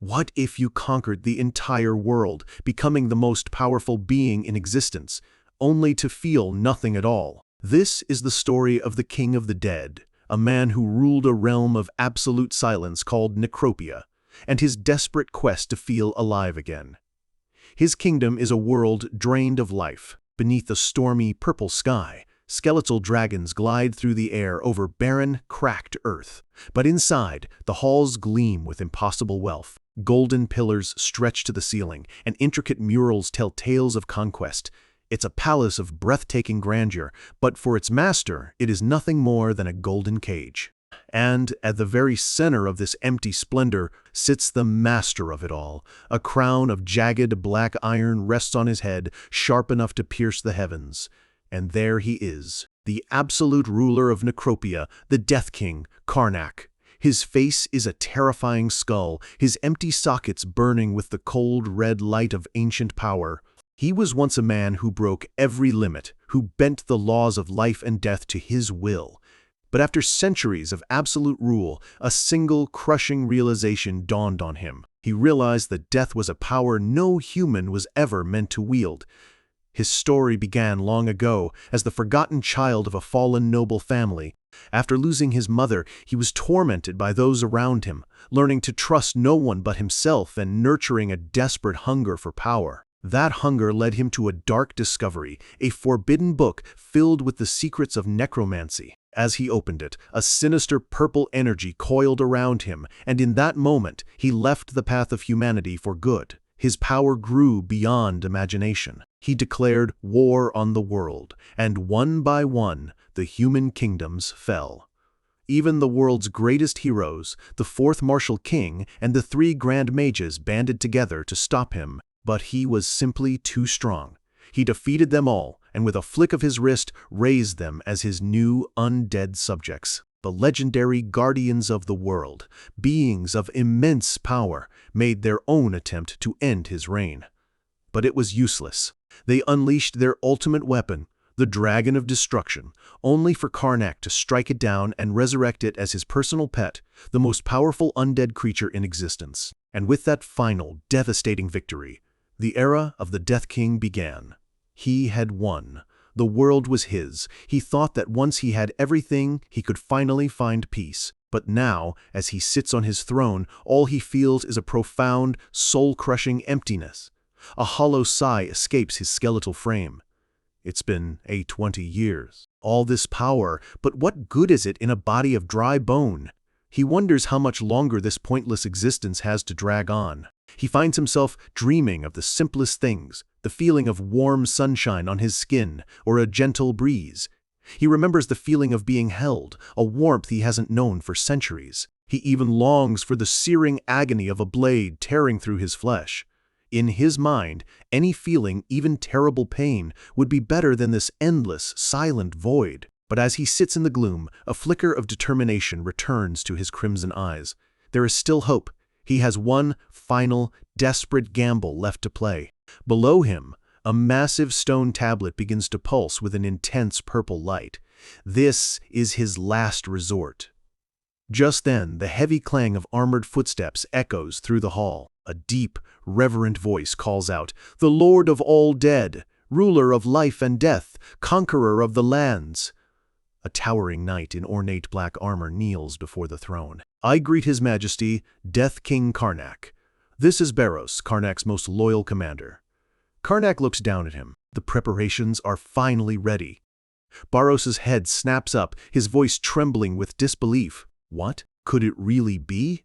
What if you conquered the entire world, becoming the most powerful being in existence, only to feel nothing at all? This is the story of the King of the Dead, a man who ruled a realm of absolute silence called Necropia, and his desperate quest to feel alive again. His kingdom is a world drained of life. Beneath a stormy purple sky, skeletal dragons glide through the air over barren, cracked earth. But inside, the halls gleam with impossible wealth. Golden pillars stretch to the ceiling, and intricate murals tell tales of conquest. It's a palace of breathtaking grandeur, but for its master, it is nothing more than a golden cage. And at the very center of this empty splendor sits the master of it all. A crown of jagged black iron rests on his head, sharp enough to pierce the heavens. And there he is, the absolute ruler of Necropia, the Death King, Karnak. His face is a terrifying skull, his empty sockets burning with the cold red light of ancient power. He was once a man who broke every limit, who bent the laws of life and death to his will. But after centuries of absolute rule, a single crushing realization dawned on him. He realized that death was a power no human was ever meant to wield. His story began long ago as the forgotten child of a fallen noble family. After losing his mother, he was tormented by those around him, learning to trust no one but himself and nurturing a desperate hunger for power. That hunger led him to a dark discovery, a forbidden book filled with the secrets of necromancy. As he opened it, a sinister purple energy coiled around him, and in that moment, he left the path of humanity for good. His power grew beyond imagination. He declared war on the world, and one by one, the human kingdoms fell. Even the world's greatest heroes, the fourth martial king and the three grand mages banded together to stop him, but he was simply too strong. He defeated them all, and with a flick of his wrist, raised them as his new undead subjects. The legendary guardians of the world, beings of immense power, made their own attempt to end his reign. But it was useless. They unleashed their ultimate weapon, the Dragon of Destruction, only for Karnak to strike it down and resurrect it as his personal pet, the most powerful undead creature in existence. And with that final, devastating victory, the era of the Death King began. He had won. The world was his. He thought that once he had everything, he could finally find peace. But now, as he sits on his throne, all he feels is a profound, soul-crushing emptiness. A hollow sigh escapes his skeletal frame. It's been 20 years. All this power, but what good is it in a body of dry bone? He wonders how much longer this pointless existence has to drag on. He finds himself dreaming of the simplest things, the feeling of warm sunshine on his skin or a gentle breeze. He remembers the feeling of being held, a warmth he hasn't known for centuries. He even longs for the searing agony of a blade tearing through his flesh. In his mind, any feeling, even terrible pain, would be better than this endless, silent void. But as he sits in the gloom, a flicker of determination returns to his crimson eyes. There is still hope. He has one final, desperate gamble left to play. Below him, a massive stone tablet begins to pulse with an intense purple light. This is his last resort. Just then, the heavy clang of armored footsteps echoes through the hall. A deep, reverent voice calls out, "The Lord of all dead, ruler of life and death, conqueror of the lands." A towering knight in ornate black armor kneels before the throne. "I greet His Majesty, Death King Karnak. This is Barros, Karnak's most loyal commander." Karnak looks down at him. The preparations are finally ready. Barros's head snaps up, his voice trembling with disbelief. What? Could it really be?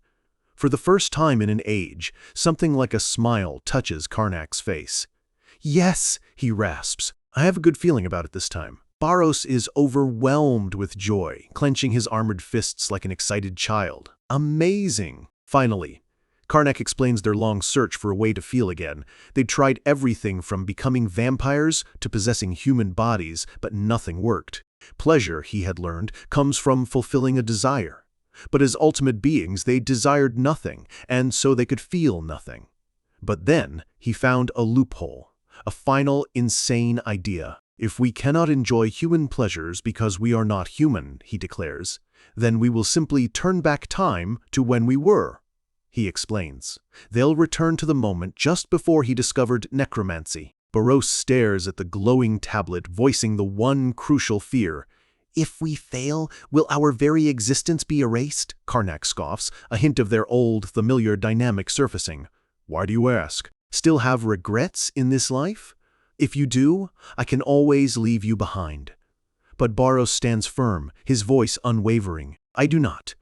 For the first time in an age, something like a smile touches Karnak's face. "Yes," he rasps. "I have a good feeling about it this time." Barros is overwhelmed with joy, clenching his armored fists like an excited child. Amazing! Finally, Karnak explains their long search for a way to feel again. They'd tried everything from becoming vampires to possessing human bodies, but nothing worked. Pleasure, he had learned, comes from fulfilling a desire. But as ultimate beings, they desired nothing, and so they could feel nothing. But then he found a loophole, a final, insane idea. "If we cannot enjoy human pleasures because we are not human," he declares, "then we will simply turn back time to when we were." he explains. They'll return to the moment just before he discovered necromancy. Barros stares at the glowing tablet, voicing the one crucial fear. If we fail, will our very existence be erased? Karnak scoffs, a hint of their old, familiar dynamic surfacing. Why do you ask? Still have regrets in this life? If you do, I can always leave you behind. But Barros stands firm, his voice unwavering. I do not.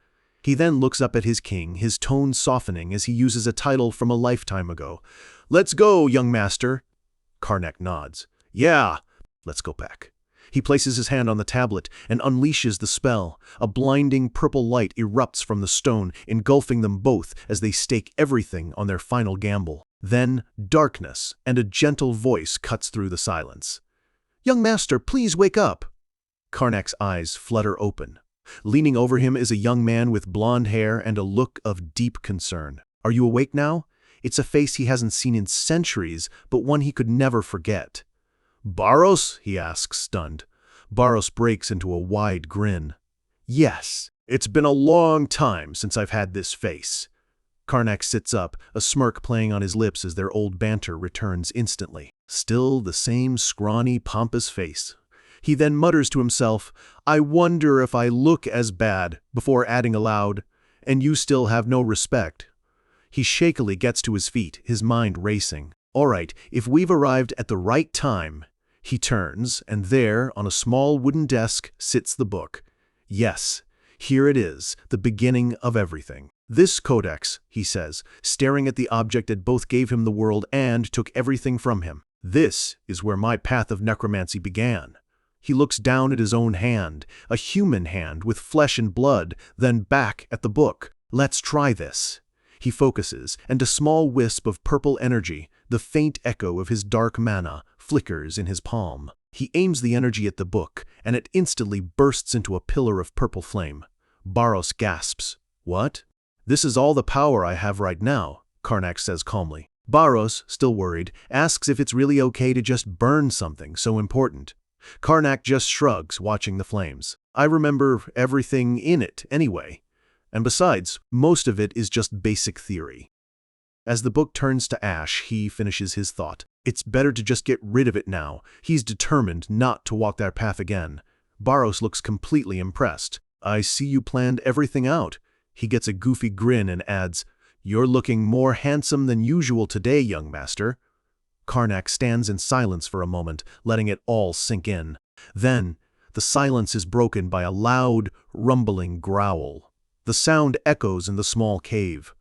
He then looks up at his king, his tone softening as he uses a title from a lifetime ago. Let's go, young master. Karnak nods. Yeah, let's go back. He places his hand on the tablet and unleashes the spell. A blinding purple light erupts from the stone, engulfing them both as they stake everything on their final gamble. Then, darkness, and a gentle voice cuts through the silence. Young master, please wake up. Karnak's eyes flutter open. Leaning over him is a young man with blonde hair and a look of deep concern. Are you awake now? It's a face he hasn't seen in centuries, but one he could never forget. Barros? He asks, stunned. Barros breaks into a wide grin. Yes, it's been a long time since I've had this face. Karnak sits up, a smirk playing on his lips as their old banter returns instantly. Still the same scrawny, pompous face. He then mutters to himself, I wonder if I look as bad, before adding aloud, and you still have no respect. He shakily gets to his feet, his mind racing. All right, if we've arrived at the right time. He turns, and there, on a small wooden desk, sits the book. Yes, here it is, the beginning of everything. This codex, he says, staring at the object that both gave him the world and took everything from him. This is where my path of necromancy began. He looks down at his own hand, a human hand with flesh and blood, then back at the book. Let's try this. He focuses, and a small wisp of purple energy, the faint echo of his dark mana, flickers in his palm. He aims the energy at the book, and it instantly bursts into a pillar of purple flame. Barros gasps. What? This is all the power I have right now, Karnak says calmly. Barros, still worried, asks if it's really okay to just burn something so important. Karnak just shrugs, watching the flames. I remember everything in it anyway. And besides, most of it is just basic theory. As the book turns to ash, he finishes his thought. It's better to just get rid of it now. He's determined not to walk that path again. Barros looks completely impressed. I see you planned everything out. He gets a goofy grin and adds, You're looking more handsome than usual today, young master. Karnak stands in silence for a moment, letting it all sink in. Then, the silence is broken by a loud, rumbling growl. The sound echoes in the small cave.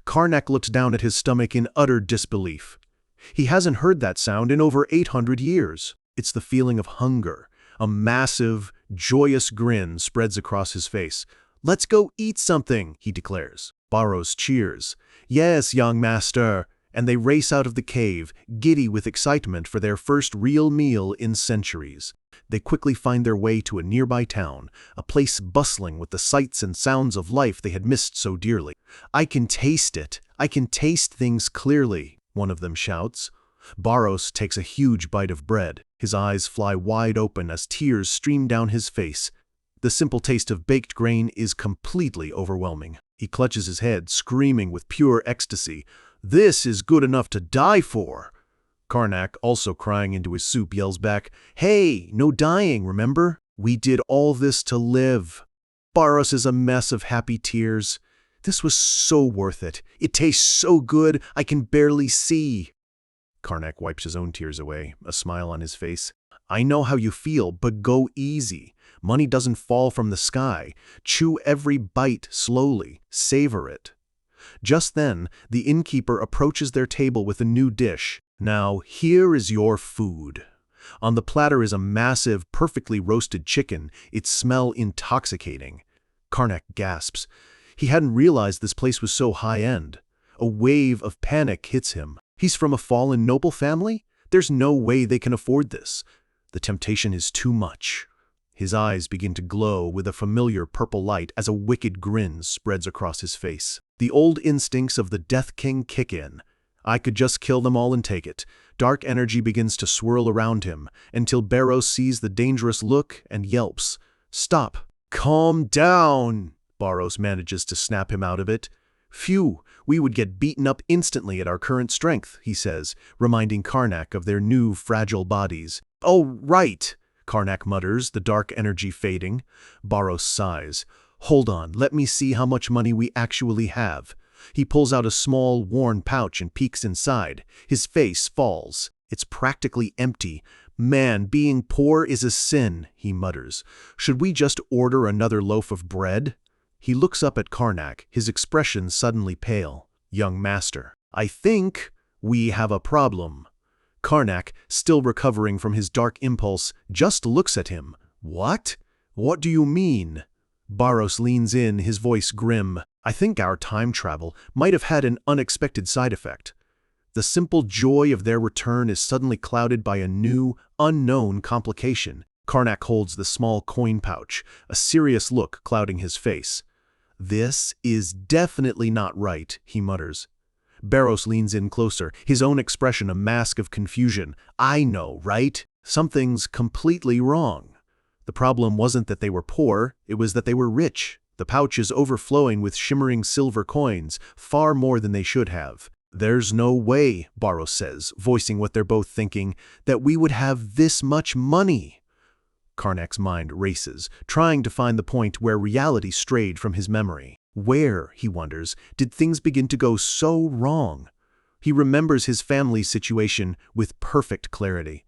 Karnak looks down at his stomach in utter disbelief. He hasn't heard that sound in over 800 years. It's the feeling of hunger. A massive, joyous grin spreads across his face. Let's go eat something, he declares. Barros cheers. Yes, young master. And they race out of the cave, giddy with excitement for their first real meal in centuries. They quickly find their way to a nearby town, a place bustling with the sights and sounds of life they had missed so dearly. I can taste it. I can taste things clearly, one of them shouts. Barros takes a huge bite of bread. His eyes fly wide open as tears stream down his face. The simple taste of baked grain is completely overwhelming. He clutches his head, screaming with pure ecstasy. This is good enough to die for. Karnak, also crying into his soup, yells back, Hey, no dying, remember? We did all this to live. Barros is a mess of happy tears. This was so worth it. It tastes so good, I can barely see. Karnak wipes his own tears away, a smile on his face. I know how you feel, but go easy. Money doesn't fall from the sky. Chew every bite slowly. Savor it. Just then, the innkeeper approaches their table with a new dish. Now, here is your food. On the platter is a massive, perfectly roasted chicken, its smell intoxicating. Karnak gasps. He hadn't realized this place was so high-end. A wave of panic hits him. He's from a fallen noble family? There's no way they can afford this. The temptation is too much. His eyes begin to glow with a familiar purple light as a wicked grin spreads across his face. The old instincts of the Death King kick in. I could just kill them all and take it. Dark energy begins to swirl around him, until Barros sees the dangerous look and yelps. Stop. Calm down. Barros manages to snap him out of it. Phew, we would get beaten up instantly at our current strength, he says, reminding Karnak of their new fragile bodies. Oh, right, Karnak mutters, the dark energy fading. Barros sighs. Hold on, let me see how much money we actually have. He pulls out a small, worn pouch and peeks inside. His face falls. It's practically empty. Man, being poor is a sin, he mutters. Should we just order another loaf of bread? He looks up at Karnak, his expression suddenly pale. Young master, I think we have a problem. Karnak, still recovering from his dark impulse, just looks at him. What? What do you mean? Barros leans in, his voice grim. I think our time travel might have had an unexpected side effect. The simple joy of their return is suddenly clouded by a new, unknown complication. Karnak holds the small coin pouch, a serious look clouding his face. This is definitely not right, he mutters. Barros leans in closer, his own expression a mask of confusion. I know, right? Something's completely wrong. The problem wasn't that they were poor, it was that they were rich. The pouch is overflowing with shimmering silver coins, far more than they should have. There's no way, Barros says, voicing what they're both thinking, that we would have this much money. Karnak's mind races, trying to find the point where reality strayed from his memory. Where, he wonders, did things begin to go so wrong? He remembers his family's situation with perfect clarity.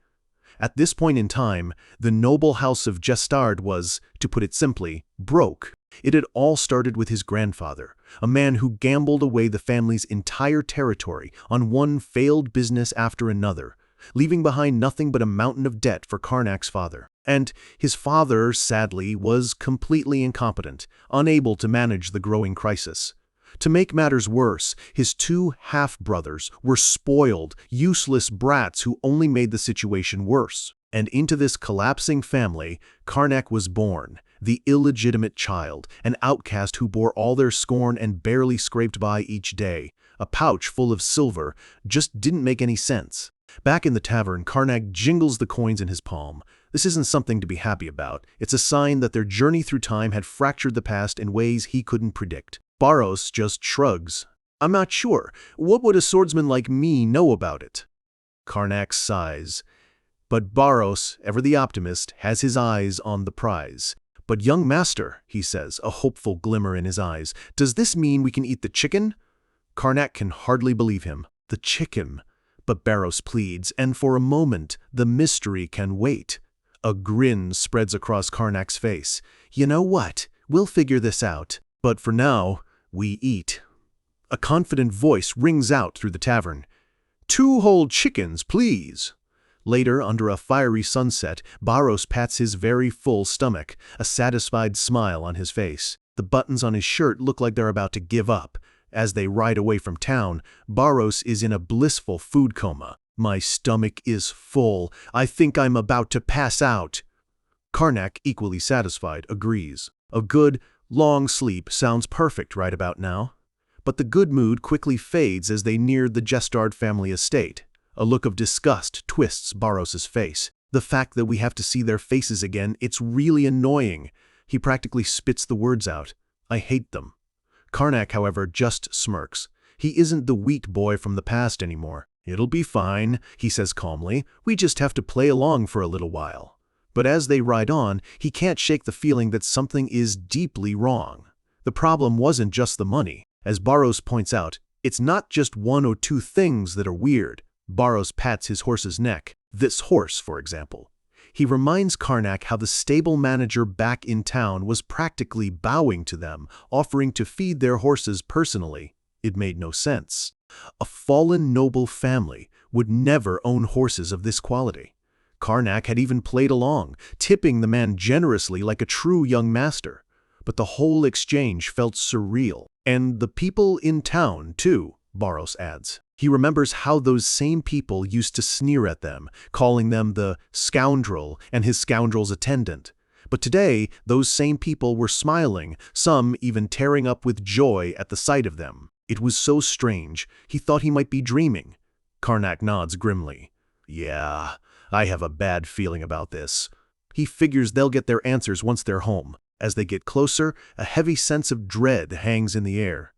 At this point in time, the noble house of Gestard was, to put it simply, broke. It had all started with his grandfather, a man who gambled away the family's entire territory on one failed business after another, leaving behind nothing but a mountain of debt for Karnak's father. And his father, sadly, was completely incompetent, unable to manage the growing crisis. To make matters worse, his two half-brothers were spoiled, useless brats who only made the situation worse. And into this collapsing family, Karnak was born, the illegitimate child, an outcast who bore all their scorn and barely scraped by each day. A pouch full of silver just didn't make any sense. Back in the tavern, Karnak jingles the coins in his palm. This isn't something to be happy about. It's a sign that their journey through time had fractured the past in ways he couldn't predict. Barros just shrugs. I'm not sure. What would a swordsman like me know about it? Karnak sighs. But Barros, ever the optimist, has his eyes on the prize. But young master, he says, a hopeful glimmer in his eyes, does this mean we can eat the chicken? Karnak can hardly believe him. The chicken. But Barros pleads, and for a moment, the mystery can wait. A grin spreads across Karnak's face. You know what? We'll figure this out. But for now, we eat. A confident voice rings out through the tavern. 2 whole chickens, please. Later, under a fiery sunset, Barros pats his very full stomach, a satisfied smile on his face. The buttons on his shirt look like they're about to give up. As they ride away from town, Barros is in a blissful food coma. My stomach is full. I think I'm about to pass out. Karnak, equally satisfied, agrees. A good, long sleep sounds perfect right about now. But the good mood quickly fades as they near the Gestard family estate. A look of disgust twists Barros's face. The fact that we have to see their faces again, it's really annoying. He practically spits the words out. I hate them. Karnak, however, just smirks. He isn't the wheat boy from the past anymore. It'll be fine, he says calmly. We just have to play along for a little while. But as they ride on, he can't shake the feeling that something is deeply wrong. The problem wasn't just the money. As Barros points out, it's not just 1 or 2 things that are weird. Barros pats his horse's neck. This horse, for example. He reminds Karnak how the stable manager back in town was practically bowing to them, offering to feed their horses personally. It made no sense. A fallen noble family would never own horses of this quality. Karnak had even played along, tipping the man generously like a true young master. But the whole exchange felt surreal. And the people in town, too, Barros adds. He remembers how those same people used to sneer at them, calling them the scoundrel and his scoundrel's attendant. But today, those same people were smiling, some even tearing up with joy at the sight of them. It was so strange, he thought he might be dreaming. Karnak nods grimly. Yeah, I have a bad feeling about this. He figures they'll get their answers once they're home. As they get closer, a heavy sense of dread hangs in the air.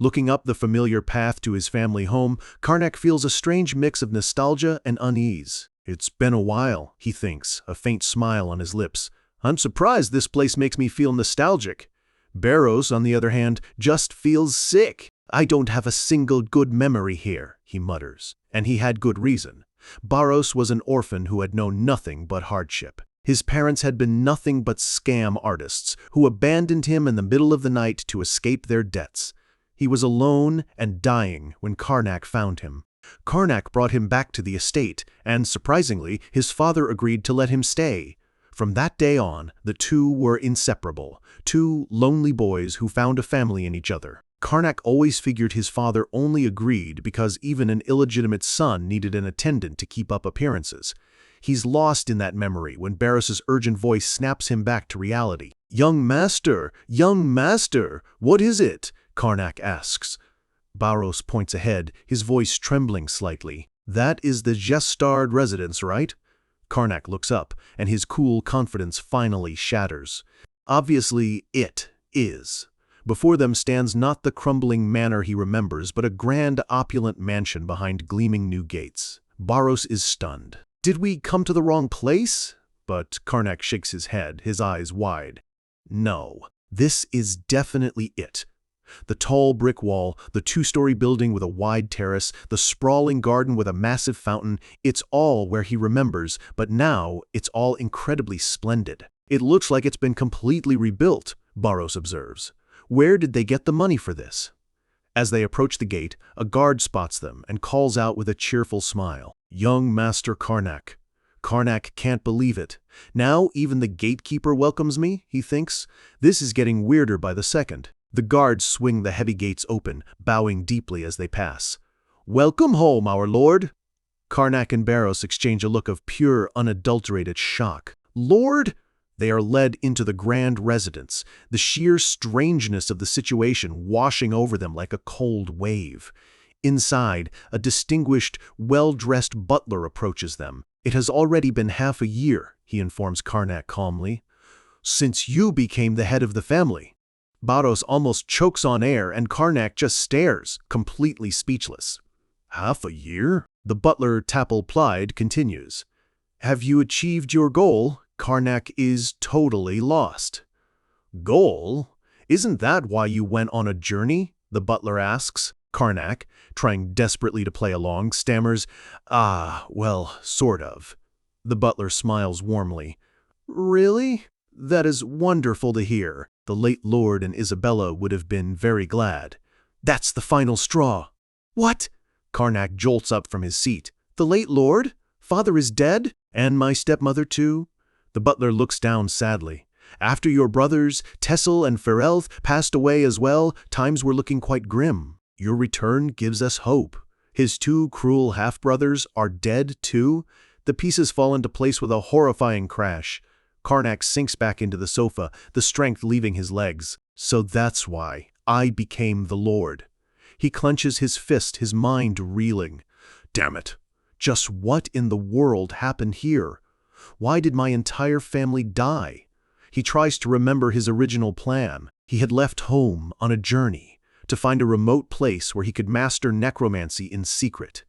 Looking up the familiar path to his family home, Karnak feels a strange mix of nostalgia and unease. It's been a while, he thinks, a faint smile on his lips. I'm surprised this place makes me feel nostalgic. Barros, on the other hand, just feels sick. I don't have a single good memory here, he mutters. And he had good reason. Barros was an orphan who had known nothing but hardship. His parents had been nothing but scam artists who abandoned him in the middle of the night to escape their debts. He was alone and dying when Karnak found him. Karnak brought him back to the estate, and surprisingly, his father agreed to let him stay. From that day on, the two were inseparable, two lonely boys who found a family in each other. Karnak always figured his father only agreed because even an illegitimate son needed an attendant to keep up appearances. He's lost in that memory when Barros's urgent voice snaps him back to reality. Young master, what is it?" Karnak asks. Barros points ahead, his voice trembling slightly. "That is the Gestard residence, right?" Karnak looks up, and his cool confidence finally shatters. Obviously, it is. Before them stands not the crumbling manor he remembers, but a grand, opulent mansion behind gleaming new gates. Barros is stunned. "Did we come to the wrong place?" But Karnak shakes his head, his eyes wide. "No, this is definitely it." The tall brick wall, the two-story building with a wide terrace, the sprawling garden with a massive fountain, it's all where he remembers, but now it's all incredibly splendid. "It looks like it's been completely rebuilt," Barros observes. "Where did they get the money for this?" As they approach the gate, a guard spots them and calls out with a cheerful smile, "Young Master Karnak." Karnak can't believe it. Now even the gatekeeper welcomes me, he thinks. This is getting weirder by the second. The guards swing the heavy gates open, bowing deeply as they pass. "Welcome home, our lord." Karnak and Barros exchange a look of pure, unadulterated shock. "Lord?" They are led into the grand residence, the sheer strangeness of the situation washing over them like a cold wave. Inside, a distinguished, well-dressed butler approaches them. "It has already been half a year," he informs Karnak calmly, "since you became the head of the family." Barros almost chokes on air, and Karnak just stares, completely speechless. "Half a year?" The butler, Tapple-plied, continues. "Have you achieved your goal?" Karnak is totally lost. "Goal? Isn't that why you went on a journey?" the butler asks. Karnak, trying desperately to play along, stammers, well, sort of." The butler smiles warmly. "Really? That is wonderful to hear." The late lord and Isabella would have been very glad. "That's the final straw." "What?" Karnak jolts up from his seat. "The late lord? Father is dead? And my stepmother too?" The butler looks down sadly. "After your brothers, Tessel and Ferelth, passed away as well, times were looking quite grim. Your return gives us hope. His two cruel half-brothers are dead too." The pieces fall into place with a horrifying crash. Karnak sinks back into the sofa, the strength leaving his legs. "So that's why I became the Lord." He clenches his fist, his mind reeling. "Damn it! Just what in the world happened here? Why did my entire family die?" He tries to remember his original plan. He had left home on a journey to find a remote place where he could master necromancy in secret.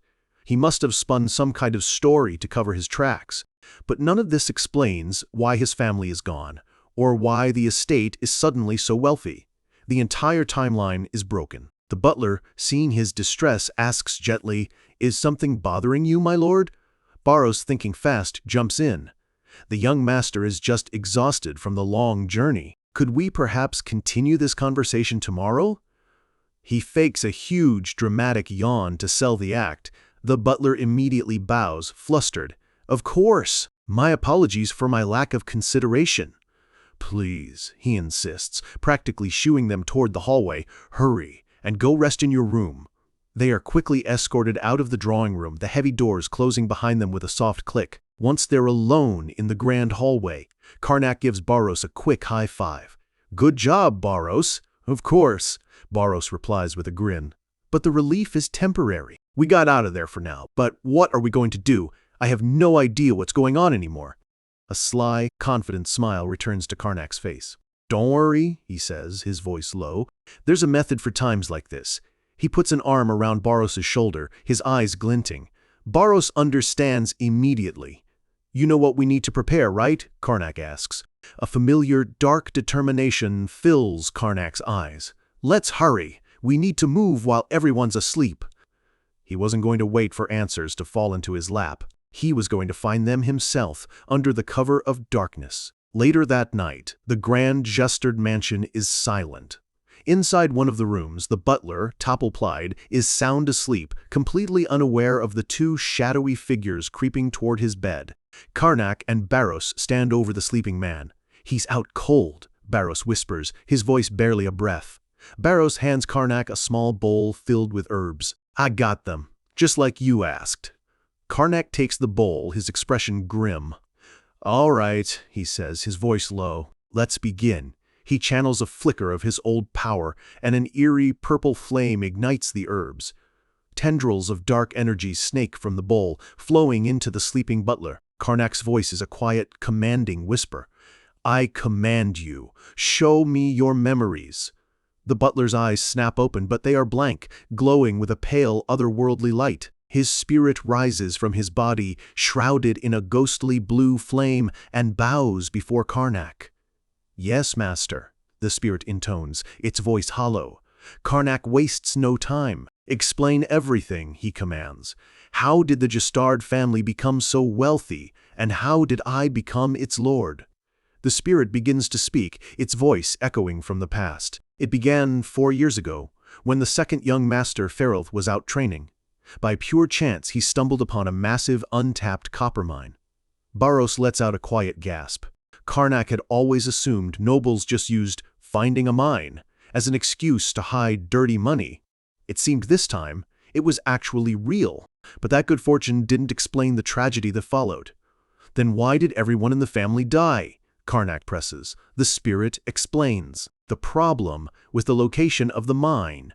He must have spun some kind of story to cover his tracks. But none of this explains why his family is gone, or why the estate is suddenly so wealthy. The entire timeline is broken. The butler, seeing his distress, asks gently, "Is something bothering you, my lord?" Barros, thinking fast, jumps in. "The young master is just exhausted from the long journey. Could we perhaps continue this conversation tomorrow?" He fakes a huge, dramatic yawn to sell the act. The butler immediately bows, flustered. "Of course. My apologies for my lack of consideration." "Please," he insists, practically shooing them toward the hallway. "Hurry, and go rest in your room." They are quickly escorted out of the drawing room, the heavy doors closing behind them with a soft click. Once they're alone in the grand hallway, Karnak gives Barros a quick high five. "Good job, Barros." "Of course," Barros replies with a grin. "But the relief is temporary. We got out of there for now, but what are we going to do? I have no idea what's going on anymore." A sly, confident smile returns to Karnak's face. "Don't worry," he says, his voice low. "There's a method for times like this." He puts an arm around Barros's shoulder, his eyes glinting. Barros understands immediately. "You know what we need to prepare, right?" Karnak asks. A familiar, dark determination fills Karnak's eyes. "Let's hurry. We need to move while everyone's asleep." He wasn't going to wait for answers to fall into his lap. He was going to find them himself, under the cover of darkness. Later that night, the grand gestured mansion is silent. Inside one of the rooms, the butler, Toppleplied, is sound asleep, completely unaware of the two shadowy figures creeping toward his bed. Karnak and Barros stand over the sleeping man. "He's out cold," Barros whispers, his voice barely a breath. Barros hands Karnak a small bowl filled with herbs. "I got them, just like you asked." Karnak takes the bowl, his expression grim. "All right," he says, his voice low. "Let's begin." He channels a flicker of his old power, and an eerie purple flame ignites the herbs. Tendrils of dark energy snake from the bowl, flowing into the sleeping butler. Karnak's voice is a quiet, commanding whisper. "I command you. Show me your memories." The butler's eyes snap open, but they are blank, glowing with a pale, otherworldly light. His spirit rises from his body, shrouded in a ghostly blue flame, and bows before Karnak. "Yes, master," the spirit intones, its voice hollow. Karnak wastes no time. "Explain everything," he commands. "How did the Justard family become so wealthy, and how did I become its lord?" The spirit begins to speak, its voice echoing from the past. "It began 4 years ago, when the second young master Ferelth was out training. By pure chance, he stumbled upon a massive, untapped copper mine." Barros lets out a quiet gasp. Karnak had always assumed nobles just used "finding a mine" as an excuse to hide dirty money. It seemed this time it was actually real, but that good fortune didn't explain the tragedy that followed. "Then why did everyone in the family die?" Karnak presses. The spirit explains. "The problem was the location of the mine."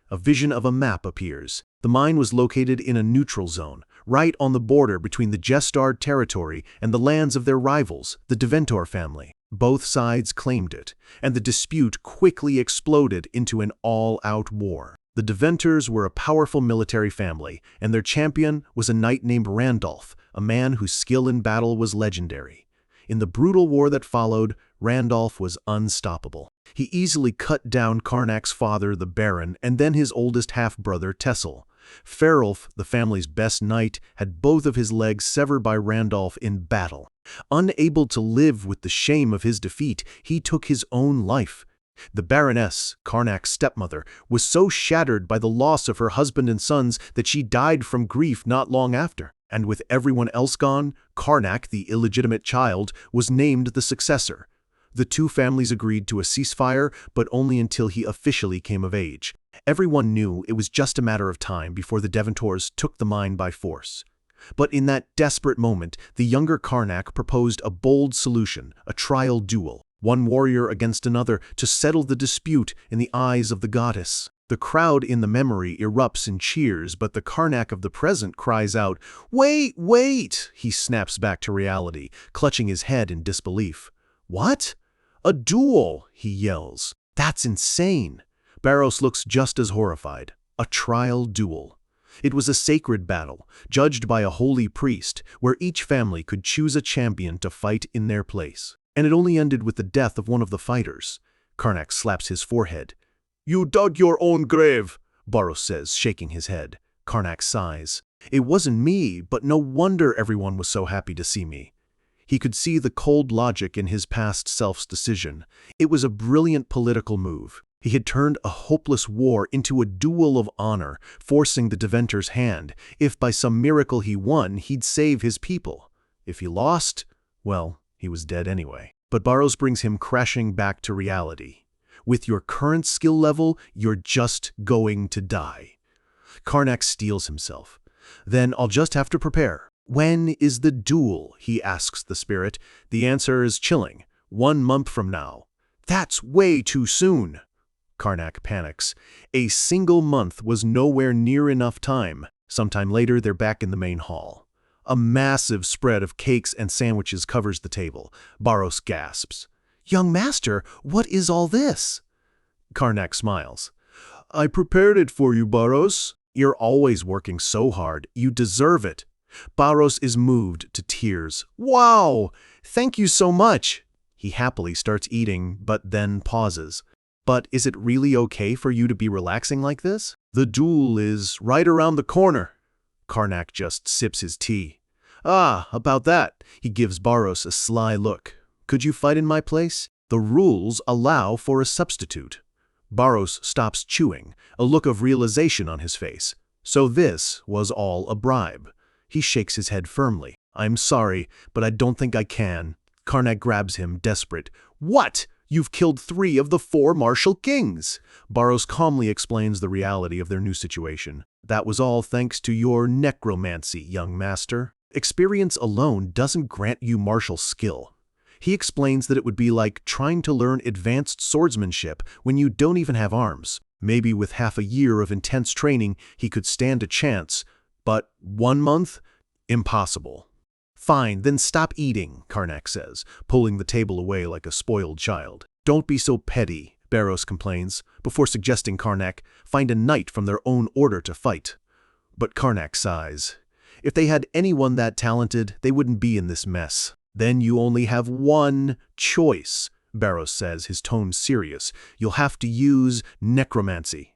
A vision of a map appears. The mine was located in a neutral zone, right on the border between the Jestard territory and the lands of their rivals, the Deventor family. Both sides claimed it, and the dispute quickly exploded into an all-out war. The Deventors were a powerful military family, and their champion was a knight named Randolph, a man whose skill in battle was legendary. In the brutal war that followed, Randolph was unstoppable. He easily cut down Karnak's father, the Baron, and then his oldest half-brother, Tessel. Ferelth, the family's best knight, had both of his legs severed by Randolph in battle. Unable to live with the shame of his defeat, he took his own life. The Baroness, Karnak's stepmother, was so shattered by the loss of her husband and sons that she died from grief not long after. And with everyone else gone, Karnak, the illegitimate child, was named the successor. The two families agreed to a ceasefire, but only until he officially came of age. Everyone knew it was just a matter of time before the Deventors took the mine by force. But in that desperate moment, the younger Karnak proposed a bold solution, a trial duel, one warrior against another, to settle the dispute in the eyes of the goddess. The crowd in the memory erupts in cheers, but the Karnak of the present cries out, "Wait, wait!" He snaps back to reality, clutching his head in disbelief. "What? A duel!" he yells. "That's insane!" Barros looks just as horrified. A trial duel. It was a sacred battle, judged by a holy priest, where each family could choose a champion to fight in their place. And it only ended with the death of one of the fighters. Karnak slaps his forehead. "You dug your own grave," Barros says, shaking his head. Karnak sighs. "It wasn't me, but no wonder everyone was so happy to see me." He could see the cold logic in his past self's decision. It was a brilliant political move. He had turned a hopeless war into a duel of honor, forcing the Deventor's hand. If by some miracle he won, he'd save his people. If he lost, well, he was dead anyway. But Barros brings him crashing back to reality. With your current skill level, you're just going to die. Karnak steels himself. "Then I'll just have to prepare." "When is the duel?" he asks the spirit. The answer is chilling. 1 month from now. "That's way too soon." Karnak panics. A single month was nowhere near enough time. Sometime later, they're back in the main hall. A massive spread of cakes and sandwiches covers the table. Barros gasps. "Young master, what is all this?" Karnak smiles. "I prepared it for you, Barros. You're always working so hard. You deserve it." Barros is moved to tears. "Wow! Thank you so much." He happily starts eating, but then pauses. "But is it really okay for you to be relaxing like this?" "The duel is right around the corner." Karnak just sips his tea. "Ah, about that." He gives Barros a sly look. "Could you fight in my place? The rules allow for a substitute." Barros stops chewing, a look of realization on his face. So this was all a bribe. He shakes his head firmly. "I'm sorry, but I don't think I can." Karnak grabs him, desperate. "What? You've killed 3 of the 4 martial kings!" Barros calmly explains the reality of their new situation. "That was all thanks to your necromancy, young master. Experience alone doesn't grant you martial skill." He explains that it would be like trying to learn advanced swordsmanship when you don't even have arms. Maybe with half a year of intense training, he could stand a chance. But 1 month? Impossible. "Fine, then stop eating," Karnak says, pulling the table away like a spoiled child. "Don't be so petty," Barros complains, before suggesting Karnak find a knight from their own order to fight. But Karnak sighs. "If they had anyone that talented, they wouldn't be in this mess." "Then you only have one choice," Barros says, his tone serious. "You'll have to use necromancy."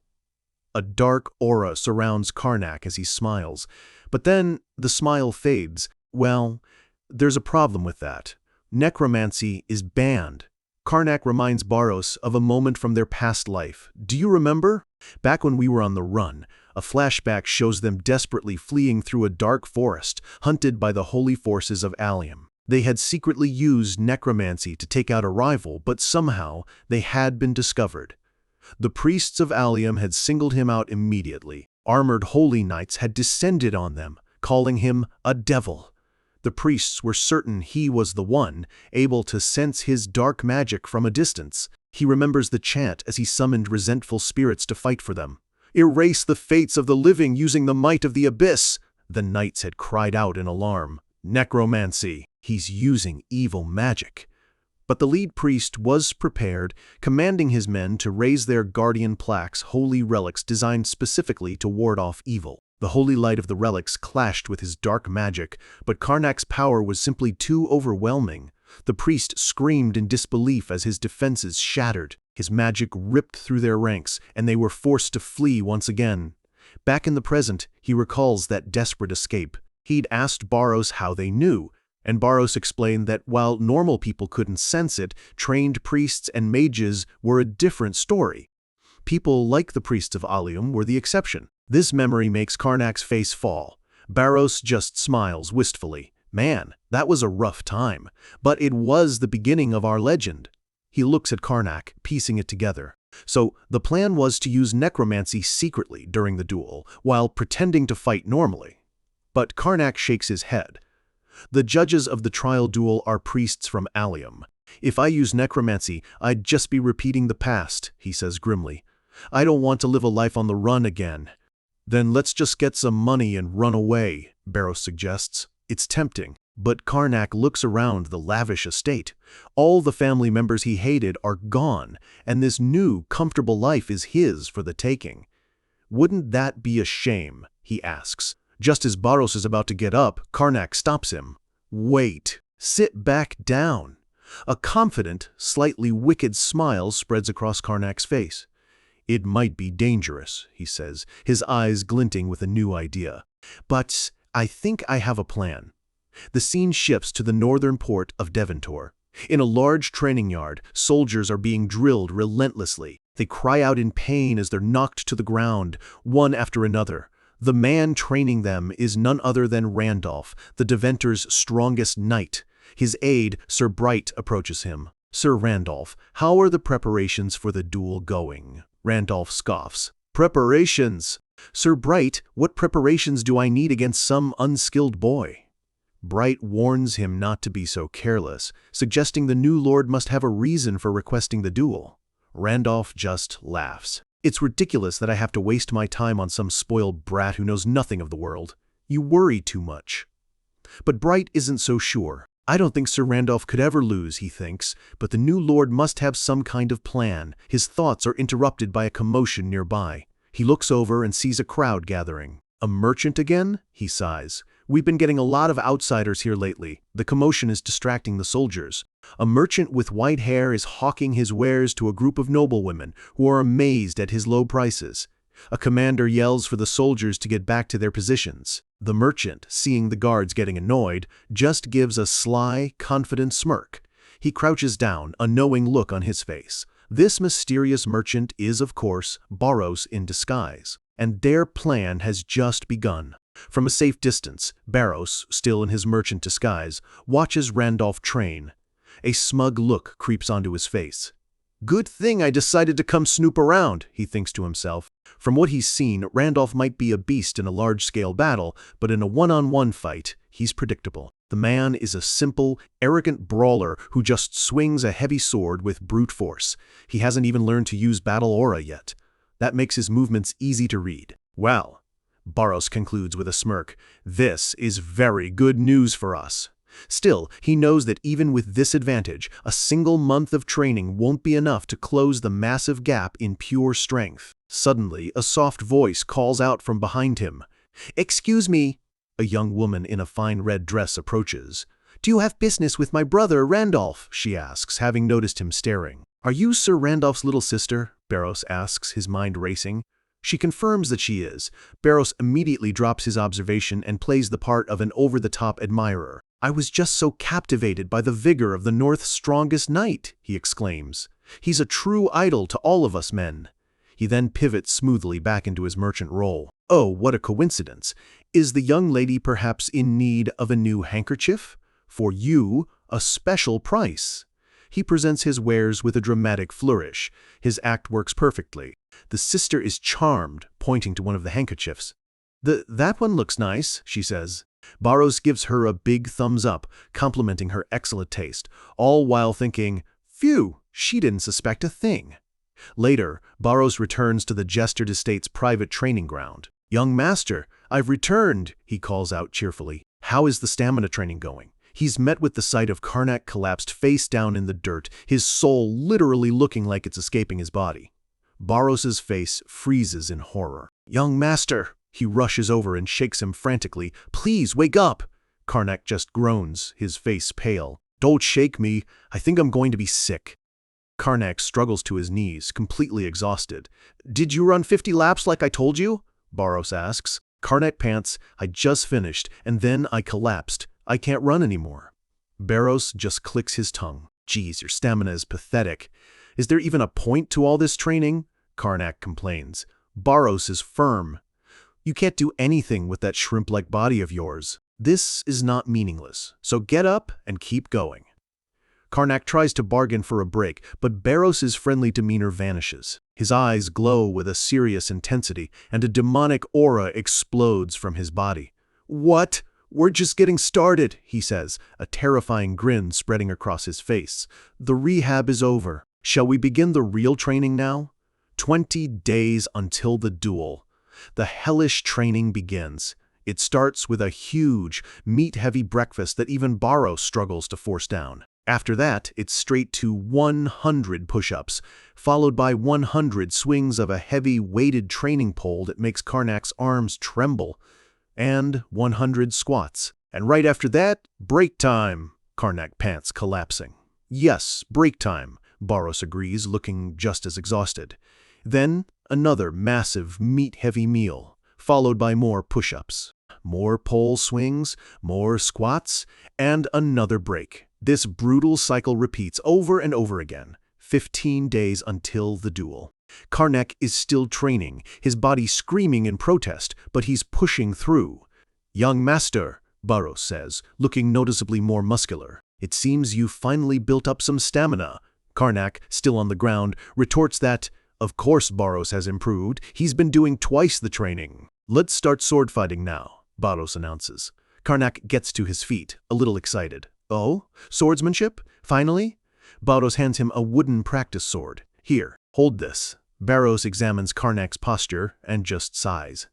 A dark aura surrounds Karnak as he smiles. But then the smile fades. "Well, there's a problem with that. Necromancy is banned." Karnak reminds Barros of a moment from their past life. "Do you remember? Back when we were on the run, a flashback shows them desperately fleeing through a dark forest, hunted by the holy forces of Allium. They had secretly used necromancy to take out a rival, but somehow they had been discovered. The priests of Allium had singled him out immediately. Armored holy knights had descended on them, calling him a devil. The priests were certain he was the one, able to sense his dark magic from a distance. He remembers the chant as he summoned resentful spirits to fight for them. "Erase the fates of the living using the might of the abyss," the knights had cried out in alarm. "Necromancy. He's using evil magic." But the lead priest was prepared, commanding his men to raise their guardian plaques, holy relics designed specifically to ward off evil. The holy light of the relics clashed with his dark magic, but Karnak's power was simply too overwhelming. The priest screamed in disbelief as his defenses shattered. His magic ripped through their ranks, and they were forced to flee once again. Back in the present, he recalls that desperate escape. He'd asked Barros how they knew, and Barros explained that while normal people couldn't sense it, trained priests and mages were a different story. People like the priests of Allium were the exception. This memory makes Karnak's face fall. Barros just smiles wistfully. "Man, that was a rough time, but it was the beginning of our legend." He looks at Karnak, piecing it together. So the plan was to use necromancy secretly during the duel, while pretending to fight normally. But Karnak shakes his head. "The judges of the trial duel are priests from Allium. If I use necromancy, I'd just be repeating the past," he says grimly. "I don't want to live a life on the run again." "Then let's just get some money and run away," Barros suggests. It's tempting, but Karnak looks around the lavish estate. All the family members he hated are gone, and this new, comfortable life is his for the taking. "Wouldn't that be a shame?" he asks. Just as Barros is about to get up, Karnak stops him. "Wait. Sit back down." A confident, slightly wicked smile spreads across Karnak's face. "It might be dangerous," he says, his eyes glinting with a new idea. "But I think I have a plan." The scene shifts to the northern port of Devontor. In a large training yard, soldiers are being drilled relentlessly. They cry out in pain as they're knocked to the ground, one after another. The man training them is none other than Randolph, the Deventor's strongest knight. His aide, Sir Bright, approaches him. "Sir Randolph, how are the preparations for the duel going?" Randolph scoffs. "Preparations? Sir Bright, what preparations do I need against some unskilled boy?" Bright warns him not to be so careless, suggesting the new lord must have a reason for requesting the duel. Randolph just laughs. "It's ridiculous that I have to waste my time on some spoiled brat who knows nothing of the world. You worry too much." But Bright isn't so sure. I don't think Sir Randolph could ever lose, he thinks, but the new lord must have some kind of plan. His thoughts are interrupted by a commotion nearby. He looks over and sees a crowd gathering. A merchant again? He sighs. We've been getting a lot of outsiders here lately. The commotion is distracting the soldiers. A merchant with white hair is hawking his wares to a group of noblewomen who are amazed at his low prices. A commander yells for the soldiers to get back to their positions. The merchant, seeing the guards getting annoyed, just gives a sly, confident smirk. He crouches down, a knowing look on his face. This mysterious merchant is, of course, Barros in disguise. And their plan has just begun. From a safe distance, Barros, still in his merchant disguise, watches Randolph train. A smug look creeps onto his face. Good thing I decided to come snoop around, he thinks to himself. From what he's seen, Randolph might be a beast in a large-scale battle, but in a one-on-one fight, he's predictable. The man is a simple, arrogant brawler who just swings a heavy sword with brute force. He hasn't even learned to use battle aura yet. That makes his movements easy to read. Well, Barros concludes with a smirk, this is very good news for us. Still, he knows that even with this advantage, a single month of training won't be enough to close the massive gap in pure strength. Suddenly, a soft voice calls out from behind him. Excuse me. A young woman in a fine red dress approaches. Do you have business with my brother, Randolph? She asks, having noticed him staring. Are you Sir Randolph's little sister? Barros asks, his mind racing. She confirms that she is. Barros immediately drops his observation and plays the part of an over-the-top admirer. I was just so captivated by the vigor of the North's strongest knight, he exclaims. He's a true idol to all of us men. He then pivots smoothly back into his merchant role. Oh, what a coincidence. Is the young lady perhaps in need of a new handkerchief? For you, a special price. He presents his wares with a dramatic flourish. His act works perfectly. The sister is charmed, pointing to one of the handkerchiefs. That one looks nice, she says. Barros gives her a big thumbs up, complimenting her excellent taste, all while thinking, phew, she didn't suspect a thing. Later, Barros returns to the Jester Estate's private training ground. Young master, I've returned, he calls out cheerfully. How is the stamina training going? He's met with the sight of Karnak collapsed face down in the dirt, his soul literally looking like it's escaping his body. Barros's face freezes in horror. Young master! He rushes over and shakes him frantically. Please, wake up! Karnak just groans, his face pale. Don't shake me. I think I'm going to be sick. Karnak struggles to his knees, completely exhausted. Did you run 50 laps like I told you? Barros asks. Karnak pants. I just finished, and then I collapsed. I can't run anymore. Barros just clicks his tongue. Geez, your stamina is pathetic. Is there even a point to all this training? Karnak complains. Barros is firm. You can't do anything with that shrimp-like body of yours. This is not meaningless, so get up and keep going. Karnak tries to bargain for a break, but Barros's friendly demeanor vanishes. His eyes glow with a serious intensity, and a demonic aura explodes from his body. What? We're just getting started, he says, a terrifying grin spreading across his face. The rehab is over. Shall we begin the real training now? 20 days until the duel. The hellish training begins. It starts with a huge, meat-heavy breakfast that even Barros struggles to force down. After that, it's straight to 100 push-ups, followed by 100 swings of a heavy, weighted training pole that makes Karnak's arms tremble, and 100 squats. And right after that, break time, Karnak pants, collapsing. Yes, break time, Barros agrees, looking just as exhausted. Then, another massive, meat-heavy meal, followed by more push-ups, more pole swings, more squats, and another break. This brutal cycle repeats over and over again, 15 days until the duel. Karnak is still training, his body screaming in protest, but he's pushing through. Young master, Barros says, looking noticeably more muscular. It seems you've finally built up some stamina. Karnak, still on the ground, retorts that, of course Barros has improved, he's been doing twice the training. Let's start sword fighting now, Barros announces. Karnak gets to his feet, a little excited. Oh, swordsmanship? Finally? Barros hands him a wooden practice sword. Here, hold this. Barros examines Karnak's posture and just sighs.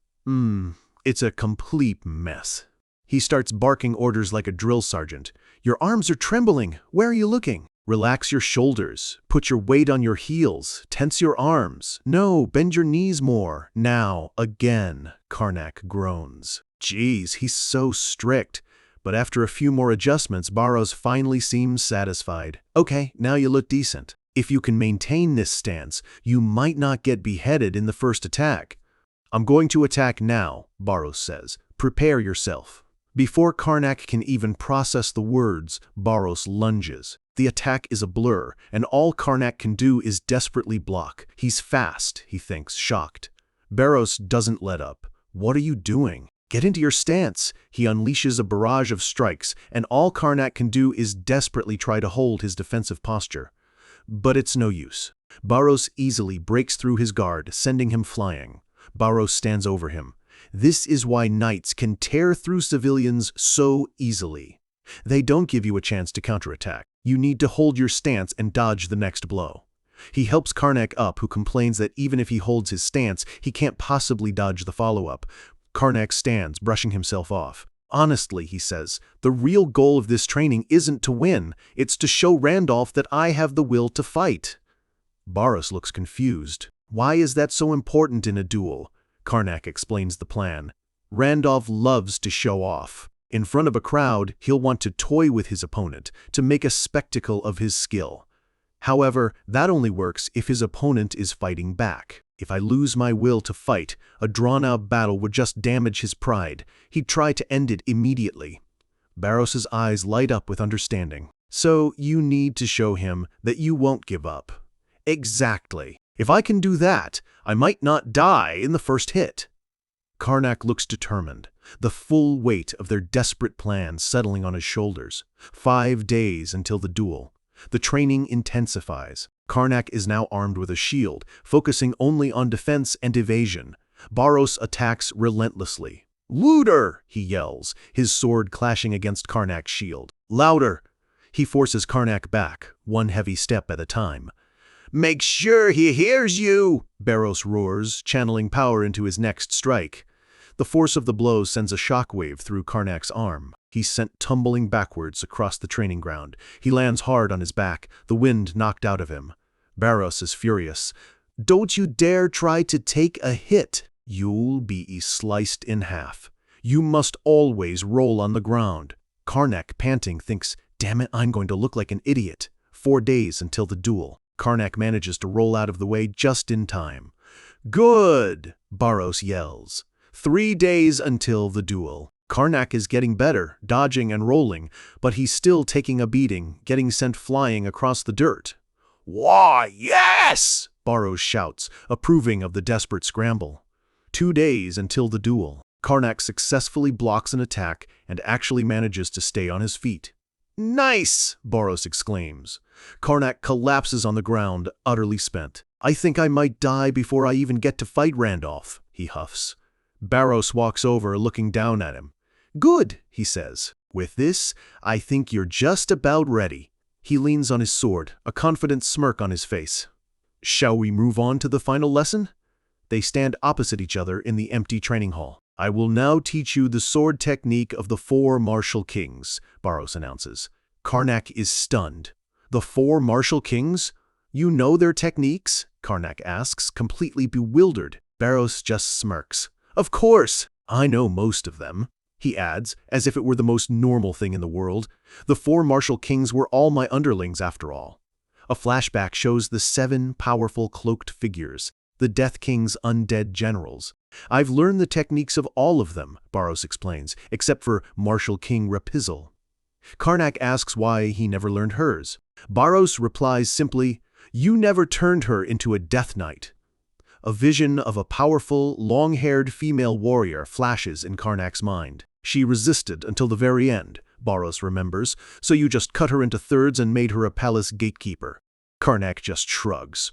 It's a complete mess. He starts barking orders like a drill sergeant. Your arms are trembling. Where are you looking? Relax your shoulders. Put your weight on your heels. Tense your arms. No, bend your knees more. Now, again, Karnak groans. Geez, he's so strict. But after a few more adjustments, Barros finally seems satisfied. Okay, now you look decent. If you can maintain this stance, you might not get beheaded in the first attack. I'm going to attack now, Barros says. Prepare yourself. Before Karnak can even process the words, Barros lunges. The attack is a blur, and all Karnak can do is desperately block. He's fast, he thinks, shocked. Barros doesn't let up. What are you doing? Get into your stance. He unleashes a barrage of strikes, and all Karnak can do is desperately try to hold his defensive posture. But it's no use. Barros easily breaks through his guard, sending him flying. Barros stands over him. This is why knights can tear through civilians so easily. They don't give you a chance to counterattack. You need to hold your stance and dodge the next blow. He helps Karnak up, who complains that even if he holds his stance, he can't possibly dodge the follow-up. Karnak stands, brushing himself off. Honestly, he says, the real goal of this training isn't to win. It's to show Randolph that I have the will to fight. Barros looks confused. Why is that so important in a duel? Karnak explains the plan. Randolph loves to show off. In front of a crowd, he'll want to toy with his opponent, to make a spectacle of his skill. However, that only works if his opponent is fighting back. If I lose my will to fight, a drawn-out battle would just damage his pride. He'd try to end it immediately. Barros's eyes light up with understanding. So you need to show him that you won't give up. Exactly. If I can do that, I might not die in the first hit. Karnak looks determined, the full weight of their desperate plan settling on his shoulders. 5 days until the duel. The training intensifies. Karnak is now armed with a shield, focusing only on defense and evasion. Barros attacks relentlessly. "Looter!" he yells, his sword clashing against Karnak's shield. "Louder!" He forces Karnak back, one heavy step at a time. "Make sure he hears you!" Barros roars, channeling power into his next strike. The force of the blow sends a shockwave through Karnak's arm. He's sent tumbling backwards across the training ground. He lands hard on his back, the wind knocked out of him. Barros is furious. "Don't you dare try to take a hit. You'll be sliced in half. You must always roll on the ground." Karnak, panting, thinks, "Damn it, I'm going to look like an idiot." 4 days until the duel. Karnak manages to roll out of the way just in time. "Good!" Barros yells. 3 days until the duel. Karnak is getting better, dodging and rolling, but he's still taking a beating, getting sent flying across the dirt. "Why, yes!" Barros shouts, approving of the desperate scramble. 2 days until the duel. Karnak successfully blocks an attack and actually manages to stay on his feet. "Nice!" Barros exclaims. Karnak collapses on the ground, utterly spent. "I think I might die before I even get to fight Randolph," he huffs. Barros walks over, looking down at him. "Good," he says. "With this, I think you're just about ready." He leans on his sword, a confident smirk on his face. "Shall we move on to the final lesson?" They stand opposite each other in the empty training hall. "I will now teach you the sword technique of the 4 martial kings," Barros announces. Karnak is stunned. "The 4 martial kings? You know their techniques?" Karnak asks, completely bewildered. Barros just smirks. "Of course, I know most of them," he adds, as if it were the most normal thing in the world. "The 4 martial kings were all my underlings after all." A flashback shows the 7 powerful cloaked figures, the Death King's undead generals. "I've learned the techniques of all of them," Barros explains, "except for Martial King Rapizzle." Karnak asks why he never learned hers. Barros replies simply, "You never turned her into a Death Knight." A vision of a powerful, long-haired female warrior flashes in Karnak's mind. "She resisted until the very end," Barros remembers, "so you just cut her into thirds and made her a palace gatekeeper." Karnak just shrugs.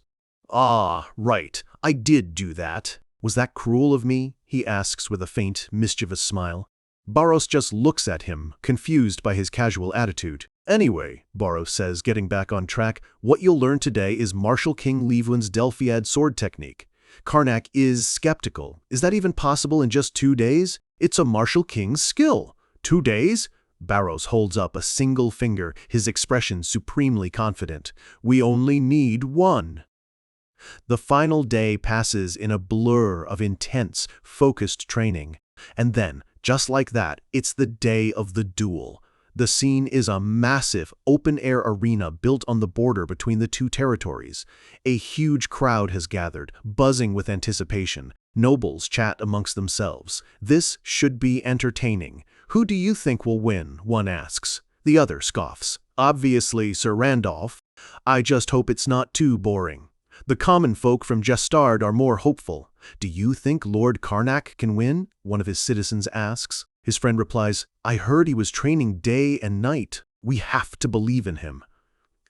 "Ah, right, I did do that. Was that cruel of me?" he asks with a faint, mischievous smile. Barros just looks at him, confused by his casual attitude. "Anyway," Barros says, getting back on track, "what you'll learn today is Martial King Leaven's Delphiad sword technique." Karnak is skeptical. Is that even possible in just 2 days? It's a Martial King's skill. 2 days? Barros holds up a single finger, his expression supremely confident. We only need one. The final day passes in a blur of intense, focused training. And then, just like that, it's the day of the duel. The scene is a massive, open-air arena built on the border between the two territories. A huge crowd has gathered, buzzing with anticipation. Nobles chat amongst themselves. This should be entertaining. Who do you think will win? One asks. The other scoffs. Obviously, Sir Randolph. I just hope it's not too boring. The common folk from Jestard are more hopeful. Do you think Lord Karnak can win? One of his citizens asks. His friend replies, I heard he was training day and night. We have to believe in him.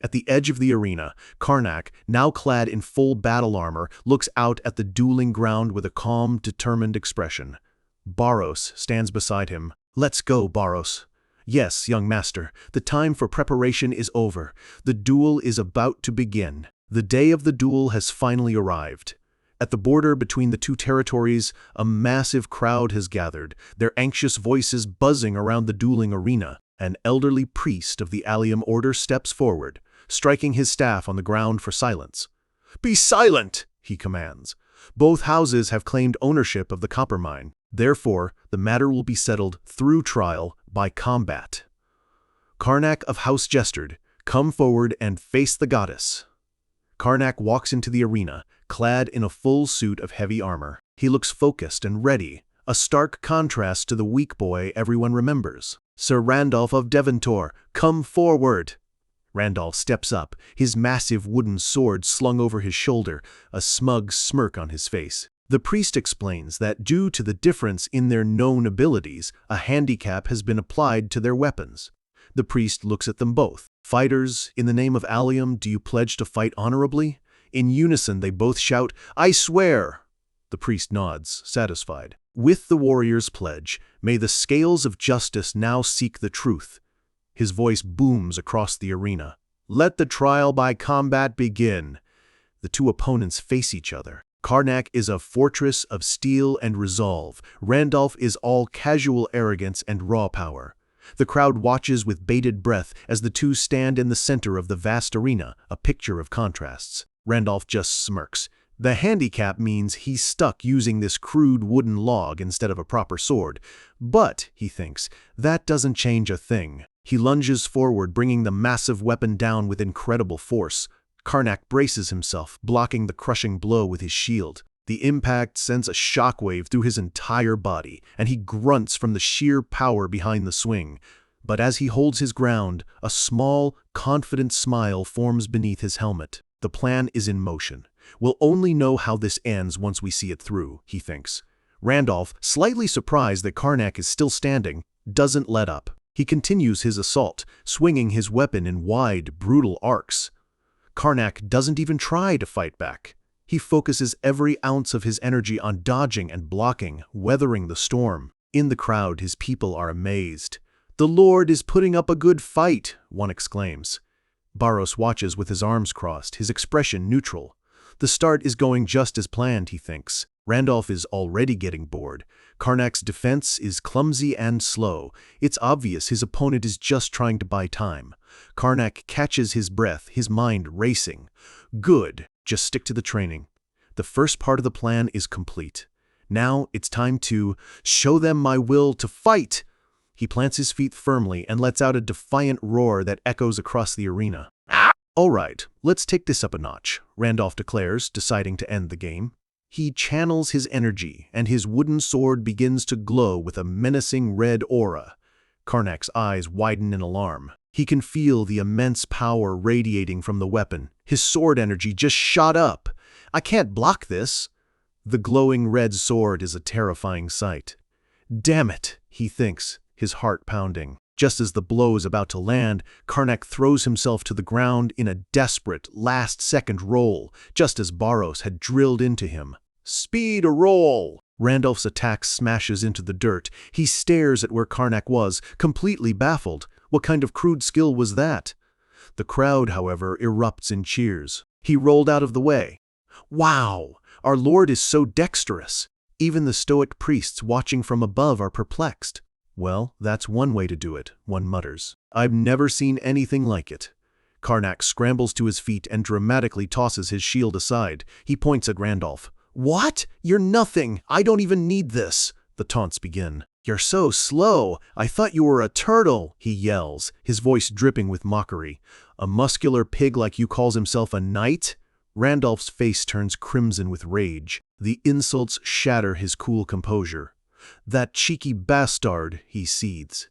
At the edge of the arena, Karnak, now clad in full battle armor, looks out at the dueling ground with a calm, determined expression. Barros stands beside him. Let's go, Barros. Yes, young master, the time for preparation is over. The duel is about to begin. The day of the duel has finally arrived. At the border between the two territories, a massive crowd has gathered, their anxious voices buzzing around the dueling arena. An elderly priest of the Allium Order steps forward, striking his staff on the ground for silence. Be silent, he commands. Both houses have claimed ownership of the copper mine. Therefore, the matter will be settled through trial by combat. Karnak of House Jestard, come forward and face the goddess. Karnak walks into the arena, clad in a full suit of heavy armor. He looks focused and ready, a stark contrast to the weak boy everyone remembers. Sir Randolph of Devontor, come forward. Randolph steps up, his massive wooden sword slung over his shoulder, a smug smirk on his face. The priest explains that due to the difference in their known abilities, a handicap has been applied to their weapons. The priest looks at them both. Fighters, in the name of Allium, do you pledge to fight honorably? In unison, they both shout, I swear! The priest nods, satisfied. With the warrior's pledge, may the scales of justice now seek the truth. His voice booms across the arena. Let the trial by combat begin. The two opponents face each other. Karnak is a fortress of steel and resolve. Randolph is all casual arrogance and raw power. The crowd watches with bated breath as the two stand in the center of the vast arena, a picture of contrasts. Randolph just smirks. The handicap means he's stuck using this crude wooden log instead of a proper sword. But, he thinks, that doesn't change a thing. He lunges forward, bringing the massive weapon down with incredible force. Karnak braces himself, blocking the crushing blow with his shield. The impact sends a shockwave through his entire body, and he grunts from the sheer power behind the swing. But as he holds his ground, a small, confident smile forms beneath his helmet. The plan is in motion. We'll only know how this ends once we see it through, he thinks. Randolph, slightly surprised that Karnak is still standing, doesn't let up. He continues his assault, swinging his weapon in wide, brutal arcs. Karnak doesn't even try to fight back. He focuses every ounce of his energy on dodging and blocking, weathering the storm. In the crowd, his people are amazed. The Lord is putting up a good fight, one exclaims. Barros watches with his arms crossed, his expression neutral. The start is going just as planned, he thinks. Randolph is already getting bored. Karnak's defense is clumsy and slow. It's obvious his opponent is just trying to buy time. Karnak catches his breath, his mind racing. Good, just stick to the training. The first part of the plan is complete. Now it's time to show them my will to fight. He plants his feet firmly and lets out a defiant roar that echoes across the arena. All right, let's take this up a notch, Randolph declares, deciding to end the game. He channels his energy, and his wooden sword begins to glow with a menacing red aura. Karnak's eyes widen in alarm. He can feel the immense power radiating from the weapon. His sword energy just shot up. I can't block this. The glowing red sword is a terrifying sight. Damn it, he thinks, his heart pounding. Just as the blow is about to land, Karnak throws himself to the ground in a desperate, last-second roll, just as Barros had drilled into him. Speed a roll! Randolph's attack smashes into the dirt. He stares at where Karnak was, completely baffled. What kind of crude skill was that? The crowd, however, erupts in cheers. He rolled out of the way. Wow! Our Lord is so dexterous! Even the stoic priests watching from above are perplexed. Well, that's one way to do it, one mutters. I've never seen anything like it. Karnak scrambles to his feet and dramatically tosses his shield aside. He points at Randolph. What? You're nothing. I don't even need this. The taunts begin. You're so slow. I thought you were a turtle, he yells, his voice dripping with mockery. A muscular pig like you calls himself a knight? Randolph's face turns crimson with rage. The insults shatter his cool composure. That cheeky bastard, he seethes.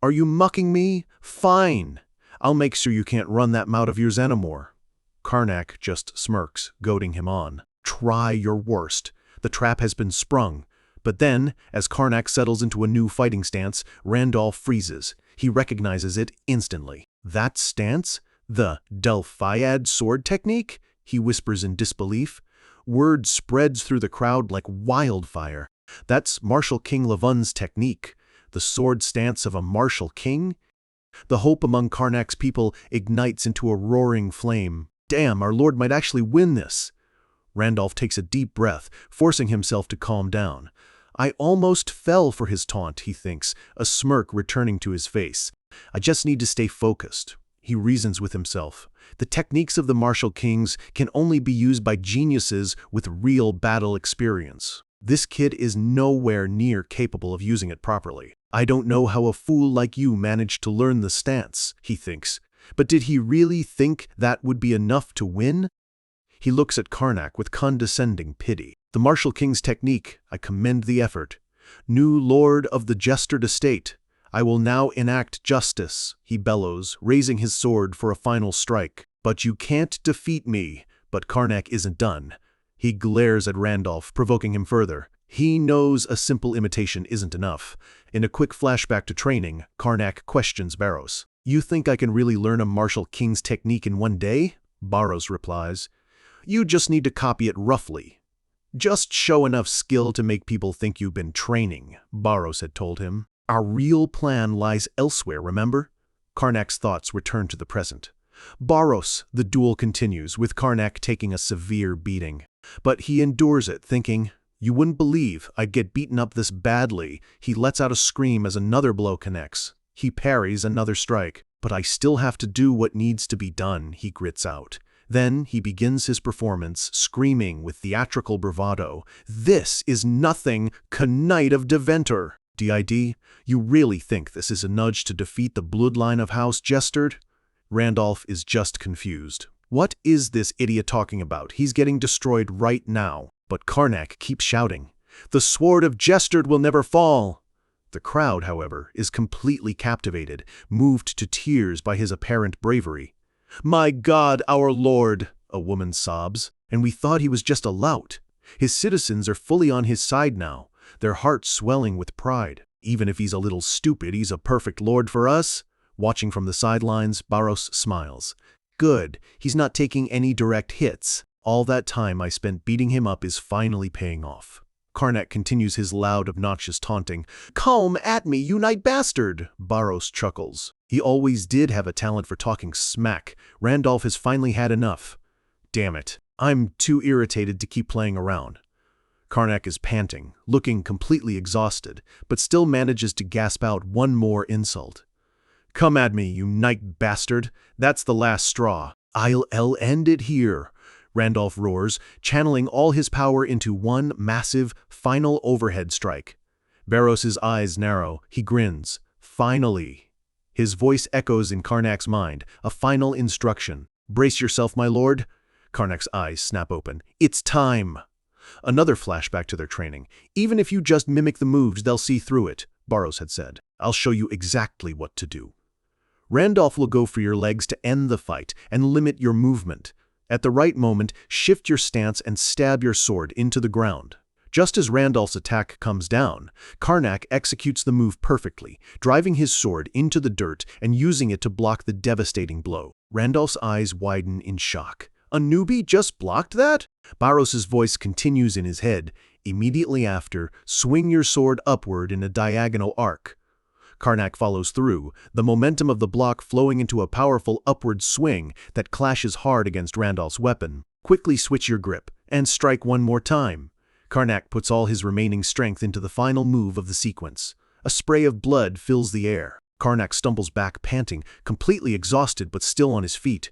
Are you mucking me? Fine. I'll make sure you can't run that mouth of yours anymore. Karnak just smirks, goading him on. Try your worst. The trap has been sprung. But then, as Karnak settles into a new fighting stance, Randolph freezes. He recognizes it instantly. That stance? The Delphiad sword technique? He whispers in disbelief. Word spreads through the crowd like wildfire. That's Martial King Lavun's technique. The sword stance of a martial king? The hope among Karnak's people ignites into a roaring flame. Damn, our lord might actually win this. Randolph takes a deep breath, forcing himself to calm down. I almost fell for his taunt, he thinks, a smirk returning to his face. I just need to stay focused. He reasons with himself. The techniques of the martial kings can only be used by geniuses with real battle experience. This kid is nowhere near capable of using it properly. I don't know how a fool like you managed to learn the stance, he thinks. But did he really think that would be enough to win? He looks at Karnak with condescending pity. The martial king's technique, I commend the effort. New lord of the Jestard estate, I will now enact justice, he bellows, raising his sword for a final strike. But you can't defeat me. But Karnak isn't done. He glares at Randolph, provoking him further. He knows a simple imitation isn't enough. In a quick flashback to training, Karnak questions Barros. You think I can really learn a martial king's technique in one day? Barros replies. You just need to copy it roughly. Just show enough skill to make people think you've been training, Barros had told him. Our real plan lies elsewhere, remember? Karnak's thoughts return to the present. Barros, the duel continues, with Karnak taking a severe beating. But he endures it, thinking, you wouldn't believe I'd get beaten up this badly. He lets out a scream as another blow connects. He parries another strike. But I still have to do what needs to be done, he grits out. Then he begins his performance, screaming with theatrical bravado, This is nothing, Knight of Deventer. DID, you really think this is a nudge to defeat the bloodline of House Jestard? Randolph is just confused. What is this idiot talking about? He's getting destroyed right now. But Karnak keeps shouting, The sword of Jestard will never fall. The crowd, however, is completely captivated, moved to tears by his apparent bravery. My God, our Lord, a woman sobs, and we thought he was just a lout. His citizens are fully on his side now, their hearts swelling with pride. Even if he's a little stupid, he's a perfect lord for us. Watching from the sidelines, Barros smiles. Good, he's not taking any direct hits. All that time I spent beating him up is finally paying off. Karnak continues his loud, obnoxious taunting. Come at me, you night bastard! Barros chuckles. He always did have a talent for talking smack. Randolph has finally had enough. Damn it, I'm too irritated to keep playing around. Karnak is panting, looking completely exhausted, but still manages to gasp out one more insult. Come at me, you night bastard. That's the last straw. I'll end it here. Randolph roars, channeling all his power into one massive, final overhead strike. Barros's eyes narrow. He grins. Finally. His voice echoes in Karnak's mind, a final instruction. Brace yourself, my lord. Karnak's eyes snap open. It's time. Another flashback to their training. Even if you just mimic the moves, they'll see through it, Barros had said. I'll show you exactly what to do. Randolph will go for your legs to end the fight and limit your movement. At the right moment, shift your stance and stab your sword into the ground. Just as Randolph's attack comes down, Karnak executes the move perfectly, driving his sword into the dirt and using it to block the devastating blow. Randolph's eyes widen in shock. A newbie just blocked that? Barros's voice continues in his head. Immediately after, swing your sword upward in a diagonal arc. Karnak follows through, the momentum of the block flowing into a powerful upward swing that clashes hard against Randolph's weapon. Quickly switch your grip, and strike one more time. Karnak puts all his remaining strength into the final move of the sequence. A spray of blood fills the air. Karnak stumbles back, panting, completely exhausted but still on his feet.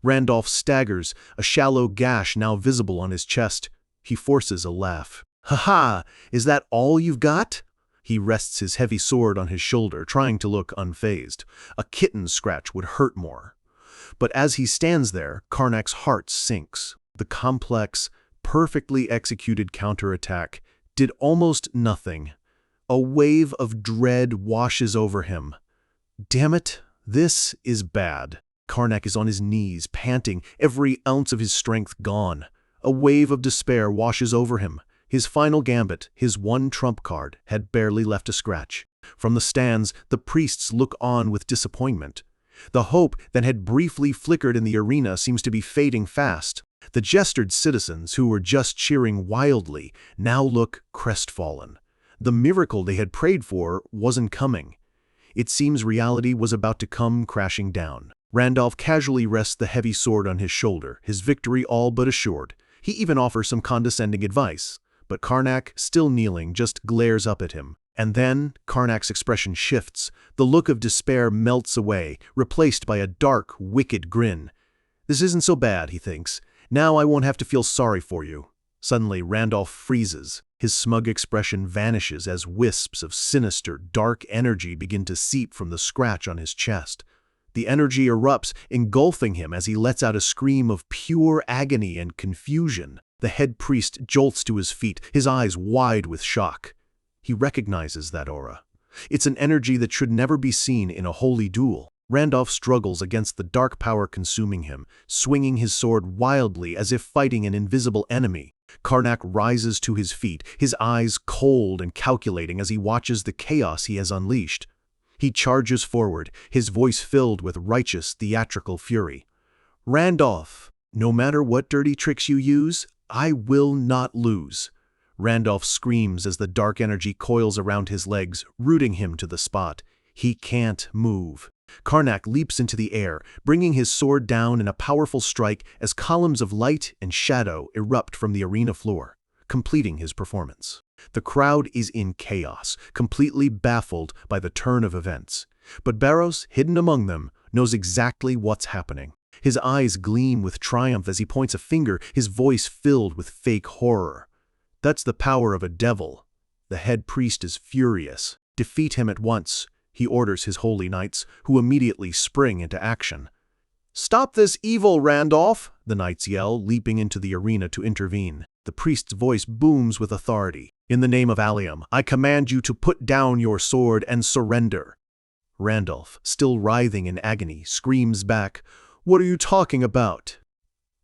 Randolph staggers, a shallow gash now visible on his chest. He forces a laugh. "Ha ha! Is that all you've got?" He rests his heavy sword on his shoulder, trying to look unfazed. A kitten's scratch would hurt more. But as he stands there, Karnak's heart sinks. The complex, perfectly executed counterattack did almost nothing. A wave of dread washes over him. Damn it, this is bad. Karnak is on his knees, panting, every ounce of his strength gone. A wave of despair washes over him. His final gambit, his one trump card, had barely left a scratch. From the stands, the priests look on with disappointment. The hope that had briefly flickered in the arena seems to be fading fast. The gestured citizens, who were just cheering wildly, now look crestfallen. The miracle they had prayed for wasn't coming. It seems reality was about to come crashing down. Randolph casually rests the heavy sword on his shoulder, his victory all but assured. He even offers some condescending advice. But Karnak, still kneeling, just glares up at him. And then Karnak's expression shifts. The look of despair melts away, replaced by a dark, wicked grin. "This isn't so bad," he thinks. "Now I won't have to feel sorry for you." Suddenly, Randolph freezes. His smug expression vanishes as wisps of sinister, dark energy begin to seep from the scratch on his chest. The energy erupts, engulfing him as he lets out a scream of pure agony and confusion. The head priest jolts to his feet, his eyes wide with shock. He recognizes that aura. It's an energy that should never be seen in a holy duel. Randolph struggles against the dark power consuming him, swinging his sword wildly as if fighting an invisible enemy. Karnak rises to his feet, his eyes cold and calculating as he watches the chaos he has unleashed. He charges forward, his voice filled with righteous, theatrical fury. "Randolph, no matter what dirty tricks you use, I will not lose." Randolph screams as the dark energy coils around his legs, rooting him to the spot. He can't move. Karnak leaps into the air, bringing his sword down in a powerful strike as columns of light and shadow erupt from the arena floor, completing his performance. The crowd is in chaos, completely baffled by the turn of events. But Barros, hidden among them, knows exactly what's happening. His eyes gleam with triumph as he points a finger, his voice filled with fake horror. "That's the power of a devil." The head priest is furious. "Defeat him at once," he orders his holy knights, who immediately spring into action. "Stop this evil, Randolph!" the knights yell, leaping into the arena to intervene. The priest's voice booms with authority. "In the name of Allium, I command you to put down your sword and surrender." Randolph, still writhing in agony, screams back, "What are you talking about?"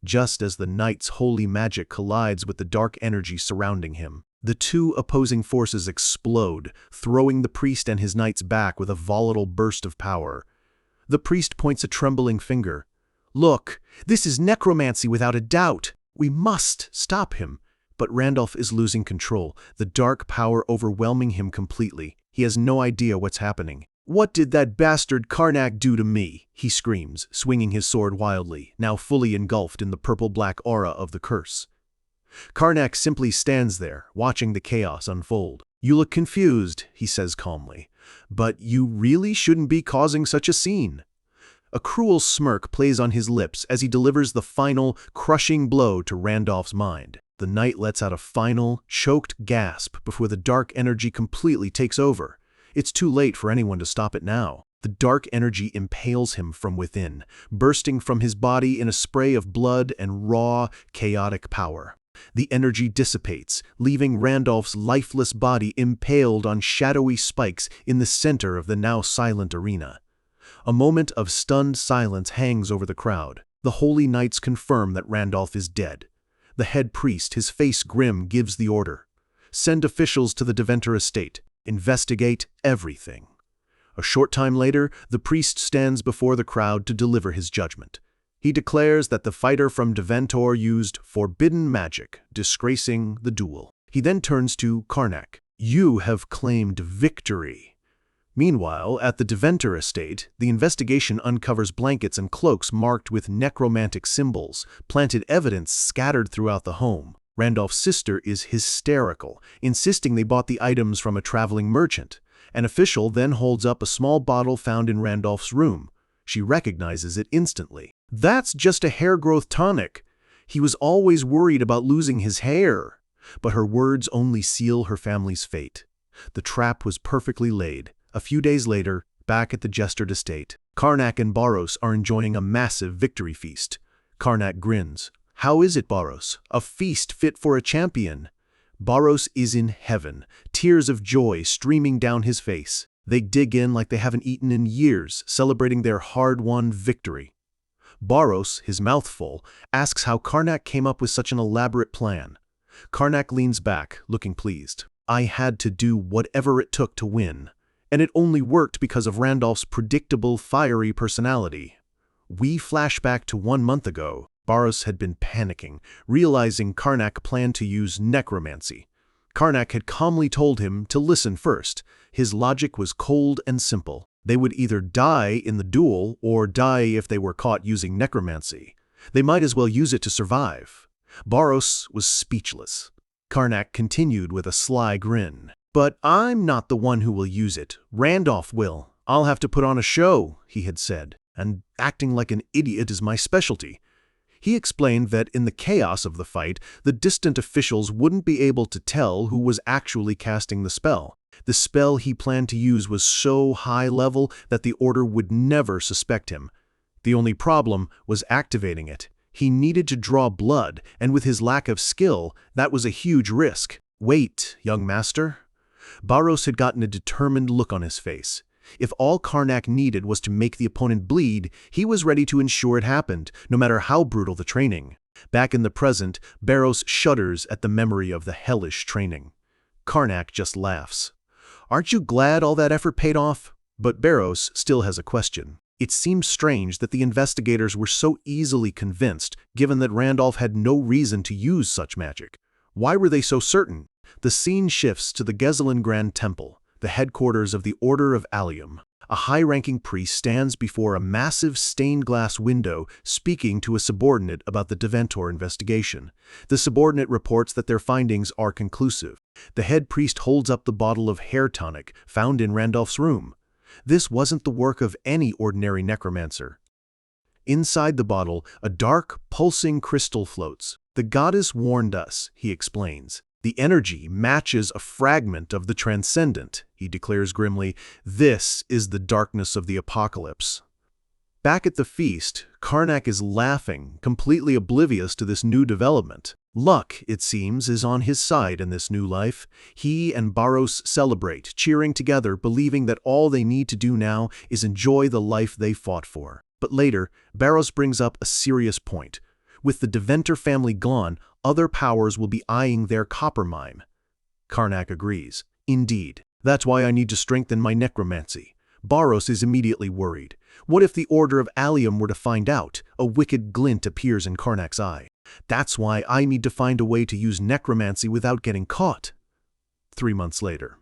Just as the knight's holy magic collides with the dark energy surrounding him, the two opposing forces explode, throwing the priest and his knights back with a volatile burst of power. The priest points a trembling finger. "Look, this is necromancy without a doubt. We must stop him." But Randolph is losing control, the dark power overwhelming him completely. He has no idea what's happening. "What did that bastard Karnak do to me?" he screams, swinging his sword wildly, now fully engulfed in the purple-black aura of the curse. Karnak simply stands there, watching the chaos unfold. "You look confused," he says calmly, "but you really shouldn't be causing such a scene." A cruel smirk plays on his lips as he delivers the final, crushing blow to Randolph's mind. The knight lets out a final, choked gasp before the dark energy completely takes over. It's too late for anyone to stop it now. The dark energy impales him from within, bursting from his body in a spray of blood and raw, chaotic power. The energy dissipates, leaving Randolph's lifeless body impaled on shadowy spikes in the center of the now silent arena. A moment of stunned silence hangs over the crowd. The holy knights confirm that Randolph is dead. The head priest, his face grim, gives the order. "Send officials to the Deventer estate. Investigate everything." A short time later, the priest stands before the crowd to deliver his judgment. He declares that the fighter from Deventer used forbidden magic, disgracing the duel. He then turns to Karnak. "You have claimed victory." Meanwhile, at the Deventer estate, the investigation uncovers blankets and cloaks marked with necromantic symbols, planted evidence scattered throughout the home. Randolph's sister is hysterical, insisting they bought the items from a traveling merchant. An official then holds up a small bottle found in Randolph's room. She recognizes it instantly. That's just a hair growth tonic. He was always worried about losing his hair. But her words only seal her family's fate. The trap was perfectly laid. A few days later, back at the Jester estate, Karnak and Baros are enjoying a massive victory feast. Karnak grins. How is it, Baros? A feast fit for a champion. Baros is in heaven, tears of joy streaming down his face. They dig in like they haven't eaten in years, celebrating their hard-won victory. Baros, his mouth full, asks how Karnak came up with such an elaborate plan. Karnak leans back, looking pleased. I had to do whatever it took to win. And it only worked because of Randolph's predictable, fiery personality. We flash back to 1 month ago. Baros had been panicking, realizing Karnak planned to use necromancy. Karnak had calmly told him to listen first. His logic was cold and simple. They would either die in the duel or die if they were caught using necromancy. They might as well use it to survive. Baros was speechless. Karnak continued with a sly grin. But I'm not the one who will use it. Randolph will. I'll have to put on a show, he had said, and acting like an idiot is my specialty. He explained that in the chaos of the fight, the distant officials wouldn't be able to tell who was actually casting the spell. The spell he planned to use was so high level that the Order would never suspect him. The only problem was activating it. He needed to draw blood, and with his lack of skill, that was a huge risk. Wait, young master. Baros had gotten a determined look on his face. If all Karnak needed was to make the opponent bleed, he was ready to ensure it happened, no matter how brutal the training. Back in the present, Baros shudders at the memory of the hellish training. Karnak just laughs. Aren't you glad all that effort paid off? But Baros still has a question. It seemed strange that the investigators were so easily convinced, given that Randolph had no reason to use such magic. Why were they so certain? The scene shifts to the Gezelin Grand Temple, the headquarters of the Order of Allium. A high-ranking priest stands before a massive stained-glass window speaking to a subordinate about the Deventor investigation. The subordinate reports that their findings are conclusive. The head priest holds up the bottle of hair tonic found in Randolph's room. This wasn't the work of any ordinary necromancer. Inside the bottle, a dark, pulsing crystal floats. The goddess warned us, he explains. The energy matches a fragment of the transcendent, he declares grimly. This is the darkness of the apocalypse. Back at the feast, Karnak is laughing, completely oblivious to this new development. Luck, it seems, is on his side in this new life. He and Baros celebrate, cheering together, believing that all they need to do now is enjoy the life they fought for. But later, Baros brings up a serious point. With the Deventor family gone, other powers will be eyeing their copper mine. Karnak agrees. Indeed. That's why I need to strengthen my necromancy. Baros is immediately worried. What if the Order of Allium were to find out? A wicked glint appears in Karnak's eye. That's why I need to find a way to use necromancy without getting caught. 3 months later.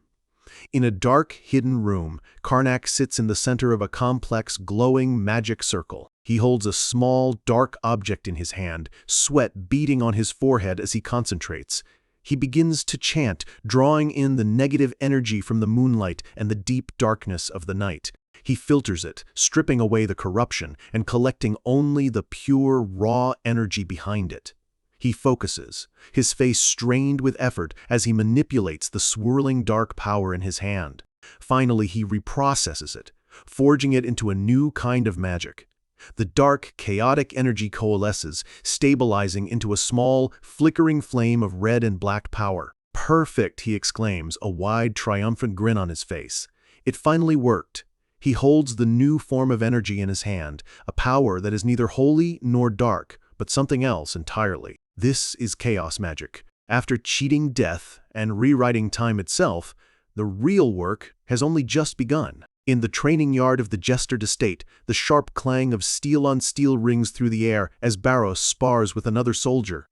In a dark, hidden room, Karnak sits in the center of a complex, glowing magic circle. He holds a small, dark object in his hand, sweat beading on his forehead as he concentrates. He begins to chant, drawing in the negative energy from the moonlight and the deep darkness of the night. He filters it, stripping away the corruption and collecting only the pure, raw energy behind it. He focuses, his face strained with effort as he manipulates the swirling dark power in his hand. Finally, he reprocesses it, forging it into a new kind of magic. The dark, chaotic energy coalesces, stabilizing into a small, flickering flame of red and black power. Perfect, he exclaims, a wide, triumphant grin on his face. It finally worked. He holds the new form of energy in his hand, a power that is neither holy nor dark, but something else entirely. This is chaos magic. After cheating death and rewriting time itself, the real work has only just begun. In the training yard of the Jester estate, the sharp clang of steel on steel rings through the air as Baros spars with another soldier.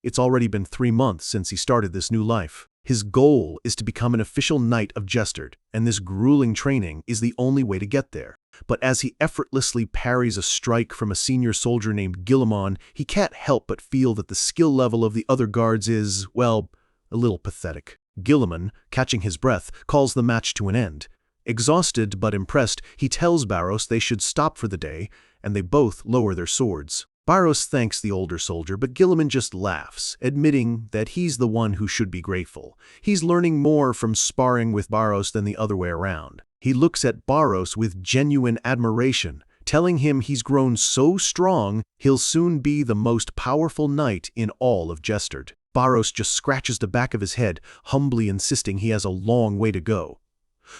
It's already been 3 months since he started this new life. His goal is to become an official knight of Jestard, and this grueling training is the only way to get there. But as he effortlessly parries a strike from a senior soldier named Guillemon, he can't help but feel that the skill level of the other guards is, well, a little pathetic. Guillemon, catching his breath, calls the match to an end. Exhausted but impressed, he tells Barros they should stop for the day, and they both lower their swords. Barros thanks the older soldier, but Gilliman just laughs, admitting that he's the one who should be grateful. He's learning more from sparring with Barros than the other way around. He looks at Barros with genuine admiration, telling him he's grown so strong he'll soon be the most powerful knight in all of Jestard. Barros just scratches the back of his head, humbly insisting he has a long way to go.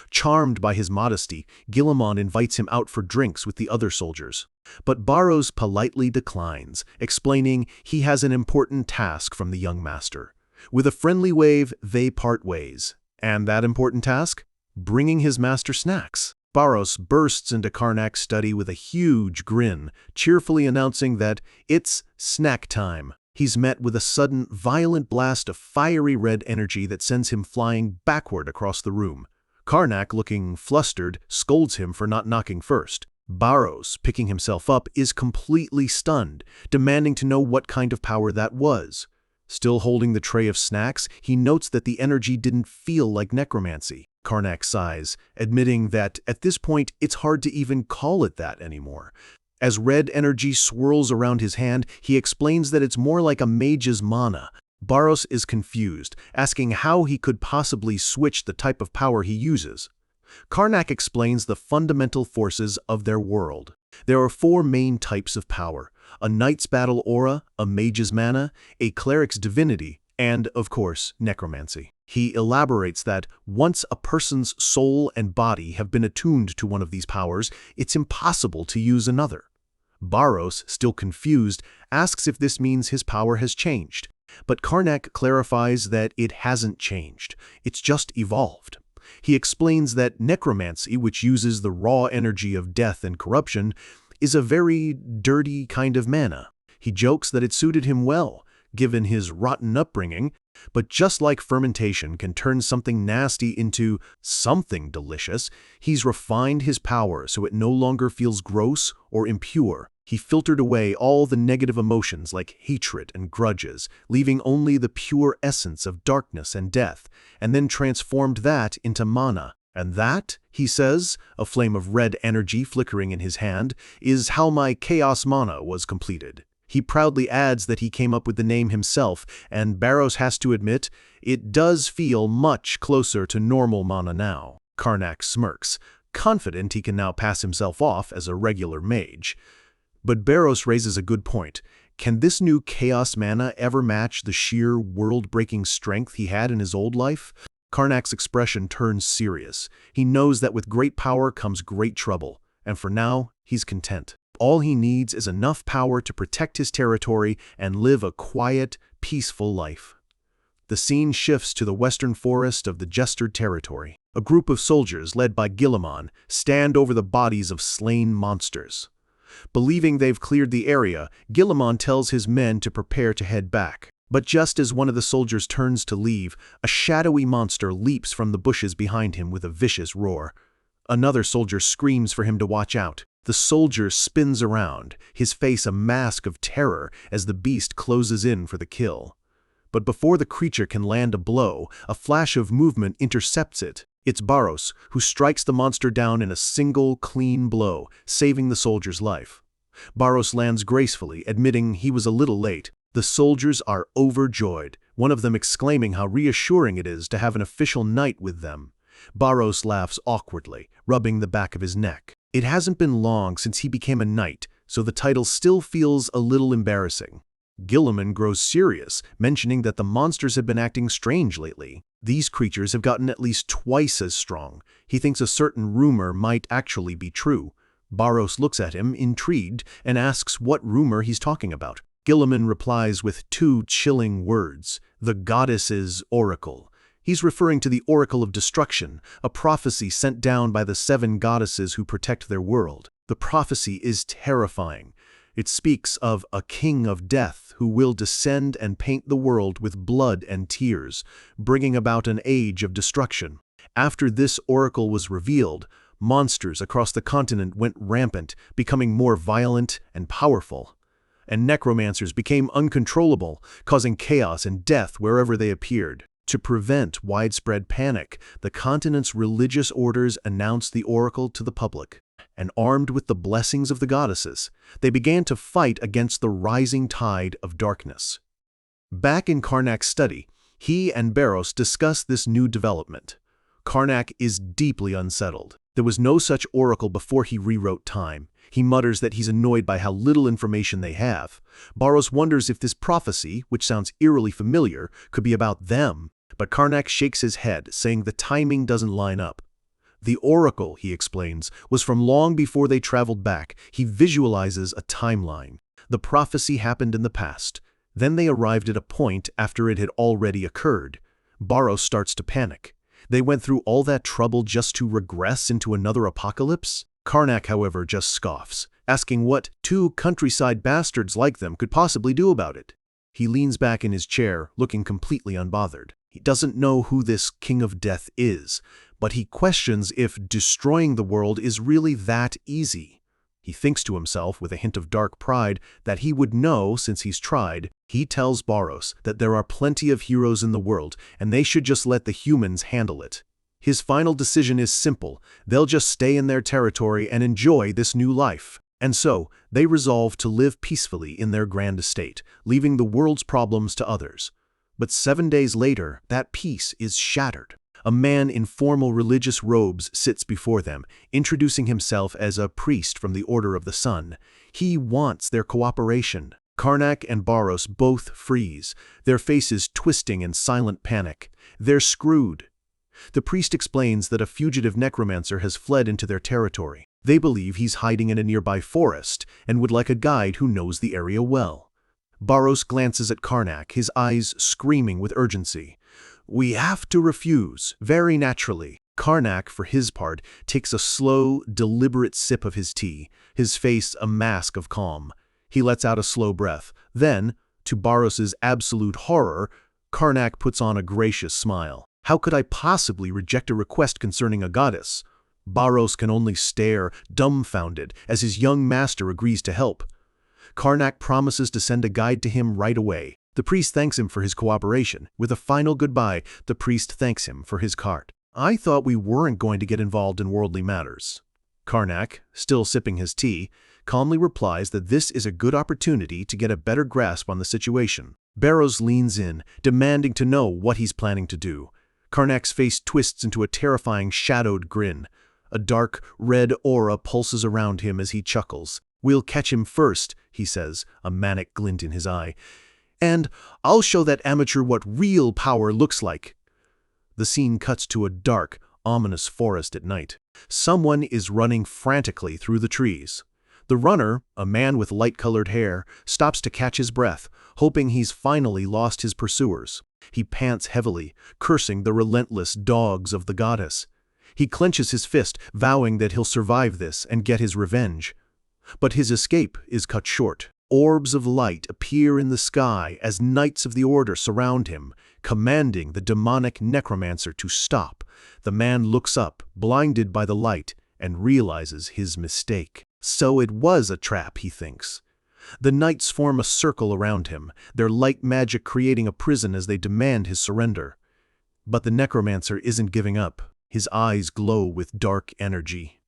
Charmed by his modesty, Gilliman invites him out for drinks with the other soldiers. But Barros politely declines, explaining he has an important task from the young master. With a friendly wave, they part ways. And that important task? Bringing his master snacks. Barros bursts into Karnak's study with a huge grin, cheerfully announcing that it's snack time. He's met with a sudden, violent blast of fiery red energy that sends him flying backward across the room. Karnak, looking flustered, scolds him for not knocking first. Barros, picking himself up, is completely stunned, demanding to know what kind of power that was. Still holding the tray of snacks, he notes that the energy didn't feel like necromancy. Karnak sighs, admitting that at this point it's hard to even call it that anymore. As red energy swirls around his hand, he explains that it's more like a mage's mana. Barros is confused, asking how he could possibly switch the type of power he uses. Karnak explains the fundamental forces of their world. There are 4 main types of power: a knight's battle aura, a mage's mana, a cleric's divinity, and, of course, necromancy. He elaborates that once a person's soul and body have been attuned to one of these powers, it's impossible to use another. Barros, still confused, asks if this means his power has changed. But Karnak clarifies that it hasn't changed, it's just evolved. He explains that necromancy, which uses the raw energy of death and corruption, is a very dirty kind of mana. He jokes that it suited him well, given his rotten upbringing, but just like fermentation can turn something nasty into something delicious, he's refined his power so it no longer feels gross or impure. He filtered away all the negative emotions like hatred and grudges, leaving only the pure essence of darkness and death, and then transformed that into mana. And that, he says, a flame of red energy flickering in his hand, is how my chaos mana was completed. He proudly adds that he came up with the name himself, and Barros has to admit, it does feel much closer to normal mana now. Karnak smirks, confident he can now pass himself off as a regular mage. But Barros raises a good point. Can this new chaos mana ever match the sheer world-breaking strength he had in his old life? Karnak's expression turns serious. He knows that with great power comes great trouble, and for now, he's content. All he needs is enough power to protect his territory and live a quiet, peaceful life. The scene shifts to the western forest of the Jestard territory. A group of soldiers, led by Gilliman, stand over the bodies of slain monsters. Believing they've cleared the area, Gilliman tells his men to prepare to head back. But just as one of the soldiers turns to leave, a shadowy monster leaps from the bushes behind him with a vicious roar. Another soldier screams for him to watch out. The soldier spins around, his face a mask of terror as the beast closes in for the kill. But before the creature can land a blow, a flash of movement intercepts it. It's Barros, who strikes the monster down in a single, clean blow, saving the soldier's life. Barros lands gracefully, admitting he was a little late. The soldiers are overjoyed, one of them exclaiming how reassuring it is to have an official knight with them. Barros laughs awkwardly, rubbing the back of his neck. It hasn't been long since he became a knight, so the title still feels a little embarrassing. Gilliman grows serious, mentioning that the monsters have been acting strange lately. These creatures have gotten at least twice as strong. He thinks a certain rumor might actually be true. Barros looks at him, intrigued, and asks what rumor he's talking about. Gilliman replies with 2 chilling words: the goddess's oracle. He's referring to the Oracle of Destruction, a prophecy sent down by the 7 goddesses who protect their world. The prophecy is terrifying. It speaks of a king of death who will descend and paint the world with blood and tears, bringing about an age of destruction. After this oracle was revealed, monsters across the continent went rampant, becoming more violent and powerful. And necromancers became uncontrollable, causing chaos and death wherever they appeared. To prevent widespread panic, the continent's religious orders announced the oracle to the public, and armed with the blessings of the goddesses, they began to fight against the rising tide of darkness. Back in Karnak's study, he and Barros discuss this new development. Karnak is deeply unsettled. There was no such oracle before he rewrote time. He mutters that he's annoyed by how little information they have. Barros wonders if this prophecy, which sounds eerily familiar, could be about them, but Karnak shakes his head, saying the timing doesn't line up. The oracle, he explains, was from long before they traveled back. He visualizes a timeline. The prophecy happened in the past. Then they arrived at a point after it had already occurred. Barros starts to panic. They went through all that trouble just to regress into another apocalypse? Karnak, however, just scoffs, asking what two countryside bastards like them could possibly do about it. He leans back in his chair, looking completely unbothered. He doesn't know who this King of Death is, but he questions if destroying the world is really that easy. He thinks to himself, with a hint of dark pride, that he would know since he's tried. He tells Barros that there are plenty of heroes in the world, and they should just let the humans handle it. His final decision is simple. They'll just stay in their territory and enjoy this new life. And so, they resolve to live peacefully in their grand estate, leaving the world's problems to others. But 7 days later, that peace is shattered. A man in formal religious robes sits before them, introducing himself as a priest from the Order of the Sun. He wants their cooperation. Karnak and Barros both freeze, their faces twisting in silent panic. They're screwed. The priest explains that a fugitive necromancer has fled into their territory. They believe he's hiding in a nearby forest and would like a guide who knows the area well. Barros glances at Karnak, his eyes screaming with urgency. We have to refuse, very naturally. Karnak, for his part, takes a slow, deliberate sip of his tea, his face a mask of calm. He lets out a slow breath. Then, to Barros's absolute horror, Karnak puts on a gracious smile. How could I possibly reject a request concerning a goddess? Barros can only stare, dumbfounded, as his young master agrees to help. Karnak promises to send a guide to him right away. The priest thanks him for his cooperation. With a final goodbye, the priest thanks him for his cart. I thought we weren't going to get involved in worldly matters. Karnak, still sipping his tea, calmly replies that this is a good opportunity to get a better grasp on the situation. Barros leans in, demanding to know what he's planning to do. Karnak's face twists into a terrifying shadowed grin. A dark, red aura pulses around him as he chuckles. We'll catch him first, he says, a manic glint in his eye. And I'll show that amateur what real power looks like. The scene cuts to a dark, ominous forest at night. Someone is running frantically through the trees. The runner, a man with light-colored hair, stops to catch his breath, hoping he's finally lost his pursuers. He pants heavily, cursing the relentless dogs of the goddess. He clenches his fist, vowing that he'll survive this and get his revenge. But his escape is cut short. Orbs of light appear in the sky as knights of the order surround him, commanding the demonic necromancer to stop. The man looks up, blinded by the light, and realizes his mistake. So it was a trap, he thinks. The knights form a circle around him, their light magic creating a prison as they demand his surrender. But the necromancer isn't giving up. His eyes glow with dark energy.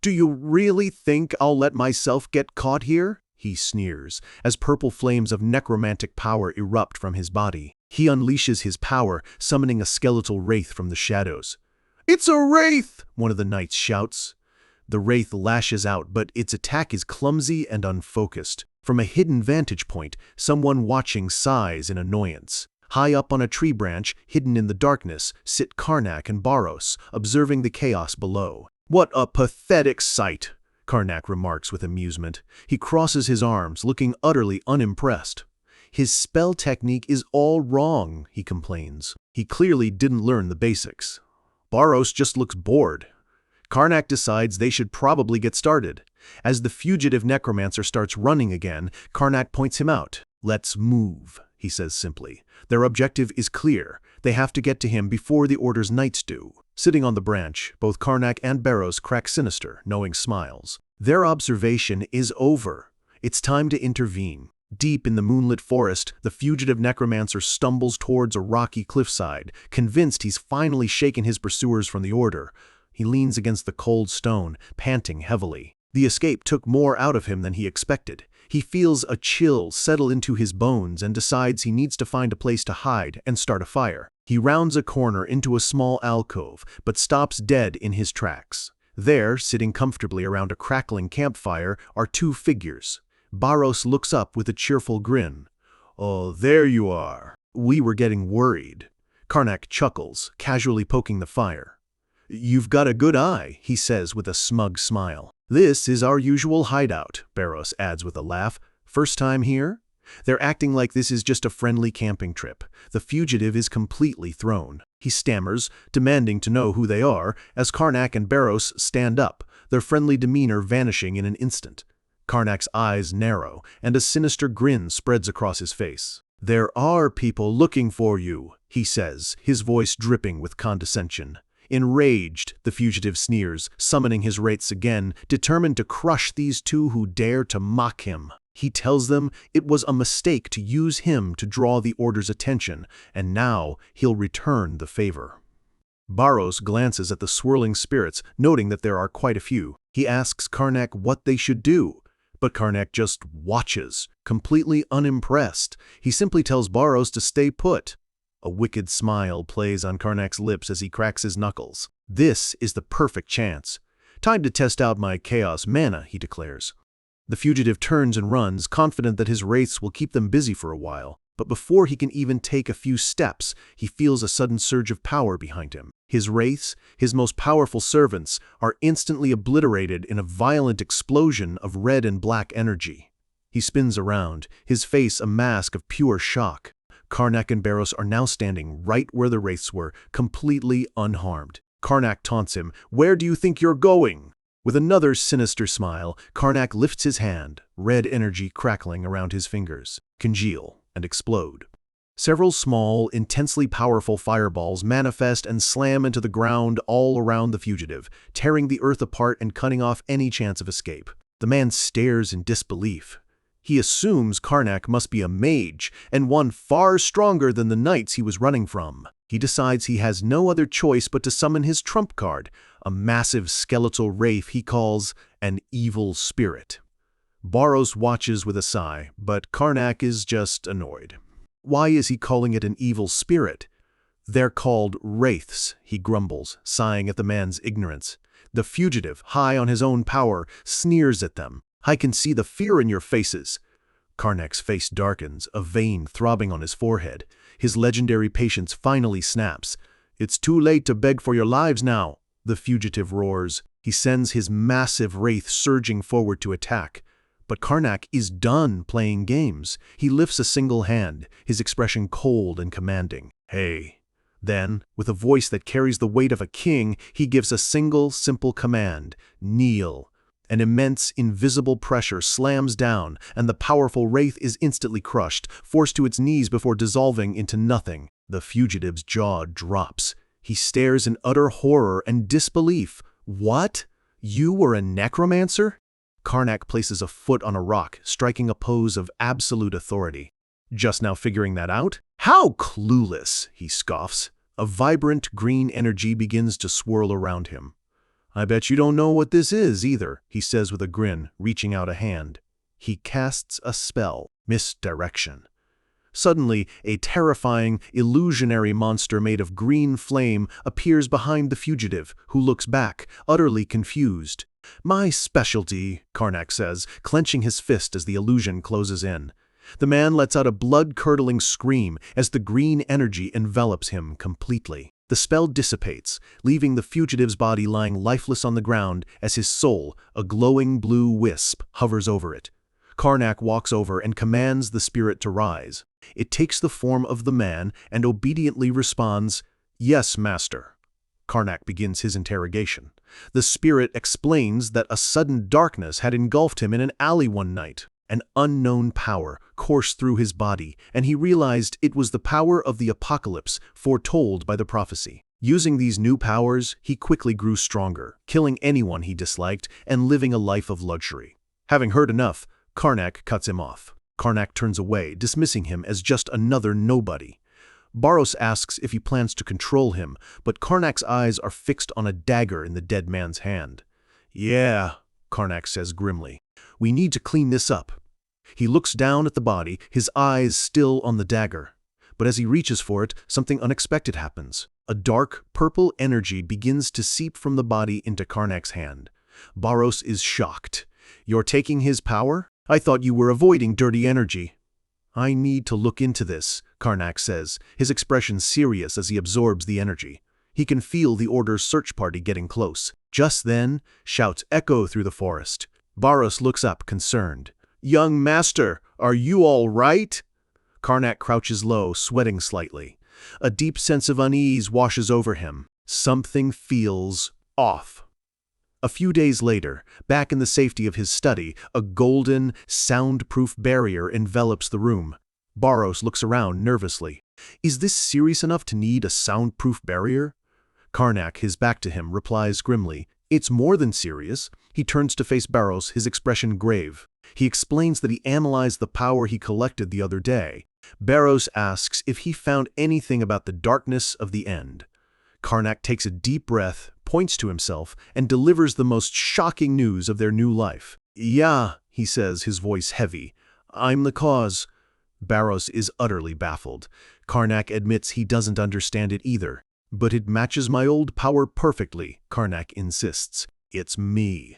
Do you really think I'll let myself get caught here? He sneers, as purple flames of necromantic power erupt from his body. He unleashes his power, summoning a skeletal wraith from the shadows. It's a wraith! One of the knights shouts. The wraith lashes out, but its attack is clumsy and unfocused. From a hidden vantage point, someone watching sighs in annoyance. High up on a tree branch, hidden in the darkness, sit Karnak and Barros, observing the chaos below. What a pathetic sight, Karnak remarks with amusement. He crosses his arms, looking utterly unimpressed. His spell technique is all wrong, he complains. He clearly didn't learn the basics. Barros just looks bored. Karnak decides they should probably get started. As the fugitive necromancer starts running again, Karnak points him out. Let's move, he says simply. Their objective is clear. They have to get to him before the Order's knights do. Sitting on the branch, both Karnak and Barros crack sinister, knowing smiles. Their observation is over. It's time to intervene. Deep in the moonlit forest, the fugitive necromancer stumbles towards a rocky cliffside, convinced he's finally shaken his pursuers from the order. He leans against the cold stone, panting heavily. The escape took more out of him than he expected. He feels a chill settle into his bones and decides he needs to find a place to hide and start a fire. He rounds a corner into a small alcove, but stops dead in his tracks. There, sitting comfortably around a crackling campfire, are two figures. Barros looks up with a cheerful grin. "Oh, there you are. We were getting worried." Karnak chuckles, casually poking the fire. "You've got a good eye," he says with a smug smile. "This is our usual hideout," Barros adds with a laugh. "First time here?" They're acting like this is just a friendly camping trip. The fugitive is completely thrown. He stammers, demanding to know who they are, as Karnak and Barros stand up, their friendly demeanor vanishing in an instant. Karnak's eyes narrow, and a sinister grin spreads across his face. "There are people looking for you," he says, his voice dripping with condescension. Enraged, the fugitive sneers, summoning his wraiths again, determined to crush these two who dare to mock him. He tells them it was a mistake to use him to draw the Order's attention, and now he'll return the favor. Barros glances at the swirling spirits, noting that there are quite a few. He asks Karnak what they should do, but Karnak just watches, completely unimpressed. He simply tells Barros to stay put. A wicked smile plays on Karnak's lips as he cracks his knuckles. "This is the perfect chance. Time to test out my chaos mana," he declares. The fugitive turns and runs, confident that his wraiths will keep them busy for a while. But before he can even take a few steps, he feels a sudden surge of power behind him. His wraiths, his most powerful servants, are instantly obliterated in a violent explosion of red and black energy. He spins around, his face a mask of pure shock. Karnak and Barros are now standing right where the wraiths were, completely unharmed. Karnak taunts him, "Where do you think you're going?" With another sinister smile, Karnak lifts his hand, red energy crackling around his fingers, congeal and explode. Several small, intensely powerful fireballs manifest and slam into the ground all around the fugitive, tearing the earth apart and cutting off any chance of escape. The man stares in disbelief. He assumes Karnak must be a mage, and one far stronger than the knights he was running from. He decides he has no other choice but to summon his trump card, a massive skeletal wraith he calls an evil spirit. Barros watches with a sigh, but Karnak is just annoyed. Why is he calling it an evil spirit? "They're called wraiths," he grumbles, sighing at the man's ignorance. The fugitive, high on his own power, sneers at them. "I can see the fear in your faces." Karnak's face darkens, a vein throbbing on his forehead. His legendary patience finally snaps. "It's too late to beg for your lives now," the fugitive roars. He sends his massive wraith surging forward to attack. But Karnak is done playing games. He lifts a single hand, his expression cold and commanding. "Hey." Then, with a voice that carries the weight of a king, he gives a single, simple command: "Kneel." An immense, invisible pressure slams down, and the powerful wraith is instantly crushed, forced to its knees before dissolving into nothing. The fugitive's jaw drops. He stares in utter horror and disbelief. "What? You were a necromancer?" Karnak places a foot on a rock, striking a pose of absolute authority. "Just now figuring that out? How clueless," he scoffs. A vibrant green energy begins to swirl around him. "I bet you don't know what this is either," he says with a grin, reaching out a hand. He casts a spell, misdirection. Suddenly, a terrifying, illusionary monster made of green flame appears behind the fugitive, who looks back, utterly confused. "My specialty," Karnak says, clenching his fist as the illusion closes in. The man lets out a blood-curdling scream as the green energy envelops him completely. The spell dissipates, leaving the fugitive's body lying lifeless on the ground as his soul, a glowing blue wisp, hovers over it. Karnak walks over and commands the spirit to rise. It takes the form of the man and obediently responds, "Yes, master." Karnak begins his interrogation. The spirit explains that a sudden darkness had engulfed him in an alley one night. An unknown power coursed through his body, and he realized it was the power of the apocalypse foretold by the prophecy. Using these new powers, he quickly grew stronger, killing anyone he disliked and living a life of luxury. Having heard enough, Karnak cuts him off. Karnak turns away, dismissing him as just another nobody. Barros asks if he plans to control him, but Karnak's eyes are fixed on a dagger in the dead man's hand. "Yeah," Karnak says grimly. "We need to clean this up." He looks down at the body, his eyes still on the dagger. But as he reaches for it, something unexpected happens. A dark, purple energy begins to seep from the body into Karnak's hand. Barros is shocked. "You're taking his power? I thought you were avoiding dirty energy." "I need to look into this," Karnak says, his expression serious as he absorbs the energy. He can feel the Order's search party getting close. Just then, shouts echo through the forest. Barros looks up, concerned. "Young master, are you all right?" Karnak crouches low, sweating slightly. A deep sense of unease washes over him. Something feels off. A few days later, back in the safety of his study, a golden, soundproof barrier envelops the room. Barros looks around nervously. Is this serious enough to need a soundproof barrier? Karnak, his back to him, replies grimly, "It's more than serious." He turns to face Barros, his expression grave. He explains that he analyzed the power he collected the other day. Barros asks if he found anything about the darkness of the end. Karnak takes a deep breath, points to himself, and delivers the most shocking news of their new life. "Yeah," he says, his voice heavy. "I'm the cause." Barros is utterly baffled. Karnak admits he doesn't understand it either. "But it matches my old power perfectly," Karnak insists. "It's me."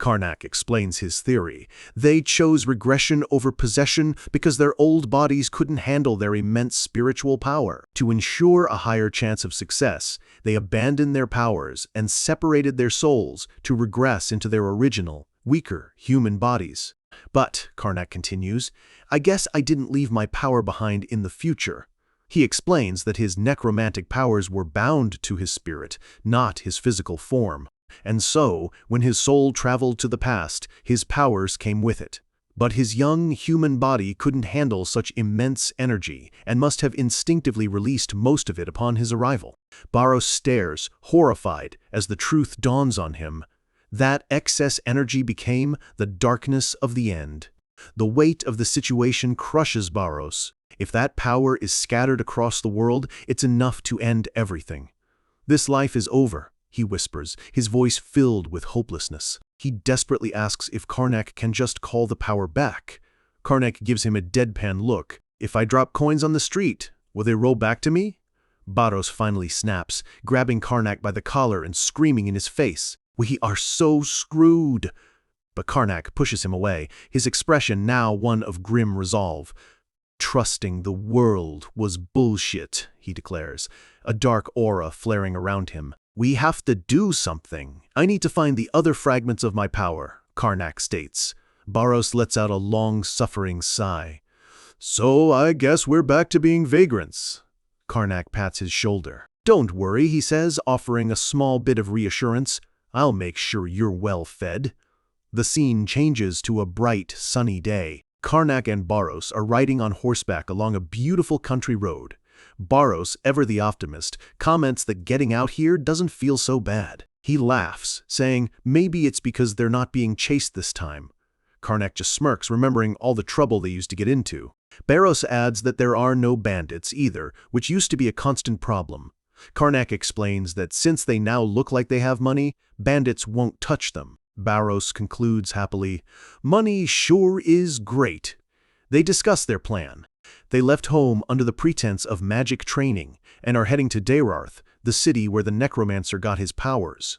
Karnak explains his theory. They chose regression over possession because their old bodies couldn't handle their immense spiritual power. To ensure a higher chance of success, they abandoned their powers and separated their souls to regress into their original, weaker human bodies. "But," Karnak continues, "I guess I didn't leave my power behind in the future." He explains that his necromantic powers were bound to his spirit, not his physical form. And so, when his soul traveled to the past, his powers came with it. But his young human body couldn't handle such immense energy and must have instinctively released most of it upon his arrival. Barros stares, horrified, as the truth dawns on him. That excess energy became the darkness of the end. The weight of the situation crushes Barros. If that power is scattered across the world, it's enough to end everything. "This life is over," he whispers, his voice filled with hopelessness. He desperately asks if Karnak can just call the power back. Karnak gives him a deadpan look. "If I drop coins on the street, will they roll back to me?" Barros finally snaps, grabbing Karnak by the collar and screaming in his face. "We are so screwed." But Karnak pushes him away, his expression now one of grim resolve. "Trusting the world was bullshit," he declares, a dark aura flaring around him. "We have to do something. I need to find the other fragments of my power," Karnak states. Barros lets out a long-suffering sigh. "So I guess we're back to being vagrants." Karnak pats his shoulder. "Don't worry," he says, offering a small bit of reassurance. "I'll make sure you're well fed." The scene changes to a bright, sunny day. Karnak and Barros are riding on horseback along a beautiful country road. Barros, ever the optimist, comments that getting out here doesn't feel so bad. He laughs, saying maybe it's because they're not being chased this time. Karnak just smirks, remembering all the trouble they used to get into. Barros adds that there are no bandits either, which used to be a constant problem. Karnak explains that since they now look like they have money, bandits won't touch them. Barros concludes happily, "Money sure is great." They discuss their plan. They left home under the pretense of magic training and are heading to Dayrarth, the city where the necromancer got his powers.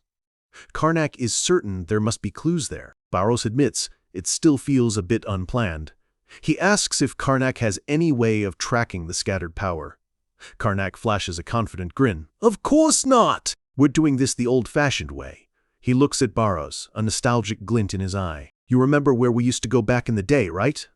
Karnak is certain there must be clues there. Barros admits it still feels a bit unplanned. He asks if Karnak has any way of tracking the scattered power. Karnak flashes a confident grin. "Of course not! We're doing this the old-fashioned way." He looks at Barros, a nostalgic glint in his eye. "You remember where we used to go back in the day, right?"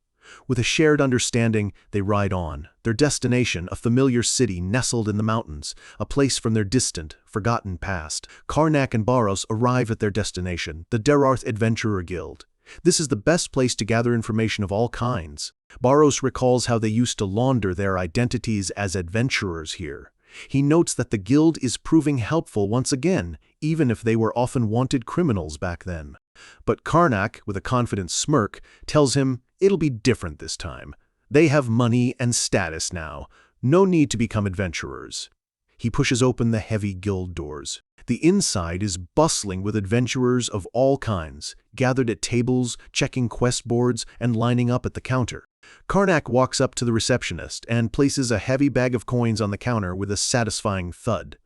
With a shared understanding, they ride on. Their destination, a familiar city nestled in the mountains, a place from their distant, forgotten past. Karnak and Barros arrive at their destination, the Dayrarth Adventurer Guild. This is the best place to gather information of all kinds. Barros recalls how they used to launder their identities as adventurers here. He notes that the guild is proving helpful once again, even if they were often wanted criminals back then. But Karnak, with a confident smirk, tells him it'll be different this time. They have money and status now. No need to become adventurers. He pushes open the heavy guild doors. The inside is bustling with adventurers of all kinds, gathered at tables, checking quest boards, and lining up at the counter. Karnak walks up to the receptionist and places a heavy bag of coins on the counter with a satisfying thud.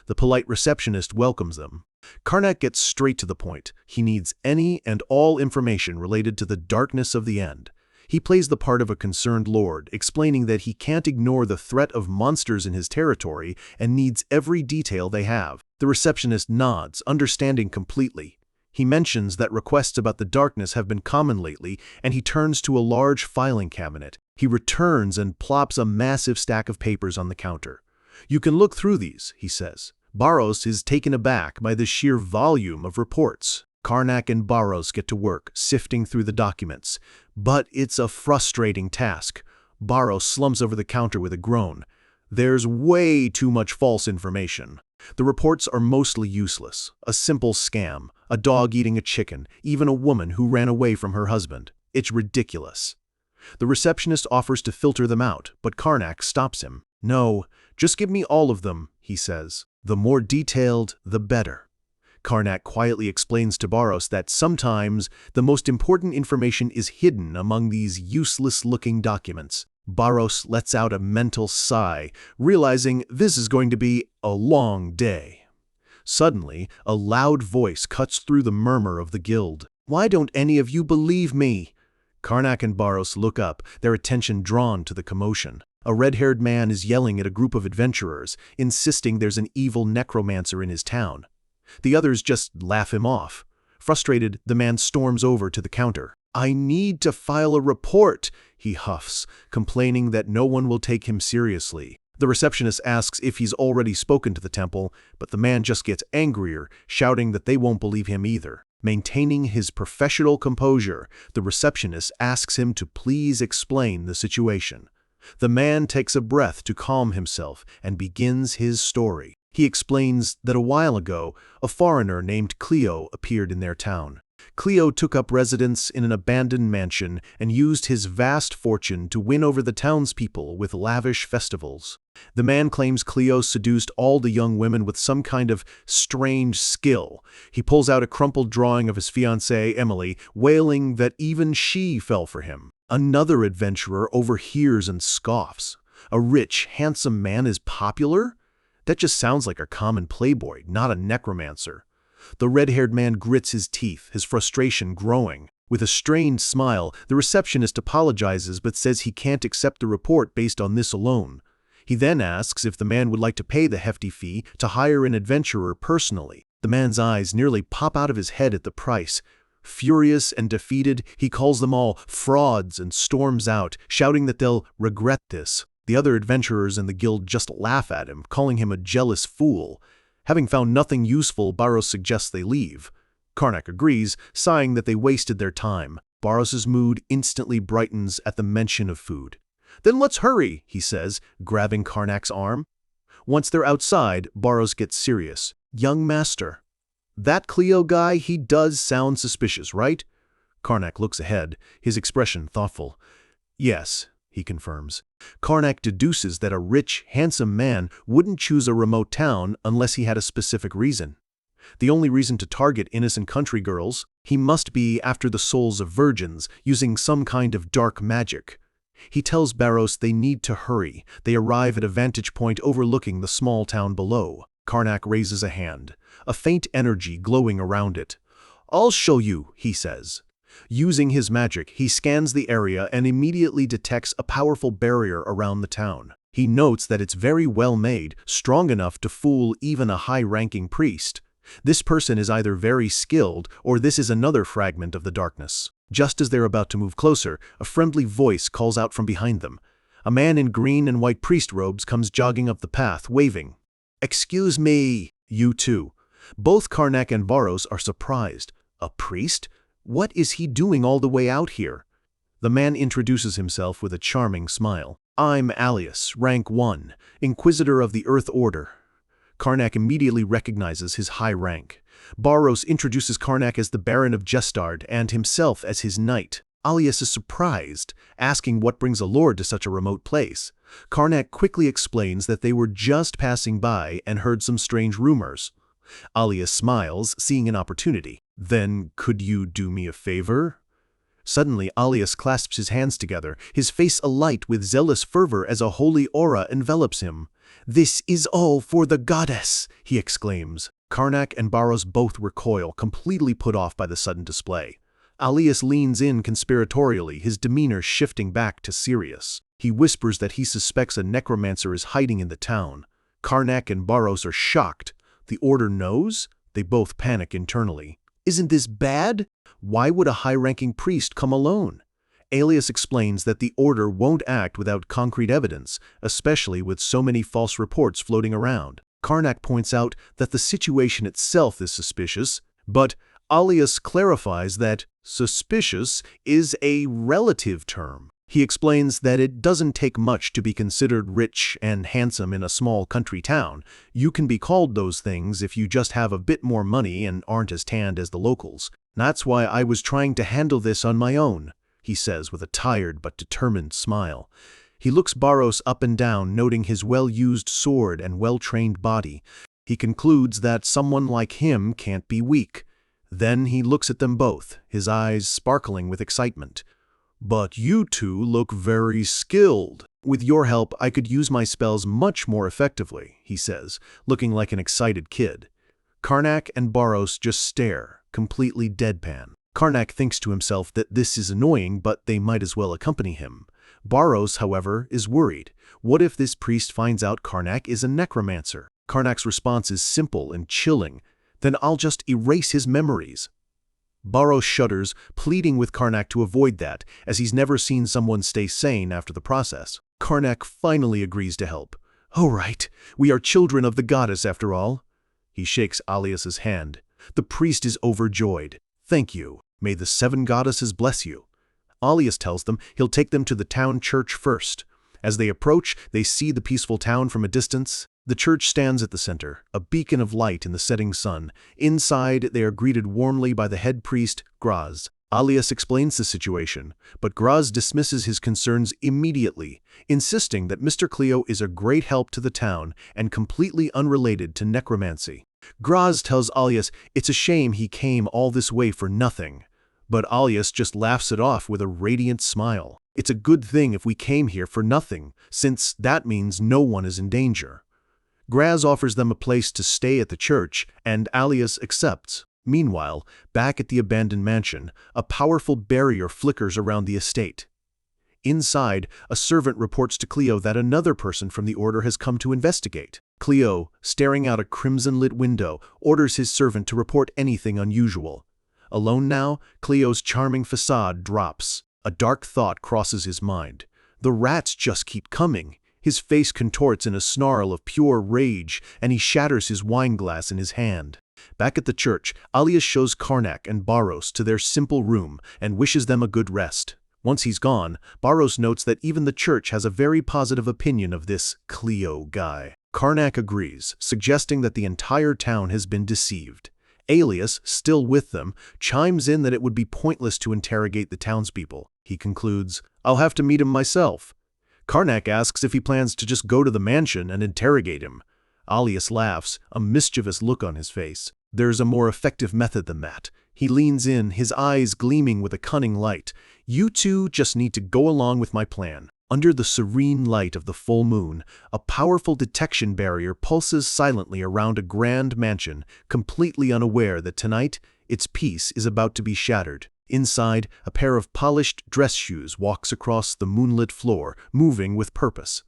The polite receptionist welcomes them. Karnak gets straight to the point. He needs any and all information related to the darkness of the end. He plays the part of a concerned lord, explaining that he can't ignore the threat of monsters in his territory and needs every detail they have. The receptionist nods, understanding completely. He mentions that requests about the darkness have been common lately, and he turns to a large filing cabinet. He returns and plops a massive stack of papers on the counter. "You can look through these," he says. Barros is taken aback by the sheer volume of reports. Karnak and Barros get to work, sifting through the documents. But it's a frustrating task. Barros slumps over the counter with a groan. There's way too much false information. The reports are mostly useless. A simple scam, a dog eating a chicken, even a woman who ran away from her husband. It's ridiculous. The receptionist offers to filter them out, but Karnak stops him. "No, just give me all of them," he says. "The more detailed, the better." Karnak quietly explains to Barros that sometimes the most important information is hidden among these useless-looking documents. Barros lets out a mental sigh, realizing this is going to be a long day. Suddenly, a loud voice cuts through the murmur of the guild. "Why don't any of you believe me?" Karnak and Barros look up, their attention drawn to the commotion. A red-haired man is yelling at a group of adventurers, insisting there's an evil necromancer in his town. The others just laugh him off. Frustrated, the man storms over to the counter. "I need to file a report," he huffs, complaining that no one will take him seriously. The receptionist asks if he's already spoken to the temple, but the man just gets angrier, shouting that they won't believe him either. Maintaining his professional composure, the receptionist asks him to please explain the situation. The man takes a breath to calm himself and begins his story. He explains that a while ago, a foreigner named Cleo appeared in their town. Cleo took up residence in an abandoned mansion and used his vast fortune to win over the townspeople with lavish festivals. The man claims Cleo seduced all the young women with some kind of strange skill. He pulls out a crumpled drawing of his fiancée, Emily, wailing that even she fell for him. Another adventurer overhears and scoffs. A rich, handsome man is popular? That just sounds like a common playboy, not a necromancer. The red-haired man grits his teeth, his frustration growing. With a strained smile, the receptionist apologizes but says he can't accept the report based on this alone. He then asks if the man would like to pay the hefty fee to hire an adventurer personally. The man's eyes nearly pop out of his head at the price. Furious and defeated, he calls them all frauds and storms out, shouting that they'll regret this. The other adventurers in the guild just laugh at him, calling him a jealous fool. Having found nothing useful, Barros suggests they leave. Karnak agrees, sighing that they wasted their time. Barros's mood instantly brightens at the mention of food. "Then let's hurry," he says, grabbing Karnak's arm. Once they're outside, Barros gets serious. "Young master, that Cleo guy, he does sound suspicious, right?" Karnak looks ahead, his expression thoughtful. "Yes," he confirms. Karnak deduces that a rich, handsome man wouldn't choose a remote town unless he had a specific reason. The only reason to target innocent country girls, he must be after the souls of virgins, using some kind of dark magic. He tells Barros they need to hurry. They arrive at a vantage point overlooking the small town below. Karnak raises a hand, a faint energy glowing around it. "I'll show you," he says. Using his magic, he scans the area and immediately detects a powerful barrier around the town. He notes that it's very well made, strong enough to fool even a high-ranking priest. This person is either very skilled, or this is another fragment of the darkness. Just as they're about to move closer, a friendly voice calls out from behind them. A man in green and white priest robes comes jogging up the path, waving. "Excuse me, you two." Both Karnak and Barros are surprised. A priest? What is he doing all the way out here? The man introduces himself with a charming smile. "I'm Alias, rank 1, Inquisitor of the Earth Order." Karnak immediately recognizes his high rank. Barros introduces Karnak as the Baron of Jestard and himself as his knight. Alias is surprised, asking what brings a lord to such a remote place. Karnak quickly explains that they were just passing by and heard some strange rumors. Alias smiles, seeing an opportunity. "Then could you do me a favor?" Suddenly, Alias clasps his hands together, his face alight with zealous fervor as a holy aura envelops him. "This is all for the goddess!" he exclaims. Karnak and Barros both recoil, completely put off by the sudden display. Alias leans in conspiratorially, his demeanor shifting back to serious. He whispers that he suspects a necromancer is hiding in the town. Karnak and Barros are shocked. The Order knows? They both panic internally. "Isn't this bad? Why would a high-ranking priest come alone?" Alias explains that the Order won't act without concrete evidence, especially with so many false reports floating around. Karnak points out that the situation itself is suspicious, but Alias clarifies that suspicious is a relative term. He explains that it doesn't take much to be considered rich and handsome in a small country town. You can be called those things if you just have a bit more money and aren't as tanned as the locals. "That's why I was trying to handle this on my own," he says with a tired but determined smile. He looks Barros up and down, noting his well-used sword and well-trained body. He concludes that someone like him can't be weak. Then he looks at them both, his eyes sparkling with excitement. "But you two look very skilled. With your help, I could use my spells much more effectively," he says, looking like an excited kid. Karnak and Barros just stare, completely deadpan. Karnak thinks to himself that this is annoying, but they might as well accompany him. Barros, however, is worried. What if this priest finds out Karnak is a necromancer? Karnak's response is simple and chilling. "Then I'll just erase his memories." Barros shudders, pleading with Karnak to avoid that, as he's never seen someone stay sane after the process. Karnak finally agrees to help. "All right, we are children of the goddess after all." He shakes Alias's hand. The priest is overjoyed. "Thank you. May the 7 goddesses bless you." Alias tells them he'll take them to the town church first. As they approach, they see the peaceful town from a distance. The church stands at the center, a beacon of light in the setting sun. Inside, they are greeted warmly by the head priest, Graz. Alias explains the situation, but Graz dismisses his concerns immediately, insisting that Mr. Cleo is a great help to the town and completely unrelated to necromancy. Graz tells Alias it's a shame he came all this way for nothing, but Alias just laughs it off with a radiant smile. "It's a good thing if we came here for nothing, since that means no one is in danger." Graz offers them a place to stay at the church, and Alias accepts. Meanwhile, back at the abandoned mansion, a powerful barrier flickers around the estate. Inside, a servant reports to Cleo that another person from the Order has come to investigate. Cleo, staring out a crimson-lit window, orders his servant to report anything unusual. Alone now, Cleo's charming facade drops. A dark thought crosses his mind. The rats just keep coming. His face contorts in a snarl of pure rage, and he shatters his wine glass in his hand. Back at the church, Alias shows Karnak and Barros to their simple room and wishes them a good rest. Once he's gone, Barros notes that even the church has a very positive opinion of this Cleo guy. Karnak agrees, suggesting that the entire town has been deceived. Alias, still with them, chimes in that it would be pointless to interrogate the townspeople. He concludes, "I'll have to meet him myself." Karnak asks if he plans to just go to the mansion and interrogate him. Alias laughs, a mischievous look on his face. "There's a more effective method than that." He leans in, his eyes gleaming with a cunning light. "You two just need to go along with my plan." Under the serene light of the full moon, a powerful detection barrier pulses silently around a grand mansion, completely unaware that tonight its peace is about to be shattered. Inside, a pair of polished dress shoes walks across the moonlit floor, moving with purpose.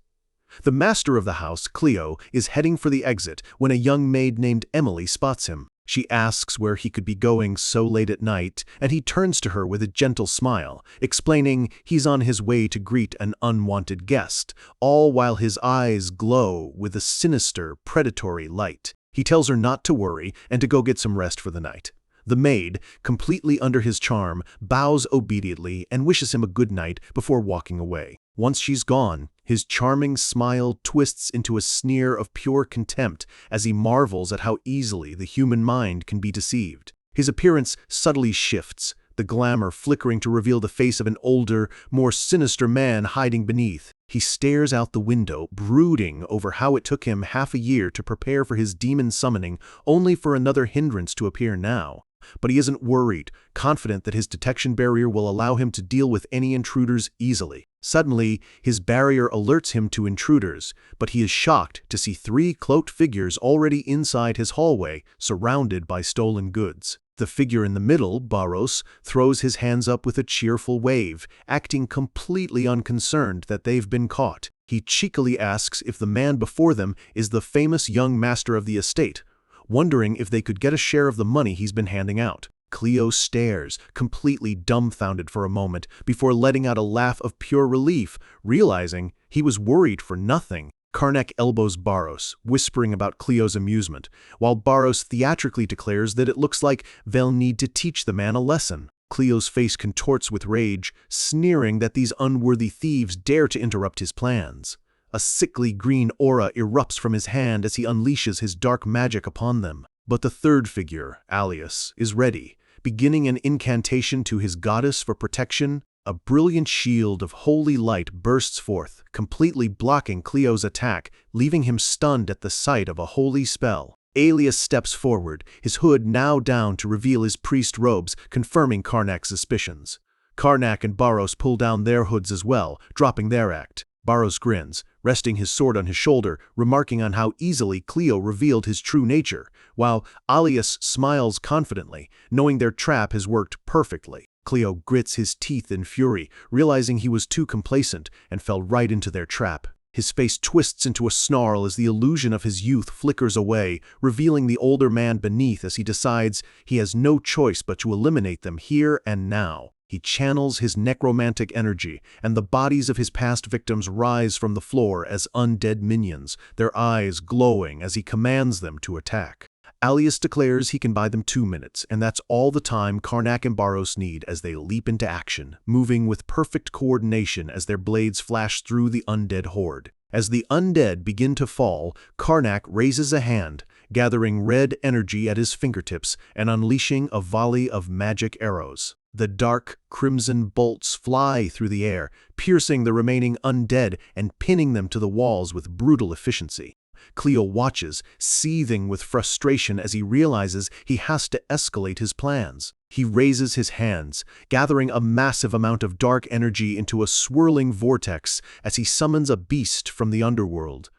The master of the house, Cleo, is heading for the exit when a young maid named Emily spots him. She asks where he could be going so late at night, and he turns to her with a gentle smile, explaining he's on his way to greet an unwanted guest, all while his eyes glow with a sinister, predatory light. He tells her not to worry and to go get some rest for the night. The maid, completely under his charm, bows obediently and wishes him a good night before walking away. Once she's gone, his charming smile twists into a sneer of pure contempt as he marvels at how easily the human mind can be deceived. His appearance subtly shifts, the glamour flickering to reveal the face of an older, more sinister man hiding beneath. He stares out the window, brooding over how it took him half a year to prepare for his demon summoning, only for another hindrance to appear now. But he isn't worried, confident that his detection barrier will allow him to deal with any intruders easily. Suddenly, his barrier alerts him to intruders, but he is shocked to see 3 cloaked figures already inside his hallway, surrounded by stolen goods. The figure in the middle, Barros, throws his hands up with a cheerful wave, acting completely unconcerned that they've been caught. He cheekily asks if the man before them is the famous young master of the estate, wondering if they could get a share of the money he's been handing out. Cleo stares, completely dumbfounded for a moment, before letting out a laugh of pure relief, realizing he was worried for nothing. Karnak elbows Barros, whispering about Cleo's amusement, while Barros theatrically declares that it looks like they'll need to teach the man a lesson. Cleo's face contorts with rage, sneering that these unworthy thieves dare to interrupt his plans. A sickly green aura erupts from his hand as he unleashes his dark magic upon them. But the third figure, Alias, is ready, beginning an incantation to his goddess for protection. A brilliant shield of holy light bursts forth, completely blocking Cleo's attack, leaving him stunned at the sight of a holy spell. Alias steps forward, his hood now down to reveal his priest robes, confirming Karnak's suspicions. Karnak and Barros pull down their hoods as well, dropping their act. Barros grins, resting his sword on his shoulder, remarking on how easily Cleo revealed his true nature, while Alias smiles confidently, knowing their trap has worked perfectly. Cleo grits his teeth in fury, realizing he was too complacent and fell right into their trap. His face twists into a snarl as the illusion of his youth flickers away, revealing the older man beneath as he decides he has no choice but to eliminate them here and now. He channels his necromantic energy, and the bodies of his past victims rise from the floor as undead minions, their eyes glowing as he commands them to attack. Alias declares he can buy them 2 minutes, and that's all the time Karnak and Barros need as they leap into action, moving with perfect coordination as their blades flash through the undead horde. As the undead begin to fall, Karnak raises a hand, gathering red energy at his fingertips and unleashing a volley of magic arrows. The dark, crimson bolts fly through the air, piercing the remaining undead and pinning them to the walls with brutal efficiency. Cleo watches, seething with frustration as he realizes he has to escalate his plans. He raises his hands, gathering a massive amount of dark energy into a swirling vortex as he summons a beast from the underworld.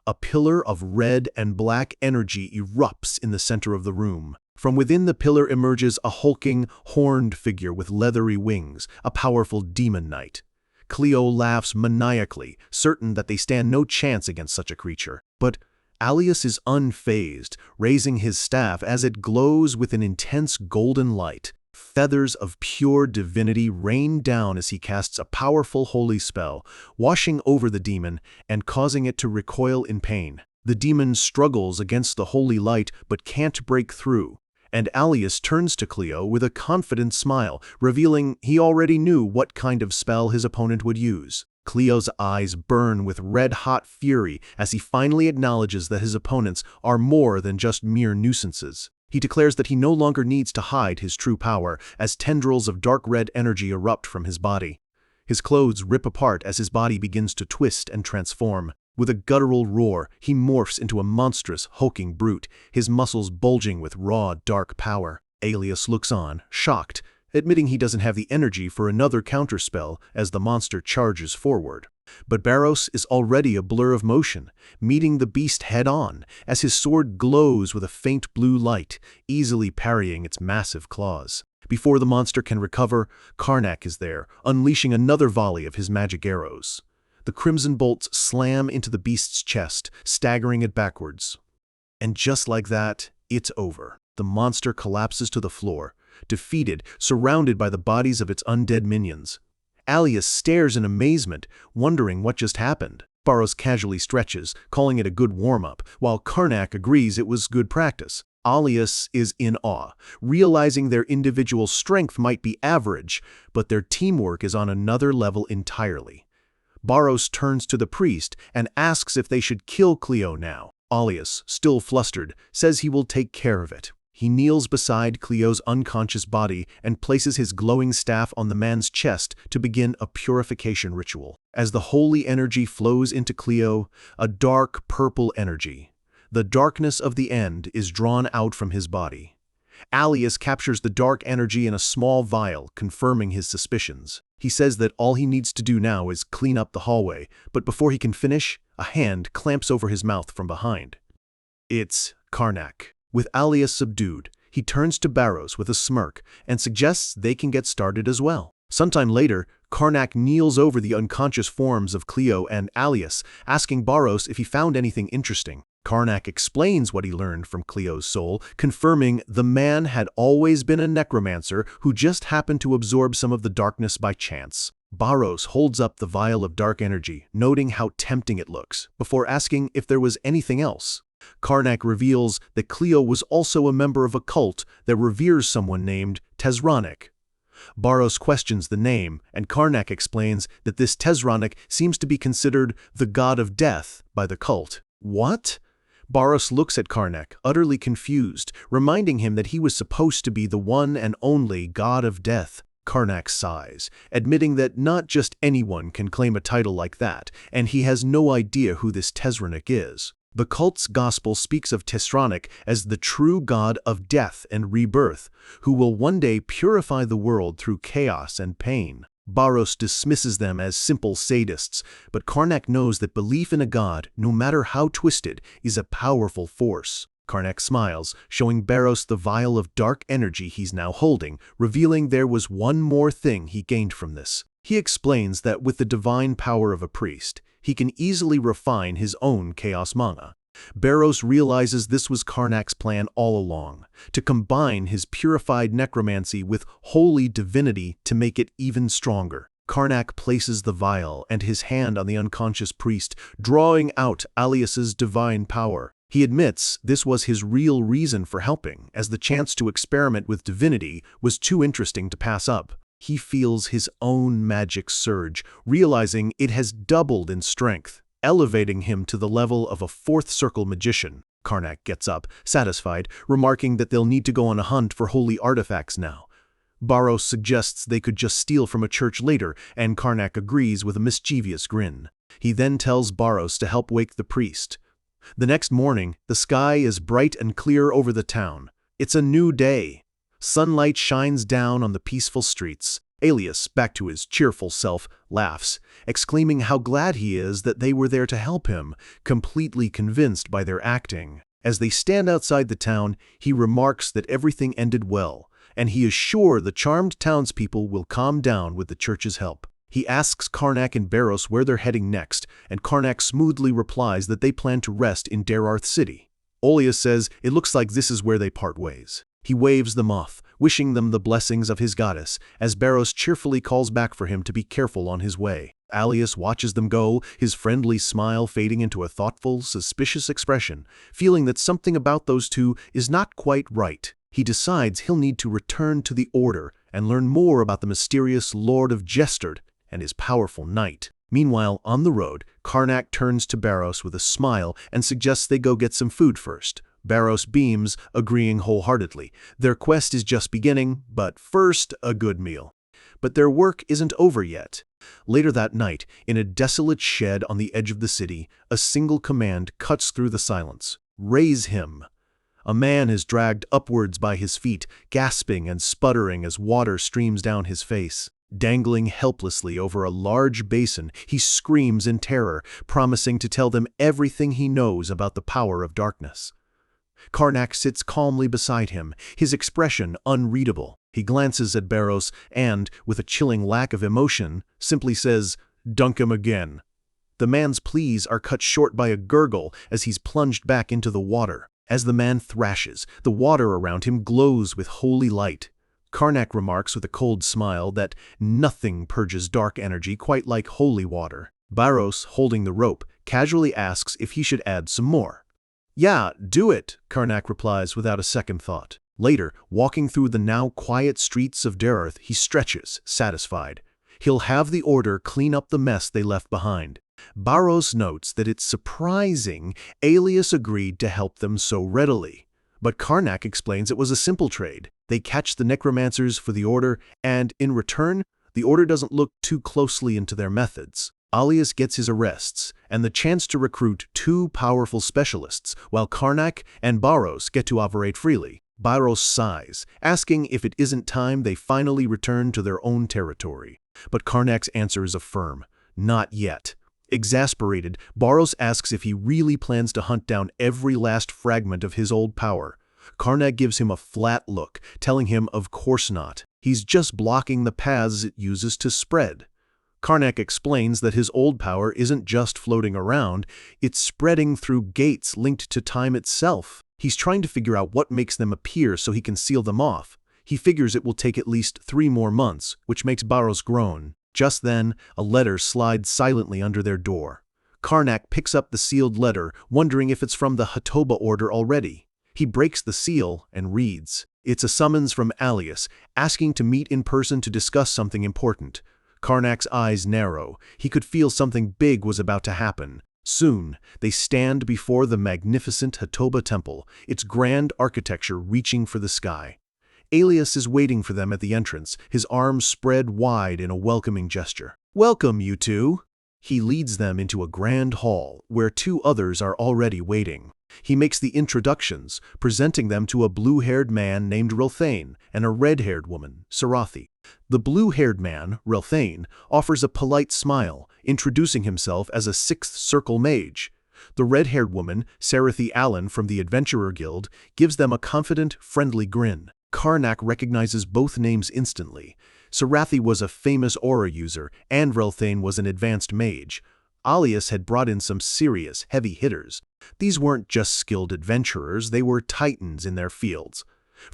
A pillar of red and black energy erupts in the center of the room. From within the pillar emerges a hulking, horned figure with leathery wings, a powerful demon knight. Cleo laughs maniacally, certain that they stand no chance against such a creature. But Alias is unfazed, raising his staff as it glows with an intense golden light. Feathers of pure divinity rain down as he casts a powerful holy spell, washing over the demon and causing it to recoil in pain. The demon struggles against the holy light but can't break through, and Alias turns to Cleo with a confident smile, revealing he already knew what kind of spell his opponent would use. Cleo's eyes burn with red-hot fury as he finally acknowledges that his opponents are more than just mere nuisances. He declares that he no longer needs to hide his true power as tendrils of dark red energy erupt from his body. His clothes rip apart as his body begins to twist and transform. With a guttural roar, he morphs into a monstrous, hulking brute, his muscles bulging with raw, dark power. Alias looks on, shocked, admitting he doesn't have the energy for another counterspell as the monster charges forward. But Barros is already a blur of motion, meeting the beast head-on as his sword glows with a faint blue light, easily parrying its massive claws. Before the monster can recover, Karnak is there, unleashing another volley of his magic arrows. The crimson bolts slam into the beast's chest, staggering it backwards. And just like that, it's over. The monster collapses to the floor, defeated, surrounded by the bodies of its undead minions. Alias stares in amazement, wondering what just happened. Barros casually stretches, calling it a good warm-up, while Karnak agrees it was good practice. Alias is in awe, realizing their individual strength might be average, but their teamwork is on another level entirely. Barros turns to the priest and asks if they should kill Cleo now. Alias, still flustered, says he will take care of it. He kneels beside Cleo's unconscious body and places his glowing staff on the man's chest to begin a purification ritual. As the holy energy flows into Cleo, a dark purple energy, the darkness of the end, is drawn out from his body. Alias captures the dark energy in a small vial, confirming his suspicions. He says that all he needs to do now is clean up the hallway, but before he can finish, a hand clamps over his mouth from behind. It's Karnak. With Alias subdued, he turns to Barros with a smirk and suggests they can get started as well. Sometime later, Karnak kneels over the unconscious forms of Cleo and Alias, asking Barros if he found anything interesting. Karnak explains what he learned from Cleo's soul, confirming the man had always been a necromancer who just happened to absorb some of the darkness by chance. Barros holds up the vial of dark energy, noting how tempting it looks, before asking if there was anything else. Karnak reveals that Cleo was also a member of a cult that reveres someone named Tezronic. Barros questions the name, and Karnak explains that this Tezronic seems to be considered the god of death by the cult. What? Barros looks at Karnak, utterly confused, reminding him that he was supposed to be the one and only god of death. Karnak sighs, admitting that not just anyone can claim a title like that, and he has no idea who this Tezronic is. The cult's gospel speaks of Tezronic as the true god of death and rebirth, who will one day purify the world through chaos and pain. Barros dismisses them as simple sadists, but Karnak knows that belief in a god, no matter how twisted, is a powerful force. Karnak smiles, showing Barros the vial of dark energy he's now holding, revealing there was one more thing he gained from this. He explains that with the divine power of a priest, he can easily refine his own chaos manga. Barros realizes this was Karnak's plan all along, to combine his purified necromancy with holy divinity to make it even stronger. Karnak places the vial and his hand on the unconscious priest, drawing out Alias's divine power. He admits this was his real reason for helping, as the chance to experiment with divinity was too interesting to pass up. He feels his own magic surge, realizing it has doubled in strength, elevating him to the level of a fourth circle magician. Karnak gets up, satisfied, remarking that they'll need to go on a hunt for holy artifacts now. Barros suggests they could just steal from a church later, and Karnak agrees with a mischievous grin. He then tells Barros to help wake the priest. The next morning, the sky is bright and clear over the town. It's a new day. Sunlight shines down on the peaceful streets. Alias, back to his cheerful self, laughs, exclaiming how glad he is that they were there to help him, completely convinced by their acting. As they stand outside the town, he remarks that everything ended well, and he is sure the charmed townspeople will calm down with the church's help. He asks Karnak and Barros where they're heading next, and Karnak smoothly replies that they plan to rest in Dararth City. Alias says it looks like this is where they part ways. He waves them off, wishing them the blessings of his goddess, as Barros cheerfully calls back for him to be careful on his way. Alias watches them go, his friendly smile fading into a thoughtful, suspicious expression, feeling that something about those two is not quite right. He decides he'll need to return to the Order and learn more about the mysterious Lord of Jestard and his powerful knight. Meanwhile, on the road, Karnak turns to Barros with a smile and suggests they go get some food first. Barros beams, agreeing wholeheartedly. Their quest is just beginning, but first, a good meal. But their work isn't over yet. Later that night, in a desolate shed on the edge of the city, a single command cuts through the silence. Raise him. A man is dragged upwards by his feet, gasping and sputtering as water streams down his face. Dangling helplessly over a large basin, he screams in terror, promising to tell them everything he knows about the power of darkness. Karnak sits calmly beside him, his expression unreadable. He glances at Barros and, with a chilling lack of emotion, simply says, "Dunk him again." The man's pleas are cut short by a gurgle as he's plunged back into the water. As the man thrashes, the water around him glows with holy light. Karnak remarks with a cold smile that nothing purges dark energy quite like holy water. Barros, holding the rope, casually asks if he should add some more. "Yeah, do it," Karnak replies without a second thought. Later, walking through the now quiet streets of Dararth, he stretches, satisfied. He'll have the Order clean up the mess they left behind. Barros notes that it's surprising Alias agreed to help them so readily. But Karnak explains it was a simple trade. They catch the necromancers for the Order, and in return, the Order doesn't look too closely into their methods. Alias gets his arrests, and the chance to recruit two powerful specialists, while Karnak and Barros get to operate freely. Barros sighs, asking if it isn't time they finally return to their own territory. But Karnak's answer is a firm, not yet. Exasperated, Barros asks if he really plans to hunt down every last fragment of his old power. Karnak gives him a flat look, telling him of course not. He's just blocking the paths it uses to spread. Karnak explains that his old power isn't just floating around, it's spreading through gates linked to time itself. He's trying to figure out what makes them appear so he can seal them off. He figures it will take at least 3 more months, which makes Barros groan. Just then, a letter slides silently under their door. Karnak picks up the sealed letter, wondering if it's from the Hatoba Order already. He breaks the seal and reads. It's a summons from Alias, asking to meet in person to discuss something important. Karnak's eyes narrow. He could feel something big was about to happen. Soon, they stand before the magnificent Hatoba Temple, its grand architecture reaching for the sky. Alias is waiting for them at the entrance, his arms spread wide in a welcoming gesture. "Welcome, you two." He leads them into a grand hall, where 2 others are already waiting. He makes the introductions, presenting them to a blue-haired man named Rilthane and a red-haired woman, Sarathi. The blue-haired man, Rilthane, offers a polite smile, introducing himself as a 6th Circle mage. The red-haired woman, Sarathi Allen from the Adventurer Guild, gives them a confident, friendly grin. Karnak recognizes both names instantly. Sarathi was a famous aura user, and Rilthane was an advanced mage. Alias had brought in some serious, heavy hitters. These weren't just skilled adventurers, they were titans in their fields.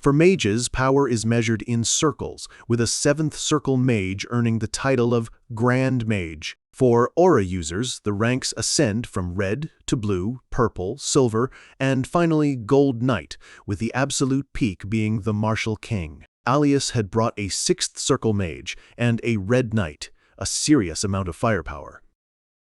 For mages, power is measured in circles, with a 7th Circle mage earning the title of Grand Mage. For aura users, the ranks ascend from red to blue, purple, silver, and finally gold knight, with the absolute peak being the Martial King. Alias had brought a 6th Circle mage and a red knight, a serious amount of firepower.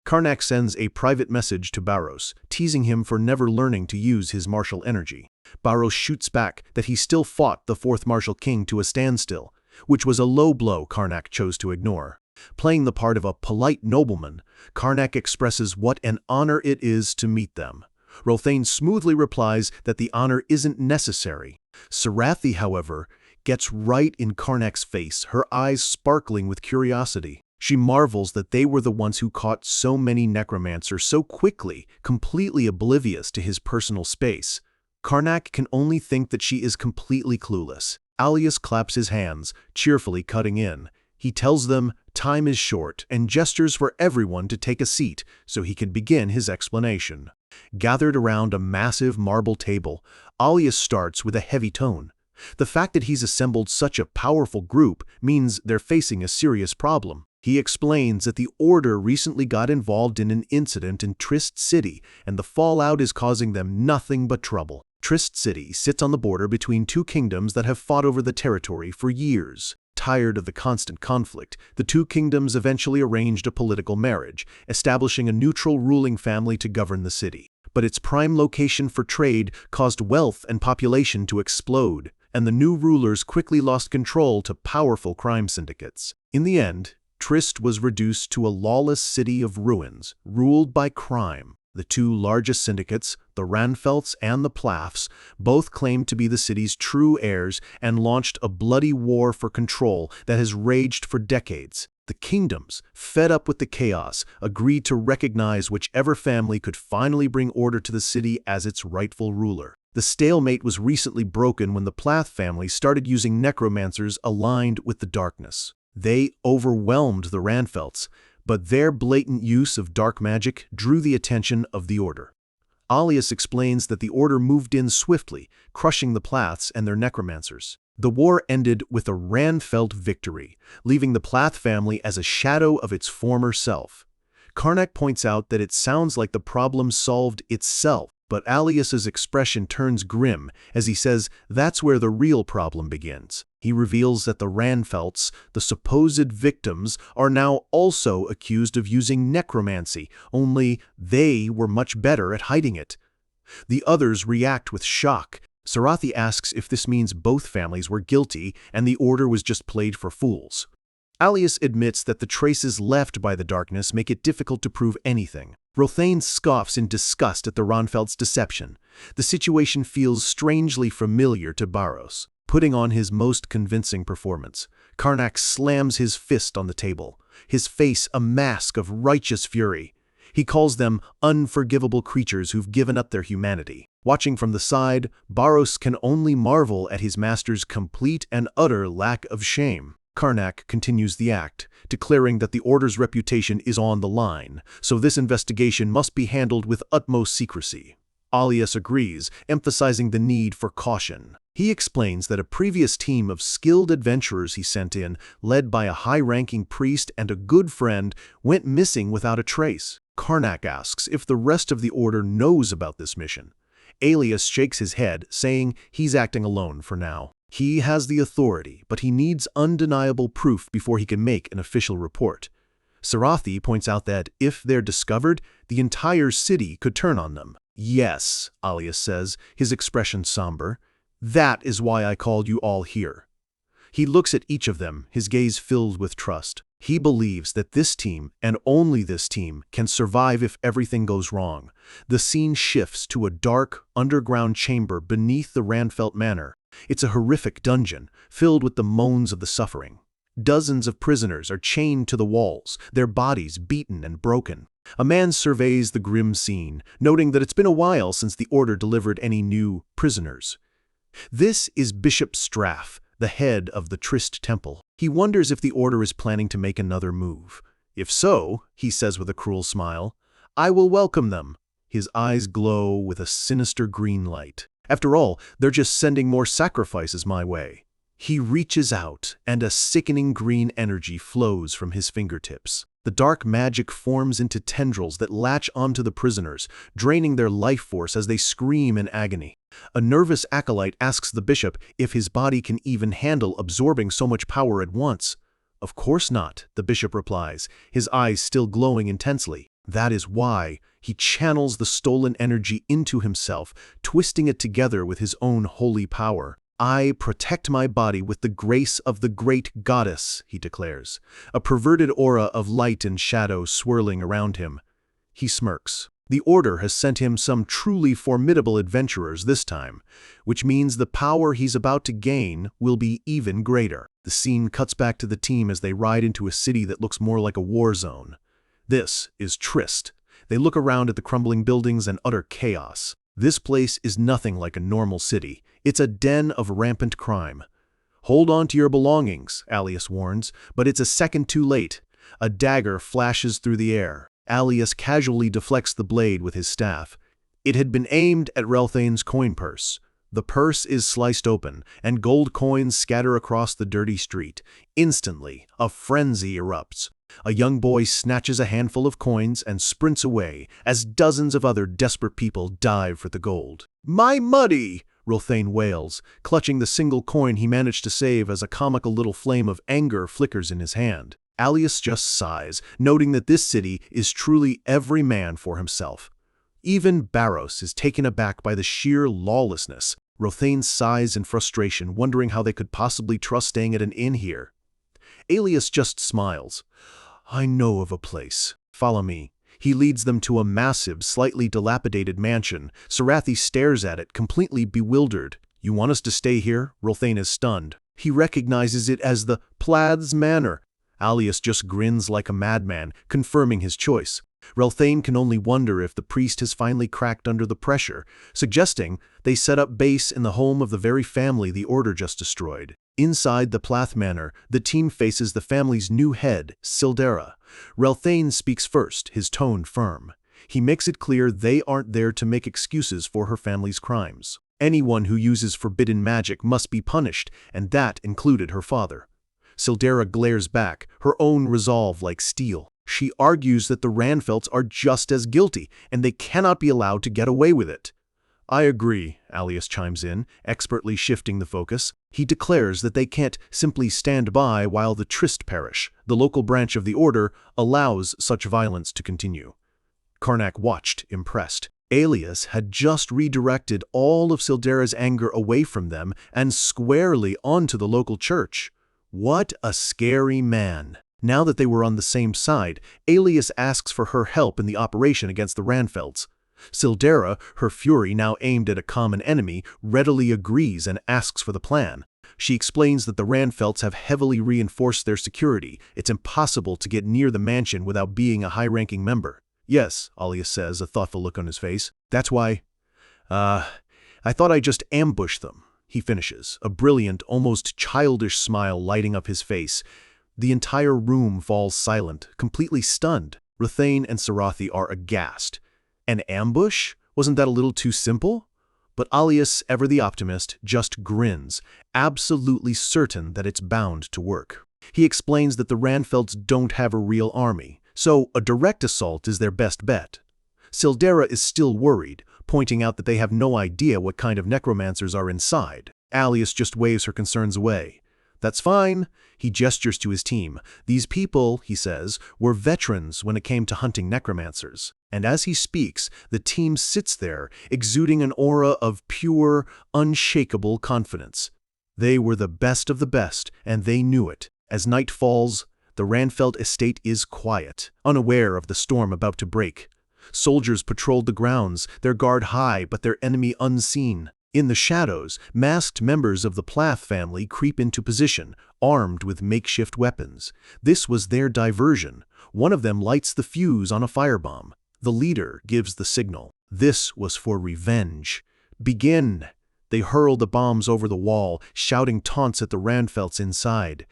Karnak sends a private message to Barros, teasing him for never learning to use his martial energy. Barros shoots back that he still fought the 4th Martial King to a standstill, which was a low blow Karnak chose to ignore. Playing the part of a polite nobleman, Karnak expresses what an honor it is to meet them. Rilthane smoothly replies that the honor isn't necessary. Sarathi, however, gets right in Karnak's face, her eyes sparkling with curiosity. She marvels that they were the ones who caught so many necromancers so quickly, completely oblivious to his personal space. Karnak can only think that she is completely clueless. Alias claps his hands, cheerfully cutting in. He tells them time is short and gestures for everyone to take a seat so he can begin his explanation. Gathered around a massive marble table, Alias starts with a heavy tone. The fact that he's assembled such a powerful group means they're facing a serious problem. He explains that the Order recently got involved in an incident in Trist City, and the fallout is causing them nothing but trouble. Trist City sits on the border between 2 kingdoms that have fought over the territory for years. Tired of the constant conflict, the 2 kingdoms eventually arranged a political marriage, establishing a neutral ruling family to govern the city. But its prime location for trade caused wealth and population to explode, and the new rulers quickly lost control to powerful crime syndicates. In the end, Trist was reduced to a lawless city of ruins, ruled by crime. The 2 largest syndicates, the Ranfelts and the Plaths, both claimed to be the city's true heirs and launched a bloody war for control that has raged for decades. The kingdoms, fed up with the chaos, agreed to recognize whichever family could finally bring order to the city as its rightful ruler. The stalemate was recently broken when the Plath family started using necromancers aligned with the darkness. They overwhelmed the Ranfelts, but their blatant use of dark magic drew the attention of the Order. Alias explains that the Order moved in swiftly, crushing the Plaths and their necromancers. The war ended with a Ranfelt victory, leaving the Plath family as a shadow of its former self. Karnak points out that it sounds like the problem solved itself, but Alias's expression turns grim as he says that's where the real problem begins. He reveals that the Ranfelts, the supposed victims, are now also accused of using necromancy, only they were much better at hiding it. The others react with shock. Sarathi asks if this means both families were guilty and the order was just played for fools. Alias admits that the traces left by the darkness make it difficult to prove anything. Rothane scoffs in disgust at the Ranfelt's deception. The situation feels strangely familiar to Barros. Putting on his most convincing performance, Karnak slams his fist on the table, his face a mask of righteous fury. He calls them unforgivable creatures who've given up their humanity. Watching from the side, Barros can only marvel at his master's complete and utter lack of shame. Karnak continues the act, declaring that the Order's reputation is on the line, so this investigation must be handled with utmost secrecy. Alias agrees, emphasizing the need for caution. He explains that a previous team of skilled adventurers he sent in, led by a high-ranking priest and a good friend, went missing without a trace. Karnak asks if the rest of the Order knows about this mission. Alias shakes his head, saying he's acting alone for now. He has the authority, but he needs undeniable proof before he can make an official report. Sarathi points out that if they're discovered, the entire city could turn on them. Yes, Alias says, his expression somber. That is why I called you all here. He looks at each of them, his gaze filled with trust. He believes that this team, and only this team, can survive if everything goes wrong. The scene shifts to a dark, underground chamber beneath the Ranfelt Manor. It's a horrific dungeon, filled with the moans of the suffering. Dozens of prisoners are chained to the walls, their bodies beaten and broken. A man surveys the grim scene, noting that it's been a while since the Order delivered any new prisoners. This is Bishop Straff, the head of the Trist Temple. He wonders if the Order is planning to make another move. If so, he says with a cruel smile, I will welcome them. His eyes glow with a sinister green light. After all, they're just sending more sacrifices my way. He reaches out, and a sickening green energy flows from his fingertips. The dark magic forms into tendrils that latch onto the prisoners, draining their life force as they scream in agony. A nervous acolyte asks the bishop if his body can even handle absorbing so much power at once. Of course not, the bishop replies, his eyes still glowing intensely. That is why he channels the stolen energy into himself, twisting it together with his own holy power. I protect my body with the grace of the great goddess, he declares, a perverted aura of light and shadow swirling around him. He smirks. The Order has sent him some truly formidable adventurers this time, which means the power he's about to gain will be even greater. The scene cuts back to the team as they ride into a city that looks more like a war zone. This is Trist. They look around at the crumbling buildings and utter chaos. This place is nothing like a normal city. It's a den of rampant crime. Hold on to your belongings, Alias warns, but it's a second too late. A dagger flashes through the air. Alias casually deflects the blade with his staff. It had been aimed at Relthane's coin purse. The purse is sliced open, and gold coins scatter across the dirty street. Instantly, a frenzy erupts. A young boy snatches a handful of coins and sprints away as dozens of other desperate people dive for the gold. My money! Relthane wails, clutching the single coin he managed to save as a comical little flame of anger flickers in his hand. Alias just sighs, noting that this city is truly every man for himself. Even Barros is taken aback by the sheer lawlessness. Rothane sighs in frustration, wondering how they could possibly trust staying at an inn here. Alias just smiles. I know of a place. Follow me. He leads them to a massive, slightly dilapidated mansion. Sarathi stares at it, completely bewildered. You want us to stay here? Relthane is stunned. He recognizes it as the Plath's Manor. Alias just grins like a madman, confirming his choice. Relthane can only wonder if the priest has finally cracked under the pressure, suggesting they set up base in the home of the very family the Order just destroyed. Inside the Plath Manor, the team faces the family's new head, Sildera. Relthane speaks first, his tone firm. He makes it clear they aren't there to make excuses for her family's crimes. Anyone who uses forbidden magic must be punished, and that included her father. Sildera glares back, her own resolve like steel. She argues that the Ranfelts are just as guilty, and they cannot be allowed to get away with it. I agree, Alias chimes in, expertly shifting the focus. He declares that they can't simply stand by while the Tryst parish, the local branch of the order, allows such violence to continue. Karnak watched, impressed. Alias had just redirected all of Sildera's anger away from them and squarely onto the local church. What a scary man. Now that they were on the same side, Alias asks for her help in the operation against the Ranfelds. Sildera, her fury now aimed at a common enemy, readily agrees and asks for the plan. She explains that the Ranfelds have heavily reinforced their security. It's impossible to get near the mansion without being a high-ranking member. Yes, Alias says, a thoughtful look on his face. That's why… I thought I'd just ambush them, he finishes, a brilliant, almost childish smile lighting up his face. The entire room falls silent, completely stunned. Ruthane and Sarathi are aghast. An ambush? Wasn't that a little too simple? But Alias, ever the optimist, just grins, absolutely certain that it's bound to work. He explains that the Ranfelds don't have a real army, so a direct assault is their best bet. Sildera is still worried, pointing out that they have no idea what kind of necromancers are inside. Alias just waves her concerns away. That's fine, he gestures to his team. These people, he says, were veterans when it came to hunting necromancers. And as he speaks, the team sits there, exuding an aura of pure, unshakable confidence. They were the best of the best, and they knew it. As night falls, the Ranfeld estate is quiet, unaware of the storm about to break. Soldiers patrolled the grounds, their guard high but their enemy unseen. In the shadows, masked members of the Plath family creep into position, armed with makeshift weapons. This was their diversion. One of them lights the fuse on a firebomb. The leader gives the signal. This was for revenge. Begin! They hurl the bombs over the wall, shouting taunts at the Ranfelds inside.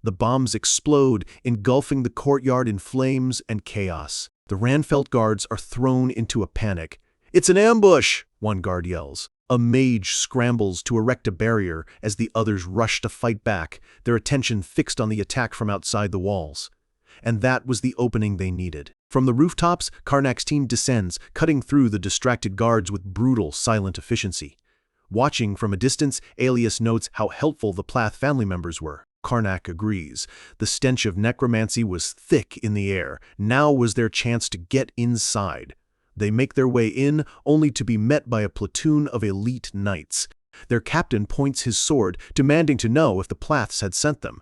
The bombs explode, engulfing the courtyard in flames and chaos. The Ranfeld guards are thrown into a panic. "It's an ambush!" one guard yells. A mage scrambles to erect a barrier as the others rush to fight back, their attention fixed on the attack from outside the walls. And that was the opening they needed. From the rooftops, Karnak's team descends, cutting through the distracted guards with brutal, silent efficiency. Watching from a distance, Alias notes how helpful the Plath family members were. Karnak agrees. The stench of necromancy was thick in the air. Now was their chance to get inside. They make their way in, only to be met by a platoon of elite knights. Their captain points his sword, demanding to know if the Plaths had sent them.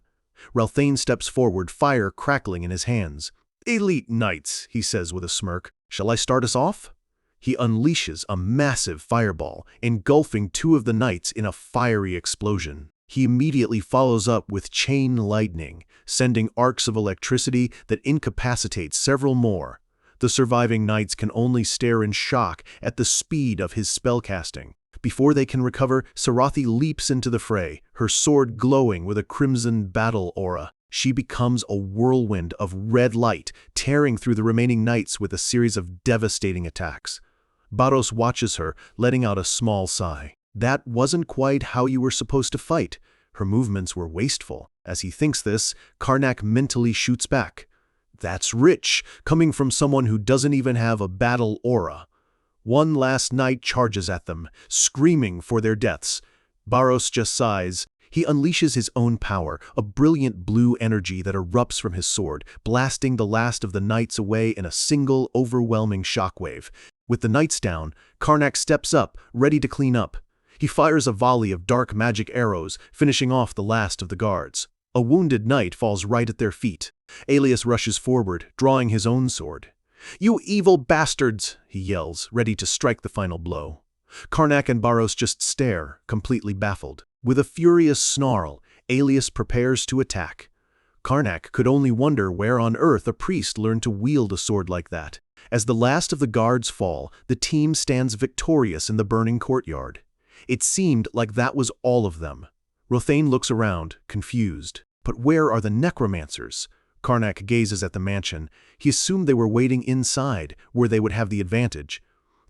Relthane steps forward, fire crackling in his hands. "Elite knights," he says with a smirk. "Shall I start us off?" He unleashes a massive fireball, engulfing two of the knights in a fiery explosion. He immediately follows up with chain lightning, sending arcs of electricity that incapacitate several more. The surviving knights can only stare in shock at the speed of his spellcasting. Before they can recover, Sarathi leaps into the fray, her sword glowing with a crimson battle aura. She becomes a whirlwind of red light, tearing through the remaining knights with a series of devastating attacks. Baros watches her, letting out a small sigh. That wasn't quite how you were supposed to fight. Her movements were wasteful. As he thinks this, Karnak mentally shoots back. That's rich, coming from someone who doesn't even have a battle aura. One last knight charges at them, screaming for their deaths. Baros just sighs. He unleashes his own power, a brilliant blue energy that erupts from his sword, blasting the last of the knights away in a single, overwhelming shockwave. With the knights down, Karnak steps up, ready to clean up. He fires a volley of dark magic arrows, finishing off the last of the guards. A wounded knight falls right at their feet. Alias rushes forward, drawing his own sword. "You evil bastards!" he yells, ready to strike the final blow. Karnak and Baros just stare, completely baffled. With a furious snarl, Alias prepares to attack. Karnak could only wonder where on earth a priest learned to wield a sword like that. As the last of the guards fall, the team stands victorious in the burning courtyard. It seemed like that was all of them. Ruthane looks around, confused. But where are the necromancers? Karnak gazes at the mansion. He assumed they were waiting inside, where they would have the advantage.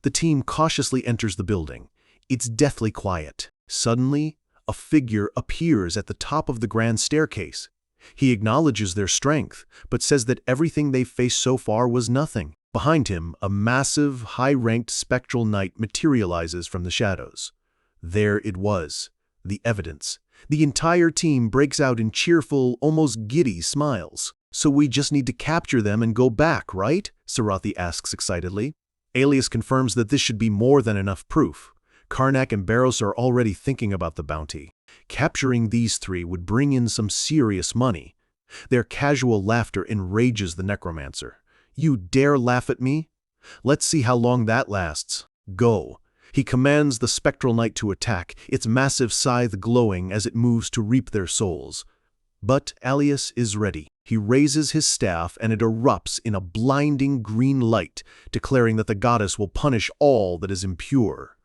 The team cautiously enters the building. It's deathly quiet. Suddenly, a figure appears at the top of the grand staircase. He acknowledges their strength, but says that everything they've faced so far was nothing. Behind him, a massive, high-ranked spectral knight materializes from the shadows. There it was, the evidence. The entire team breaks out in cheerful, almost giddy smiles. "So we just need to capture them and go back, right?" Sarathi asks excitedly. Alias confirms that this should be more than enough proof. Karnak and Barros are already thinking about the bounty. Capturing these three would bring in some serious money. Their casual laughter enrages the necromancer. "You dare laugh at me? Let's see how long that lasts. Go." He commands the spectral knight to attack, its massive scythe glowing as it moves to reap their souls. But Alias is ready. He raises his staff and it erupts in a blinding green light, declaring that the goddess will punish all that is impure.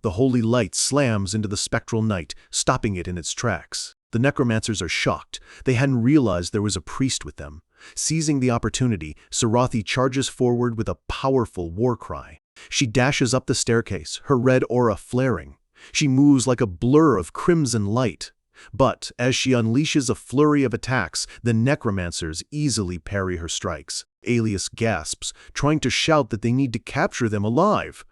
The holy light slams into the spectral knight, stopping it in its tracks. The necromancers are shocked. They hadn't realized there was a priest with them. Seizing the opportunity, Sarathi charges forward with a powerful war cry. She dashes up the staircase, her red aura flaring. She moves like a blur of crimson light. But as she unleashes a flurry of attacks, the necromancers easily parry her strikes. Alias gasps, trying to shout that they need to capture them alive.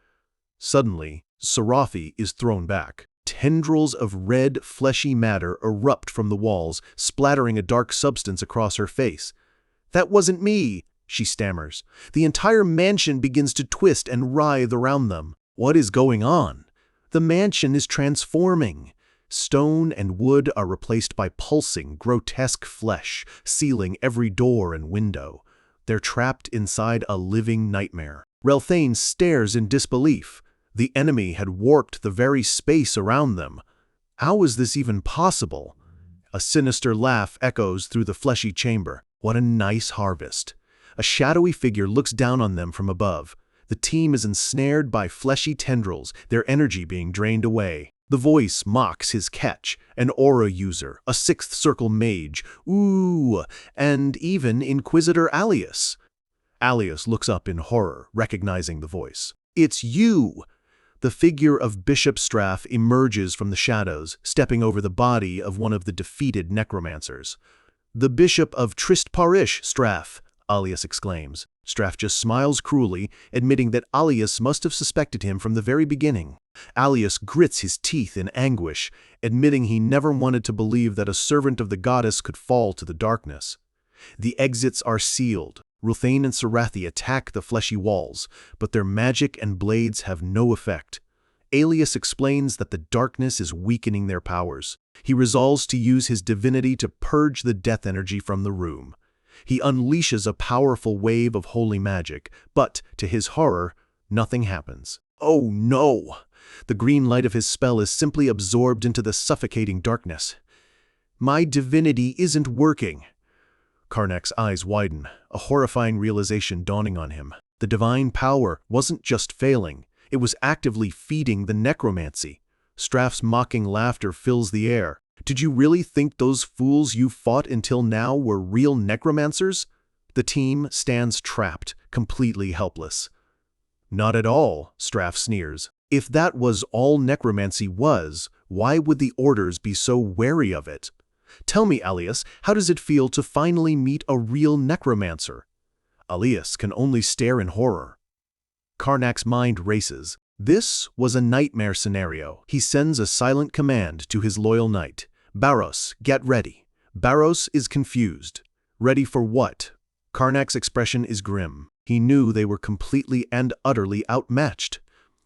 Suddenly, Sarathi is thrown back. Tendrils of red, fleshy matter erupt from the walls, splattering a dark substance across her face. "That wasn't me," she stammers. The entire mansion begins to twist and writhe around them. What is going on? The mansion is transforming. Stone and wood are replaced by pulsing, grotesque flesh, sealing every door and window. They're trapped inside a living nightmare. Relthane stares in disbelief. The enemy had warped the very space around them. How is this even possible? A sinister laugh echoes through the fleshy chamber. What a nice harvest. A shadowy figure looks down on them from above. The team is ensnared by fleshy tendrils, their energy being drained away. The voice mocks his catch, an aura user, a sixth circle mage, ooh, and even Inquisitor Alias. Alias looks up in horror, recognizing the voice. "It's you!" The figure of Bishop Straff emerges from the shadows, stepping over the body of one of the defeated necromancers. "The Bishop of Trist Parish, Straff," Alias exclaims. Straff just smiles cruelly, admitting that Alias must have suspected him from the very beginning. Alias grits his teeth in anguish, admitting he never wanted to believe that a servant of the goddess could fall to the darkness. The exits are sealed. Relthane and Sarathi attack the fleshy walls, but their magic and blades have no effect. Alias explains that the darkness is weakening their powers. He resolves to use his divinity to purge the death energy from the room. He unleashes a powerful wave of holy magic, but, to his horror, nothing happens. Oh no! The green light of his spell is simply absorbed into the suffocating darkness. "My divinity isn't working." Karnak's eyes widen, a horrifying realization dawning on him. The divine power wasn't just failing, it was actively feeding the necromancy. Straff's mocking laughter fills the air. "Did you really think those fools you fought until now were real necromancers?" The team stands trapped, completely helpless. "Not at all," Straff sneers. "If that was all necromancy was, why would the orders be so wary of it? Tell me, Alias, how does it feel to finally meet a real necromancer?" Alias can only stare in horror. Karnak's mind races. This was a nightmare scenario. He sends a silent command to his loyal knight. "Barros, get ready." Barros is confused. Ready for what? Karnak's expression is grim. He knew they were completely and utterly outmatched.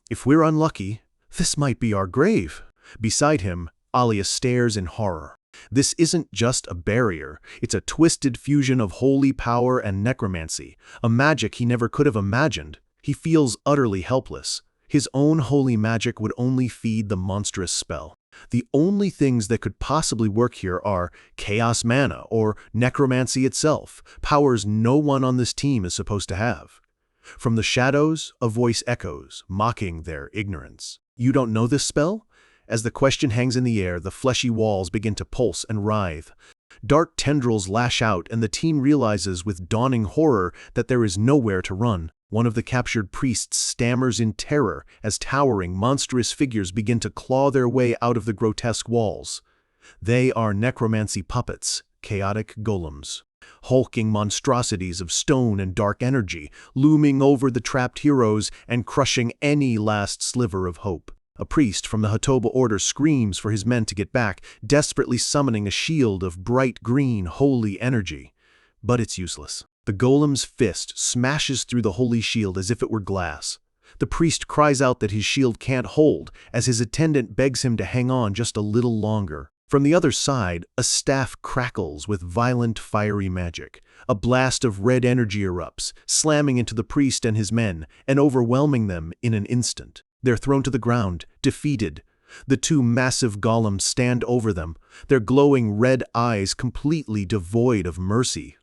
"If we're unlucky, this might be our grave." Beside him, Alias stares in horror. This isn't just a barrier, it's a twisted fusion of holy power and necromancy, a magic he never could have imagined. He feels utterly helpless. His own holy magic would only feed the monstrous spell. The only things that could possibly work here are chaos mana or necromancy itself, powers no one on this team is supposed to have. From the shadows, a voice echoes, mocking their ignorance. "You don't know this spell?" As the question hangs in the air, the fleshy walls begin to pulse and writhe. Dark tendrils lash out, and the team realizes with dawning horror that there is nowhere to run. One of the captured priests stammers in terror as towering, monstrous figures begin to claw their way out of the grotesque walls. They are necromancy puppets, chaotic golems. hulking monstrosities of stone and dark energy, looming over the trapped heroes and crushing any last sliver of hope. A priest from the Hatoba order screams for his men to get back, desperately summoning a shield of bright green, holy energy. But it's useless. The golem's fist smashes through the holy shield as if it were glass. The priest cries out that his shield can't hold, as his attendant begs him to hang on just a little longer. From the other side, a staff crackles with violent, fiery magic. A blast of red energy erupts, slamming into the priest and his men, and overwhelming them in an instant. They're thrown to the ground, defeated. The two massive golems stand over them, their glowing red eyes completely devoid of mercy.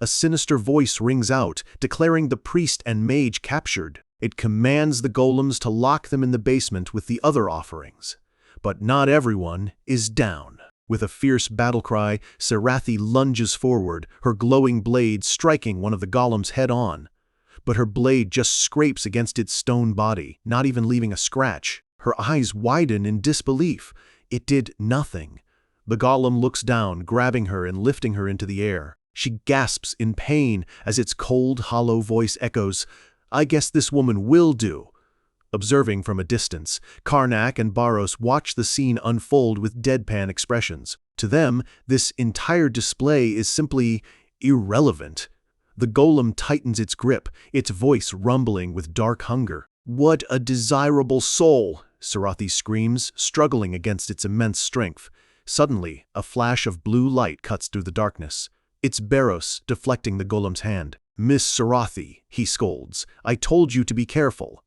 A sinister voice rings out, declaring the priest and mage captured. It commands the golems to lock them in the basement with the other offerings. But not everyone is down. With a fierce battle cry, Sarathi lunges forward, her glowing blade striking one of the golems head-on. But her blade just scrapes against its stone body, not even leaving a scratch. Her eyes widen in disbelief. It did nothing. The golem looks down, grabbing her and lifting her into the air. She gasps in pain as its cold, hollow voice echoes, "I guess this woman will do." Observing from a distance, Karnak and Barros watch the scene unfold with deadpan expressions. To them, this entire display is simply irrelevant. The golem tightens its grip, its voice rumbling with dark hunger. "What a desirable soul!" Sarathi screams, struggling against its immense strength. Suddenly, a flash of blue light cuts through the darkness. It's Barros deflecting the golem's hand. "Miss Sarathi," he scolds, "I told you to be careful."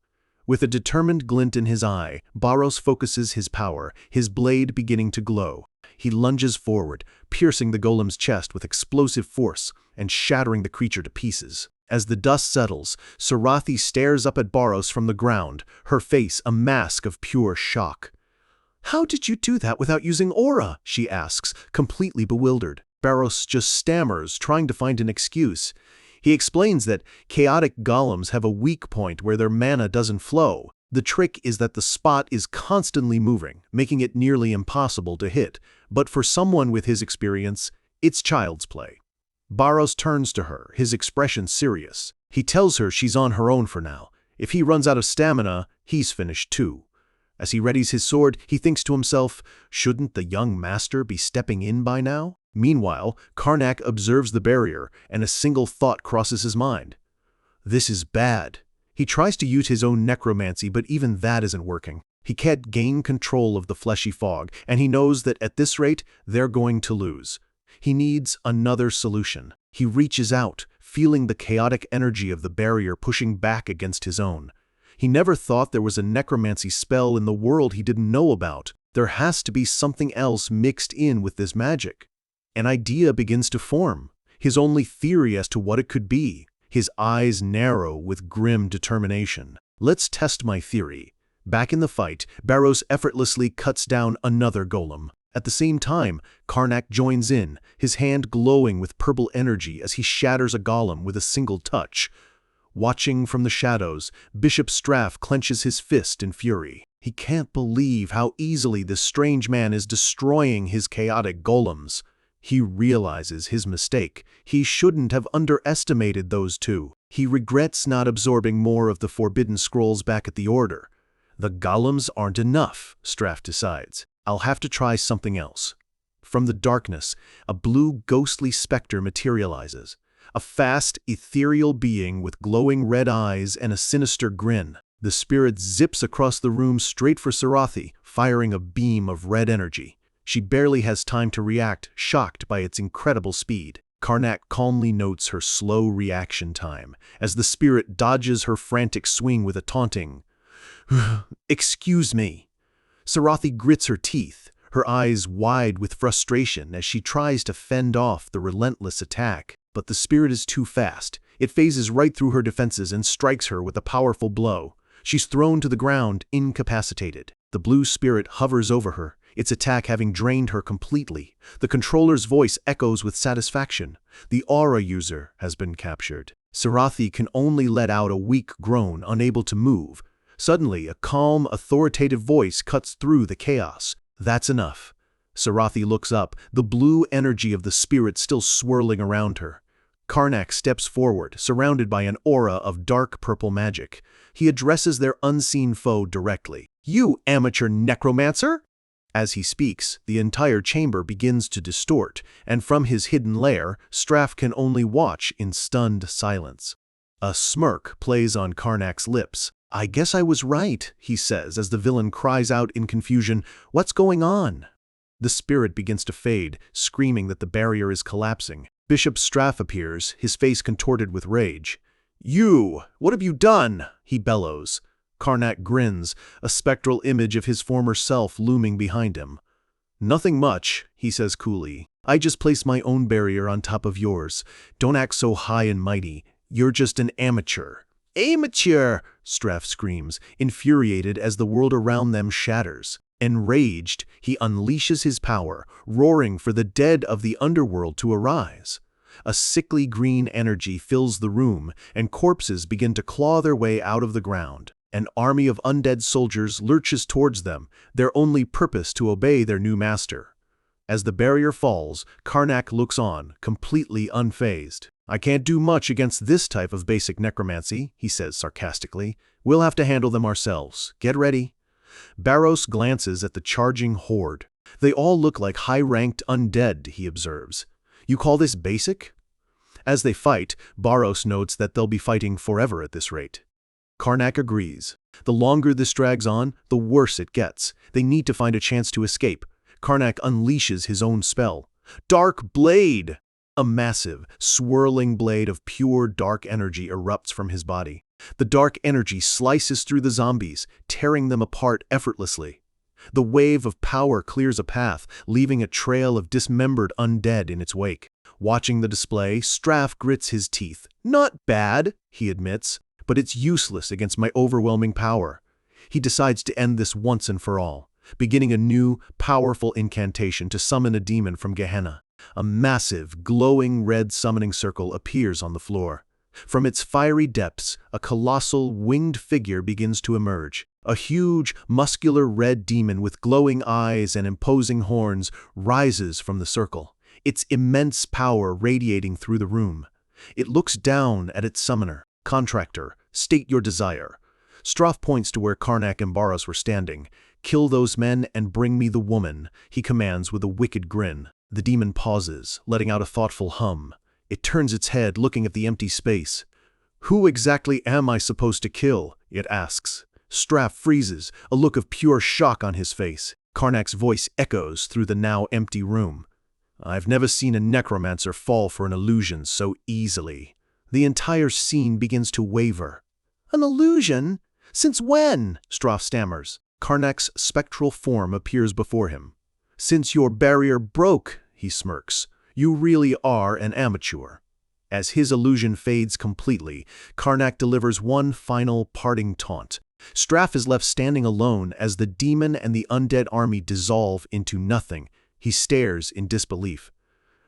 With a determined glint in his eye, Barros focuses his power, his blade beginning to glow. He lunges forward, piercing the golem's chest with explosive force and shattering the creature to pieces. As the dust settles, Sarathi stares up at Barros from the ground, her face a mask of pure shock. "How did you do that without using aura?" she asks, completely bewildered. Barros just stammers, trying to find an excuse. He explains that chaotic golems have a weak point where their mana doesn't flow. The trick is that the spot is constantly moving, making it nearly impossible to hit. But for someone with his experience, it's child's play. Barros turns to her, his expression serious. He tells her she's on her own for now. If he runs out of stamina, he's finished too. As he readies his sword, he thinks to himself, shouldn't the young master be stepping in by now? Meanwhile, Karnak observes the barrier, and a single thought crosses his mind. This is bad. He tries to use his own necromancy, but even that isn't working. He can't gain control of the fleshy fog, and he knows that at this rate, they're going to lose. He needs another solution. He reaches out, feeling the chaotic energy of the barrier pushing back against his own. He never thought there was a necromancy spell in the world he didn't know about. There has to be something else mixed in with this magic. An idea begins to form, his only theory as to what it could be. His eyes narrow with grim determination. Let's test my theory. Back in the fight, Barros effortlessly cuts down another golem. At the same time, Karnak joins in, his hand glowing with purple energy as he shatters a golem with a single touch. Watching from the shadows, Bishop Straff clenches his fist in fury. He can't believe how easily this strange man is destroying his chaotic golems. He realizes his mistake. He shouldn't have underestimated those two. He regrets not absorbing more of the forbidden scrolls back at the Order. The golems aren't enough, Straff decides. I'll have to try something else. From the darkness, a blue ghostly specter materializes. A fast, ethereal being with glowing red eyes and a sinister grin. The spirit zips across the room straight for Sarathi, firing a beam of red energy. She barely has time to react, shocked by its incredible speed. Karnak calmly notes her slow reaction time, as the spirit dodges her frantic swing with a taunting, "Excuse me." Sarathi grits her teeth, her eyes wide with frustration as she tries to fend off the relentless attack. But the spirit is too fast. It phases right through her defenses and strikes her with a powerful blow. She's thrown to the ground, incapacitated. The blue spirit hovers over her, its attack having drained her completely. The controller's voice echoes with satisfaction. The aura user has been captured. Sarathi can only let out a weak groan, unable to move. Suddenly, a calm, authoritative voice cuts through the chaos. That's enough. Sarathi looks up, the blue energy of the spirit still swirling around her. Karnak steps forward, surrounded by an aura of dark purple magic. He addresses their unseen foe directly. "You amateur necromancer!" As he speaks, the entire chamber begins to distort, and from his hidden lair, Straff can only watch in stunned silence. A smirk plays on Karnak's lips. "I guess I was right," he says as the villain cries out in confusion, "What's going on?" The spirit begins to fade, screaming that the barrier is collapsing. Bishop Straff appears, his face contorted with rage. "You! What have you done?" he bellows. Karnak grins, a spectral image of his former self looming behind him. "Nothing much," he says coolly. "I just placed my own barrier on top of yours. Don't act so high and mighty. You're just an amateur." "Amateur!" Straff screams, infuriated as the world around them shatters. Enraged, he unleashes his power, roaring for the dead of the underworld to arise. A sickly green energy fills the room, and corpses begin to claw their way out of the ground. An army of undead soldiers lurches towards them, their only purpose to obey their new master. As the barrier falls, Karnak looks on, completely unfazed. "I can't do much against this type of basic necromancy," he says sarcastically. "We'll have to handle them ourselves. Get ready." Barros glances at the charging horde. "They all look like high-ranked undead," he observes. "You call this basic?" As they fight, Barros notes that they'll be fighting forever at this rate. Karnak agrees. The longer this drags on, the worse it gets. They need to find a chance to escape. Karnak unleashes his own spell. "Dark Blade!" A massive, swirling blade of pure dark energy erupts from his body. The dark energy slices through the zombies, tearing them apart effortlessly. The wave of power clears a path, leaving a trail of dismembered undead in its wake. Watching the display, Straff grits his teeth. "Not bad," he admits, "but it's useless against my overwhelming power." He decides to end this once and for all, beginning a new, powerful incantation to summon a demon from Gehenna. A massive, glowing red summoning circle appears on the floor. From its fiery depths, a colossal, winged figure begins to emerge. A huge, muscular red demon with glowing eyes and imposing horns rises from the circle, its immense power radiating through the room. It looks down at its summoner. "Contractor, state your desire." Straff points to where Karnak and Barros were standing. "Kill those men and bring me the woman," he commands with a wicked grin. The demon pauses, letting out a thoughtful hum. It turns its head, looking at the empty space. "Who exactly am I supposed to kill?" it asks. Straff freezes, a look of pure shock on his face. Karnak's voice echoes through the now empty room. "I've never seen a necromancer fall for an illusion so easily." The entire scene begins to waver. "An illusion? Since when?" Straff stammers. Karnak's spectral form appears before him. "Since your barrier broke," he smirks. "You really are an amateur." As his illusion fades completely, Karnak delivers one final parting taunt. Straff is left standing alone as the demon and the undead army dissolve into nothing. He stares in disbelief.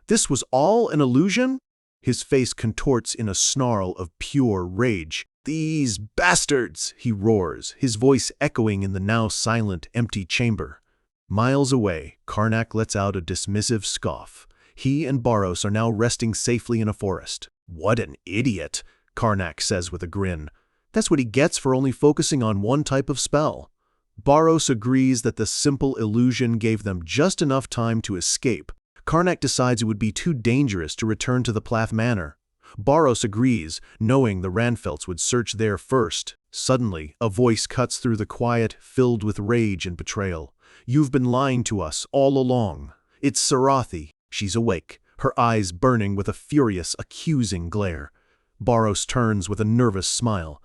"This was all an illusion?" His face contorts in a snarl of pure rage. "These bastards!" he roars, his voice echoing in the now silent, empty chamber. Miles away, Karnak lets out a dismissive scoff. He and Barros are now resting safely in a forest. "What an idiot," Karnak says with a grin. "That's what he gets for only focusing on one type of spell." Barros agrees that the simple illusion gave them just enough time to escape. Karnak decides it would be too dangerous to return to the Plath Manor. Barros agrees, knowing the Ranfelts would search there first. Suddenly, a voice cuts through the quiet, filled with rage and betrayal. "You've been lying to us all along." It's Sarathi. She's awake, her eyes burning with a furious, accusing glare. Barros turns with a nervous smile.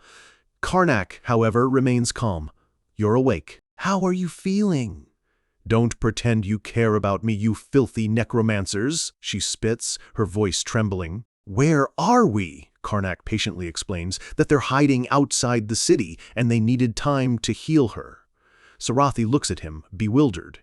Karnak, however, remains calm. "You're awake. How are you feeling?" "Don't pretend you care about me, you filthy necromancers," she spits, her voice trembling. "Where are we?" Karnak patiently explains that they're hiding outside the city and they needed time to heal her. Sarathi looks at him, bewildered.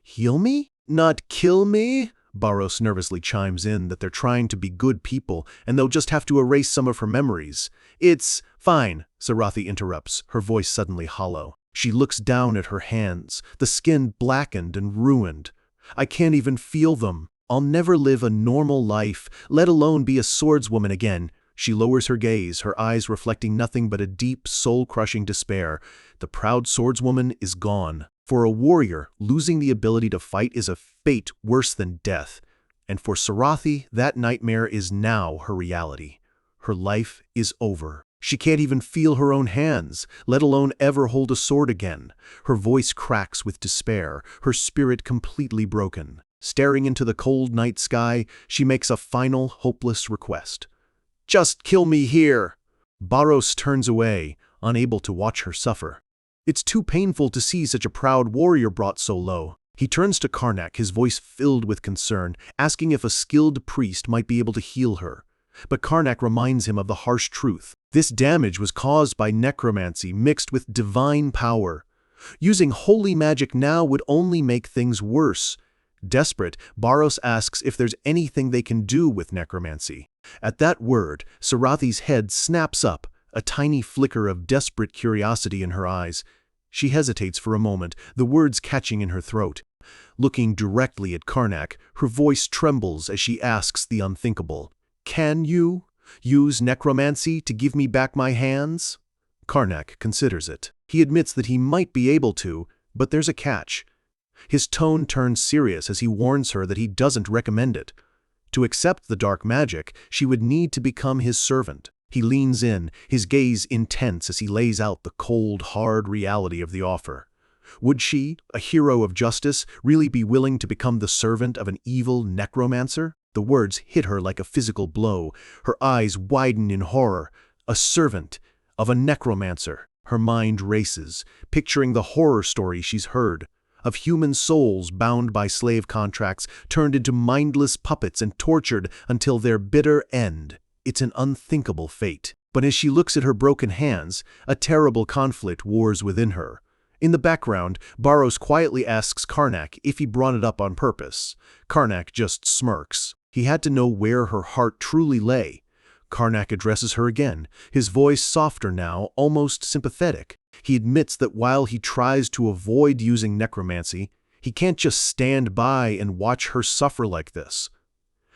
"Heal me? Not kill me?" Barros nervously chimes in that they're trying to be good people and they'll just have to erase some of her memories. "It's fine," Sarathi interrupts, her voice suddenly hollow. She looks down at her hands, the skin blackened and ruined. "I can't even feel them. I'll never live a normal life, let alone be a swordswoman again. She lowers her gaze, her eyes reflecting nothing but a deep, soul-crushing despair. The proud swordswoman is gone. For a warrior, losing the ability to fight is a fate worse than death. And for Sarathi, that nightmare is now her reality. Her life is over. She can't even feel her own hands, let alone ever hold a sword again. Her voice cracks with despair, her spirit completely broken. Staring into the cold night sky, she makes a final, hopeless request. "Just kill me here!" Barros turns away, unable to watch her suffer. It's too painful to see such a proud warrior brought so low. He turns to Karnak, his voice filled with concern, asking if a skilled priest might be able to heal her. But Karnak reminds him of the harsh truth. This damage was caused by necromancy mixed with divine power. Using holy magic now would only make things worse. Desperate, Barros asks if there's anything they can do with necromancy. At that word, Sarathi's head snaps up, a tiny flicker of desperate curiosity in her eyes. She hesitates for a moment, the words catching in her throat. Looking directly at Karnak, her voice trembles as she asks the unthinkable. "Can you use necromancy to give me back my hands?" Karnak considers it. He admits that he might be able to, but there's a catch. His tone turns serious as he warns her that he doesn't recommend it. To accept the dark magic, she would need to become his servant. He leans in, his gaze intense as he lays out the cold, hard reality of the offer. Would she, a hero of justice, really be willing to become the servant of an evil necromancer? The words hit her like a physical blow. Her eyes widen in horror. A servant of a necromancer. Her mind races, picturing the horror story she's heard. Of human souls bound by slave contracts, turned into mindless puppets and tortured until their bitter end. It's an unthinkable fate. But as she looks at her broken hands, a terrible conflict wars within her. In the background, Barros quietly asks Karnak if he brought it up on purpose. Karnak just smirks. He had to know where her heart truly lay. Karnak addresses her again, his voice softer now, almost sympathetic. He admits that while he tries to avoid using necromancy, he can't just stand by and watch her suffer like this.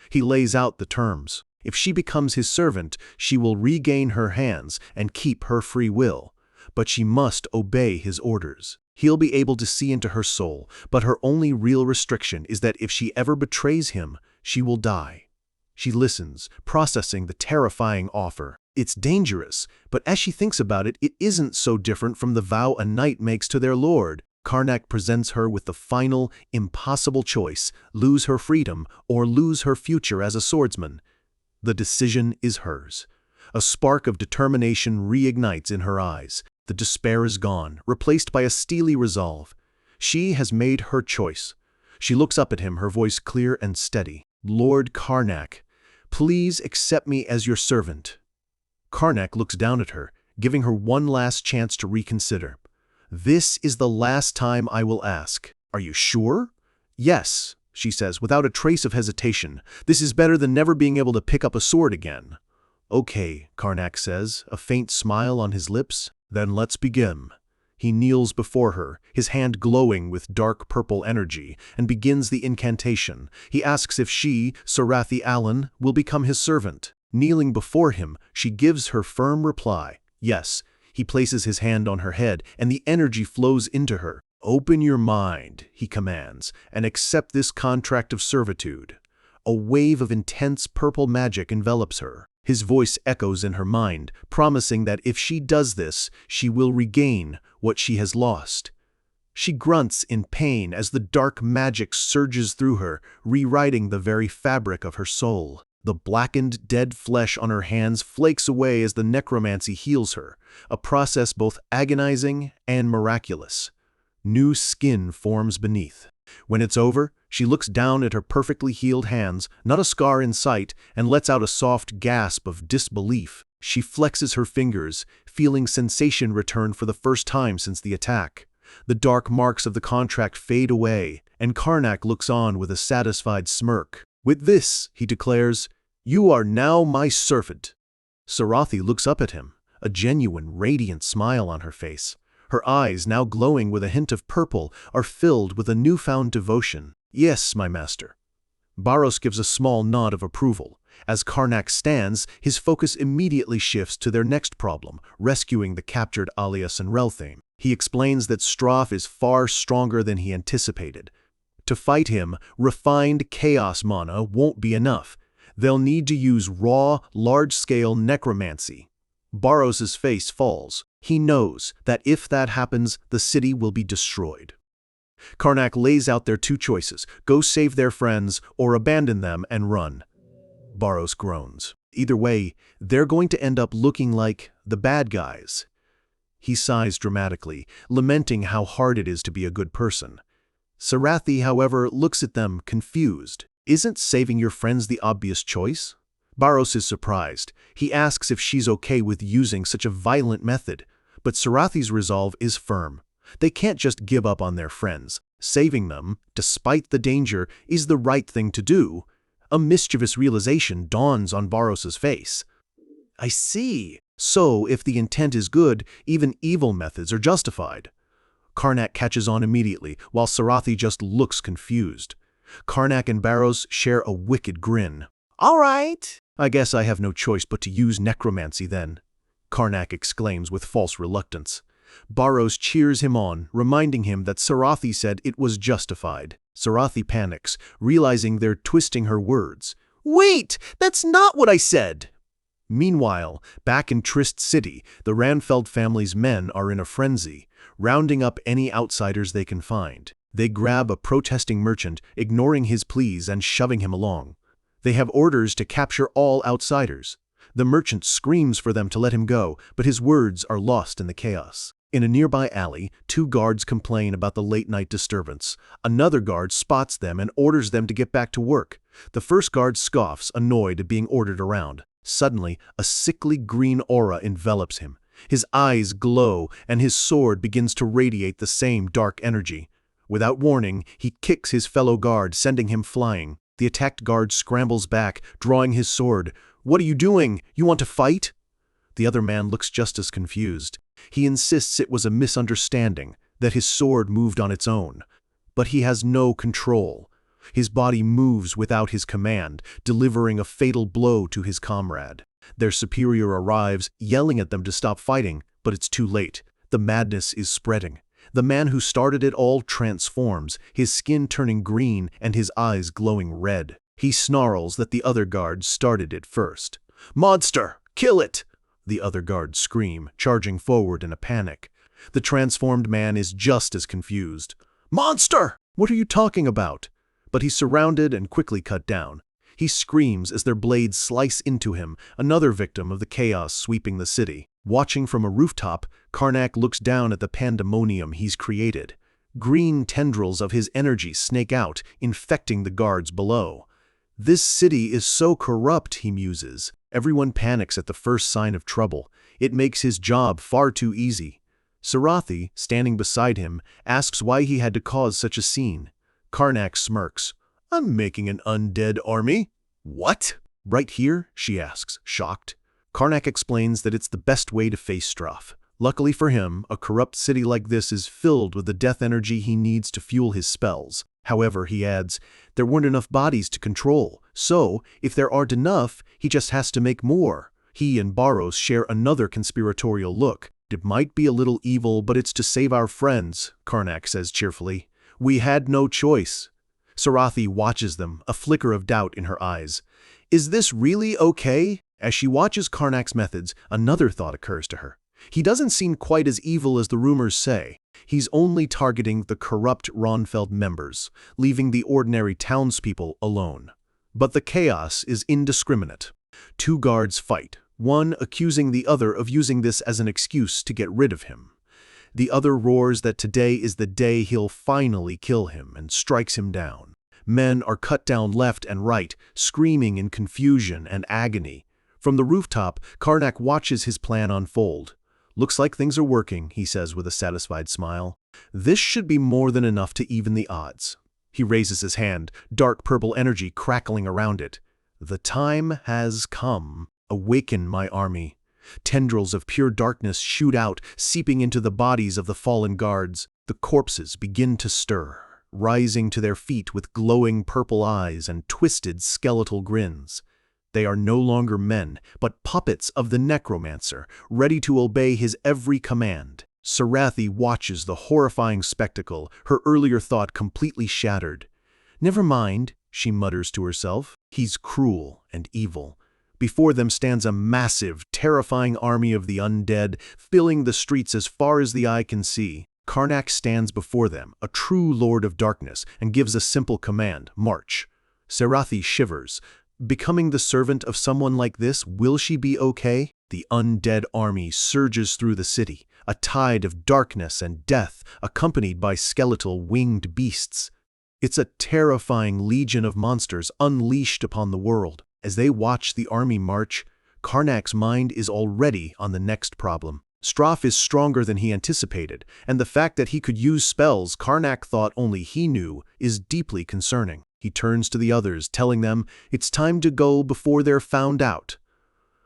He lays out the terms. If she becomes his servant, she will regain her hands and keep her free will. But she must obey his orders. He'll be able to see into her soul, but her only real restriction is that if she ever betrays him, she will die. She listens, processing the terrifying offer. It's dangerous, but as she thinks about it, it isn't so different from the vow a knight makes to their lord. Karnak presents her with the final, impossible choice: lose her freedom or lose her future as a swordsman. The decision is hers. A spark of determination reignites in her eyes. The despair is gone, replaced by a steely resolve. She has made her choice. She looks up at him, her voice clear and steady. "Lord Karnak, please accept me as your servant." Karnak looks down at her, giving her one last chance to reconsider. "This is the last time I will ask. Are you sure?" "Yes," she says, without a trace of hesitation. "This is better than never being able to pick up a sword again." "Okay," Karnak says, a faint smile on his lips. "Then let's begin." He kneels before her, his hand glowing with dark purple energy, and begins the incantation. He asks if she, Sarathi Allen, will become his servant. Kneeling before him, she gives her firm reply, "Yes." He places his hand on her head, and the energy flows into her. "Open your mind," he commands, "and accept this contract of servitude." A wave of intense purple magic envelops her. His voice echoes in her mind, promising that if she does this, she will regain what she has lost. She grunts in pain as the dark magic surges through her, rewriting the very fabric of her soul. The blackened, dead flesh on her hands flakes away as the necromancy heals her, a process both agonizing and miraculous. New skin forms beneath. When it's over, she looks down at her perfectly healed hands, not a scar in sight, and lets out a soft gasp of disbelief. She flexes her fingers, feeling sensation return for the first time since the attack. The dark marks of the contract fade away, and Karnak looks on with a satisfied smirk. "With this," he declares, "you are now my servant." Sarathi looks up at him, a genuine, radiant smile on her face. Her eyes, now glowing with a hint of purple, are filled with a newfound devotion. "Yes, my master." Barros gives a small nod of approval. As Karnak stands, his focus immediately shifts to their next problem, rescuing the captured alias Enrollment. He explains that Stroff is far stronger than he anticipated. To fight him, refined chaos mana won't be enough. They'll need to use raw, large-scale necromancy. Barros's face falls. He knows that if that happens, the city will be destroyed. Karnak lays out their two choices: go save their friends or abandon them and run. Barros groans. Either way, they're going to end up looking like the bad guys. He sighs dramatically, lamenting how hard it is to be a good person. Sarathi, however, looks at them confused. Isn't saving your friends the obvious choice? Barros is surprised. He asks if she's okay with using such a violent method, but Sarathi's resolve is firm. They can't just give up on their friends. Saving them, despite the danger, is the right thing to do. A mischievous realization dawns on Barros's face. I see. So, if the intent is good, even evil methods are justified. Karnak catches on immediately, while Sarathi just looks confused. Karnak and Barros share a wicked grin. All right. I guess I have no choice but to use necromancy then, Karnak exclaims with false reluctance. Barros cheers him on, reminding him that Sarathi said it was justified. Sarathi panics, realizing they're twisting her words. Wait, that's not what I said! Meanwhile, back in Trist City, the Ranfeld family's men are in a frenzy, rounding up any outsiders they can find. They grab a protesting merchant, ignoring his pleas and shoving him along. They have orders to capture all outsiders. The merchant screams for them to let him go, but his words are lost in the chaos. In a nearby alley, two guards complain about the late-night disturbance. Another guard spots them and orders them to get back to work. The first guard scoffs, annoyed at being ordered around. Suddenly, a sickly green aura envelops him. His eyes glow, and his sword begins to radiate the same dark energy. Without warning, he kicks his fellow guard, sending him flying. The attacked guard scrambles back, drawing his sword. What are you doing? You want to fight? The other man looks just as confused. He insists it was a misunderstanding, that his sword moved on its own. But he has no control. His body moves without his command, delivering a fatal blow to his comrade. Their superior arrives, yelling at them to stop fighting, but it's too late. The madness is spreading. The man who started it all transforms, his skin turning green and his eyes glowing red. He snarls that the other guards started it first. "Monster! Kill it!" the other guards scream, charging forward in a panic. The transformed man is just as confused. "Monster! What are you talking about?" But he's surrounded and quickly cut down. He screams as their blades slice into him, another victim of the chaos sweeping the city. Watching from a rooftop, Karnak looks down at the pandemonium he's created. Green tendrils of his energy snake out, infecting the guards below. This city is so corrupt, he muses. Everyone panics at the first sign of trouble. It makes his job far too easy. Sarathi, standing beside him, asks why he had to cause such a scene. Karnak smirks. "I'm making an undead army." "What?" "Right here?" she asks, shocked. Karnak explains that it's the best way to face Stroff. Luckily for him, a corrupt city like this is filled with the death energy he needs to fuel his spells. However, he adds, there weren't enough bodies to control, so if there aren't enough, he just has to make more. He and Barros share another conspiratorial look. "It might be a little evil, but it's to save our friends," Karnak says cheerfully. "We had no choice." Sarathi watches them, a flicker of doubt in her eyes. Is this really okay? As she watches Karnak's methods, another thought occurs to her. He doesn't seem quite as evil as the rumors say. He's only targeting the corrupt Ranfeld members, leaving the ordinary townspeople alone. But the chaos is indiscriminate. Two guards fight, one accusing the other of using this as an excuse to get rid of him. The other roars that today is the day he'll finally kill him and strikes him down. Men are cut down left and right, screaming in confusion and agony. From the rooftop, Karnak watches his plan unfold. "Looks like things are working," he says with a satisfied smile. "This should be more than enough to even the odds." He raises his hand, dark purple energy crackling around it. "The time has come. Awaken my army." Tendrils of pure darkness shoot out, seeping into the bodies of the fallen guards. The corpses begin to stir, rising to their feet with glowing purple eyes and twisted skeletal grins. They are no longer men, but puppets of the necromancer, ready to obey his every command. Sarathi watches the horrifying spectacle, her earlier thought completely shattered. "Never mind," she mutters to herself. "He's cruel and evil." Before them stands a massive, terrifying army of the undead, filling the streets as far as the eye can see. Karnak stands before them, a true lord of darkness, and gives a simple command: "March." Sarathi shivers. Becoming the servant of someone like this, will she be okay? The undead army surges through the city, a tide of darkness and death, accompanied by skeletal winged beasts. It's a terrifying legion of monsters unleashed upon the world. As they watch the army march, Karnak's mind is already on the next problem. Straf is stronger than he anticipated, and the fact that he could use spells Karnak thought only he knew is deeply concerning. He turns to the others, telling them it's time to go before they're found out.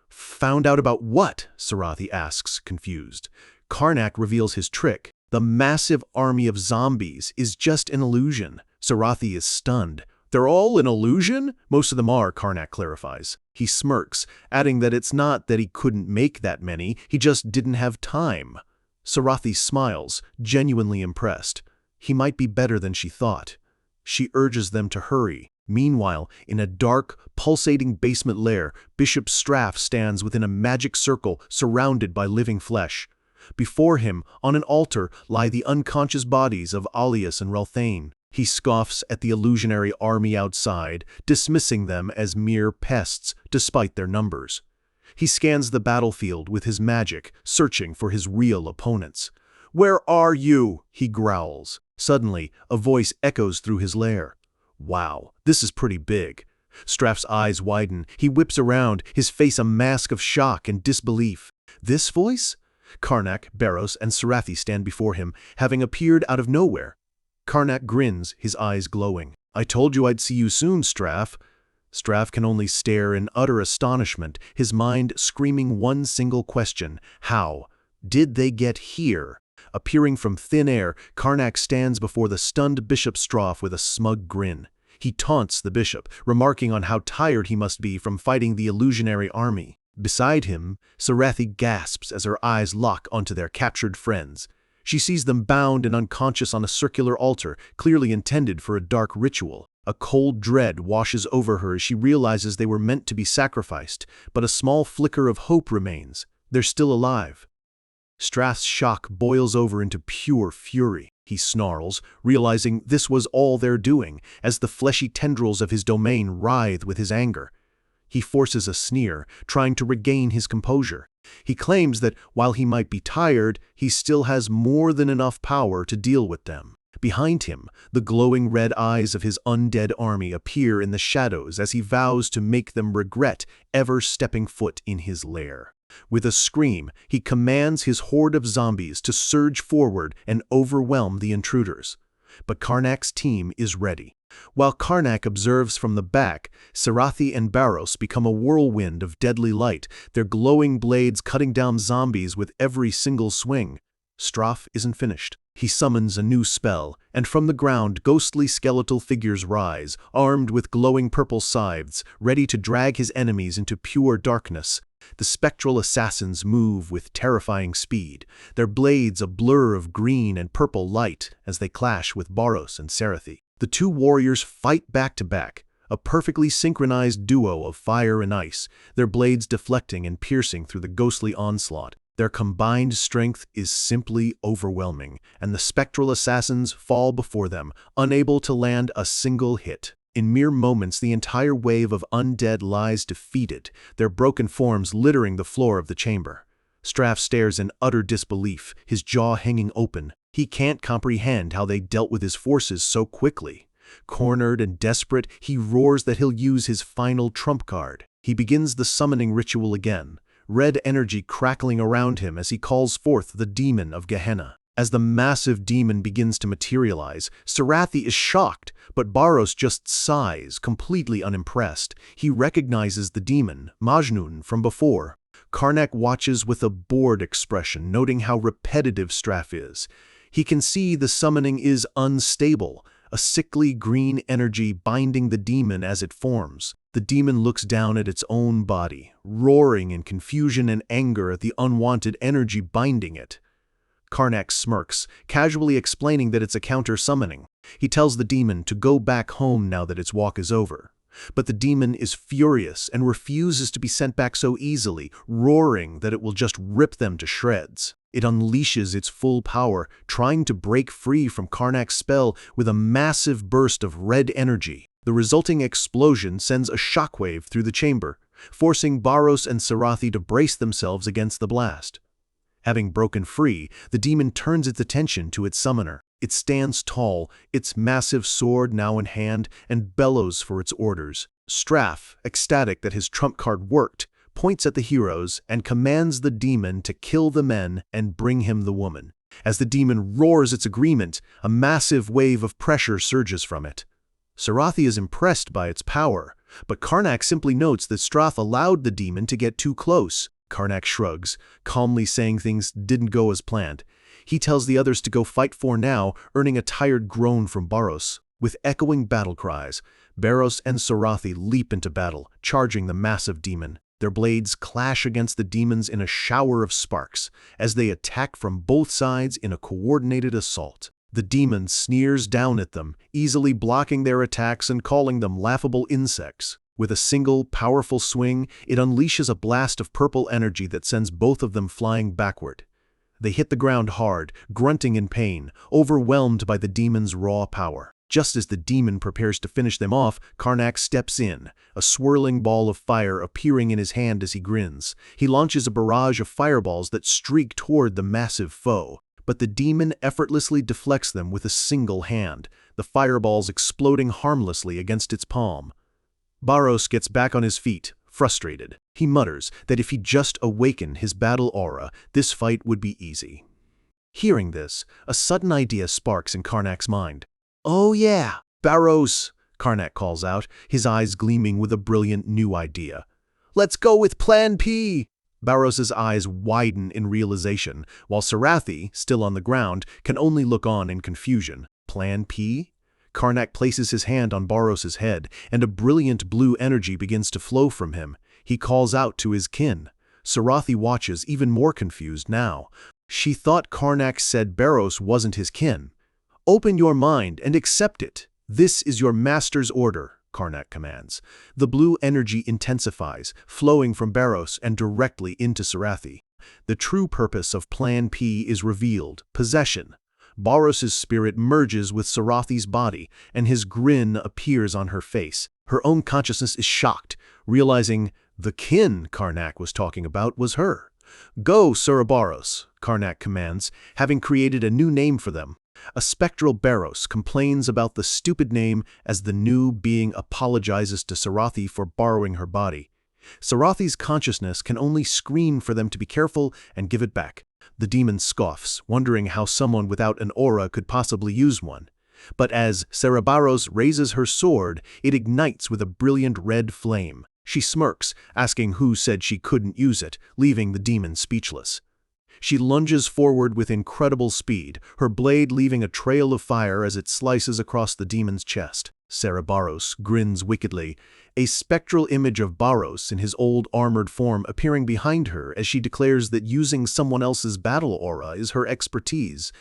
"Found out about what?" Sarathi asks, confused. Karnak reveals his trick. The massive army of zombies is just an illusion. Sarathi is stunned. "They're all an illusion?" "Most of them are," Karnak clarifies. He smirks, adding that it's not that he couldn't make that many, he just didn't have time. Sarathi smiles, genuinely impressed. He might be better than she thought. She urges them to hurry. Meanwhile, in a dark, pulsating basement lair, Bishop Straf stands within a magic circle surrounded by living flesh. Before him, on an altar, lie the unconscious bodies of Alias and Relthane. He scoffs at the illusionary army outside, dismissing them as mere pests despite their numbers. He scans the battlefield with his magic, searching for his real opponents. "Where are you?" he growls. Suddenly, a voice echoes through his lair. "Wow, this is pretty big." Straf's eyes widen. He whips around, his face a mask of shock and disbelief. This voice? Karnak, Barros, and Sarathi stand before him, having appeared out of nowhere. Karnak grins, his eyes glowing. "I told you I'd see you soon, Straf." Straf can only stare in utter astonishment, his mind screaming one single question: how did they get here? Appearing from thin air, Karnak stands before the stunned Bishop Straf with a smug grin. He taunts the bishop, remarking on how tired he must be from fighting the illusionary army. Beside him, Sarathi gasps as her eyes lock onto their captured friends. She sees them bound and unconscious on a circular altar, clearly intended for a dark ritual. A cold dread washes over her as she realizes they were meant to be sacrificed, but a small flicker of hope remains. They're still alive. Straf's shock boils over into pure fury. He snarls, realizing this was all they're doing, as the fleshy tendrils of his domain writhe with his anger. He forces a sneer, trying to regain his composure. He claims that while he might be tired, he still has more than enough power to deal with them. Behind him, the glowing red eyes of his undead army appear in the shadows as he vows to make them regret ever stepping foot in his lair. With a scream, he commands his horde of zombies to surge forward and overwhelm the intruders. But Karnak's team is ready. While Karnak observes from the back, Sarathi and Barros become a whirlwind of deadly light, their glowing blades cutting down zombies with every single swing. Straf isn't finished. He summons a new spell, and from the ground ghostly skeletal figures rise, armed with glowing purple scythes, ready to drag his enemies into pure darkness. The spectral assassins move with terrifying speed, their blades a blur of green and purple light as they clash with Barros and Sarathi. The two warriors fight back to back, a perfectly synchronized duo of fire and ice, their blades deflecting and piercing through the ghostly onslaught. Their combined strength is simply overwhelming, and the spectral assassins fall before them, unable to land a single hit. In mere moments, the entire wave of undead lies defeated, their broken forms littering the floor of the chamber. Straf stares in utter disbelief, his jaw hanging open. He can't comprehend how they dealt with his forces so quickly. Cornered and desperate, he roars that he'll use his final trump card. He begins the summoning ritual again, red energy crackling around him as he calls forth the demon of Gehenna. As the massive demon begins to materialize, Sarathi is shocked, but Barros just sighs, completely unimpressed. He recognizes the demon, Majnun, from before. Karnak watches with a bored expression, noting how repetitive Straf is. He can see the summoning is unstable, a sickly green energy binding the demon as it forms. The demon looks down at its own body, roaring in confusion and anger at the unwanted energy binding it. Karnak smirks, casually explaining that it's a counter-summoning. He tells the demon to go back home now that its walk is over. But the demon is furious and refuses to be sent back so easily, roaring that it will just rip them to shreds. It unleashes its full power, trying to break free from Karnak's spell with a massive burst of red energy. The resulting explosion sends a shockwave through the chamber, forcing Barros and Sarathi to brace themselves against the blast. Having broken free, the demon turns its attention to its summoner. It stands tall, its massive sword now in hand, and bellows for its orders. Straff, ecstatic that his trump card worked, points at the heroes and commands the demon to kill the men and bring him the woman. As the demon roars its agreement, a massive wave of pressure surges from it. Sarathi is impressed by its power, but Karnak simply notes that Straff allowed the demon to get too close. Karnak shrugs, calmly saying things didn't go as planned. He tells the others to go fight for now, earning a tired groan from Barros. With echoing battle cries, Barros and Sarathi leap into battle, charging the massive demon. Their blades clash against the demons in a shower of sparks, as they attack from both sides in a coordinated assault. The demon sneers down at them, easily blocking their attacks and calling them laughable insects. With a single, powerful swing, it unleashes a blast of purple energy that sends both of them flying backward. They hit the ground hard, grunting in pain, overwhelmed by the demon's raw power. Just as the demon prepares to finish them off, Karnak steps in, a swirling ball of fire appearing in his hand as he grins. He launches a barrage of fireballs that streak toward the massive foe, but the demon effortlessly deflects them with a single hand, the fireballs exploding harmlessly against its palm. Barros gets back on his feet, frustrated. He mutters that if he just awakened his battle aura, this fight would be easy. Hearing this, a sudden idea sparks in Karnak's mind. "Oh yeah, Barros," Karnak calls out, his eyes gleaming with a brilliant new idea. "Let's go with Plan P!" Barros's eyes widen in realization, while Sarathi, still on the ground, can only look on in confusion. Plan P? Karnak places his hand on Barros's head, and a brilliant blue energy begins to flow from him. He calls out to his kin. Sarathi watches, even more confused now. She thought Karnak said Barros wasn't his kin. "Open your mind and accept it. This is your master's order," Karnak commands. The blue energy intensifies, flowing from Barros and directly into Sarathi. The true purpose of Plan P is revealed: possession. Barros's spirit merges with Sarathi's body, and his grin appears on her face. Her own consciousness is shocked, realizing the kin Karnak was talking about was her. "Go, Barros," Karnak commands, having created a new name for them. A spectral Barros complains about the stupid name as the new being apologizes to Sarathi for borrowing her body. Sarathi's consciousness can only scream for them to be careful and give it back. The demon scoffs, wondering how someone without an aura could possibly use one. But as Barros raises her sword, it ignites with a brilliant red flame. She smirks, asking who said she couldn't use it, leaving the demon speechless. She lunges forward with incredible speed, her blade leaving a trail of fire as it slices across the demon's chest. Barros grins wickedly, a spectral image of Barros in his old armored form appearing behind her as she declares that using someone else's battle aura is her expertise.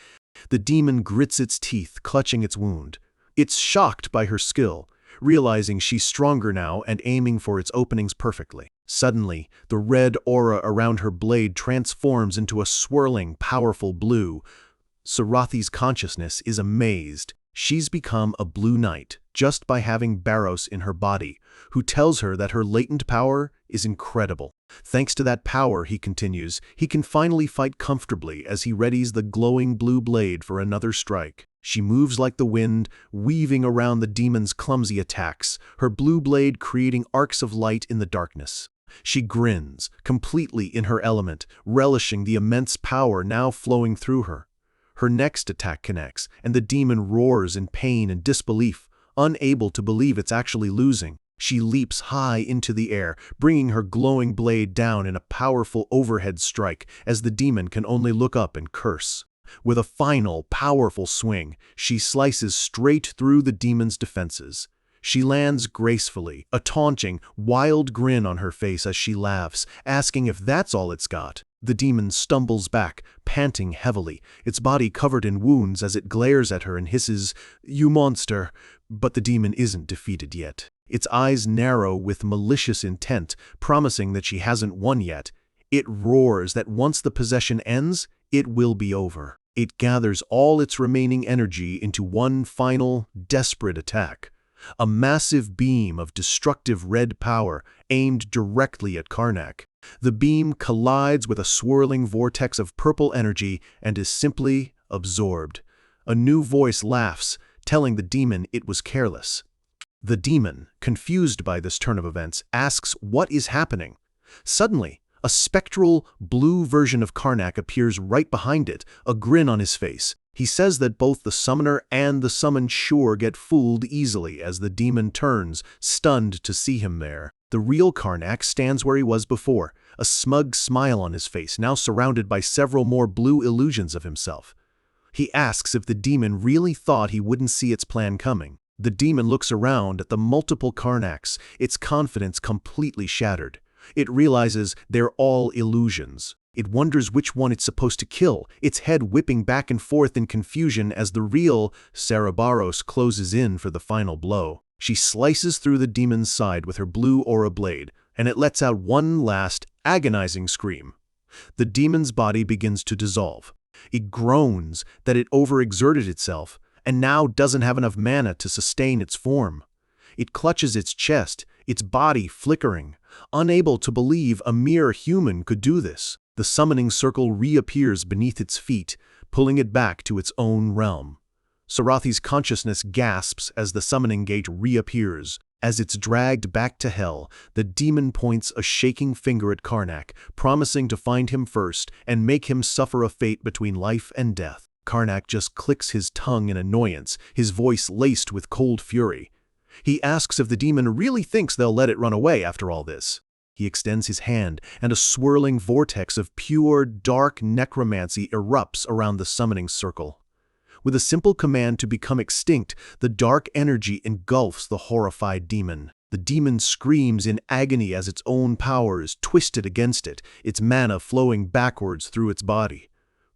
The demon grits its teeth, clutching its wound. It's shocked by her skill, realizing she's stronger now and aiming for its openings perfectly. Suddenly, the red aura around her blade transforms into a swirling, powerful blue. Sarathi's consciousness is amazed. She's become a blue knight just by having Barros in her body, who tells her that her latent power is incredible. Thanks to that power, he continues, he can finally fight comfortably as he readies the glowing blue blade for another strike. She moves like the wind, weaving around the demon's clumsy attacks, her blue blade creating arcs of light in the darkness. She grins, completely in her element, relishing the immense power now flowing through her. Her next attack connects, and the demon roars in pain and disbelief, unable to believe it's actually losing. She leaps high into the air, bringing her glowing blade down in a powerful overhead strike as the demon can only look up and curse. With a final, powerful swing, she slices straight through the demon's defenses. She lands gracefully, a taunting, wild grin on her face as she laughs, asking if that's all it's got. The demon stumbles back, panting heavily, its body covered in wounds as it glares at her and hisses, "You monster!" But the demon isn't defeated yet. Its eyes narrow with malicious intent, promising that she hasn't won yet. It roars that once the possession ends, it will be over. It gathers all its remaining energy into one final, desperate attack. A massive beam of destructive red power aimed directly at Karnak. The beam collides with a swirling vortex of purple energy and is simply absorbed. A new voice laughs, telling the demon it was careless. The demon, confused by this turn of events, asks what is happening. Suddenly, a spectral, blue version of Karnak appears right behind it, a grin on his face. He says that both the summoner and the summoned sure get fooled easily as the demon turns, stunned to see him there. The real Karnak stands where he was before, a smug smile on his face, now surrounded by several more blue illusions of himself. He asks if the demon really thought he wouldn't see its plan coming. The demon looks around at the multiple Karnaks, its confidence completely shattered. It realizes they're all illusions. It wonders which one it's supposed to kill, its head whipping back and forth in confusion as the real Cerberus closes in for the final blow. She slices through the demon's side with her blue aura blade, and it lets out one last, agonizing scream. The demon's body begins to dissolve. It groans that it overexerted itself, and now doesn't have enough mana to sustain its form. It clutches its chest, its body flickering, unable to believe a mere human could do this. The summoning circle reappears beneath its feet, pulling it back to its own realm. Sarathi's consciousness gasps as the summoning gate reappears. As it's dragged back to hell, the demon points a shaking finger at Karnak, promising to find him first and make him suffer a fate between life and death. Karnak just clicks his tongue in annoyance, his voice laced with cold fury. He asks if the demon really thinks they'll let it run away after all this. He extends his hand, and a swirling vortex of pure, dark necromancy erupts around the summoning circle. With a simple command to become extinct, the dark energy engulfs the horrified demon. The demon screams in agony as its own power is twisted against it, its mana flowing backwards through its body.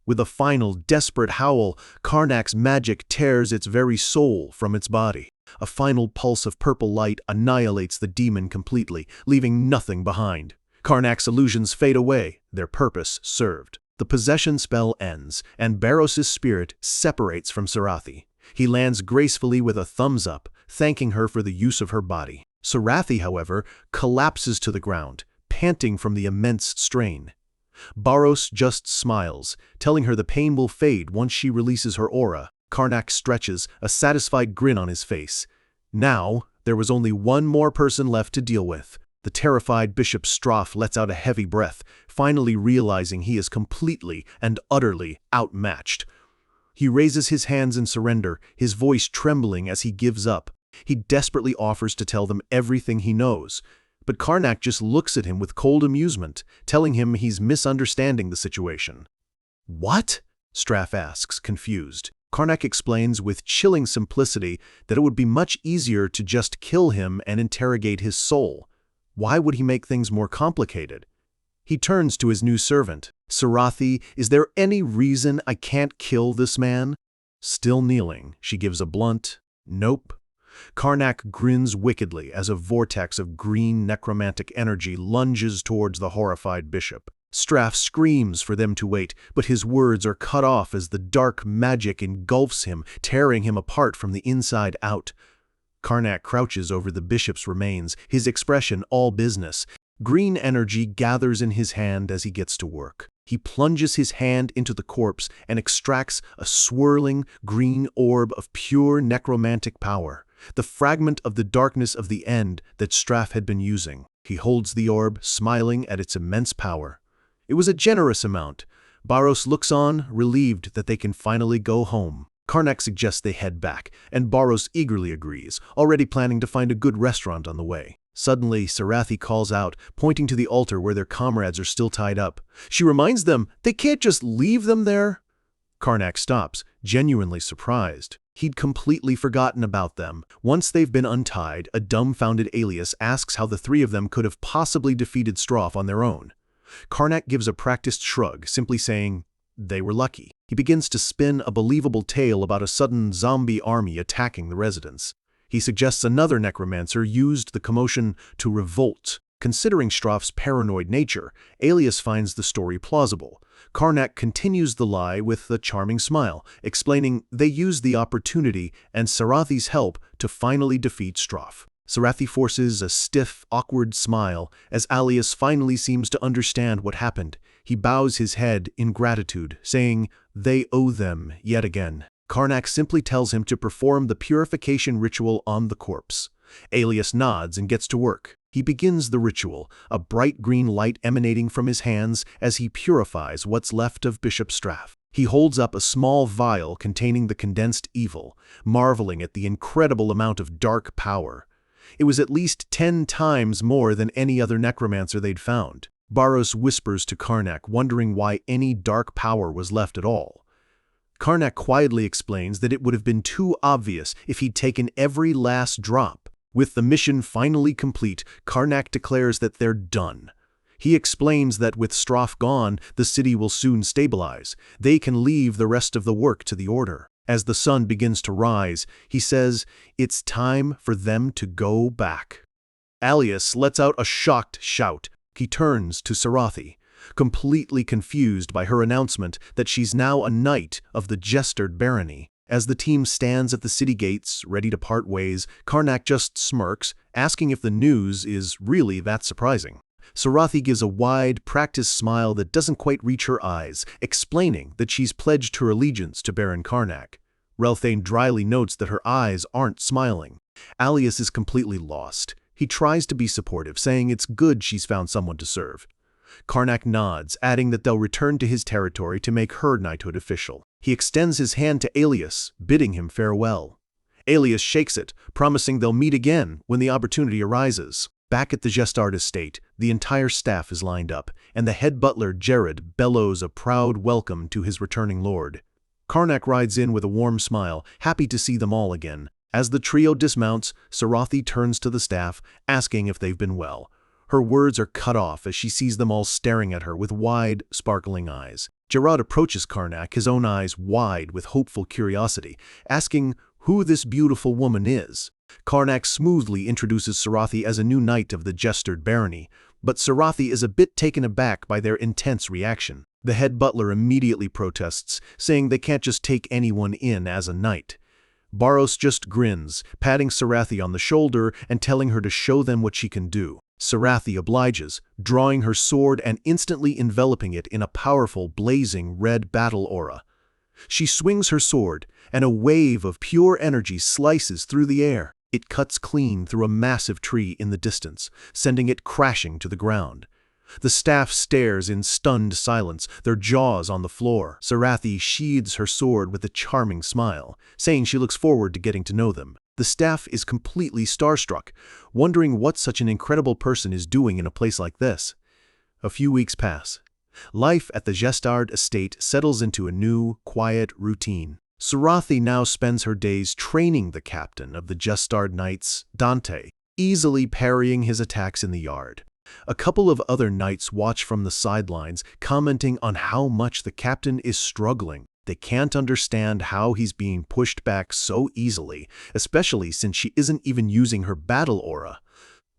With a final, desperate howl, Karnak's magic tears its very soul from its body. A final pulse of purple light annihilates the demon completely, leaving nothing behind. Karnak's illusions fade away, their purpose served. The possession spell ends, and Baros's spirit separates from Sarathi. He lands gracefully with a thumbs up, thanking her for the use of her body. Sarathi, however, collapses to the ground, panting from the immense strain. Baros just smiles, telling her the pain will fade once she releases her aura. Karnak stretches, a satisfied grin on his face. Now, there was only one more person left to deal with. The terrified Bishop Stroff lets out a heavy breath, finally realizing he is completely and utterly outmatched. He raises his hands in surrender, his voice trembling as he gives up. He desperately offers to tell them everything he knows. But Karnak just looks at him with cold amusement, telling him he's misunderstanding the situation. "What?" Straff asks, confused. Karnak explains with chilling simplicity that it would be much easier to just kill him and interrogate his soul. Why would he make things more complicated? He turns to his new servant. "Sarathi, is there any reason I can't kill this man?" Still kneeling, she gives a blunt, "Nope." Karnak grins wickedly as a vortex of green necromantic energy lunges towards the horrified bishop. Straff screams for them to wait, but his words are cut off as the dark magic engulfs him, tearing him apart from the inside out. Karnak crouches over the bishop's remains, his expression all business. Green energy gathers in his hand as he gets to work. He plunges his hand into the corpse and extracts a swirling green orb of pure necromantic power, the fragment of the darkness of the end that Straff had been using. He holds the orb, smiling at its immense power. It was a generous amount. Baros looks on, relieved that they can finally go home. Karnak suggests they head back, and Baros eagerly agrees, already planning to find a good restaurant on the way. Suddenly, Sarathi calls out, pointing to the altar where their comrades are still tied up. She reminds them they can't just leave them there. Karnak stops, genuinely surprised. He'd completely forgotten about them. Once they've been untied, a dumbfounded Alias asks how the three of them could have possibly defeated Stroff on their own. Karnak gives a practiced shrug, simply saying, they were lucky. He begins to spin a believable tale about a sudden zombie army attacking the residents. He suggests another necromancer used the commotion to revolt. Considering Stroff's paranoid nature, Alias finds the story plausible. Karnak continues the lie with a charming smile, explaining they used the opportunity and Sarathi's help to finally defeat Stroff. Sarathi forces a stiff, awkward smile as Alias finally seems to understand what happened. He bows his head in gratitude, saying they owe them yet again. Karnak simply tells him to perform the purification ritual on the corpse. Alias nods and gets to work. He begins the ritual, a bright green light emanating from his hands as he purifies what's left of Bishop Straff. He holds up a small vial containing the condensed evil, marveling at the incredible amount of dark power. It was at least 10 times more than any other necromancer they'd found. Baros whispers to Karnak, wondering why any dark power was left at all. Karnak quietly explains that it would have been too obvious if he'd taken every last drop. With the mission finally complete, Karnak declares that they're done. He explains that with Stroff gone, the city will soon stabilize. They can leave the rest of the work to the Order. As the sun begins to rise, he says it's time for them to go back. Alias lets out a shocked shout. He turns to Sarathi, completely confused by her announcement that she's now a knight of the Jestard Barony. As the team stands at the city gates, ready to part ways, Karnak just smirks, asking if the news is really that surprising. Sarathi gives a wide, practiced smile that doesn't quite reach her eyes, explaining that she's pledged her allegiance to Baron Karnak. Relthane dryly notes that her eyes aren't smiling. Alias is completely lost. He tries to be supportive, saying it's good she's found someone to serve. Karnak nods, adding that they'll return to his territory to make her knighthood official. He extends his hand to Alias, bidding him farewell. Alias shakes it, promising they'll meet again when the opportunity arises. Back at the Jestard estate, the entire staff is lined up, and the head butler, Jared, bellows a proud welcome to his returning lord. Karnak rides in with a warm smile, happy to see them all again. As the trio dismounts, Sarathi turns to the staff, asking if they've been well. Her words are cut off as she sees them all staring at her with wide, sparkling eyes. Gerard approaches Karnak, his own eyes wide with hopeful curiosity, asking who this beautiful woman is. Karnak smoothly introduces Sarathi as a new knight of the Jestard Barony, but Sarathi is a bit taken aback by their intense reaction. The head butler immediately protests, saying they can't just take anyone in as a knight. Baros just grins, patting Sarathi on the shoulder and telling her to show them what she can do. Sarathi obliges, drawing her sword and instantly enveloping it in a powerful, blazing red battle aura. She swings her sword, and a wave of pure energy slices through the air. It cuts clean through a massive tree in the distance, sending it crashing to the ground. The staff stares in stunned silence, their jaws on the floor. Sarathi sheathes her sword with a charming smile, saying she looks forward to getting to know them. The staff is completely starstruck, wondering what such an incredible person is doing in a place like this. A few weeks pass. Life at the Jestard estate settles into a new, quiet routine. Sarathi now spends her days training the captain of the Jestard Knights, Dante, easily parrying his attacks in the yard. A couple of other knights watch from the sidelines, commenting on how much the captain is struggling. They can't understand how he's being pushed back so easily, especially since she isn't even using her battle aura.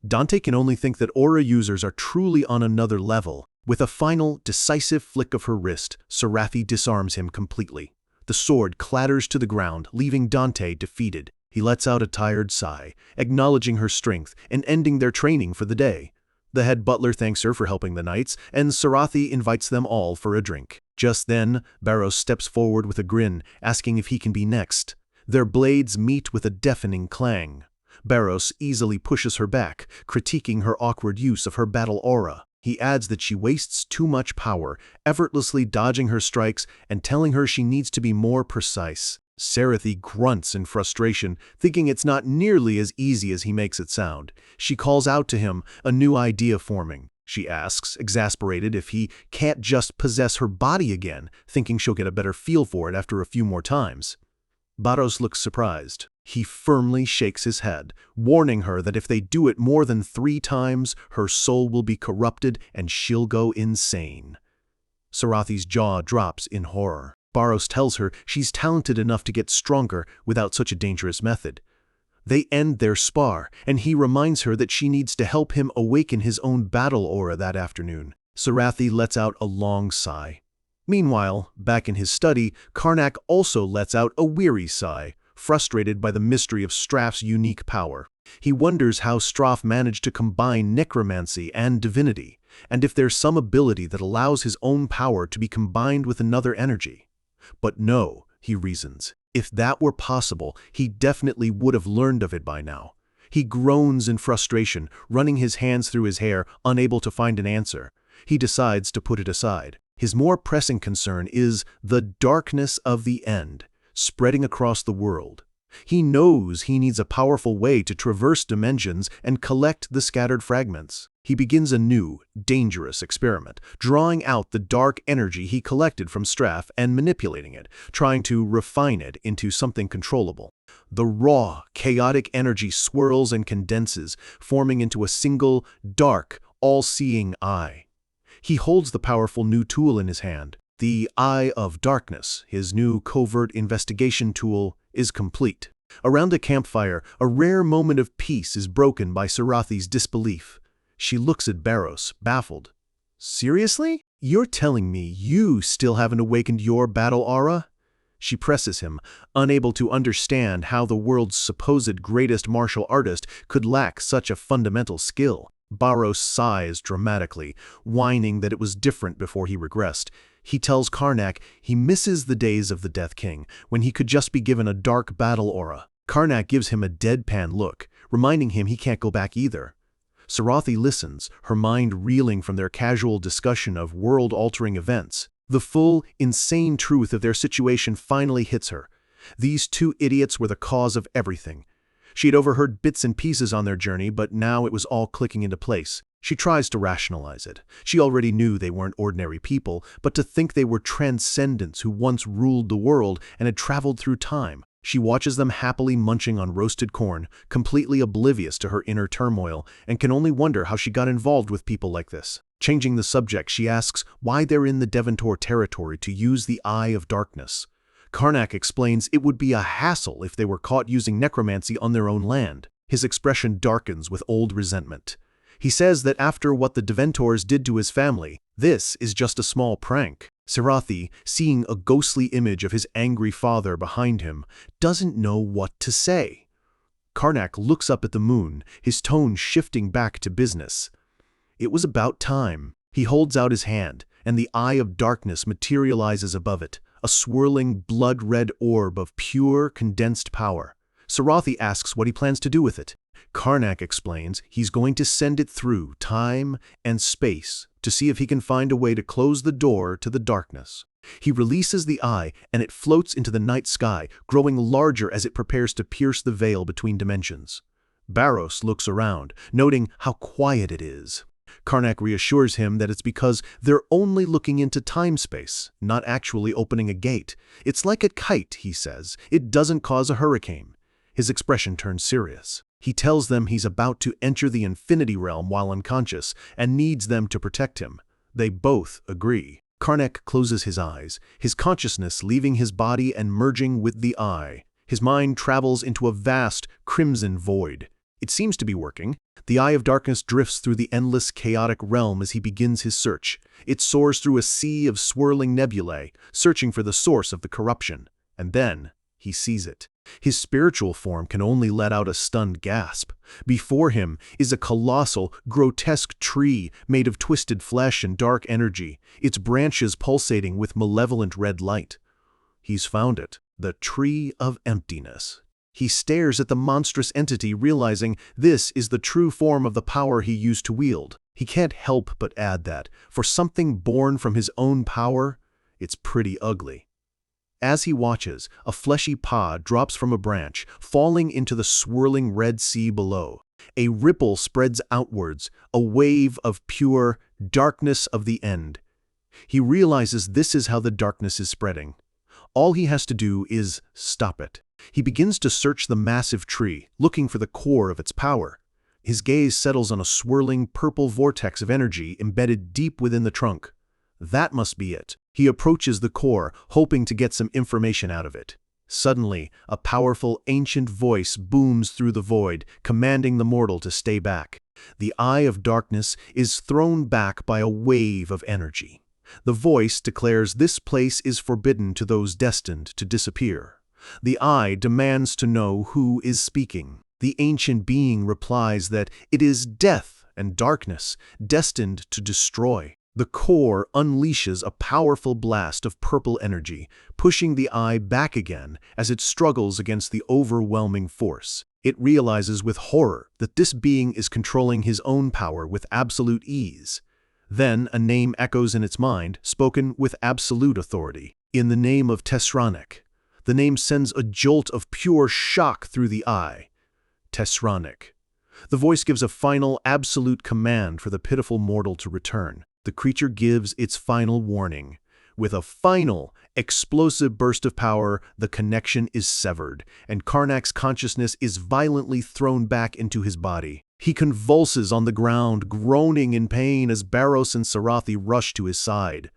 Dante can only think that aura users are truly on another level. With a final, decisive flick of her wrist, Sarathi disarms him completely. The sword clatters to the ground, leaving Dante defeated. He lets out a tired sigh, acknowledging her strength and ending their training for the day. The head butler thanks her for helping the knights, and Sarathi invites them all for a drink. Just then, Baros steps forward with a grin, asking if he can be next. Their blades meet with a deafening clang. Baros easily pushes her back, critiquing her awkward use of her battle aura. He adds that she wastes too much power, effortlessly dodging her strikes and telling her she needs to be more precise. Sarathi grunts in frustration, thinking it's not nearly as easy as he makes it sound. She calls out to him, a new idea forming. she asks, exasperated if he can't just possess her body again, thinking she'll get a better feel for it after a few more times. Barros looks surprised. He firmly shakes his head, warning her that if they do it more than 3 times, her soul will be corrupted and she'll go insane. Sarathi's jaw drops in horror. Barros tells her she's talented enough to get stronger without such a dangerous method. They end their spar, and he reminds her that she needs to help him awaken his own battle aura that afternoon. Sarathi lets out a long sigh. Meanwhile, back in his study, Karnak also lets out a weary sigh, frustrated by the mystery of Straff's unique power. He wonders how Straff managed to combine necromancy and divinity, and if there's some ability that allows his own power to be combined with another energy. But no, he reasons. If that were possible, he definitely would have learned of it by now. He groans in frustration, running his hands through his hair, unable to find an answer. He decides to put it aside. His more pressing concern is the darkness of the end, spreading across the world. He knows he needs a powerful way to traverse dimensions and collect the scattered fragments. He begins a new, dangerous experiment, drawing out the dark energy he collected from Straff and manipulating it, trying to refine it into something controllable. The raw, chaotic energy swirls and condenses, forming into a single, dark, all-seeing eye. He holds the powerful new tool in his hand. The Eye of Darkness, his new covert investigation tool, is complete. Around a campfire, a rare moment of peace is broken by Sarathi's disbelief. She looks at Barros, baffled. Seriously? You're telling me you still haven't awakened your battle aura? She presses him, unable to understand how the world's supposed greatest martial artist could lack such a fundamental skill. Barros sighs dramatically, whining that it was different before he regressed. He tells Karnak he misses the days of the Death King, when he could just be given a dark battle aura. Karnak gives him a deadpan look, reminding him he can't go back either. Sarathi listens, her mind reeling from their casual discussion of world-altering events. The full, insane truth of their situation finally hits her. These 2 idiots were the cause of everything. She had overheard bits and pieces on their journey, but now it was all clicking into place. She tries to rationalize it. She already knew they weren't ordinary people, but to think they were transcendents who once ruled the world and had traveled through time. She watches them happily munching on roasted corn, completely oblivious to her inner turmoil, and can only wonder how she got involved with people like this. Changing the subject, she asks why they're in the Deventor territory to use the Eye of Darkness. Karnak explains it would be a hassle if they were caught using necromancy on their own land. His expression darkens with old resentment. He says that after what the Deventors did to his family, this is just a small prank. Sarathi, seeing a ghostly image of his angry father behind him, doesn't know what to say. Karnak looks up at the moon, his tone shifting back to business. It was about time. He holds out his hand, and the Eye of Darkness materializes above it, a swirling blood-red orb of pure, condensed power. Sarathi asks what he plans to do with it. Karnak explains he's going to send it through time and space to see if he can find a way to close the door to the darkness. He releases the eye, and it floats into the night sky, growing larger as it prepares to pierce the veil between dimensions. Barros looks around, noting how quiet it is. Karnak reassures him that it's because they're only looking into time-space, not actually opening a gate. It's like a kite, he says. It doesn't cause a hurricane. His expression turns serious. He tells them he's about to enter the Infinity Realm while unconscious and needs them to protect him. They both agree. Karnak closes his eyes, his consciousness leaving his body and merging with the eye. His mind travels into a vast, crimson void. It seems to be working. The Eye of Darkness drifts through the endless, chaotic realm as he begins his search. It soars through a sea of swirling nebulae, searching for the source of the corruption. And then he sees it. His spiritual form can only let out a stunned gasp. Before him is a colossal, grotesque tree made of twisted flesh and dark energy, its branches pulsating with malevolent red light. He's found it, the Tree of Emptiness. He stares at the monstrous entity, realizing this is the true form of the power he used to wield. He can't help but add that, for something born from his own power, it's pretty ugly. As he watches, a fleshy paw drops from a branch, falling into the swirling red sea below. A ripple spreads outwards, a wave of pure darkness of the end. He realizes this is how the darkness is spreading. All he has to do is stop it. He begins to search the massive tree, looking for the core of its power. His gaze settles on a swirling purple vortex of energy embedded deep within the trunk. That must be it. He approaches the core, hoping to get some information out of it. Suddenly, a powerful, ancient voice booms through the void, commanding the mortal to stay back. The eye of darkness is thrown back by a wave of energy. The voice declares this place is forbidden to those destined to disappear. The eye demands to know who is speaking. The ancient being replies that it is death and darkness, destined to destroy. The core unleashes a powerful blast of purple energy, pushing the eye back again as it struggles against the overwhelming force. It realizes with horror that this being is controlling his own power with absolute ease. Then a name echoes in its mind, spoken with absolute authority. In the name of Tesranik. The name sends a jolt of pure shock through the eye. Tesranik. The voice gives a final, absolute command for the pitiful mortal to return. The creature gives its final warning. With a final, explosive burst of power, the connection is severed, and Karnak's consciousness is violently thrown back into his body. He convulses on the ground, groaning in pain as Barros and Sarathi rush to his side.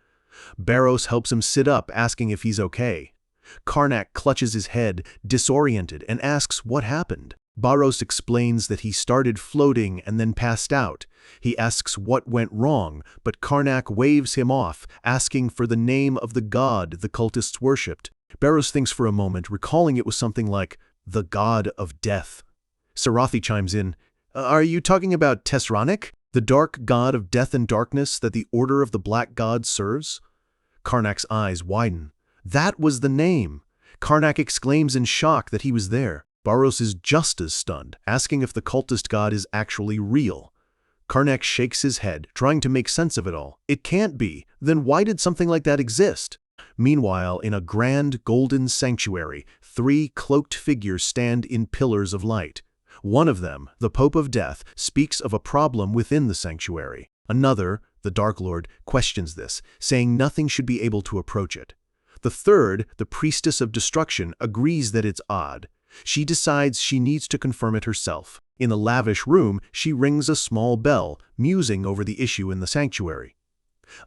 Barros helps him sit up, asking if he's okay. Karnak clutches his head, disoriented, and asks what happened. Barros explains that he started floating and then passed out. He asks what went wrong, but Karnak waves him off, asking for the name of the god the cultists worshipped. Barros thinks for a moment, recalling it was something like the god of death. Sarathi chimes in, "Are you talking about Tesranik, the dark god of death and darkness that the Order of the Black God serves?" Karnak's eyes widen. That was the name! Karnak exclaims in shock that he was there. Barros is just as stunned, asking if the cultist god is actually real. Karnak shakes his head, trying to make sense of it all. It can't be. Then why did something like that exist? Meanwhile, in a grand golden sanctuary, 3 cloaked figures stand in pillars of light. One of them, the Pope of Death, speaks of a problem within the sanctuary. Another, the Dark Lord, questions this, saying nothing should be able to approach it. The third, the Priestess of Destruction, agrees that it's odd. She decides she needs to confirm it herself. In the lavish room, she rings a small bell, musing over the issue in the sanctuary.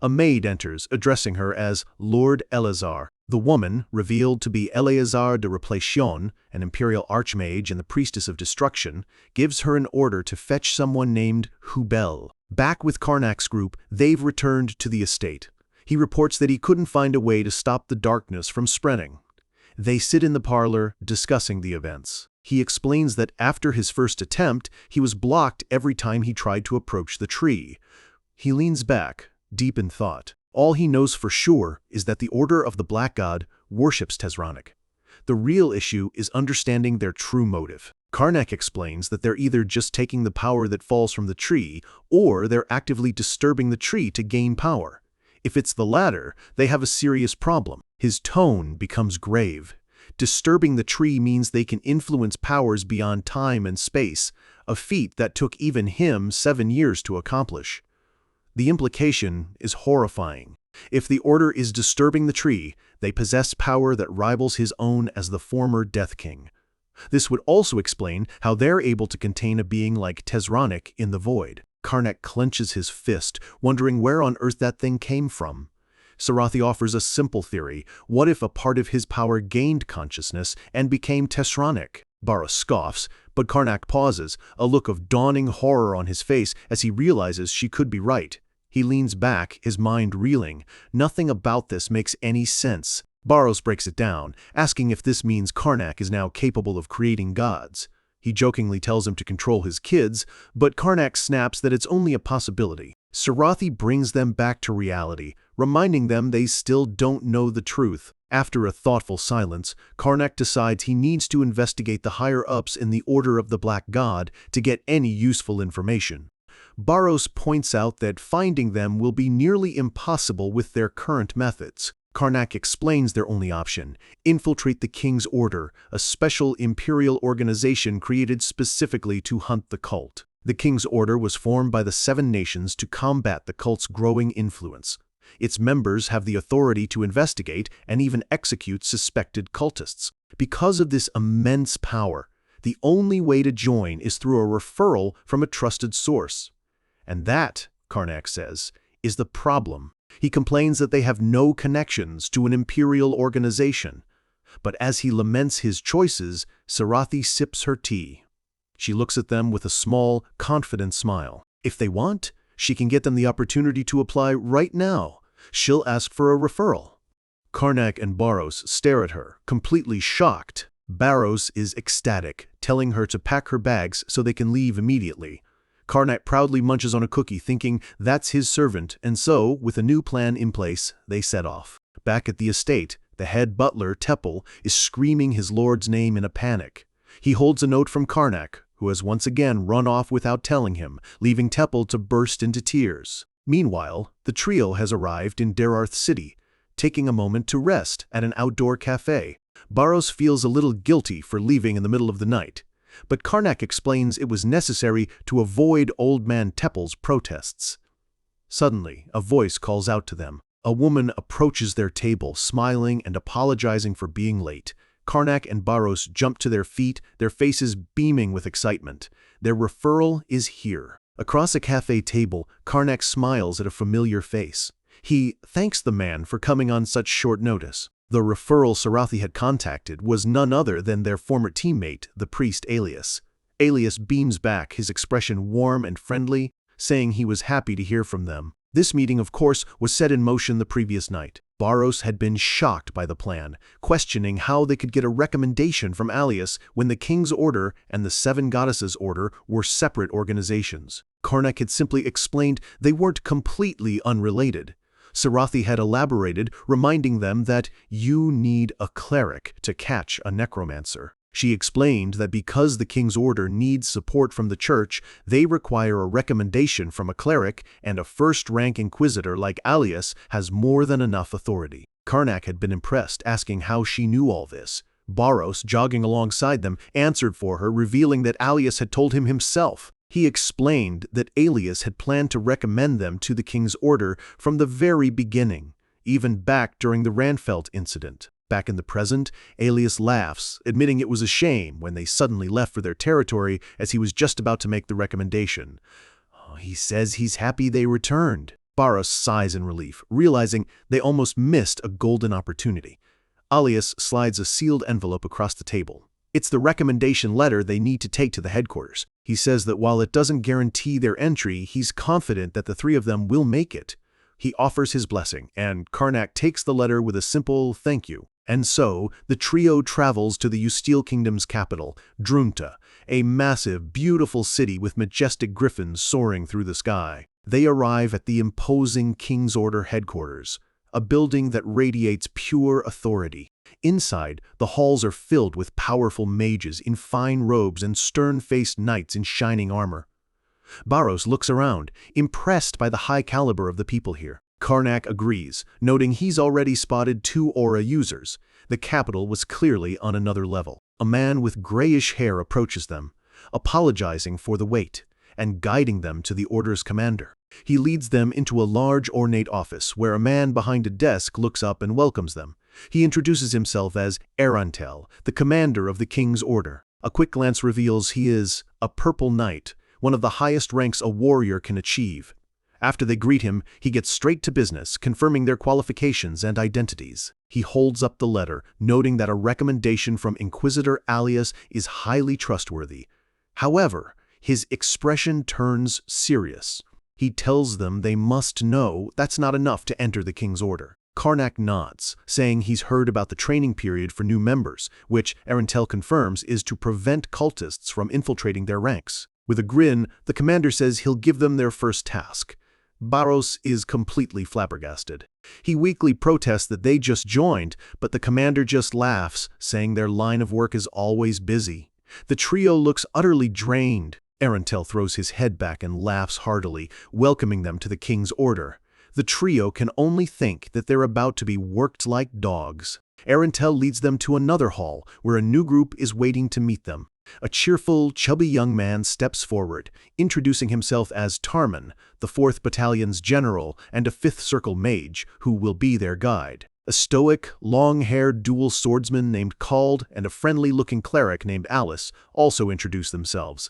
A maid enters, addressing her as Lord Eleazar. The woman, revealed to be Eleazar de Replation, an imperial archmage and the Priestess of Destruction, gives her an order to fetch someone named Hubel. Back with Karnak's group, they've returned to the estate. He reports that he couldn't find a way to stop the darkness from spreading. They sit in the parlor, discussing the events. He explains that after his first attempt, he was blocked every time he tried to approach the tree. He leans back, deep in thought. All he knows for sure is that the Order of the Black God worships Tesranik. The real issue is understanding their true motive. Karnak explains that they're either just taking the power that falls from the tree, or they're actively disturbing the tree to gain power. If it's the latter, they have a serious problem. His tone becomes grave. Disturbing the tree means they can influence powers beyond time and space, a feat that took even him 7 years to accomplish. The implication is horrifying. If the Order is disturbing the tree, they possess power that rivals his own as the former Death King. This would also explain how they're able to contain a being like Tesranik in the void. Karnak clenches his fist, wondering where on earth that thing came from. Sarathi offers a simple theory. What if a part of his power gained consciousness and became Tesranik? Barros scoffs, but Karnak pauses, a look of dawning horror on his face as he realizes she could be right. He leans back, his mind reeling. Nothing about this makes any sense. Barros breaks it down, asking if this means Karnak is now capable of creating gods. He jokingly tells him to control his kids, but Karnak snaps that it's only a possibility. Sarathi brings them back to reality, reminding them they still don't know the truth. After a thoughtful silence, Karnak decides he needs to investigate the higher-ups in the Order of the Black God to get any useful information. Barros points out that finding them will be nearly impossible with their current methods. Karnak explains their only option: infiltrate the King's Order, a special imperial organization created specifically to hunt the cult. The King's Order was formed by the 7 nations to combat the cult's growing influence. Its members have the authority to investigate and even execute suspected cultists. Because of this immense power, the only way to join is through a referral from a trusted source. And that, Karnak says, is the problem. He complains that they have no connections to an imperial organization. But as he laments his choices, Sarathi sips her tea. She looks at them with a small, confident smile. If they want, she can get them the opportunity to apply right now. She'll ask for a referral. Karnak and Barros stare at her, completely shocked. Barros is ecstatic, telling her to pack her bags so they can leave immediately. Karnak proudly munches on a cookie, thinking that's his servant, and so, with a new plan in place, they set off. Back at the estate, the head butler, Tepel, is screaming his lord's name in a panic. He holds a note from Karnak, who has once again run off without telling him, leaving Tepel to burst into tears. Meanwhile, the trio has arrived in Derarth City, taking a moment to rest at an outdoor cafe. Barros feels a little guilty for leaving in the middle of the night, but Karnak explains it was necessary to avoid Old Man Tepel's protests. Suddenly, a voice calls out to them. A woman approaches their table, smiling and apologizing for being late. Karnak and Barros jump to their feet, their faces beaming with excitement. Their referral is here. Across a cafe table, Karnak smiles at a familiar face. He thanks the man for coming on such short notice. The referral Sarathi had contacted was none other than their former teammate, the priest Alias. Alias beams back, his expression warm and friendly, saying he was happy to hear from them. This meeting, of course, was set in motion the previous night. Barros had been shocked by the plan, questioning how they could get a recommendation from Alias when the King's Order and the 7 Goddesses' Order were separate organizations. Karnak had simply explained they weren't completely unrelated. Sarathi had elaborated, reminding them that you need a cleric to catch a necromancer. She explained that because the King's Order needs support from the Church, they require a recommendation from a cleric, and a first-rank inquisitor like Alias has more than enough authority. Karnak had been impressed, asking how she knew all this. Barros, jogging alongside them, answered for her, revealing that Alias had told him himself. He explained that Alias had planned to recommend them to the King's Order from the very beginning, even back during the Ranfelt incident. Back in the present, Alias laughs, admitting it was a shame when they suddenly left for their territory as he was just about to make the recommendation. He says he's happy they returned. Barros sighs in relief, realizing they almost missed a golden opportunity. Alias slides a sealed envelope across the table. It's the recommendation letter they need to take to the headquarters. He says that while it doesn't guarantee their entry, he's confident that the 3 of them will make it. He offers his blessing, and Karnak takes the letter with a simple thank you. And so, the trio travels to the Usteel Kingdom's capital, Drunta, a massive, beautiful city with majestic griffins soaring through the sky. They arrive at the imposing King's Order headquarters, a building that radiates pure authority. Inside, the halls are filled with powerful mages in fine robes and stern-faced knights in shining armor. Barros looks around, impressed by the high caliber of the people here. Karnak agrees, noting he's already spotted 2 aura users. The capital was clearly on another level. A man with grayish hair approaches them, apologizing for the wait, and guiding them to the Order's commander. He leads them into a large ornate office where a man behind a desk looks up and welcomes them. He introduces himself as Erantel, the commander of the King's Order. A quick glance reveals he is a Purple Knight, one of the highest ranks a warrior can achieve. After they greet him, he gets straight to business, confirming their qualifications and identities. He holds up the letter, noting that a recommendation from Inquisitor Alias is highly trustworthy. However, his expression turns serious. He tells them they must know that's not enough to enter the King's Order. Karnak nods, saying he's heard about the training period for new members, which Erantel confirms is to prevent cultists from infiltrating their ranks. With a grin, the commander says he'll give them their first task. Barros is completely flabbergasted. He weakly protests that they just joined, but the commander just laughs, saying their line of work is always busy. The trio looks utterly drained. Erantel throws his head back and laughs heartily, welcoming them to the King's Order. The trio can only think that they're about to be worked like dogs. Arentel leads them to another hall where a new group is waiting to meet them. A cheerful, chubby young man steps forward, introducing himself as Tarman, the 4th Battalion's general and a 5th Circle mage, who will be their guide. A stoic, long-haired dual swordsman named Kald and a friendly-looking cleric named Alice also introduce themselves.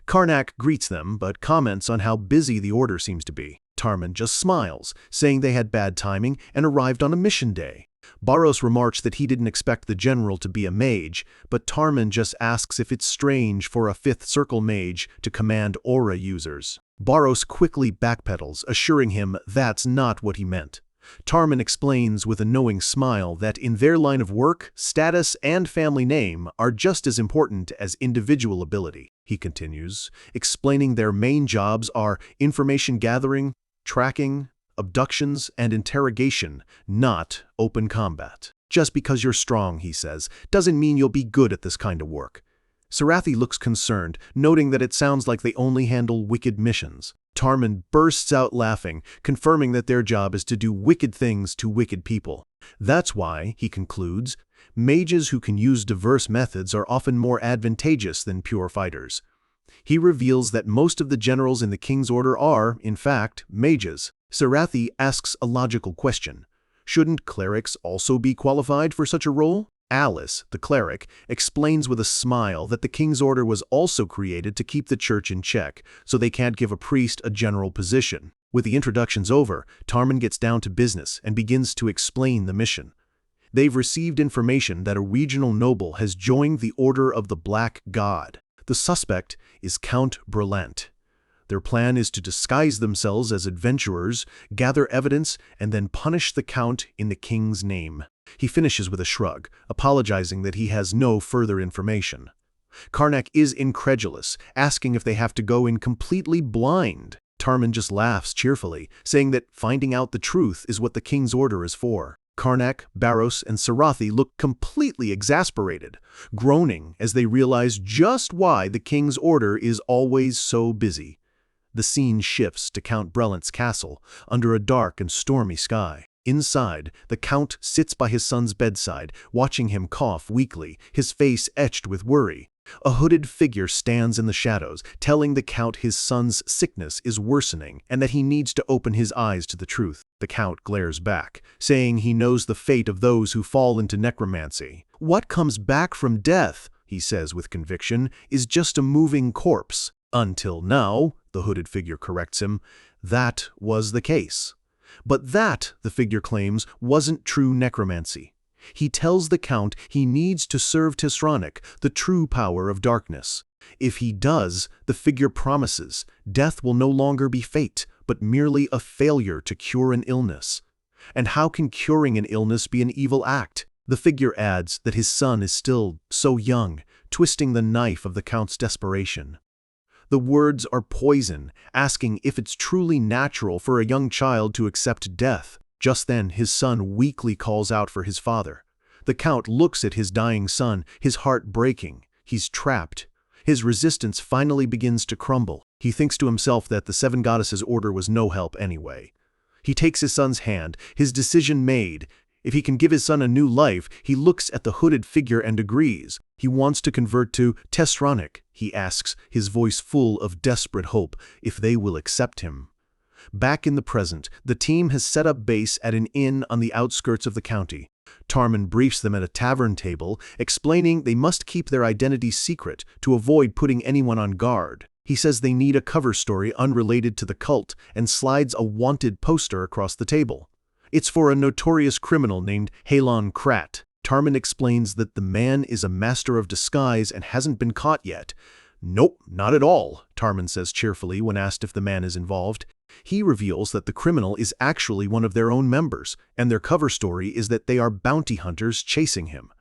Karnak greets them, but comments on how busy the order seems to be. Tarman just smiles, saying they had bad timing and arrived on a mission day. Barros remarks that he didn't expect the general to be a mage, but Tarman just asks if it's strange for a 5th Circle mage to command aura users. Barros quickly backpedals, assuring him that's not what he meant. Tarman explains with a knowing smile that in their line of work, status and family name are just as important as individual ability. He continues, explaining their main jobs are information gathering, tracking, abductions, and interrogation, not open combat. Just because you're strong, he says, doesn't mean you'll be good at this kind of work. Sarathi looks concerned, noting that it sounds like they only handle wicked missions. Tarman bursts out laughing, confirming that their job is to do wicked things to wicked people. That's why, he concludes, mages who can use diverse methods are often more advantageous than pure fighters. He reveals that most of the generals in the King's Order are, in fact, mages. Sarathi asks a logical question. Shouldn't clerics also be qualified for such a role? Alice, the cleric, explains with a smile that the King's Order was also created to keep the church in check, so they can't give a priest a general position. With the introductions over, Tarman gets down to business and begins to explain the mission. They've received information that a regional noble has joined the Order of the Black God. The suspect is Count Brelant. Their plan is to disguise themselves as adventurers, gather evidence, and then punish the Count in the King's name. He finishes with a shrug, apologizing that he has no further information. Karnak is incredulous, asking if they have to go in completely blind. Tarman just laughs cheerfully, saying that finding out the truth is what the King's Order is for. Karnak, Barros, and Sarathi look completely exasperated, groaning as they realize just why the King's Order is always so busy. The scene shifts to Count Brelant's castle, under a dark and stormy sky. Inside, the Count sits by his son's bedside, watching him cough weakly, his face etched with worry. A hooded figure stands in the shadows, telling the Count his son's sickness is worsening and that he needs to open his eyes to the truth. The Count glares back, saying he knows the fate of those who fall into necromancy. What comes back from death, he says with conviction, is just a moving corpse. Until now, the hooded figure corrects him, that was the case. But that, the figure claims, wasn't true necromancy. He tells the Count he needs to serve Tisronic, the true power of darkness. If he does, the figure promises, death will no longer be fate, but merely a failure to cure an illness. And how can curing an illness be an evil act? The figure adds that his son is still so young, twisting the knife of the Count's desperation. The words are poison, asking if it's truly natural for a young child to accept death. Just then, his son weakly calls out for his father. The Count looks at his dying son, his heart breaking. He's trapped. His resistance finally begins to crumble. He thinks to himself that the Seven Goddesses' order was no help anyway. He takes his son's hand, his decision made. If he can give his son a new life, he looks at the hooded figure and agrees. He wants to convert to Tisronic, he asks, his voice full of desperate hope, if they will accept him. Back in the present, the team has set up base at an inn on the outskirts of the county. Tarman briefs them at a tavern table, explaining they must keep their identities secret to avoid putting anyone on guard. He says they need a cover story unrelated to the cult and slides a wanted poster across the table. It's for a notorious criminal named Halon Krat. Tarman explains that the man is a master of disguise and hasn't been caught yet. Nope, not at all, Tarman says cheerfully when asked if the man is involved. He reveals that the criminal is actually one of their own members, and their cover story is that they are bounty hunters chasing him.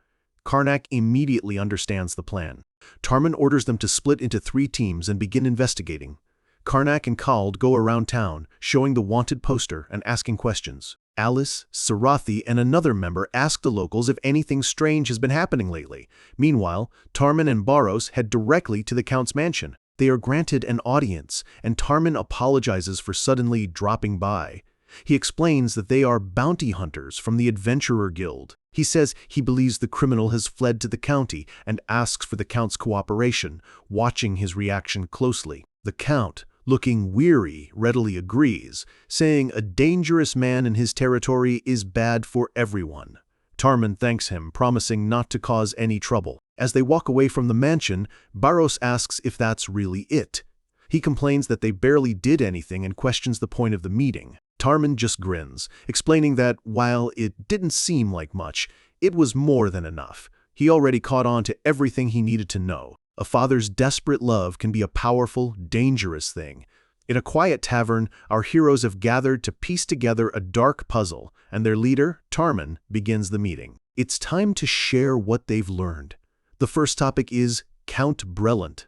Karnak immediately understands the plan. Tarman orders them to split into 3 teams and begin investigating. Karnak and Kald go around town, showing the wanted poster and asking questions. Alice, Sarathi, and another member ask the locals if anything strange has been happening lately. Meanwhile, Tarman and Barros head directly to the Count's mansion. They are granted an audience, and Tarman apologizes for suddenly dropping by. He explains that they are bounty hunters from the Adventurer Guild. He says he believes the criminal has fled to the county and asks for the Count's cooperation, watching his reaction closely. The Count, looking weary, readily agrees, saying a dangerous man in his territory is bad for everyone. Tarman thanks him, promising not to cause any trouble. As they walk away from the mansion, Barros asks if that's really it. He complains that they barely did anything and questions the point of the meeting. Tarman just grins, explaining that while it didn't seem like much, it was more than enough. He already caught on to everything he needed to know. A father's desperate love can be a powerful, dangerous thing. In a quiet tavern, our heroes have gathered to piece together a dark puzzle, and their leader, Tarman, begins the meeting. It's time to share what they've learned. The first topic is Count Brelant.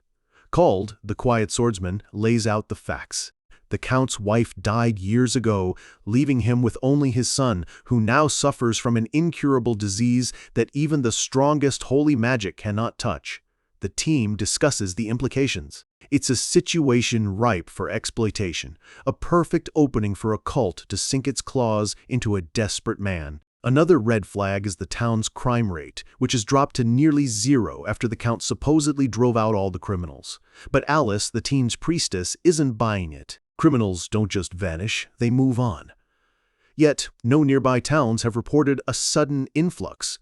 Called the Quiet Swordsman, lays out the facts. The Count's wife died years ago, leaving him with only his son, who now suffers from an incurable disease that even the strongest holy magic cannot touch. The team discusses the implications. It's a situation ripe for exploitation, a perfect opening for a cult to sink its claws into a desperate man. Another red flag is the town's crime rate, which has dropped to nearly zero after the Count supposedly drove out all the criminals. But Alice, the teen's priestess, isn't buying it. Criminals don't just vanish, they move on. Yet, no nearby towns have reported a sudden influx.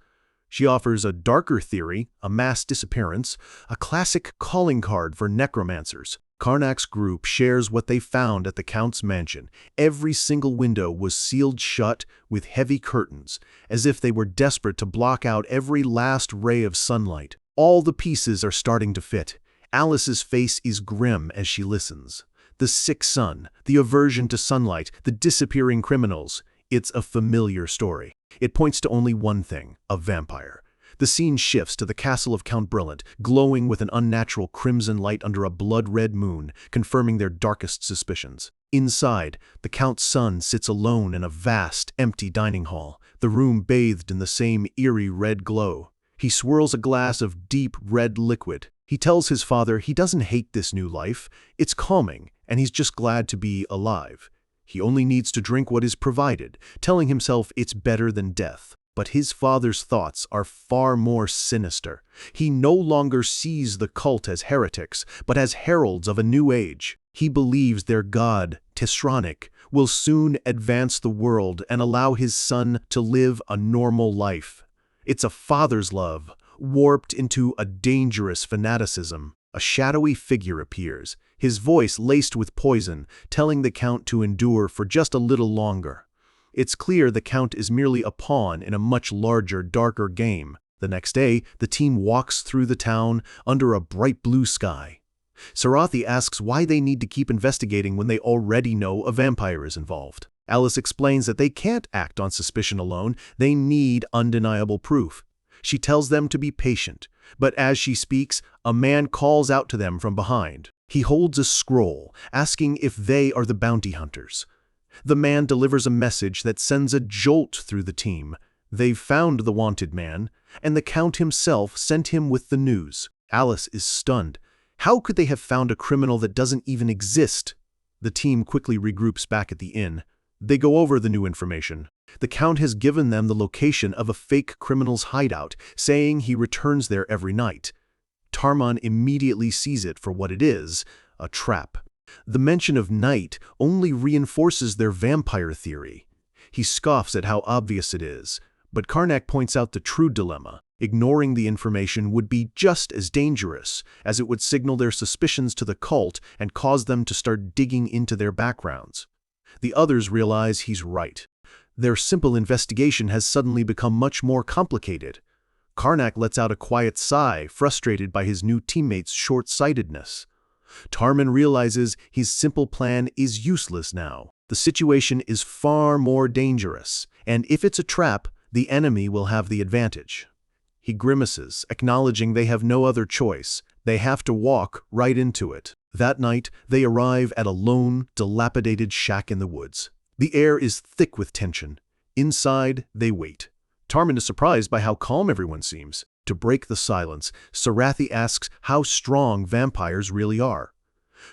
She offers a darker theory, a mass disappearance, a classic calling card for necromancers. Karnak's group shares what they found at the Count's mansion. Every single window was sealed shut with heavy curtains, as if they were desperate to block out every last ray of sunlight. All the pieces are starting to fit. Alice's face is grim as she listens. The sick son, the aversion to sunlight, the disappearing criminals. It's a familiar story. It points to only one thing, a vampire. The scene shifts to the castle of Count Brelant, glowing with an unnatural crimson light under a blood-red moon, confirming their darkest suspicions. Inside, the Count's son sits alone in a vast, empty dining hall, the room bathed in the same eerie red glow. He swirls a glass of deep red liquid. He tells his father he doesn't hate this new life. It's calming, and he's just glad to be alive. He only needs to drink what is provided, telling himself it's better than death. But his father's thoughts are far more sinister. He no longer sees the cult as heretics, but as heralds of a new age. He believes their god, Tishronic, will soon advance the world and allow his son to live a normal life. It's a father's love, warped into a dangerous fanaticism. A shadowy figure appears, his voice laced with poison, telling the Count to endure for just a little longer. It's clear the Count is merely a pawn in a much larger, darker game. The next day, the team walks through the town under a bright blue sky. Sarathi asks why they need to keep investigating when they already know a vampire is involved. Alice explains that they can't act on suspicion alone, they need undeniable proof. She tells them to be patient, but as she speaks, a man calls out to them from behind. He holds a scroll, asking if they are the bounty hunters. The man delivers a message that sends a jolt through the team. They've found the wanted man, and the Count himself sent him with the news. Alice is stunned. How could they have found a criminal that doesn't even exist? The team quickly regroups back at the inn. They go over the new information. The Count has given them the location of a fake criminal's hideout, saying he returns there every night. Tarman immediately sees it for what it is, a trap. The mention of night only reinforces their vampire theory. He scoffs at how obvious it is, but Karnak points out the true dilemma. Ignoring the information would be just as dangerous, as it would signal their suspicions to the cult and cause them to start digging into their backgrounds. The others realize he's right. Their simple investigation has suddenly become much more complicated. Karnak lets out a quiet sigh, frustrated by his new teammates' short-sightedness. Tarman realizes his simple plan is useless now. The situation is far more dangerous, and if it's a trap, the enemy will have the advantage. He grimaces, acknowledging they have no other choice. They have to walk right into it. That night, they arrive at a lone, dilapidated shack in the woods. The air is thick with tension. Inside, they wait. Tarman is surprised by how calm everyone seems. To break the silence, Sarathi asks how strong vampires really are.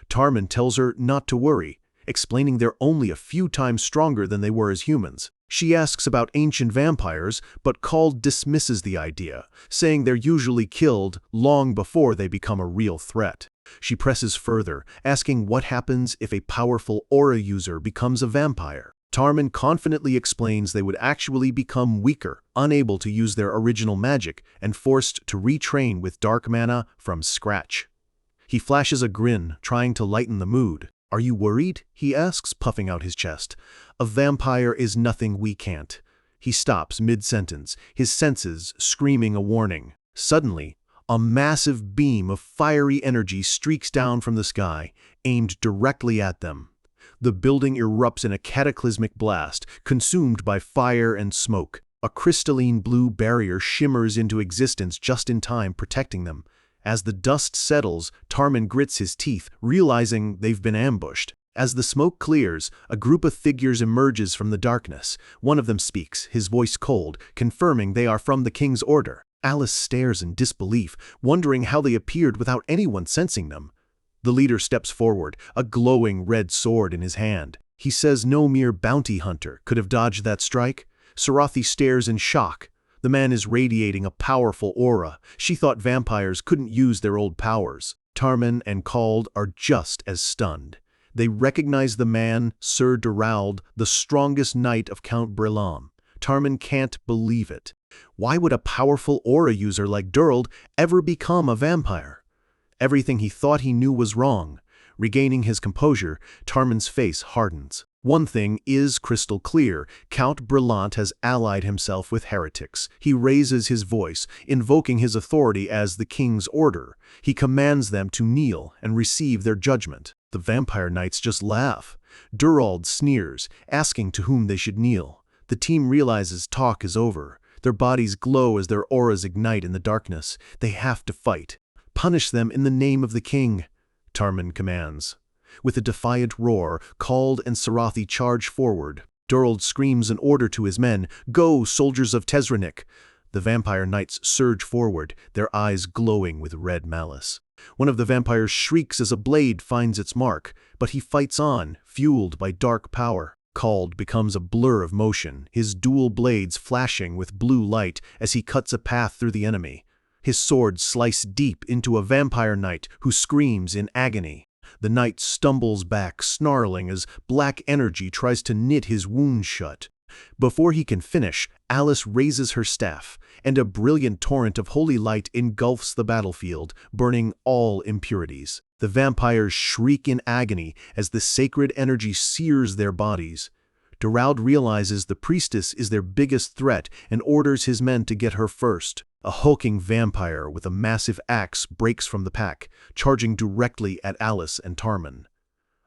Tarman tells her not to worry. explaining they're only a few times stronger than they were as humans. She asks about ancient vampires, but Cald dismisses the idea, saying they're usually killed long before they become a real threat. She presses further, asking what happens if a powerful aura user becomes a vampire. Tarman confidently explains they would actually become weaker, unable to use their original magic, and forced to retrain with dark mana from scratch. He flashes a grin, trying to lighten the mood. "Are you worried?" he asks, puffing out his chest. "A vampire is nothing we can't." He stops mid-sentence, his senses screaming a warning. Suddenly, a massive beam of fiery energy streaks down from the sky, aimed directly at them. The building erupts in a cataclysmic blast, consumed by fire and smoke. A crystalline blue barrier shimmers into existence just in time, protecting them. As the dust settles, Tarman grits his teeth, realizing they've been ambushed. As the smoke clears, a group of figures emerges from the darkness. One of them speaks, his voice cold, confirming they are from the king's order. Alice stares in disbelief, wondering how they appeared without anyone sensing them. The leader steps forward, a glowing red sword in his hand. He says no mere bounty hunter could have dodged that strike. Sarathi stares in shock. The man is radiating a powerful aura. She thought vampires couldn't use their old powers. Tarman and Cald are just as stunned. They recognize the man, Sir Durald, the strongest knight of Count Brelam. Tarman can't believe it. Why would a powerful aura user like Durald ever become a vampire? Everything he thought he knew was wrong. Regaining his composure, Tarman's face hardens. One thing is crystal clear. Count Brelant has allied himself with heretics. He raises his voice, invoking his authority as the king's order. He commands them to kneel and receive their judgment. The vampire knights just laugh. Durald sneers, asking to whom they should kneel. The team realizes talk is over. Their bodies glow as their auras ignite in the darkness. They have to fight. "Punish them in the name of the king," Tarman commands. With a defiant roar, Cald and Sarathi charge forward. Durald screams an order to his men, "Go, soldiers of Tezranik!" The vampire knights surge forward, their eyes glowing with red malice. One of the vampires shrieks as a blade finds its mark, but he fights on, fueled by dark power. Cald becomes a blur of motion, his dual blades flashing with blue light as he cuts a path through the enemy. His sword slices deep into a vampire knight who screams in agony. The knight stumbles back, snarling as black energy tries to knit his wound shut. Before he can finish, Alice raises her staff, and a brilliant torrent of holy light engulfs the battlefield, burning all impurities. The vampires shriek in agony as the sacred energy sears their bodies. Durald realizes the priestess is their biggest threat and orders his men to get her first. A hulking vampire with a massive axe breaks from the pack, charging directly at Alice and Tarman.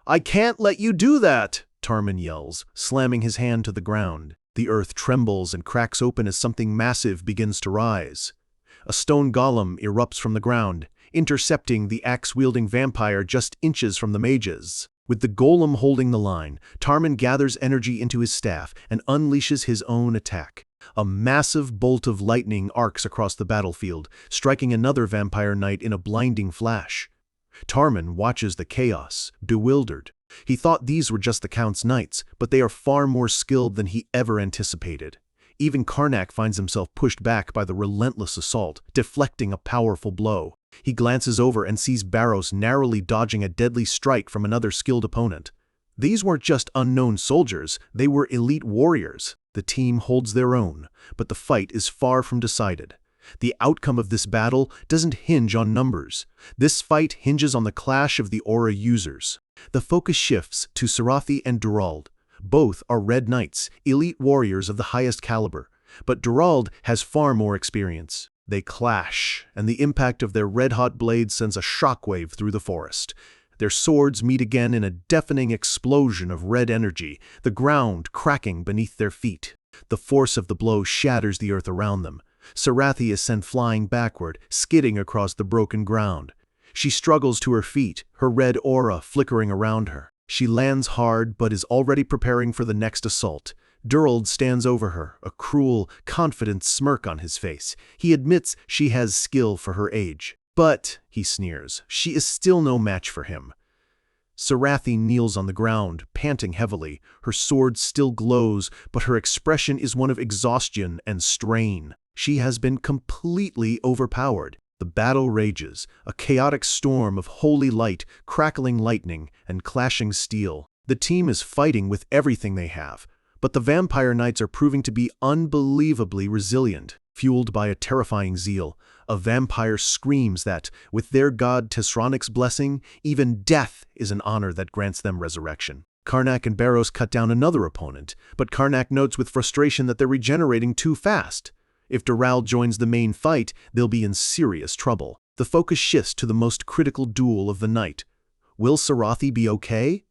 "I can't let you do that!" Tarman yells, slamming his hand to the ground. The earth trembles and cracks open as something massive begins to rise. A stone golem erupts from the ground, intercepting the axe-wielding vampire just inches from the mages. With the golem holding the line, Tarman gathers energy into his staff and unleashes his own attack. A massive bolt of lightning arcs across the battlefield, striking another vampire knight in a blinding flash. Tarman watches the chaos, bewildered. He thought these were just the Count's knights, but they are far more skilled than he ever anticipated. Even Karnak finds himself pushed back by the relentless assault, deflecting a powerful blow. He glances over and sees Barros narrowly dodging a deadly strike from another skilled opponent. These weren't just unknown soldiers, they were elite warriors. The team holds their own, but the fight is far from decided. The outcome of this battle doesn't hinge on numbers. This fight hinges on the clash of the aura users. The focus shifts to Sarathi and Durald. Both are Red Knights, elite warriors of the highest caliber, but Durald has far more experience. They clash, and the impact of their red-hot blades sends a shockwave through the forest. Their swords meet again in a deafening explosion of red energy, the ground cracking beneath their feet. The force of the blow shatters the earth around them. Sarathi is sent flying backward, skidding across the broken ground. She struggles to her feet, her red aura flickering around her. She lands hard but is already preparing for the next assault. Durald stands over her, a cruel, confident smirk on his face. He admits she has skill for her age. But, he sneers, she is still no match for him. Sarathi kneels on the ground, panting heavily. Her sword still glows, but her expression is one of exhaustion and strain. She has been completely overpowered. The battle rages, a chaotic storm of holy light, crackling lightning, and clashing steel. The team is fighting with everything they have, but the vampire knights are proving to be unbelievably resilient. Fueled by a terrifying zeal, a vampire screams that, with their god Tisronic's blessing, even death is an honor that grants them resurrection. Karnak and Barros cut down another opponent, but Karnak notes with frustration that they're regenerating too fast. If Doral joins the main fight, they'll be in serious trouble. The focus shifts to the most critical duel of the night. Will Sarathi be okay?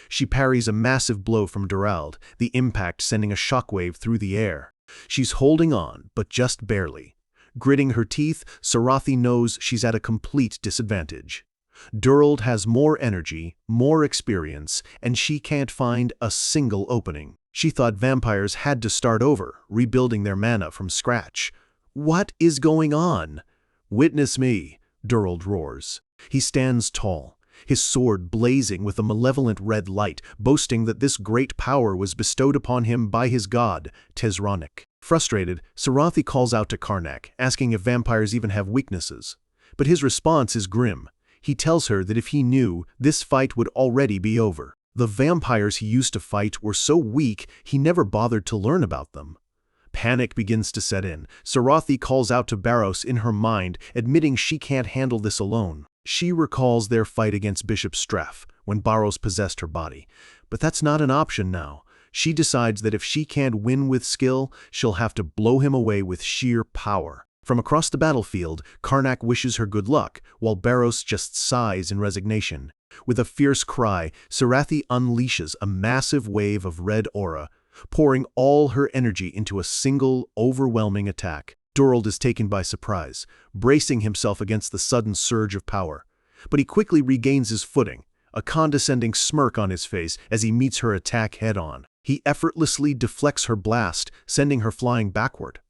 She parries a massive blow from Doral, the impact sending a shockwave through the air. She's holding on, but just barely. Gritting her teeth, Sarathi knows she's at a complete disadvantage. Durald has more energy, more experience, and she can't find a single opening. She thought vampires had to start over, rebuilding their mana from scratch. What is going on? Witness me, Durald roars. He stands tall, his sword blazing with a malevolent red light, boasting that this great power was bestowed upon him by his god, Tisronic. Frustrated, Sarathi calls out to Karnak, asking if vampires even have weaknesses. But his response is grim. He tells her that if he knew, this fight would already be over. The vampires he used to fight were so weak he never bothered to learn about them. Panic begins to set in. Sarathi calls out to Barros in her mind, admitting she can't handle this alone. She recalls their fight against Bishop Streff, when Barros possessed her body. But that's not an option now. She decides that if she can't win with skill, she'll have to blow him away with sheer power. From across the battlefield, Karnak wishes her good luck, while Barros just sighs in resignation. With a fierce cry, Sarathi unleashes a massive wave of red aura, pouring all her energy into a single, overwhelming attack. Durald is taken by surprise, bracing himself against the sudden surge of power. But he quickly regains his footing, a condescending smirk on his face as he meets her attack head-on. He effortlessly deflects her blast, sending her flying backward.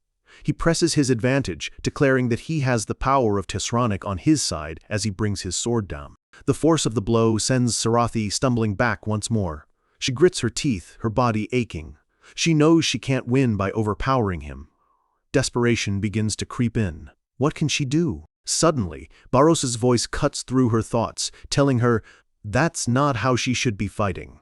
He presses his advantage, declaring that he has the power of Tisronic on his side as he brings his sword down. The force of the blow sends Sarathi stumbling back once more. She grits her teeth, her body aching. She knows she can't win by overpowering him. Desperation begins to creep in. What can she do? Suddenly, Barros's voice cuts through her thoughts, telling her that's not how she should be fighting.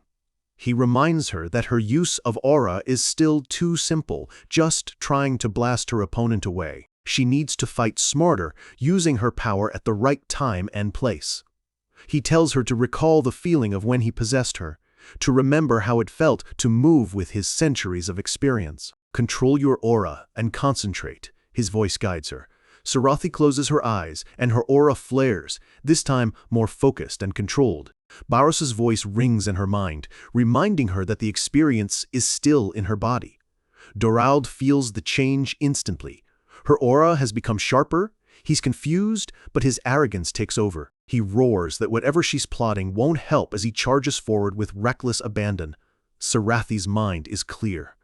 He reminds her that her use of aura is still too simple, just trying to blast her opponent away. She needs to fight smarter, using her power at the right time and place. He tells her to recall the feeling of when he possessed her, to remember how it felt to move with his centuries of experience. Control your aura and concentrate, his voice guides her. Sarathi closes her eyes, and her aura flares, this time more focused and controlled. Barros's voice rings in her mind, reminding her that the experience is still in her body. Dorald feels the change instantly. Her aura has become sharper. He's confused, but his arrogance takes over. He roars that whatever she's plotting won't help as he charges forward with reckless abandon. Sarathi's mind is clear.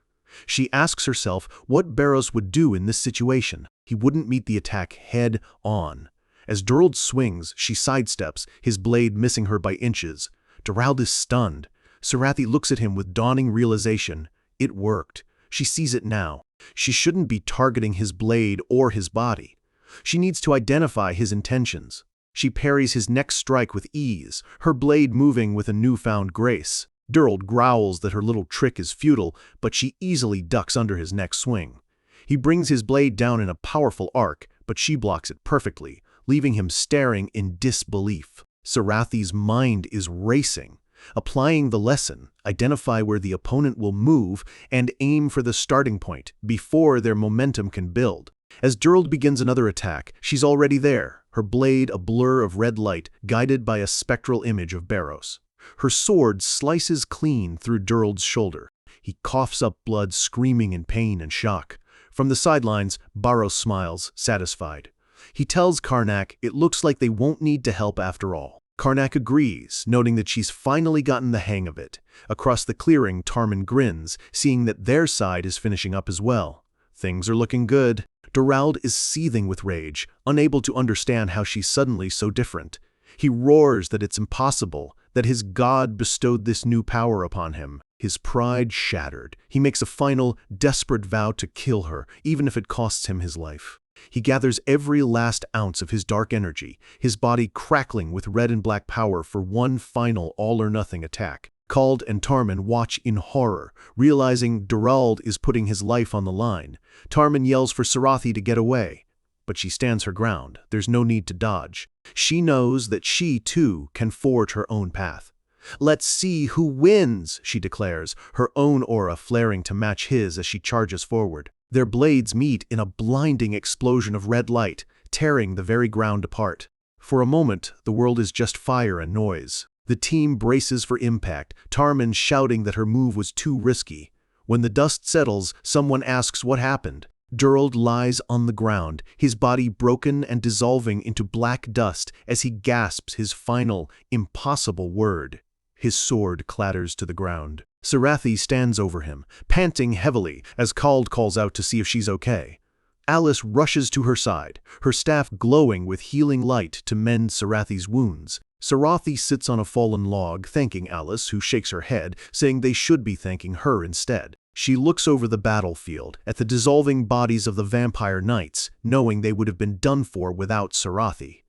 She asks herself what Barros would do in this situation. He wouldn't meet the attack head-on. As Durald swings, she sidesteps, his blade missing her by inches. Dorald is stunned. Sarathi looks at him with dawning realization. It worked. She sees it now. She shouldn't be targeting his blade or his body. She needs to identify his intentions. She parries his next strike with ease, her blade moving with a newfound grace. Durald growls that her little trick is futile, but she easily ducks under his next swing. He brings his blade down in a powerful arc, but she blocks it perfectly, leaving him staring in disbelief. Sarathi's mind is racing. Applying the lesson, identify where the opponent will move and aim for the starting point before their momentum can build. As Durald begins another attack, she's already there, her blade a blur of red light guided by a spectral image of Barros. Her sword slices clean through Durald's shoulder. He coughs up blood, screaming in pain and shock. From the sidelines, Barros smiles, satisfied. He tells Karnak it looks like they won't need to help after all. Karnak agrees, noting that she's finally gotten the hang of it. Across the clearing, Tarman grins, seeing that their side is finishing up as well. Things are looking good. Dorald is seething with rage, unable to understand how she's suddenly so different. He roars that it's impossible, that his god bestowed this new power upon him. His pride shattered. He makes a final, desperate vow to kill her, even if it costs him his life. He gathers every last ounce of his dark energy, his body crackling with red and black power for one final all-or-nothing attack. Kald and Tarman watch in horror, realizing Durald is putting his life on the line. Tarman yells for Sarathi to get away, but she stands her ground. There's no need to dodge. She knows that she, too, can forge her own path. "Let's see who wins," she declares, her own aura flaring to match his as she charges forward. Their blades meet in a blinding explosion of red light, tearing the very ground apart. For a moment, the world is just fire and noise. The team braces for impact, Tarman shouting that her move was too risky. When the dust settles, someone asks what happened. Durald lies on the ground, his body broken and dissolving into black dust as he gasps his final, impossible word. His sword clatters to the ground. Sarathi stands over him, panting heavily as Kald calls out to see if she's okay. Alice rushes to her side, her staff glowing with healing light to mend Sarathi's wounds. Sarathi sits on a fallen log, thanking Alice, who shakes her head, saying they should be thanking her instead. She looks over the battlefield, at the dissolving bodies of the vampire knights, knowing they would have been done for without Sarathi.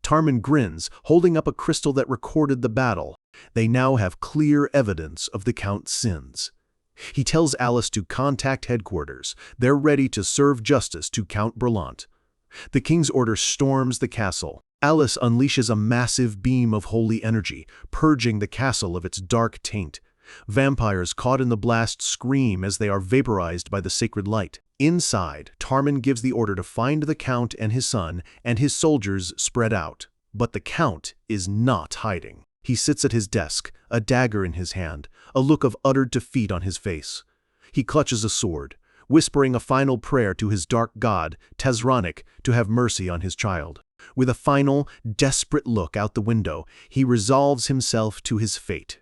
Tarman grins, holding up a crystal that recorded the battle. They now have clear evidence of the Count's sins. He tells Alice to contact headquarters. They're ready to serve justice to Count Berlant. The king's order storms the castle. Alice unleashes a massive beam of holy energy, purging the castle of its dark taint. Vampires caught in the blast scream as they are vaporized by the sacred light. Inside, Tarman gives the order to find the Count and his son, and his soldiers spread out. But the Count is not hiding. He sits at his desk, a dagger in his hand, a look of utter defeat on his face. He clutches a sword, whispering a final prayer to his dark god, Tezronic, to have mercy on his child. With a final, desperate look out the window, he resolves himself to his fate.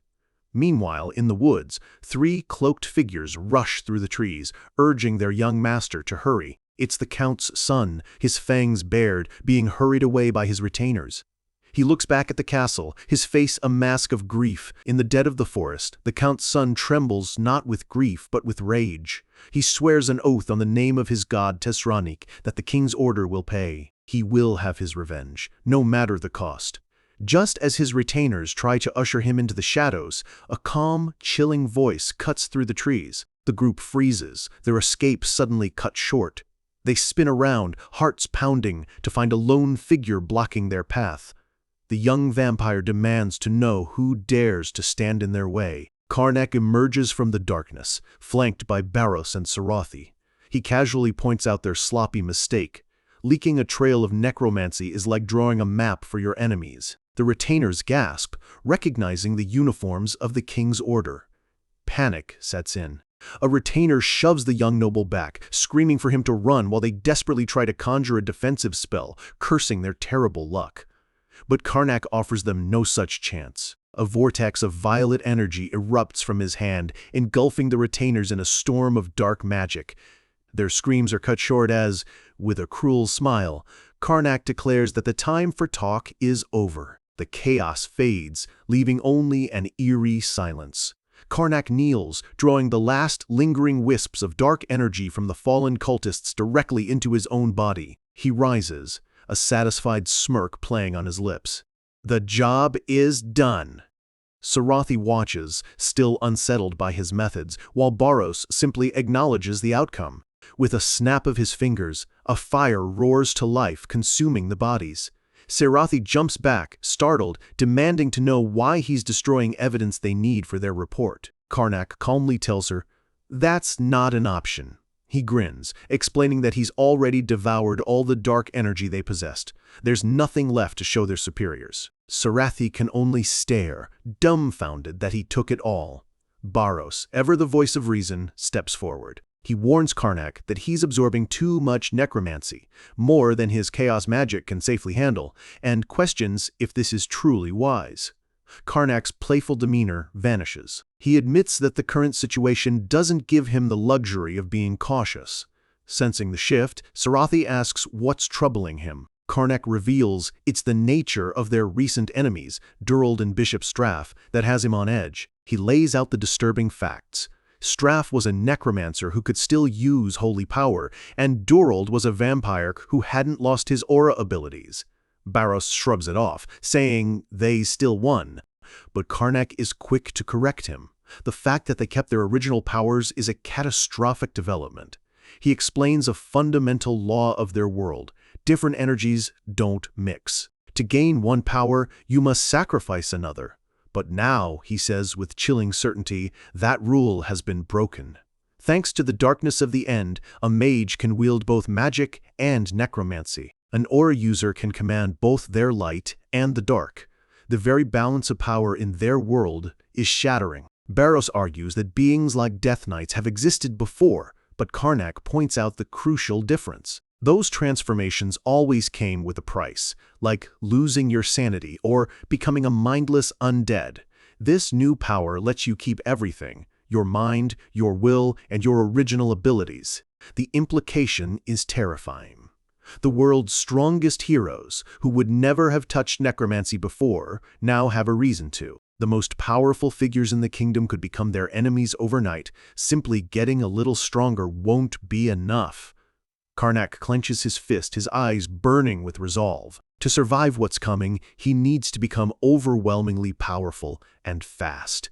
Meanwhile, in the woods, 3 cloaked figures rush through the trees, urging their young master to hurry. It's the Count's son, his fangs bared, being hurried away by his retainers. He looks back at the castle, his face a mask of grief. In the dead of the forest, the Count's son trembles not with grief but with rage. He swears an oath on the name of his god Tesranic that the king's order will pay. He will have his revenge, no matter the cost. Just as his retainers try to usher him into the shadows, a calm, chilling voice cuts through the trees. The group freezes, their escape suddenly cut short. They spin around, hearts pounding, to find a lone figure blocking their path. The young vampire demands to know who dares to stand in their way. Karnak emerges from the darkness, flanked by Barros and Sarathi. He casually points out their sloppy mistake. Leaking a trail of necromancy is like drawing a map for your enemies. The retainers gasp, recognizing the uniforms of the king's order. Panic sets in. A retainer shoves the young noble back, screaming for him to run while they desperately try to conjure a defensive spell, cursing their terrible luck. But Karnak offers them no such chance. A vortex of violet energy erupts from his hand, engulfing the retainers in a storm of dark magic. Their screams are cut short as, with a cruel smile, Karnak declares that the time for talk is over. The chaos fades, leaving only an eerie silence. Karnak kneels, drawing the last lingering wisps of dark energy from the fallen cultists directly into his own body. He rises, a satisfied smirk playing on his lips. The job is done. Sarathi watches, still unsettled by his methods, while Barros simply acknowledges the outcome. With a snap of his fingers, a fire roars to life, consuming the bodies. Sarathi jumps back, startled, demanding to know why he's destroying evidence they need for their report. Karnak calmly tells her, "That's not an option." He grins, explaining that he's already devoured all the dark energy they possessed. There's nothing left to show their superiors. Sarathi can only stare, dumbfounded that he took it all. Barros, ever the voice of reason, steps forward. He warns Karnak that he's absorbing too much necromancy, more than his chaos magic can safely handle, and questions if this is truly wise. Karnak's playful demeanor vanishes. He admits that the current situation doesn't give him the luxury of being cautious. Sensing the shift, Sarathi asks what's troubling him. Karnak reveals it's the nature of their recent enemies, Durald and Bishop Straff, that has him on edge. He lays out the disturbing facts. Straff was a necromancer who could still use holy power, and Durald was a vampire who hadn't lost his aura abilities. Barros shrugs it off, saying they still won. But Karnak is quick to correct him. The fact that they kept their original powers is a catastrophic development. He explains a fundamental law of their world. Different energies don't mix. To gain one power, you must sacrifice another. But now, he says with chilling certainty, that rule has been broken. Thanks to the darkness of the end, a mage can wield both magic and necromancy. An aura user can command both their light and the dark. The very balance of power in their world is shattering. Barros argues that beings like Death Knights have existed before, but Karnak points out the crucial difference. Those transformations always came with a price, like losing your sanity or becoming a mindless undead. This new power lets you keep everything: your mind, your will, and your original abilities. The implication is terrifying. The world's strongest heroes, who would never have touched necromancy before, now have a reason to. The most powerful figures in the kingdom could become their enemies overnight. Simply getting a little stronger won't be enough. Karnak clenches his fist, his eyes burning with resolve. To survive what's coming, he needs to become overwhelmingly powerful and fast.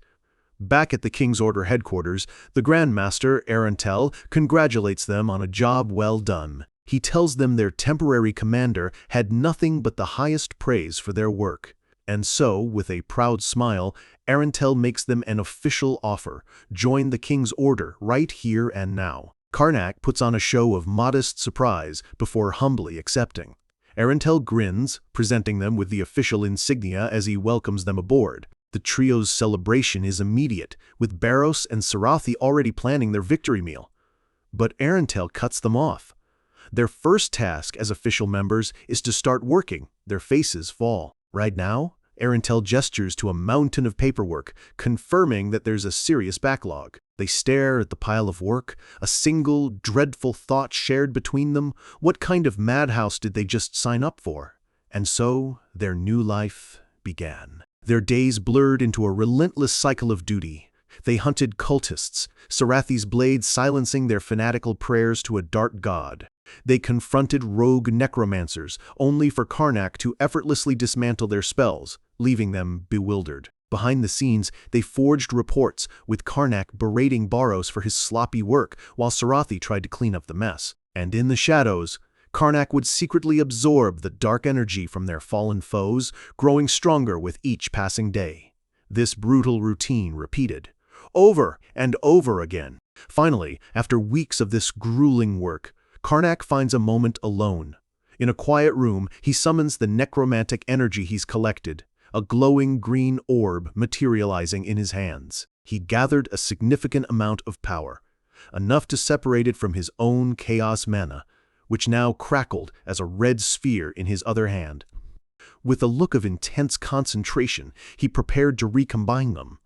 Back at the King's Order headquarters, the Grandmaster, Arantel, congratulates them on a job well done. He tells them their temporary commander had nothing but the highest praise for their work. And so, with a proud smile, Arantel makes them an official offer: join the King's Order right here and now. Karnak puts on a show of modest surprise before humbly accepting. Arantel grins, presenting them with the official insignia as he welcomes them aboard. The trio's celebration is immediate, with Barros and Sarathi already planning their victory meal. But Arantel cuts them off. Their first task as official members is to start working. Their faces fall. Right now, Arantel gestures to a mountain of paperwork, confirming that there's a serious backlog. They stare at the pile of work, a single, dreadful thought shared between them. What kind of madhouse did they just sign up for? And so, their new life began. Their days blurred into a relentless cycle of duty. They hunted cultists, Sarathi's blade silencing their fanatical prayers to a dark god. They confronted rogue necromancers, only for Karnak to effortlessly dismantle their spells, leaving them bewildered. Behind the scenes, they forged reports, with Karnak berating Barros for his sloppy work, while Sarathi tried to clean up the mess. And in the shadows, Karnak would secretly absorb the dark energy from their fallen foes, growing stronger with each passing day. This brutal routine repeated, over and over again. Finally, after weeks of this grueling work, Karnak finds a moment alone. In a quiet room, he summons the necromantic energy he's collected, a glowing green orb materializing in his hands. He gathered a significant amount of power, enough to separate it from his own chaos mana, which now crackled as a red sphere in his other hand. With a look of intense concentration, he prepared to recombine them.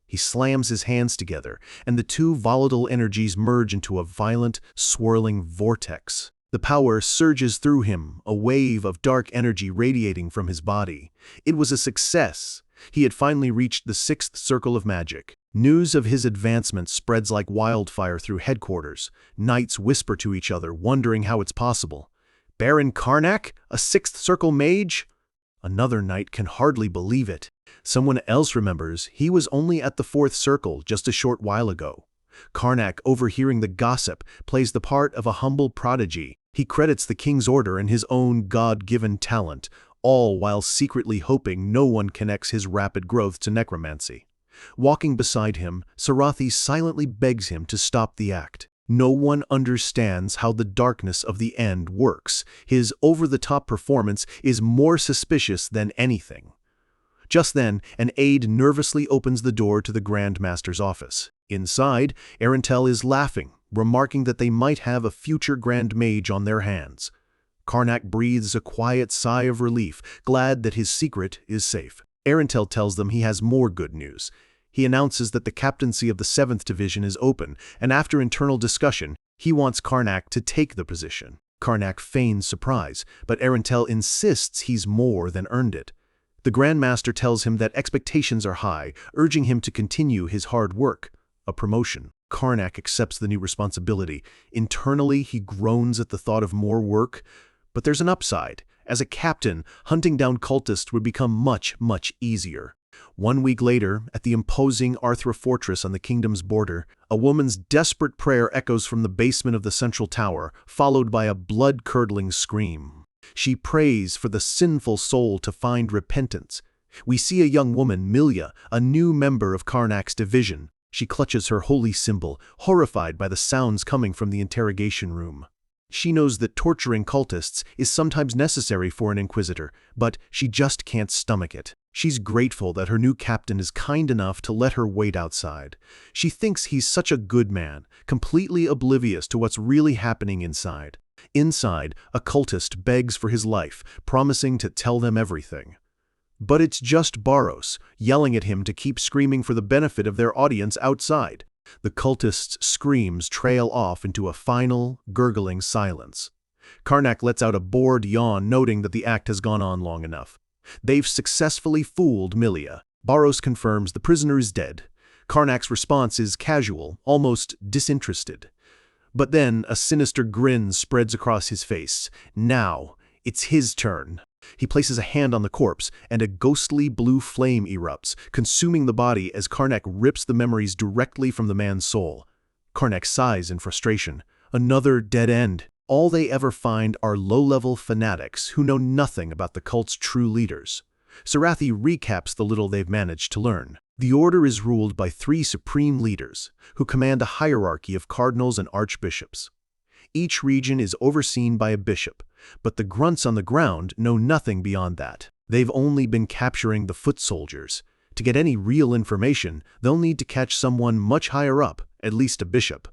He slams his hands together, and the two volatile energies merge into a violent, swirling vortex. The power surges through him, a wave of dark energy radiating from his body. It was a success. He had finally reached the 6th circle of magic. News of his advancement spreads like wildfire through headquarters. Knights whisper to each other, wondering how it's possible. Baron Karnak, a 6th circle mage? Another knight can hardly believe it. Someone else remembers he was only at the 4th circle just a short while ago. Karnak, overhearing the gossip, plays the part of a humble prodigy. He credits the King's Order and his own God-given talent, all while secretly hoping no one connects his rapid growth to necromancy. Walking beside him, Sarathi silently begs him to stop the act. No one understands how the darkness of the end works. His over-the-top performance is more suspicious than anything. Just then, an aide nervously opens the door to the Grandmaster's office. Inside, Arantel is laughing, remarking that they might have a future Grand Mage on their hands. Karnak breathes a quiet sigh of relief, glad that his secret is safe. Arantel tells them he has more good news. He announces that the captaincy of the 7th Division is open, and after internal discussion, he wants Karnak to take the position. Karnak feigns surprise, but Erentel insists he's more than earned it. The Grandmaster tells him that expectations are high, urging him to continue his hard work, a promotion. Karnak accepts the new responsibility. Internally, he groans at the thought of more work, but there's an upside. As a captain, hunting down cultists would become much, much easier. 1 week later, at the imposing Arthra fortress on the kingdom's border, a woman's desperate prayer echoes from the basement of the central tower, followed by a blood-curdling scream. She prays for the sinful soul to find repentance. We see a young woman, Milya, a new member of Karnak's division. She clutches her holy symbol, horrified by the sounds coming from the interrogation room. She knows that torturing cultists is sometimes necessary for an inquisitor, but she just can't stomach it. She's grateful that her new captain is kind enough to let her wait outside. She thinks he's such a good man, completely oblivious to what's really happening inside. Inside, a cultist begs for his life, promising to tell them everything. But it's just Baros, yelling at him to keep screaming for the benefit of their audience outside. The cultist's screams trail off into a final, gurgling silence. Karnak lets out a bored yawn, noting that the act has gone on long enough. They've successfully fooled Milya. Baros confirms the prisoner is dead. Karnak's response is casual, almost disinterested. But then a sinister grin spreads across his face. Now, it's his turn. He places a hand on the corpse, and a ghostly blue flame erupts, consuming the body as Karnak rips the memories directly from the man's soul. Karnak sighs in frustration. Another dead end. All they ever find are low-level fanatics who know nothing about the cult's true leaders. Sarathi recaps the little they've managed to learn. The order is ruled by 3 supreme leaders, who command a hierarchy of cardinals and archbishops. Each region is overseen by a bishop, but the grunts on the ground know nothing beyond that. They've only been capturing the foot soldiers. To get any real information, they'll need to catch someone much higher up, at least a bishop.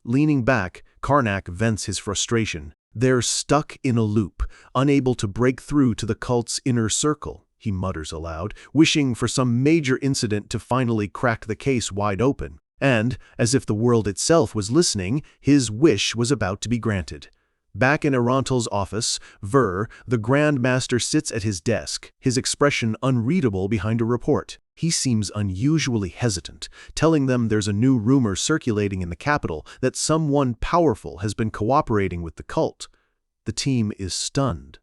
Leaning back, Karnak vents his frustration. They're stuck in a loop, unable to break through to the cult's inner circle, he mutters aloud, wishing for some major incident to finally crack the case wide open. And, as if the world itself was listening, his wish was about to be granted. Back in Erentel's office, Ver, the Grand Master, sits at his desk, his expression unreadable behind a report. He seems unusually hesitant, telling them there's a new rumor circulating in the capital that someone powerful has been cooperating with the cult. The team is stunned.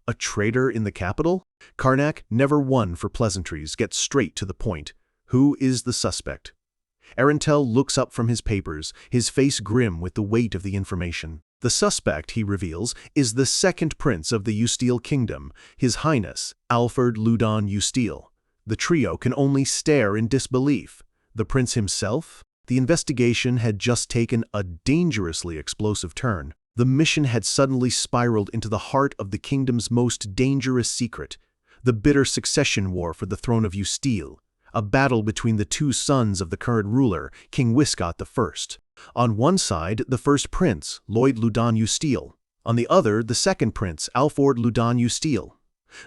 A traitor in the capital? Karnak, never one for pleasantries, gets straight to the point. Who is the suspect? Erentel looks up from his papers, his face grim with the weight of the information. The suspect, he reveals, is the second prince of the Usteel Kingdom, His Highness, Alfred Ludon Usteel. The trio can only stare in disbelief. The prince himself? The investigation had just taken a dangerously explosive turn. The mission had suddenly spiraled into the heart of the kingdom's most dangerous secret, the bitter succession war for the throne of Usteel. A battle between the 2 sons of the current ruler, King Wiscott I. On one side, the first prince, Lloyd Ludon Usteel. On the other, the second prince, Alford Ludon Usteel.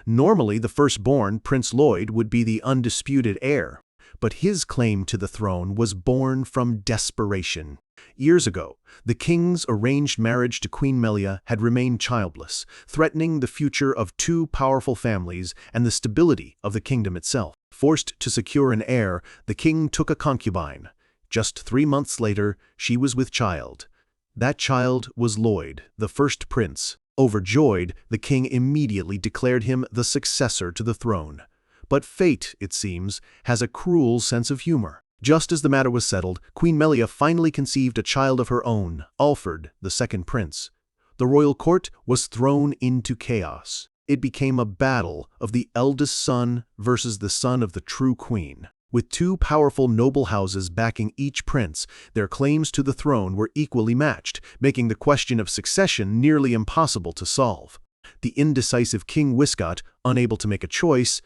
Normally, the firstborn, Prince Lloyd, would be the undisputed heir, but his claim to the throne was born from desperation. Years ago, the king's arranged marriage to Queen Melia had remained childless, threatening the future of 2 powerful families and the stability of the kingdom itself. Forced to secure an heir, the king took a concubine. Just 3 months later, she was with child. That child was Lloyd, the first prince. Overjoyed, the king immediately declared him the successor to the throne. But fate, it seems, has a cruel sense of humor. Just as the matter was settled, Queen Melia finally conceived a child of her own, Alfred, the second prince. The royal court was thrown into chaos. It became a battle of the eldest son versus the son of the true queen. With 2 powerful noble houses backing each prince, their claims to the throne were equally matched, making the question of succession nearly impossible to solve. The indecisive King Wiscott, unable to make a choice,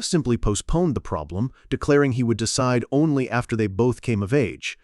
simply postponed the problem, declaring he would decide only after they both came of age.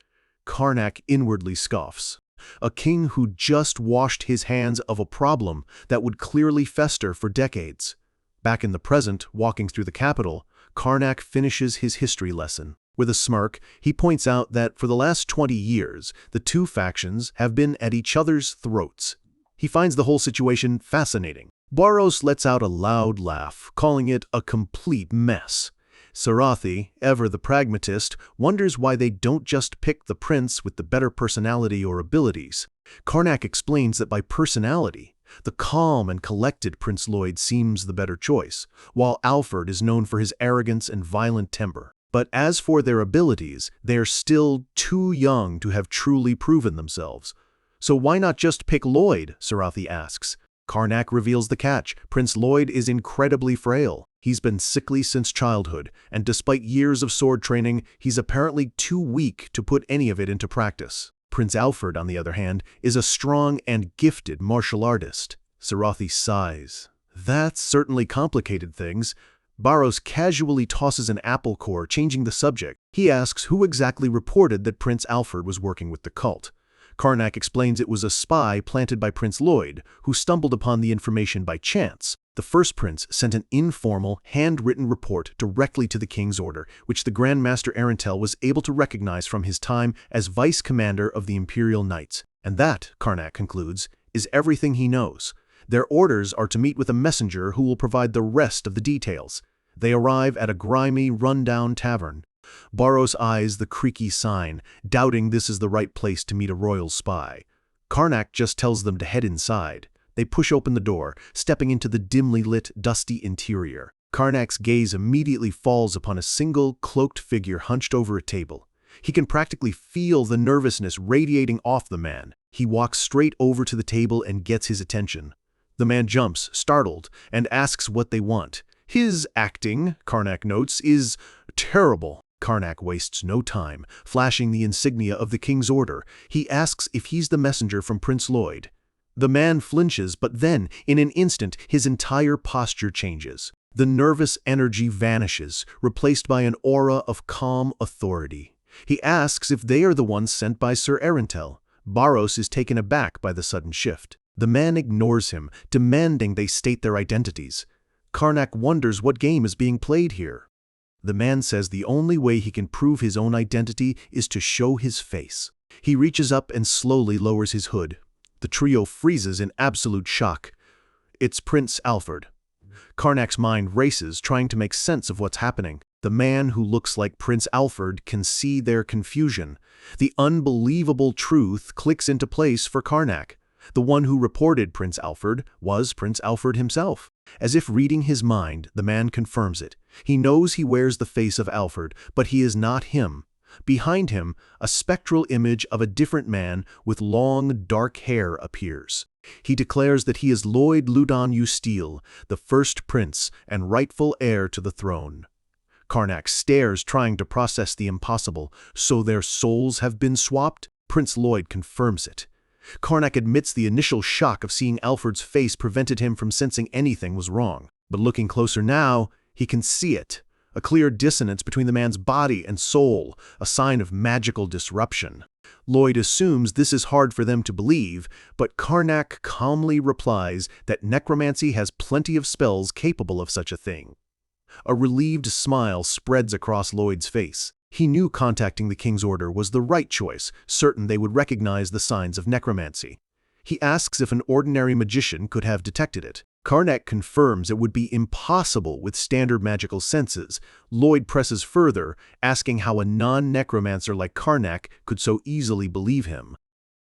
Karnak inwardly scoffs. A king who just washed his hands of a problem that would clearly fester for decades. Back in the present, walking through the capital, Karnak finishes his history lesson. With a smirk, he points out that for the last 20 years, the 2 factions have been at each other's throats. He finds the whole situation fascinating. Barros lets out a loud laugh, calling it a complete mess. Sarathi, ever the pragmatist, wonders why they don't just pick the prince with the better personality or abilities. Karnak explains that by personality, the calm and collected Prince Lloyd seems the better choice, while Alfred is known for his arrogance and violent temper. But as for their abilities, they are still too young to have truly proven themselves. So why not just pick Lloyd, Sarathi asks. Karnak reveals the catch. Prince Lloyd is incredibly frail. He's been sickly since childhood, and despite years of sword training, he's apparently too weak to put any of it into practice. Prince Alfred, on the other hand, is a strong and gifted martial artist. Sarathi sighs. That certainly complicated things. Barros casually tosses an apple core, changing the subject. He asks who exactly reported that Prince Alfred was working with the cult. Karnak explains it was a spy planted by Prince Lloyd, who stumbled upon the information by chance. The first prince sent an informal, handwritten report directly to the king's order, which the Grand Master Arentel was able to recognize from his time as vice commander of the Imperial Knights. And that, Karnak concludes, is everything he knows. Their orders are to meet with a messenger who will provide the rest of the details. They arrive at a grimy, run-down tavern. Barros eyes the creaky sign, doubting this is the right place to meet a royal spy. Karnak just tells them to head inside. They push open the door, stepping into the dimly lit, dusty interior. Karnak's gaze immediately falls upon a single, cloaked figure hunched over a table. He can practically feel the nervousness radiating off the man. He walks straight over to the table and gets his attention. The man jumps, startled, and asks what they want. His acting, Karnak notes, is terrible. Karnak wastes no time, flashing the insignia of the king's order. He asks if he's the messenger from Prince Lloyd. The man flinches, but then, in an instant, his entire posture changes. The nervous energy vanishes, replaced by an aura of calm authority. He asks if they are the ones sent by Sir Arentel. Barros is taken aback by the sudden shift. The man ignores him, demanding they state their identities. Karnak wonders what game is being played here. The man says the only way he can prove his own identity is to show his face. He reaches up and slowly lowers his hood. The trio freezes in absolute shock. It's Prince Alfred. Karnak's mind races, trying to make sense of what's happening. The man who looks like Prince Alfred can see their confusion. The unbelievable truth clicks into place for Karnak. The one who reported Prince Alfred was Prince Alfred himself. As if reading his mind, the man confirms it. He knows he wears the face of Alfred, but he is not him. Behind him, a spectral image of a different man with long, dark hair appears. He declares that he is Lloyd Loudon Usteel, the first prince and rightful heir to the throne. Karnak stares, trying to process the impossible. So their souls have been swapped? Prince Lloyd confirms it. Karnak admits the initial shock of seeing Alfred's face prevented him from sensing anything was wrong. But looking closer now, he can see it. A clear dissonance between the man's body and soul, a sign of magical disruption. Lloyd assumes this is hard for them to believe, but Karnak calmly replies that necromancy has plenty of spells capable of such a thing. A relieved smile spreads across Lloyd's face. He knew contacting the king's order was the right choice, certain they would recognize the signs of necromancy. He asks if an ordinary magician could have detected it. Karnak confirms it would be impossible with standard magical senses. Lloyd presses further, asking how a non-necromancer like Karnak could so easily believe him.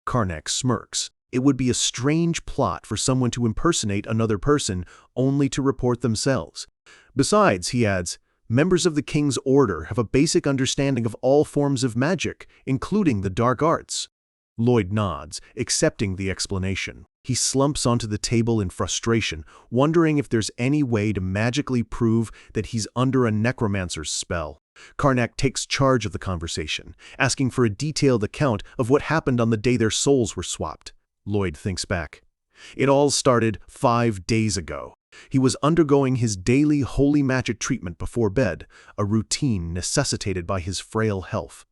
Karnak smirks. It would be a strange plot for someone to impersonate another person only to report themselves. Besides, he adds, members of the king's order have a basic understanding of all forms of magic, including the dark arts. Lloyd nods, accepting the explanation. He slumps onto the table in frustration, wondering if there's any way to magically prove that he's under a necromancer's spell. Karnak takes charge of the conversation, asking for a detailed account of what happened on the day their souls were swapped. Lloyd thinks back. It all started 5 days ago. He was undergoing his daily holy magic treatment before bed, a routine necessitated by his frail health.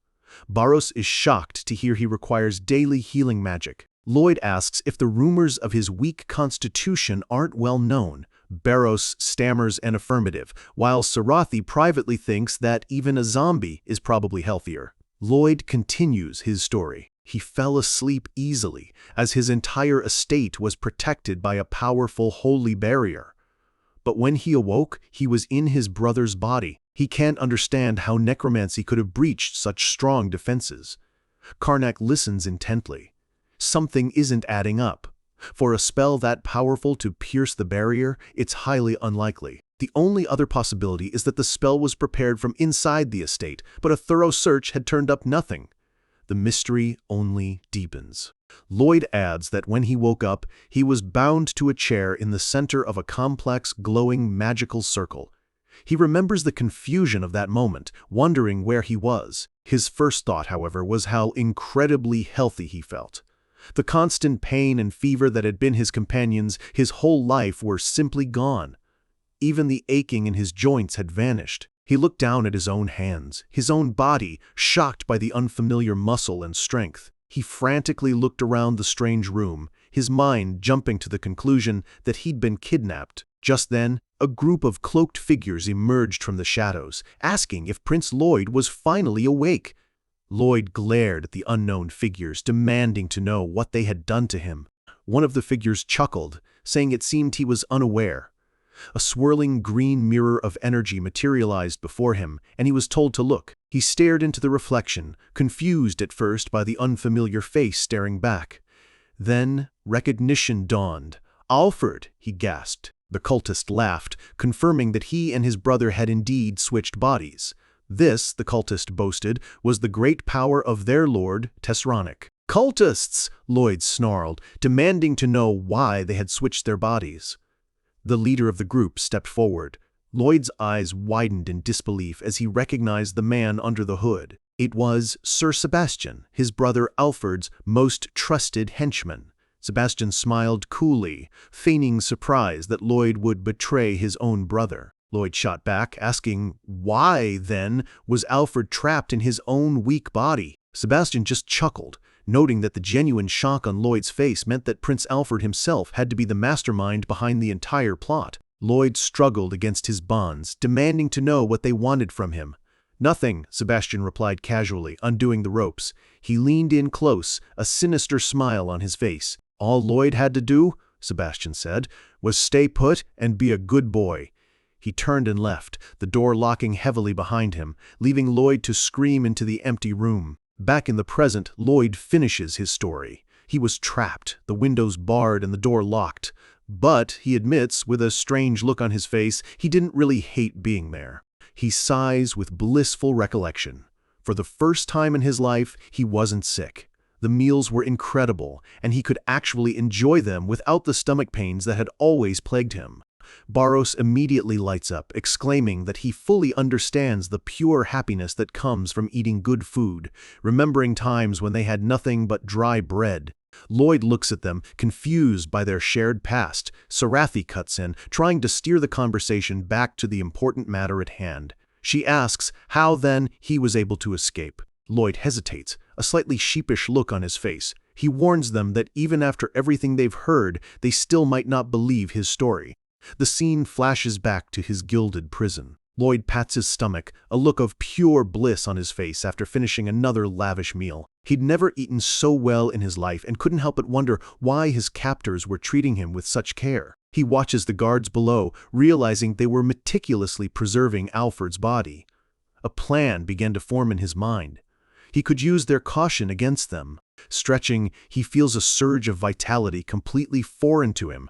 Barros is shocked to hear he requires daily healing magic. Lloyd asks if the rumors of his weak constitution aren't well known. Barros stammers an affirmative, while Sarathi privately thinks that even a zombie is probably healthier. Lloyd continues his story. He fell asleep easily, as his entire estate was protected by a powerful holy barrier. But when he awoke, he was in his brother's body. He can't understand how necromancy could have breached such strong defenses. Karnak listens intently. Something isn't adding up. For a spell that powerful to pierce the barrier, it's highly unlikely. The only other possibility is that the spell was prepared from inside the estate, but a thorough search had turned up nothing. The mystery only deepens. Lloyd adds that when he woke up, he was bound to a chair in the center of a complex, glowing, magical circle. He remembers the confusion of that moment, wondering where he was. His first thought, however, was how incredibly healthy he felt. The constant pain and fever that had been his companions his whole life were simply gone. Even the aching in his joints had vanished. He looked down at his own hands, his own body, shocked by the unfamiliar muscle and strength. He frantically looked around the strange room, his mind jumping to the conclusion that he'd been kidnapped. Just then, a group of cloaked figures emerged from the shadows, asking if Prince Lloyd was finally awake. Lloyd glared at the unknown figures, demanding to know what they had done to him. One of the figures chuckled, saying it seemed he was unaware. A swirling green mirror of energy materialized before him, and he was told to look. He stared into the reflection, confused at first by the unfamiliar face staring back. Then recognition dawned. "Alfred," he gasped. The cultist laughed, confirming that he and his brother had indeed switched bodies. This, the cultist boasted, was the great power of their lord, Tesronic. "Cultists!" Lloyd snarled, demanding to know why they had switched their bodies. The leader of the group stepped forward. Lloyd's eyes widened in disbelief as he recognized the man under the hood. It was Sir Sebastian, his brother Alfred's most trusted henchman. Sebastian smiled coolly, feigning surprise that Lloyd would betray his own brother. Lloyd shot back, asking, why, then, was Alfred trapped in his own weak body? Sebastian just chuckled, noting that the genuine shock on Lloyd's face meant that Prince Alfred himself had to be the mastermind behind the entire plot. Lloyd struggled against his bonds, demanding to know what they wanted from him. "Nothing," Sebastian replied casually, undoing the ropes. He leaned in close, a sinister smile on his face. "All Lloyd had to do," Sebastian said, "was stay put and be a good boy." He turned and left, the door locking heavily behind him, leaving Lloyd to scream into the empty room. Back in the present, Lloyd finishes his story. He was trapped, the windows barred and the door locked. But, he admits, with a strange look on his face, he didn't really hate being there. He sighs with blissful recollection. For the first time in his life, he wasn't sick. The meals were incredible, and he could actually enjoy them without the stomach pains that had always plagued him. Barros immediately lights up, exclaiming that he fully understands the pure happiness that comes from eating good food, remembering times when they had nothing but dry bread. Lloyd looks at them, confused by their shared past. Sarathi cuts in, trying to steer the conversation back to the important matter at hand. She asks how, then, he was able to escape. Lloyd hesitates, a slightly sheepish look on his face. He warns them that even after everything they've heard, they still might not believe his story. The scene flashes back to his gilded prison. Lloyd pats his stomach, a look of pure bliss on his face after finishing another lavish meal. He'd never eaten so well in his life and couldn't help but wonder why his captors were treating him with such care. He watches the guards below, realizing they were meticulously preserving Alfred's body. A plan began to form in his mind. He could use their caution against them. Stretching, he feels a surge of vitality completely foreign to him.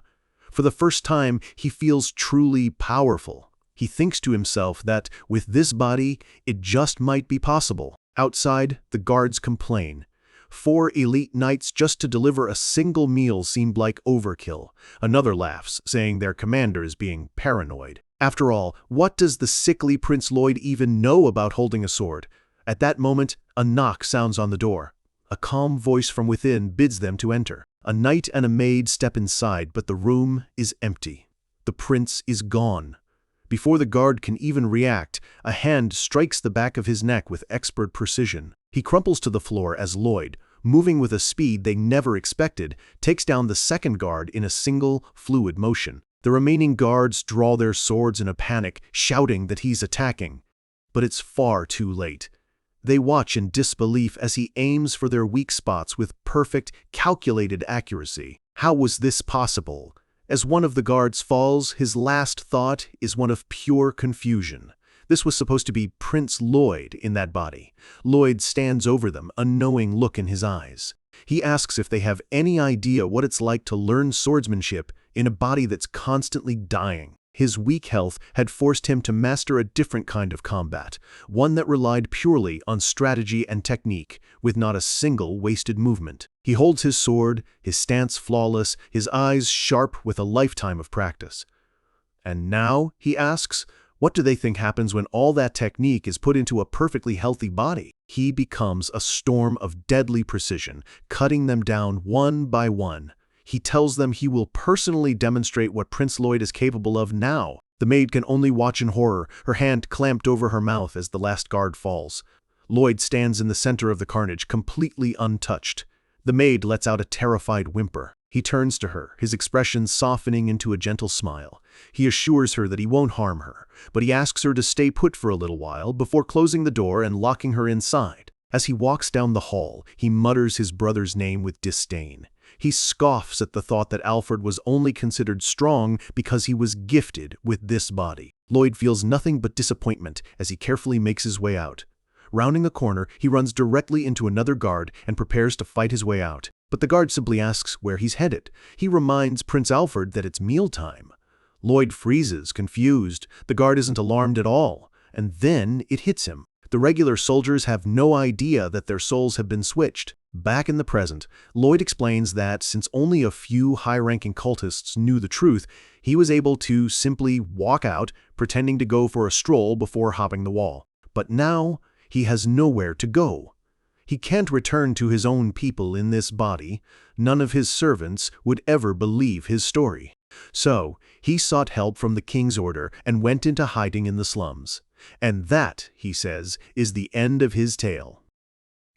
For the first time, he feels truly powerful. He thinks to himself that, with this body, it just might be possible. Outside, the guards complain. 4 elite knights just to deliver a single meal seemed like overkill. Another laughs, saying their commander is being paranoid. After all, what does the sickly Prince Lloyd even know about holding a sword? At that moment, a knock sounds on the door. A calm voice from within bids them to enter. A knight and a maid step inside, but the room is empty. The prince is gone. Before the guard can even react, a hand strikes the back of his neck with expert precision. He crumples to the floor as Lloyd, moving with a speed they never expected, takes down the second guard in a single, fluid motion. The remaining guards draw their swords in a panic, shouting that he's attacking. But it's far too late. They watch in disbelief as he aims for their weak spots with perfect, calculated accuracy. How was this possible? As one of the guards falls, his last thought is one of pure confusion. This was supposed to be Prince Lloyd in that body. Lloyd stands over them, a knowing look in his eyes. He asks if they have any idea what it's like to learn swordsmanship in a body that's constantly dying. His weak health had forced him to master a different kind of combat, one that relied purely on strategy and technique, with not a single wasted movement. He holds his sword, his stance flawless, his eyes sharp with a lifetime of practice. And now, he asks, what do they think happens when all that technique is put into a perfectly healthy body? He becomes a storm of deadly precision, cutting them down one by one. He tells them he will personally demonstrate what Prince Lloyd is capable of now. The maid can only watch in horror, her hand clamped over her mouth as the last guard falls. Lloyd stands in the center of the carnage, completely untouched. The maid lets out a terrified whimper. He turns to her, his expression softening into a gentle smile. He assures her that he won't harm her, but he asks her to stay put for a little while before closing the door and locking her inside. As he walks down the hall, he mutters his brother's name with disdain. He scoffs at the thought that Alfred was only considered strong because he was gifted with this body. Lloyd feels nothing but disappointment as he carefully makes his way out. Rounding a corner, he runs directly into another guard and prepares to fight his way out. But the guard simply asks where he's headed. He reminds Prince Alfred that it's mealtime. Lloyd freezes, confused. The guard isn't alarmed at all. And then it hits him. The regular soldiers have no idea that their souls have been switched. Back in the present, Lloyd explains that since only a few high-ranking cultists knew the truth, he was able to simply walk out, pretending to go for a stroll before hopping the wall. But now, he has nowhere to go. He can't return to his own people in this body. None of his servants would ever believe his story. So, he sought help from the king's order and went into hiding in the slums. And that, he says, is the end of his tale.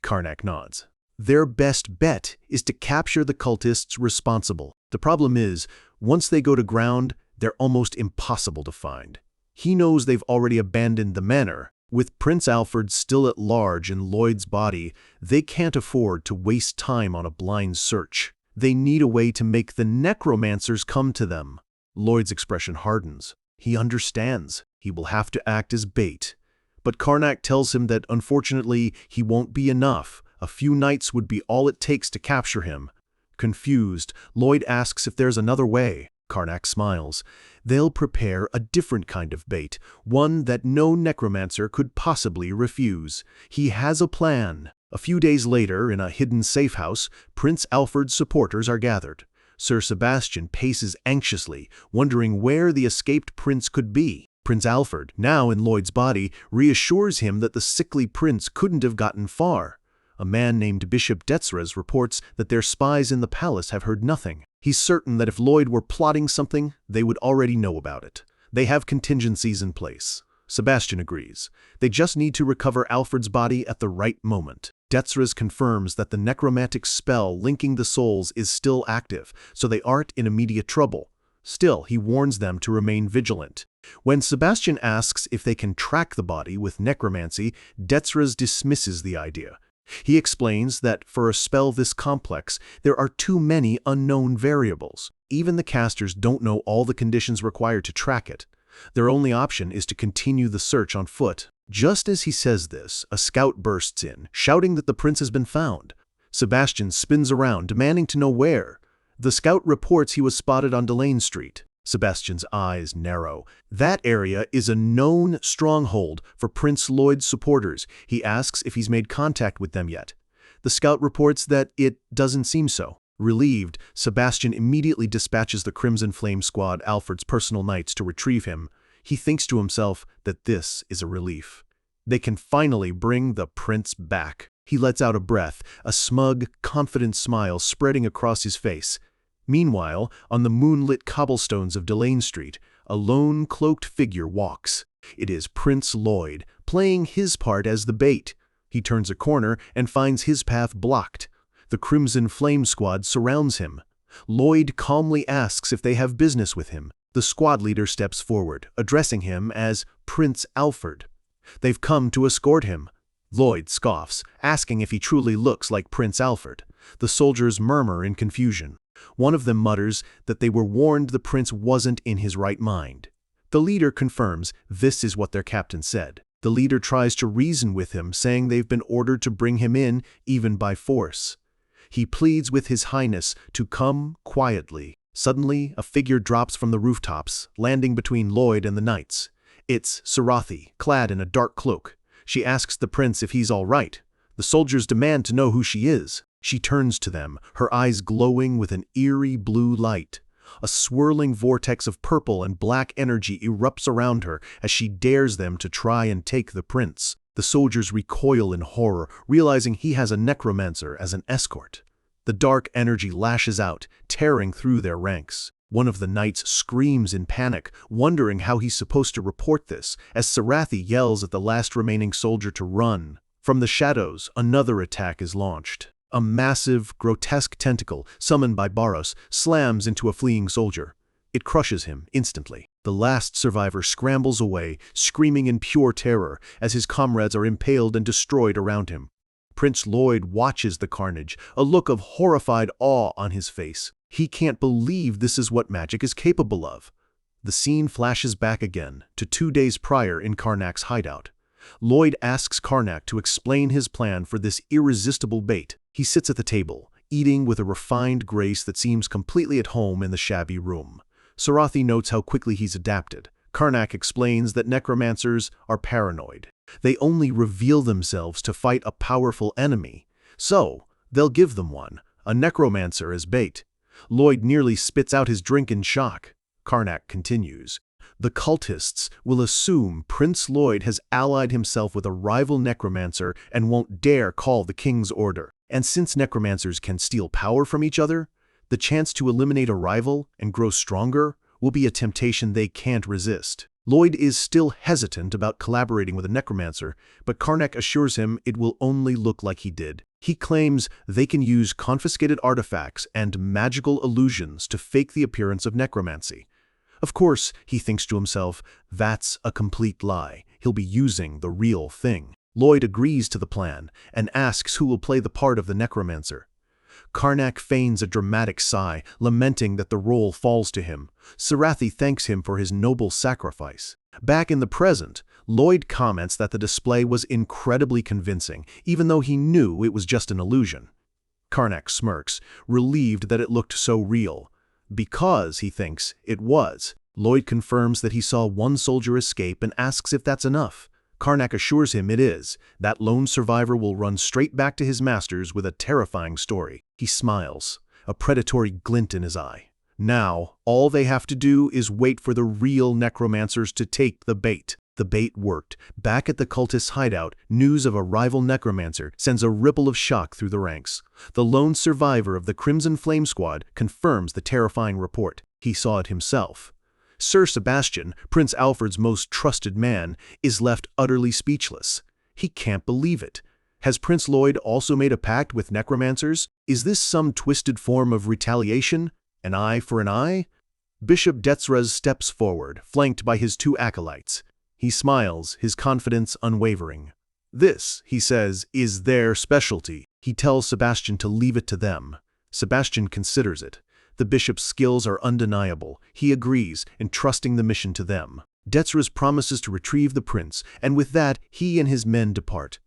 Karnak nods. Their best bet is to capture the cultists responsible. The problem is, once they go to ground, they're almost impossible to find. He knows they've already abandoned the manor. With Prince Alfred still at large in Lloyd's body, they can't afford to waste time on a blind search. They need a way to make the necromancers come to them. Lloyd's expression hardens. He understands. He will have to act as bait. But Karnak tells him that unfortunately he won't be enough. A few nights would be all it takes to capture him. Confused, Lloyd asks if there's another way. Karnak smiles. They'll prepare a different kind of bait, one that no necromancer could possibly refuse. He has a plan. A few days later, in a hidden safe house, Prince Alfred's supporters are gathered. Sir Sebastian paces anxiously, wondering where the escaped prince could be. Prince Alfred, now in Lloyd's body, reassures him that the sickly prince couldn't have gotten far. A man named Bishop Detzres reports that their spies in the palace have heard nothing. He's certain that if Lloyd were plotting something, they would already know about it. They have contingencies in place. Sebastian agrees. They just need to recover Alfred's body at the right moment. Detzres confirms that the necromantic spell linking the souls is still active, so they aren't in immediate trouble. Still, he warns them to remain vigilant. When Sebastian asks if they can track the body with necromancy, Detzres dismisses the idea. He explains that for a spell this complex, there are too many unknown variables. Even the casters don't know all the conditions required to track it. Their only option is to continue the search on foot. Just as he says this, a scout bursts in, shouting that the prince has been found. Sebastian spins around, demanding to know where. The scout reports he was spotted on Delane Street. Sebastian's eyes narrow. That area is a known stronghold for Prince Lloyd's supporters. He asks if he's made contact with them yet. The scout reports that it doesn't seem so. Relieved, Sebastian immediately dispatches the Crimson Flame Squad, Alfred's personal knights, to retrieve him. He thinks to himself that this is a relief. They can finally bring the prince back. He lets out a breath, a smug, confident smile spreading across his face. Meanwhile, on the moonlit cobblestones of Delane Street, a lone cloaked figure walks. It is Prince Lloyd, playing his part as the bait. He turns a corner and finds his path blocked. The Crimson Flame Squad surrounds him. Lloyd calmly asks if they have business with him. The squad leader steps forward, addressing him as Prince Alfred. They've come to escort him. Lloyd scoffs, asking if he truly looks like Prince Alfred. The soldiers murmur in confusion. One of them mutters that they were warned the prince wasn't in his right mind. The leader confirms this is what their captain said. The leader tries to reason with him, saying they've been ordered to bring him in, even by force. He pleads with His Highness to come quietly. Suddenly, a figure drops from the rooftops, landing between Lloyd and the knights. It's Sarathi, clad in a dark cloak. She asks the prince if he's all right. The soldiers demand to know who she is. She turns to them, her eyes glowing with an eerie blue light. A swirling vortex of purple and black energy erupts around her as she dares them to try and take the prince. The soldiers recoil in horror, realizing he has a necromancer as an escort. The dark energy lashes out, tearing through their ranks. One of the knights screams in panic, wondering how he's supposed to report this, as Sarathi yells at the last remaining soldier to run. From the shadows, another attack is launched. A massive, grotesque tentacle, summoned by Baros, slams into a fleeing soldier. It crushes him instantly. The last survivor scrambles away, screaming in pure terror, as his comrades are impaled and destroyed around him. Prince Lloyd watches the carnage, a look of horrified awe on his face. He can't believe this is what magic is capable of. The scene flashes back again, to 2 days prior in Karnak's hideout. Lloyd asks Karnak to explain his plan for this irresistible bait. He sits at the table, eating with a refined grace that seems completely at home in the shabby room. Sarathi notes how quickly he's adapted. Karnak explains that necromancers are paranoid. They only reveal themselves to fight a powerful enemy. So, they'll give them one, a necromancer as bait. Lloyd nearly spits out his drink in shock. Karnak continues. The cultists will assume Prince Lloyd has allied himself with a rival necromancer and won't dare call the king's order. And since necromancers can steal power from each other, the chance to eliminate a rival and grow stronger will be a temptation they can't resist. Lloyd is still hesitant about collaborating with a necromancer, but Karnak assures him it will only look like he did. He claims they can use confiscated artifacts and magical illusions to fake the appearance of necromancy. Of course, he thinks to himself, that's a complete lie. He'll be using the real thing. Lloyd agrees to the plan and asks who will play the part of the necromancer. Karnak feigns a dramatic sigh, lamenting that the role falls to him. Sarathi thanks him for his noble sacrifice. Back in the present, Lloyd comments that the display was incredibly convincing, even though he knew it was just an illusion. Karnak smirks, relieved that it looked so real. Because, he thinks, it was. Lloyd confirms that he saw one soldier escape and asks if that's enough. Karnak assures him it is. That lone survivor will run straight back to his masters with a terrifying story. He smiles, a predatory glint in his eye. Now, all they have to do is wait for the real necromancers to take the bait. The bait worked. Back at the cultist's hideout, news of a rival necromancer sends a ripple of shock through the ranks. The lone survivor of the Crimson Flame Squad confirms the terrifying report. He saw it himself. Sir Sebastian, Prince Alfred's most trusted man, is left utterly speechless. He can't believe it. Has Prince Lloyd also made a pact with necromancers? Is this some twisted form of retaliation? An eye for an eye? Bishop Detzraz steps forward, flanked by his 2 acolytes. He smiles, his confidence unwavering. This, he says, is their specialty. He tells Sebastian to leave it to them. Sebastian considers it. The bishop's skills are undeniable. He agrees, entrusting the mission to them. Detzraz promises to retrieve the prince, and with that, he and his men depart.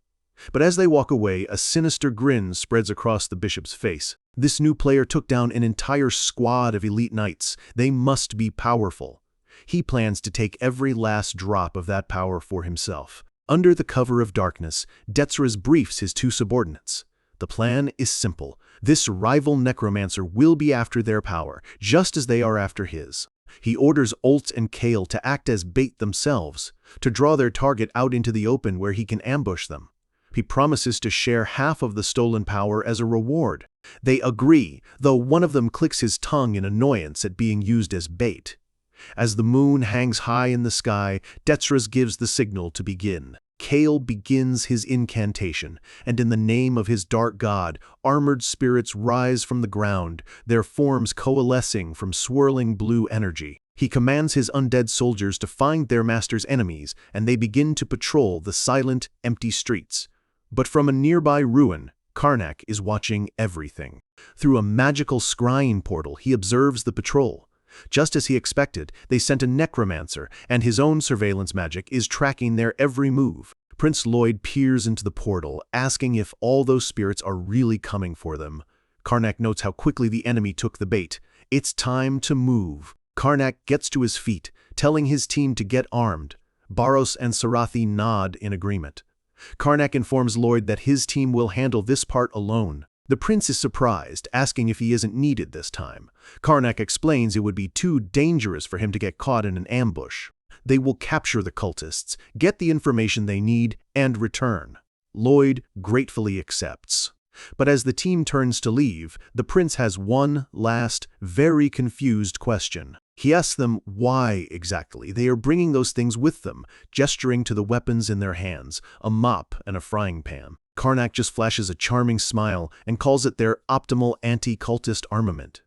But as they walk away, a sinister grin spreads across the bishop's face. This new player took down an entire squad of elite knights. They must be powerful. He plans to take every last drop of that power for himself. Under the cover of darkness, Detzraz briefs his 2 subordinates. The plan is simple. This rival necromancer will be after their power, just as they are after his. He orders Olt and Kale to act as bait themselves, to draw their target out into the open where he can ambush them. He promises to share half of the stolen power as a reward. They agree, though one of them clicks his tongue in annoyance at being used as bait. As the moon hangs high in the sky, Detzraz gives the signal to begin. Kale begins his incantation, and in the name of his dark god, armored spirits rise from the ground, their forms coalescing from swirling blue energy. He commands his undead soldiers to find their master's enemies, and they begin to patrol the silent, empty streets. But from a nearby ruin, Karnak is watching everything. Through a magical scrying portal, he observes the patrol. Just as he expected, they sent a necromancer, and his own surveillance magic is tracking their every move. Prince Lloyd peers into the portal, asking if all those spirits are really coming for them. Karnak notes how quickly the enemy took the bait. It's time to move. Karnak gets to his feet, telling his team to get armed. Barros and Sarathi nod in agreement. Karnak informs Lloyd that his team will handle this part alone. The prince is surprised, asking if he isn't needed this time. Karnak explains it would be too dangerous for him to get caught in an ambush. They will capture the cultists, get the information they need, and return. Lloyd gratefully accepts. But as the team turns to leave, the prince has one last, very confused question. He asks them why exactly they are bringing those things with them, gesturing to the weapons in their hands, a mop and a frying pan. Karnak just flashes a charming smile and calls it their optimal anti-cultist armament.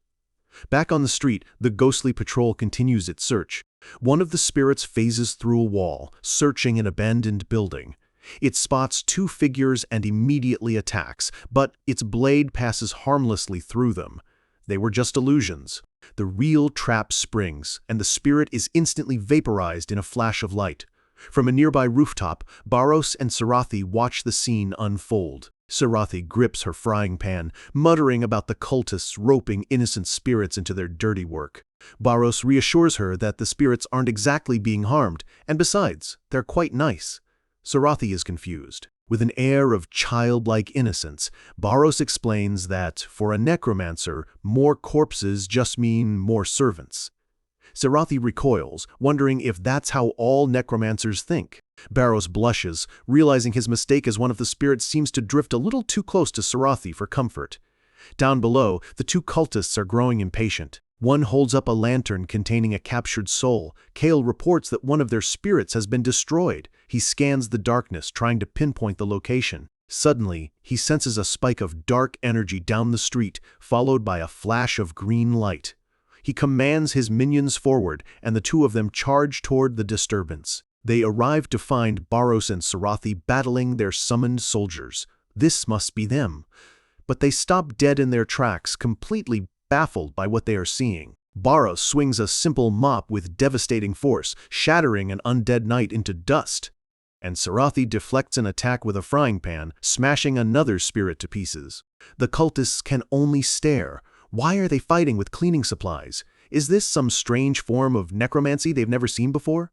Back on the street, the ghostly patrol continues its search. One of the spirits phases through a wall, searching an abandoned building. It spots two figures and immediately attacks, but its blade passes harmlessly through them. They were just illusions. The real trap springs, and the spirit is instantly vaporized in a flash of light. From a nearby rooftop, Barros and Sarathi watch the scene unfold. Sarathi grips her frying pan, muttering about the cultists roping innocent spirits into their dirty work. Barros reassures her that the spirits aren't exactly being harmed, and besides, they're quite nice. Sarathi is confused. With an air of childlike innocence, Barros explains that, for a necromancer, more corpses just mean more servants. Sarathi recoils, wondering if that's how all necromancers think. Barros blushes, realizing his mistake as one of the spirits seems to drift a little too close to Sarathi for comfort. Down below, the two cultists are growing impatient. One holds up a lantern containing a captured soul. Kale reports that one of their spirits has been destroyed. He scans the darkness, trying to pinpoint the location. Suddenly, he senses a spike of dark energy down the street, followed by a flash of green light. He commands his minions forward, and the two of them charge toward the disturbance. They arrive to find Barros and Sarathi battling their summoned soldiers. This must be them. But they stop dead in their tracks, completely baffled by what they are seeing. Barros swings a simple mop with devastating force, shattering an undead knight into dust. And Sarathi deflects an attack with a frying pan, smashing another spirit to pieces. The cultists can only stare. Why are they fighting with cleaning supplies? Is this some strange form of necromancy they've never seen before?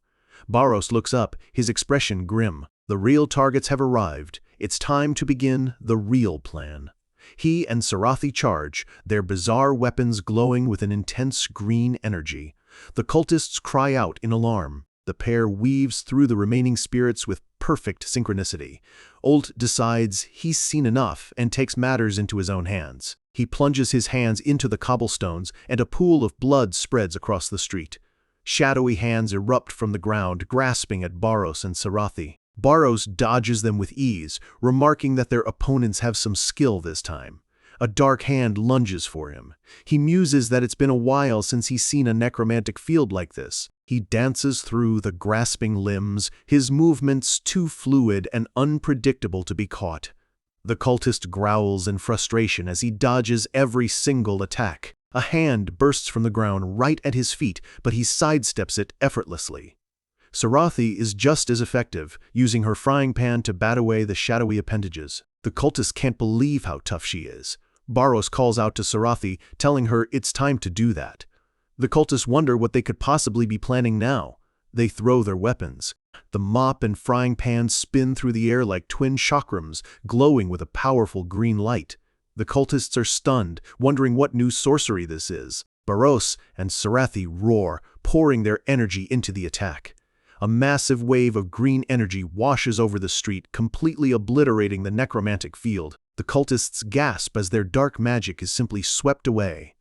Barros looks up, his expression grim. The real targets have arrived. It's time to begin the real plan. He and Sarathi charge, their bizarre weapons glowing with an intense green energy. The cultists cry out in alarm. The pair weaves through the remaining spirits with perfect synchronicity. Olt decides he's seen enough and takes matters into his own hands. He plunges his hands into the cobblestones, and a pool of blood spreads across the street. Shadowy hands erupt from the ground, grasping at Barros and Sarathi. Barros dodges them with ease, remarking that their opponents have some skill this time. A dark hand lunges for him. He muses that it's been a while since he's seen a necromantic field like this. He dances through the grasping limbs, his movements too fluid and unpredictable to be caught. The cultist growls in frustration as he dodges every single attack. A hand bursts from the ground right at his feet, but he sidesteps it effortlessly. Sarathi is just as effective, using her frying pan to bat away the shadowy appendages. The cultists can't believe how tough she is. Barros calls out to Sarathi, telling her it's time to do that. The cultists wonder what they could possibly be planning now. They throw their weapons. The mop and frying pan spin through the air like twin chakrams, glowing with a powerful green light. The cultists are stunned, wondering what new sorcery this is. Barros and Sarathi roar, pouring their energy into the attack. A massive wave of green energy washes over the street, completely obliterating the necromantic field. The cultists gasp as their dark magic is simply swept away.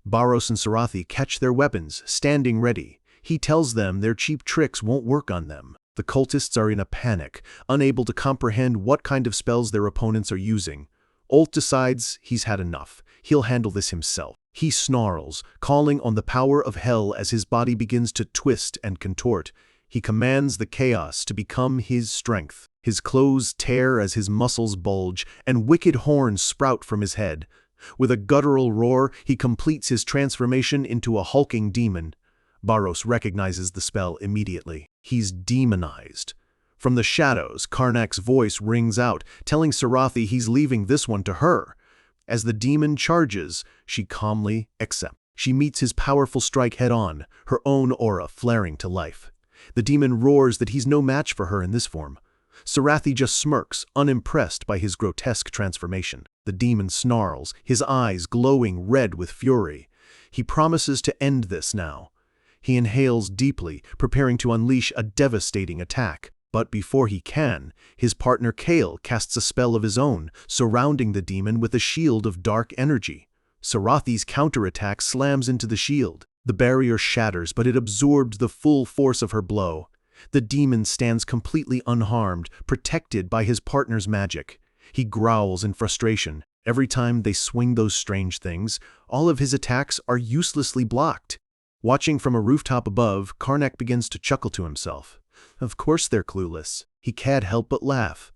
Barros and Sarathi catch their weapons, standing ready. He tells them their cheap tricks won't work on them. The cultists are in a panic, unable to comprehend what kind of spells their opponents are using. Olt decides he's had enough. He'll handle this himself. He snarls, calling on the power of hell as his body begins to twist and contort. He commands the chaos to become his strength. His clothes tear as his muscles bulge, and wicked horns sprout from his head. With a guttural roar, he completes his transformation into a hulking demon. Barros recognizes the spell immediately. He's demonized. From the shadows, Karnak's voice rings out, telling Sarathi he's leaving this one to her. As the demon charges, she calmly accepts. She meets his powerful strike head-on, her own aura flaring to life. The demon roars that he's no match for her in this form. Sarathi just smirks, unimpressed by his grotesque transformation. The demon snarls, his eyes glowing red with fury. He promises to end this now. He inhales deeply, preparing to unleash a devastating attack. But before he can, his partner Kale casts a spell of his own, surrounding the demon with a shield of dark energy. Sarathi's counterattack slams into the shield. The barrier shatters, but it absorbed the full force of her blow. The demon stands completely unharmed, protected by his partner's magic. He growls in frustration. Every time they swing those strange things, all of his attacks are uselessly blocked. Watching from a rooftop above, Karnak begins to chuckle to himself. Of course they're clueless. He can't help but laugh.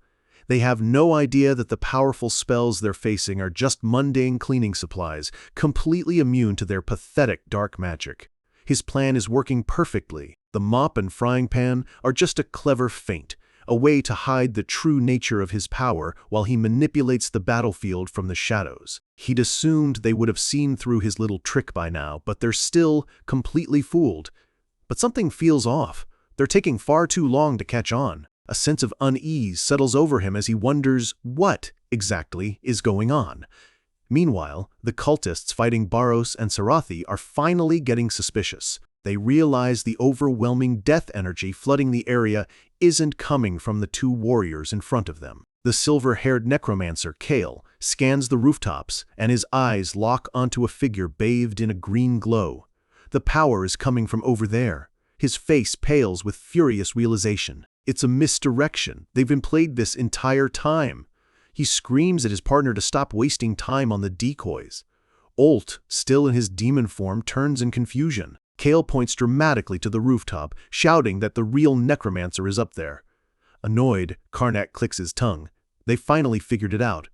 They have no idea that the powerful spells they're facing are just mundane cleaning supplies, completely immune to their pathetic dark magic. His plan is working perfectly. The mop and frying pan are just a clever feint, a way to hide the true nature of his power while he manipulates the battlefield from the shadows. He'd assumed they would have seen through his little trick by now, but they're still completely fooled. But something feels off. They're taking far too long to catch on. A sense of unease settles over him as he wonders what exactly is going on. Meanwhile, the cultists fighting Barros and Sarathi are finally getting suspicious. They realize the overwhelming death energy flooding the area isn't coming from the two warriors in front of them. The silver-haired necromancer, Kale, scans the rooftops, and his eyes lock onto a figure bathed in a green glow. The power is coming from over there. His face pales with furious realization. It's a misdirection. They've been played this entire time. He screams at his partner to stop wasting time on the decoys. Olt, still in his demon form, turns in confusion. Kale points dramatically to the rooftop, shouting that the real necromancer is up there. Annoyed, Karnak clicks his tongue. They finally figured it out.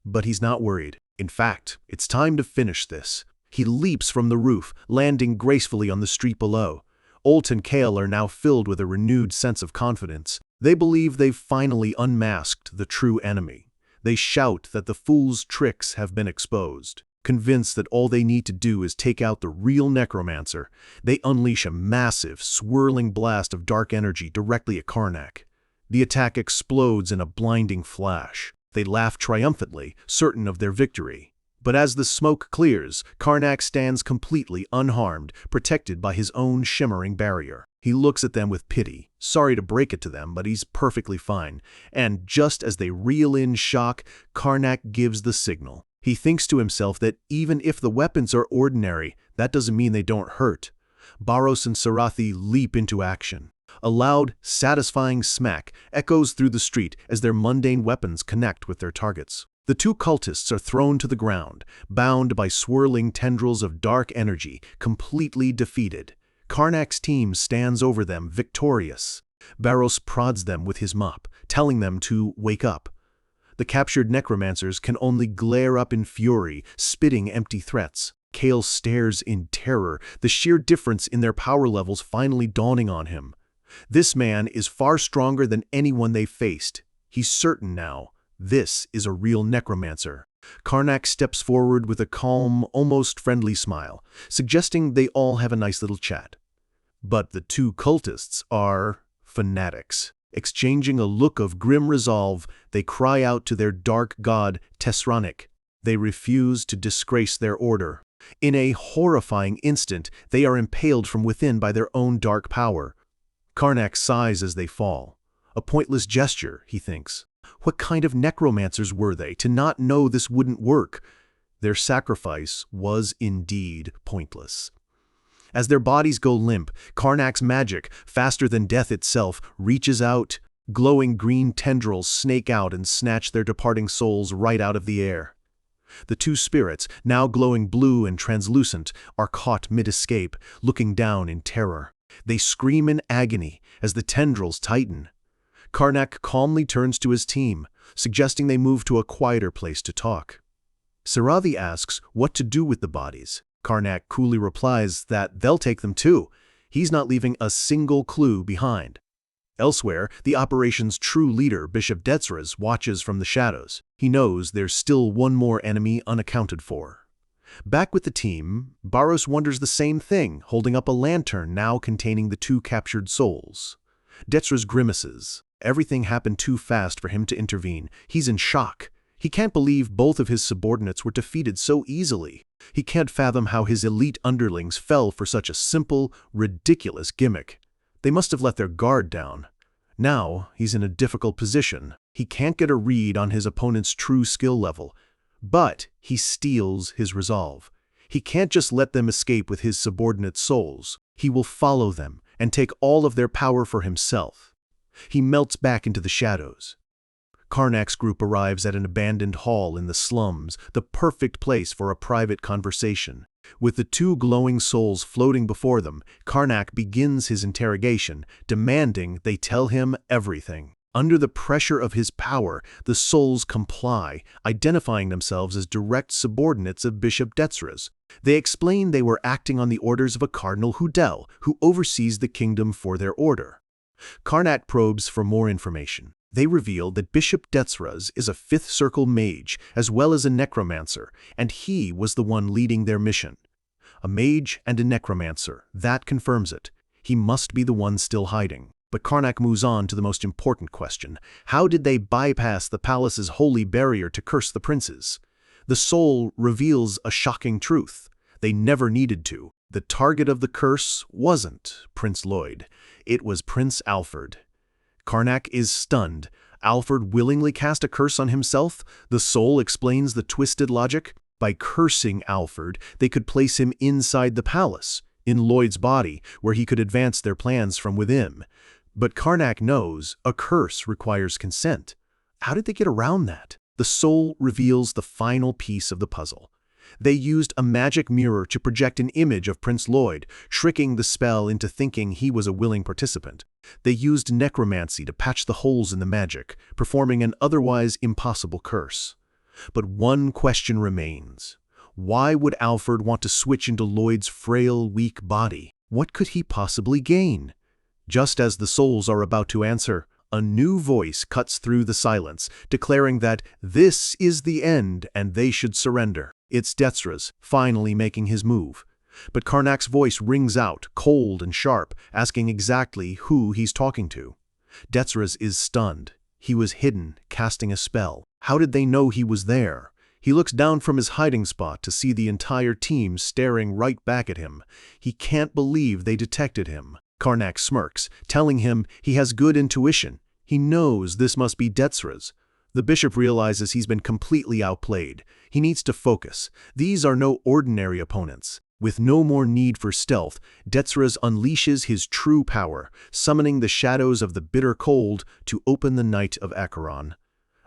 But he's not worried. In fact, it's time to finish this. He leaps from the roof, landing gracefully on the street below. Olt and Kale are now filled with a renewed sense of confidence. They believe they've finally unmasked the true enemy. They shout that the fool's tricks have been exposed. Convinced that all they need to do is take out the real necromancer, they unleash a massive, swirling blast of dark energy directly at Karnak. The attack explodes in a blinding flash. They laugh triumphantly, certain of their victory. But as the smoke clears, Karnak stands completely unharmed, protected by his own shimmering barrier. He looks at them with pity, sorry to break it to them, but he's perfectly fine. And just as they reel in shock, Karnak gives the signal. He thinks to himself that even if the weapons are ordinary, that doesn't mean they don't hurt. Barros and Sarathi leap into action. A loud, satisfying smack echoes through the street as their mundane weapons connect with their targets. The two cultists are thrown to the ground, bound by swirling tendrils of dark energy, completely defeated. Karnak's team stands over them, victorious. Barros prods them with his mop, telling them to wake up. The captured necromancers can only glare up in fury, spitting empty threats. Kale stares in terror, the sheer difference in their power levels finally dawning on him. This man is far stronger than anyone they've faced. He's certain now. This is a real necromancer. Karnak steps forward with a calm, almost friendly smile, suggesting they all have a nice little chat. But the two cultists are fanatics. Exchanging a look of grim resolve, they cry out to their dark god, Tesranik. They refuse to disgrace their order. In a horrifying instant, they are impaled from within by their own dark power. Karnak sighs as they fall. A pointless gesture, he thinks. What kind of necromancers were they to not know this wouldn't work? Their sacrifice was indeed pointless. As their bodies go limp, Karnak's magic, faster than death itself, reaches out. Glowing green tendrils snake out and snatch their departing souls right out of the air. The two spirits, now glowing blue and translucent, are caught mid-escape, looking down in terror. They scream in agony as the tendrils tighten. Karnak calmly turns to his team, suggesting they move to a quieter place to talk. Sarathi asks what to do with the bodies. Karnak coolly replies that they'll take them too. He's not leaving a single clue behind. Elsewhere, the operation's true leader, Bishop Detsras, watches from the shadows. He knows there's still one more enemy unaccounted for. Back with the team, Barros wonders the same thing, holding up a lantern now containing the 2 captured souls. Detsras grimaces. Everything happened too fast for him to intervene. He's in shock. He can't believe both of his subordinates were defeated so easily. He can't fathom how his elite underlings fell for such a simple, ridiculous gimmick. They must have let their guard down. Now, he's in a difficult position. He can't get a read on his opponent's true skill level. But he steals his resolve. He can't just let them escape with his subordinate souls. He will follow them and take all of their power for himself. He melts back into the shadows. Karnak's group arrives at an abandoned hall in the slums, the perfect place for a private conversation. With the 2 glowing souls floating before them, Karnak begins his interrogation, demanding they tell him everything. Under the pressure of his power, the souls comply, identifying themselves as direct subordinates of Bishop Detsras. They explain they were acting on the orders of a Cardinal Hudel, who oversees the kingdom for their order. Karnak probes for more information. They reveal that Bishop Detsras is a 5th Circle mage, as well as a necromancer, and he was the one leading their mission. A mage and a necromancer, that confirms it. He must be the one still hiding. But Karnak moves on to the most important question. How did they bypass the palace's holy barrier to curse the princes? The soul reveals a shocking truth. They never needed to. The target of the curse wasn't Prince Lloyd. It was Prince Alfred. Karnak is stunned. Alfred willingly cast a curse on himself? The soul explains the twisted logic. By cursing Alfred, they could place him inside the palace, in Lloyd's body, where he could advance their plans from within. But Karnak knows a curse requires consent. How did they get around that? The soul reveals the final piece of the puzzle. They used a magic mirror to project an image of Prince Lloyd, tricking the spell into thinking he was a willing participant. They used necromancy to patch the holes in the magic, performing an otherwise impossible curse. But one question remains. Why would Alfred want to switch into Lloyd's frail, weak body? What could he possibly gain? Just as the souls are about to answer, a new voice cuts through the silence, declaring that this is the end and they should surrender. It's Detsras, finally making his move. But Karnak's voice rings out, cold and sharp, asking exactly who he's talking to. Detsras is stunned. He was hidden, casting a spell. How did they know he was there? He looks down from his hiding spot to see the entire team staring right back at him. He can't believe they detected him. Karnak smirks, telling him he has good intuition. He knows this must be Detsras. The bishop realizes he's been completely outplayed. He needs to focus. These are no ordinary opponents. With no more need for stealth, Detsras unleashes his true power, summoning the shadows of the bitter cold to open the night of Acheron.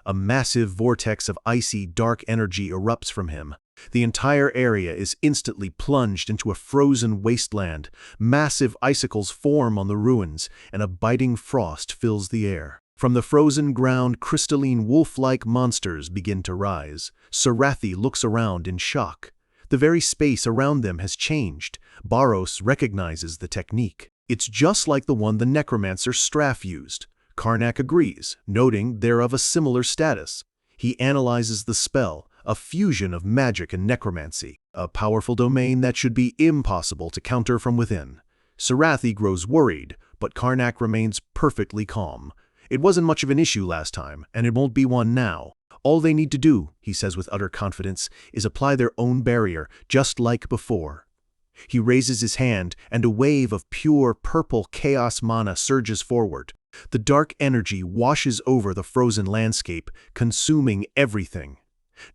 A massive vortex of icy, dark energy erupts from him. The entire area is instantly plunged into a frozen wasteland. Massive icicles form on the ruins, and a biting frost fills the air. From the frozen ground, crystalline wolf-like monsters begin to rise. Sarathi looks around in shock. The very space around them has changed. Barros recognizes the technique. It's just like the one the necromancer Straff used. Karnak agrees, noting they're of a similar status. He analyzes the spell, a fusion of magic and necromancy, a powerful domain that should be impossible to counter from within. Sarathi grows worried, but Karnak remains perfectly calm. It wasn't much of an issue last time, and it won't be one now. All they need to do, he says with utter confidence, is apply their own barrier, just like before. He raises his hand, and a wave of pure purple chaos mana surges forward. The dark energy washes over the frozen landscape, consuming everything.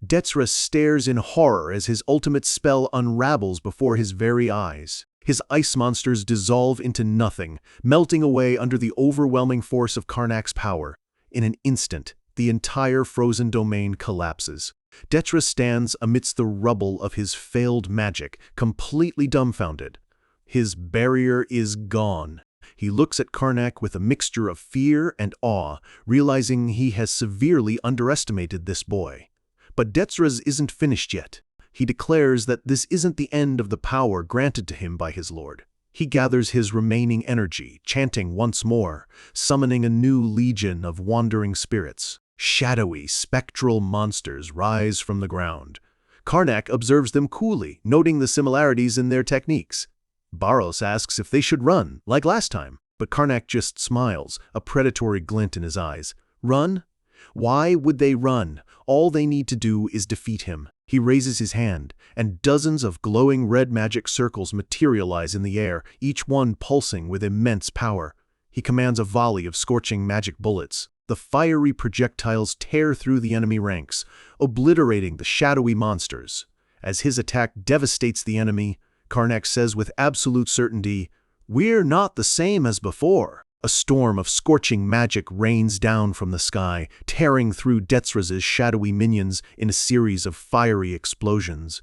Detsras stares in horror as his ultimate spell unravels before his very eyes. His ice monsters dissolve into nothing, melting away under the overwhelming force of Karnak's power. In an instant, the entire frozen domain collapses. Detsras stands amidst the rubble of his failed magic, completely dumbfounded. His barrier is gone. He looks at Karnak with a mixture of fear and awe, realizing he has severely underestimated this boy. But Detsraz isn't finished yet. He declares that this isn't the end of the power granted to him by his lord. He gathers his remaining energy, chanting once more, summoning a new legion of wandering spirits. Shadowy, spectral monsters rise from the ground. Karnak observes them coolly, noting the similarities in their techniques. Barros asks if they should run, like last time, but Karnak just smiles, a predatory glint in his eyes. Run? Why would they run? All they need to do is defeat him. He raises his hand, and dozens of glowing red magic circles materialize in the air, each one pulsing with immense power. He commands a volley of scorching magic bullets. The fiery projectiles tear through the enemy ranks, obliterating the shadowy monsters. As his attack devastates the enemy, Karnak says with absolute certainty, "We're not the same as before." A storm of scorching magic rains down from the sky, tearing through Detsraz's shadowy minions in a series of fiery explosions.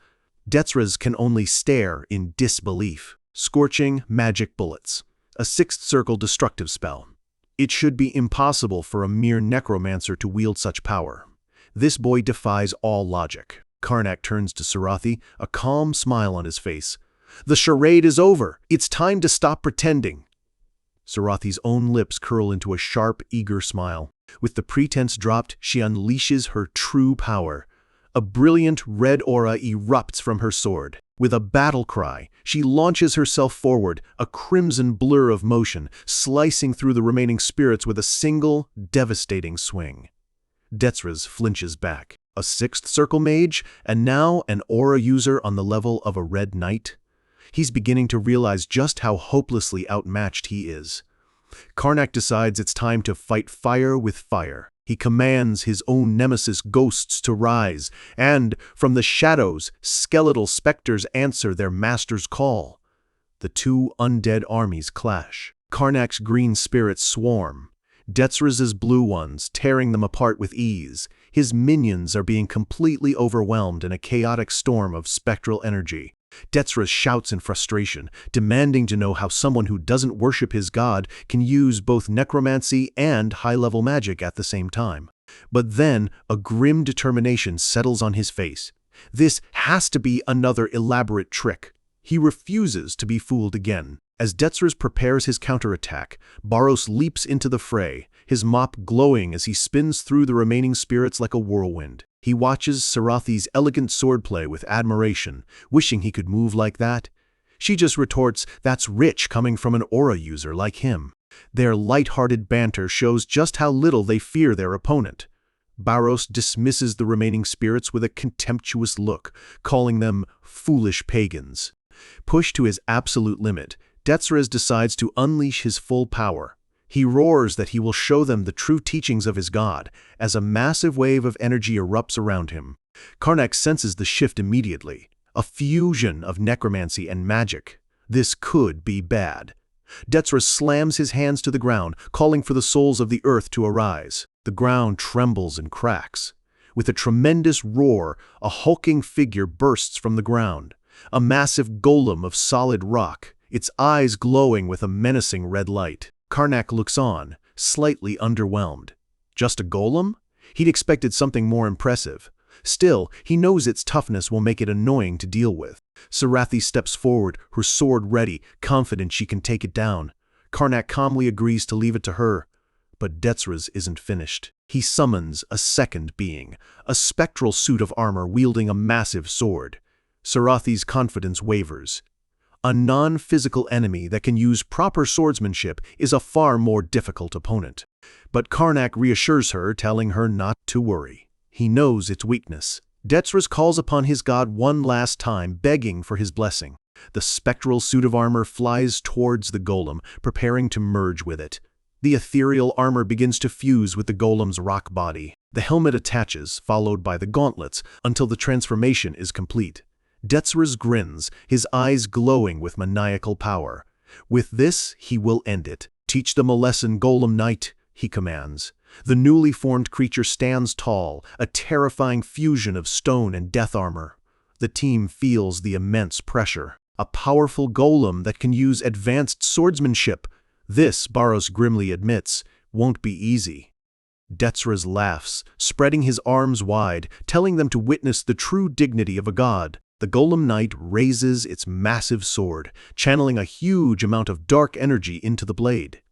Detsraz can only stare in disbelief. Scorching magic bullets. A sixth circle destructive spell. It should be impossible for a mere necromancer to wield such power. This boy defies all logic. Karnak turns to Sarathi, a calm smile on his face. "The charade is over. It's time to stop pretending." Sarathi's own lips curl into a sharp, eager smile. With the pretense dropped, she unleashes her true power. A brilliant red aura erupts from her sword. With a battle cry, she launches herself forward, a crimson blur of motion, slicing through the remaining spirits with a single, devastating swing. Detsraz flinches back. A sixth circle mage, and now an aura user on the level of a red knight? He's beginning to realize just how hopelessly outmatched he is. Karnak decides it's time to fight fire with fire. He commands his own nemesis ghosts to rise, and, from the shadows, skeletal specters answer their master's call. The two undead armies clash. Karnak's green spirits swarm. Detsraz's blue ones, tearing them apart with ease. His minions are being completely overwhelmed in a chaotic storm of spectral energy. Detsraz shouts in frustration, demanding to know how someone who doesn't worship his god can use both necromancy and high-level magic at the same time. But then, a grim determination settles on his face. This has to be another elaborate trick. He refuses to be fooled again. As Detsraz prepares his counterattack, Barros leaps into the fray, his mop glowing as he spins through the remaining spirits like a whirlwind. He watches Sarathi's elegant swordplay with admiration, wishing he could move like that. She just retorts, "That's rich coming from an aura user like him." Their light-hearted banter shows just how little they fear their opponent. Barros dismisses the remaining spirits with a contemptuous look, calling them foolish pagans. Pushed to his absolute limit, Detsraz decides to unleash his full power. He roars that he will show them the true teachings of his god, as a massive wave of energy erupts around him. Karnak senses the shift immediately, a fusion of necromancy and magic. This could be bad. Detsraz slams his hands to the ground, calling for the souls of the earth to arise. The ground trembles and cracks. With a tremendous roar, a hulking figure bursts from the ground. A massive golem of solid rock, its eyes glowing with a menacing red light. Karnak looks on, slightly underwhelmed. Just a golem? He'd expected something more impressive. Still, he knows its toughness will make it annoying to deal with. Sarathi steps forward, her sword ready, confident she can take it down. Karnak calmly agrees to leave it to her. But Detsraz isn't finished. He summons a second being, a spectral suit of armor wielding a massive sword. Sarathi's confidence wavers. A non-physical enemy that can use proper swordsmanship is a far more difficult opponent. But Karnak reassures her, telling her not to worry. He knows its weakness. Detsraz calls upon his god one last time, begging for his blessing. The spectral suit of armor flies towards the golem, preparing to merge with it. The ethereal armor begins to fuse with the golem's rock body. The helmet attaches, followed by the gauntlets, until the transformation is complete. Detsraz grins, his eyes glowing with maniacal power. With this, he will end it. "Teach them a lesson, Golem Knight," he commands. The newly formed creature stands tall, a terrifying fusion of stone and death armor. The team feels the immense pressure. A powerful golem that can use advanced swordsmanship. This, Barros grimly admits, won't be easy. Detsras laughs, spreading his arms wide, telling them to witness the true dignity of a god. The Golem Knight raises its massive sword, channeling a huge amount of dark energy into the blade.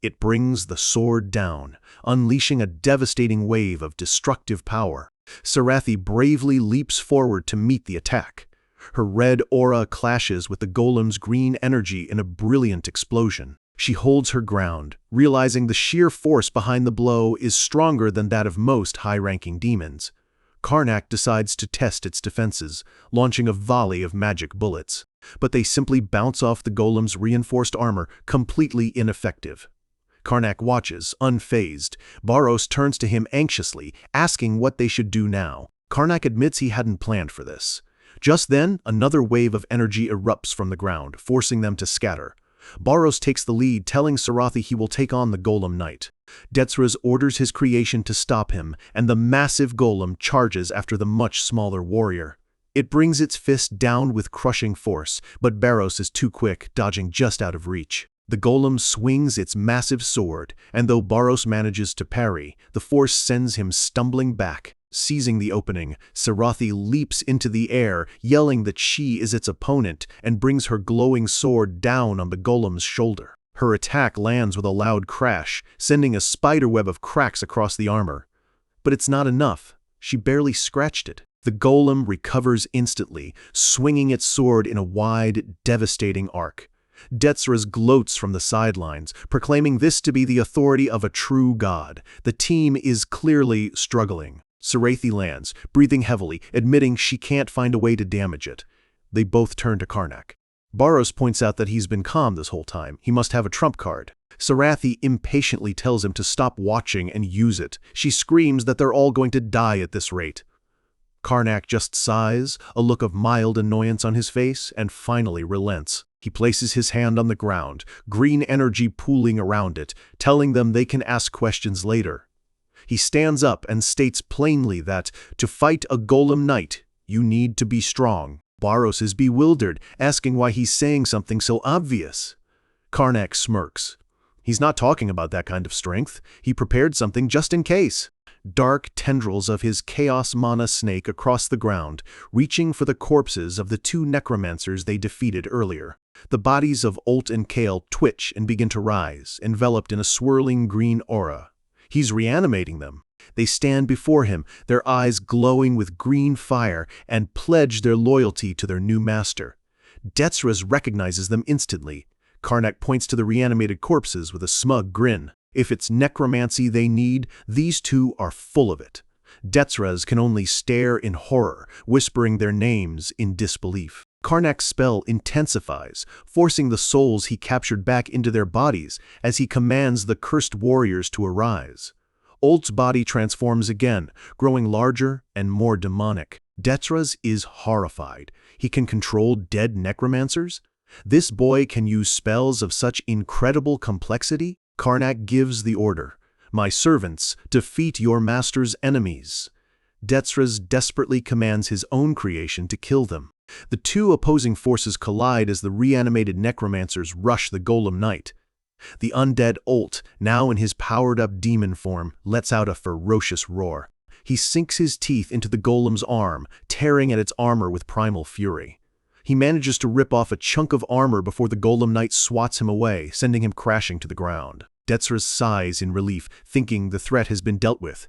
It brings the sword down, unleashing a devastating wave of destructive power. Sarathi bravely leaps forward to meet the attack. Her red aura clashes with the golem's green energy in a brilliant explosion. She holds her ground, realizing the sheer force behind the blow is stronger than that of most high-ranking demons. Karnak decides to test its defenses, launching a volley of magic bullets. But they simply bounce off the golem's reinforced armor, completely ineffective. Karnak watches, unfazed. Barros turns to him anxiously, asking what they should do now. Karnak admits he hadn't planned for this. Just then, another wave of energy erupts from the ground, forcing them to scatter. Barros takes the lead, telling Sarathi he will take on the Golem Knight. Detsras orders his creation to stop him, and the massive golem charges after the much smaller warrior. It brings its fist down with crushing force, but Barros is too quick, dodging just out of reach. The golem swings its massive sword, and though Barros manages to parry, the force sends him stumbling back. Seizing the opening, Sarathi leaps into the air, yelling that she is its opponent, and brings her glowing sword down on the golem's shoulder. Her attack lands with a loud crash, sending a spiderweb of cracks across the armor. But it's not enough. She barely scratched it. The golem recovers instantly, swinging its sword in a wide, devastating arc. Detsras gloats from the sidelines, proclaiming this to be the authority of a true god. The team is clearly struggling. Sarathi lands, breathing heavily, admitting she can't find a way to damage it. They both turn to Karnak. Barros points out that he's been calm this whole time. He must have a trump card. Sarathi impatiently tells him to stop watching and use it. She screams that they're all going to die at this rate. Karnak just sighs, a look of mild annoyance on his face, and finally relents. He places his hand on the ground, green energy pooling around it, telling them they can ask questions later. He stands up and states plainly that, to fight a Golem Knight, you need to be strong. Barros is bewildered, asking why he's saying something so obvious. Karnak smirks. He's not talking about that kind of strength. He prepared something just in case. Dark tendrils of his chaos mana snake across the ground, reaching for the corpses of the two necromancers they defeated earlier. The bodies of Olt and Kale twitch and begin to rise, enveloped in a swirling green aura. He's reanimating them. They stand before him, their eyes glowing with green fire, and pledge their loyalty to their new master. Detsras recognizes them instantly. Karnak points to the reanimated corpses with a smug grin. If it's necromancy they need, these two are full of it. Detsras can only stare in horror, whispering their names in disbelief. Karnak's spell intensifies, forcing the souls he captured back into their bodies as he commands the cursed warriors to arise. Olt's body transforms again, growing larger and more demonic. Detsras is horrified. He can control dead necromancers? This boy can use spells of such incredible complexity? Karnak gives the order. My servants, defeat your master's enemies. Detsras desperately commands his own creation to kill them. The two opposing forces collide as the reanimated necromancers rush the Golem Knight. The undead Olt, now in his powered-up demon form, lets out a ferocious roar. He sinks his teeth into the golem's arm, tearing at its armor with primal fury. He manages to rip off a chunk of armor before the Golem Knight swats him away, sending him crashing to the ground. Detsras sighs in relief, thinking the threat has been dealt with.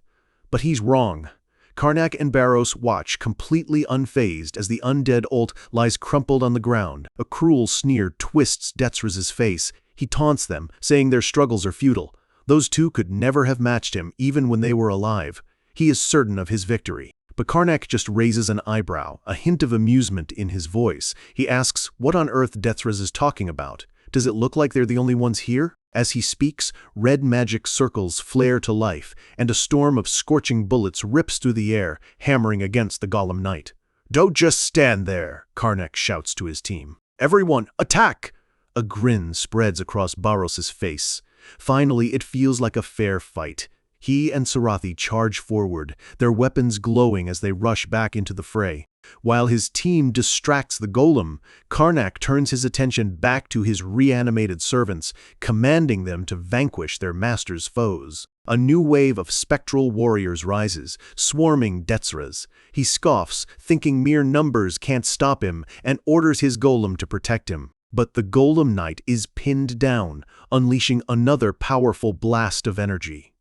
But he's wrong. Karnak and Barros watch, completely unfazed, as the undead Olt lies crumpled on the ground. A cruel sneer twists Detsras' face. He taunts them, saying their struggles are futile. Those two could never have matched him, even when they were alive. He is certain of his victory. But Karnak just raises an eyebrow, a hint of amusement in his voice. He asks what on earth Detsras is talking about. Does it look like they're the only ones here? As he speaks, red magic circles flare to life, and a storm of scorching bullets rips through the air, hammering against the Golem Knight. Don't just stand there, Karnak shouts to his team. Everyone, attack! A grin spreads across Barros' face. Finally, it feels like a fair fight. He and Sarathi charge forward, their weapons glowing as they rush back into the fray. While his team distracts the golem, Karnak turns his attention back to his reanimated servants, commanding them to vanquish their master's foes. A new wave of spectral warriors rises, swarming Detsras. He scoffs, thinking mere numbers can't stop him, and orders his golem to protect him. But the golem knight is pinned down, unleashing another powerful blast of energy.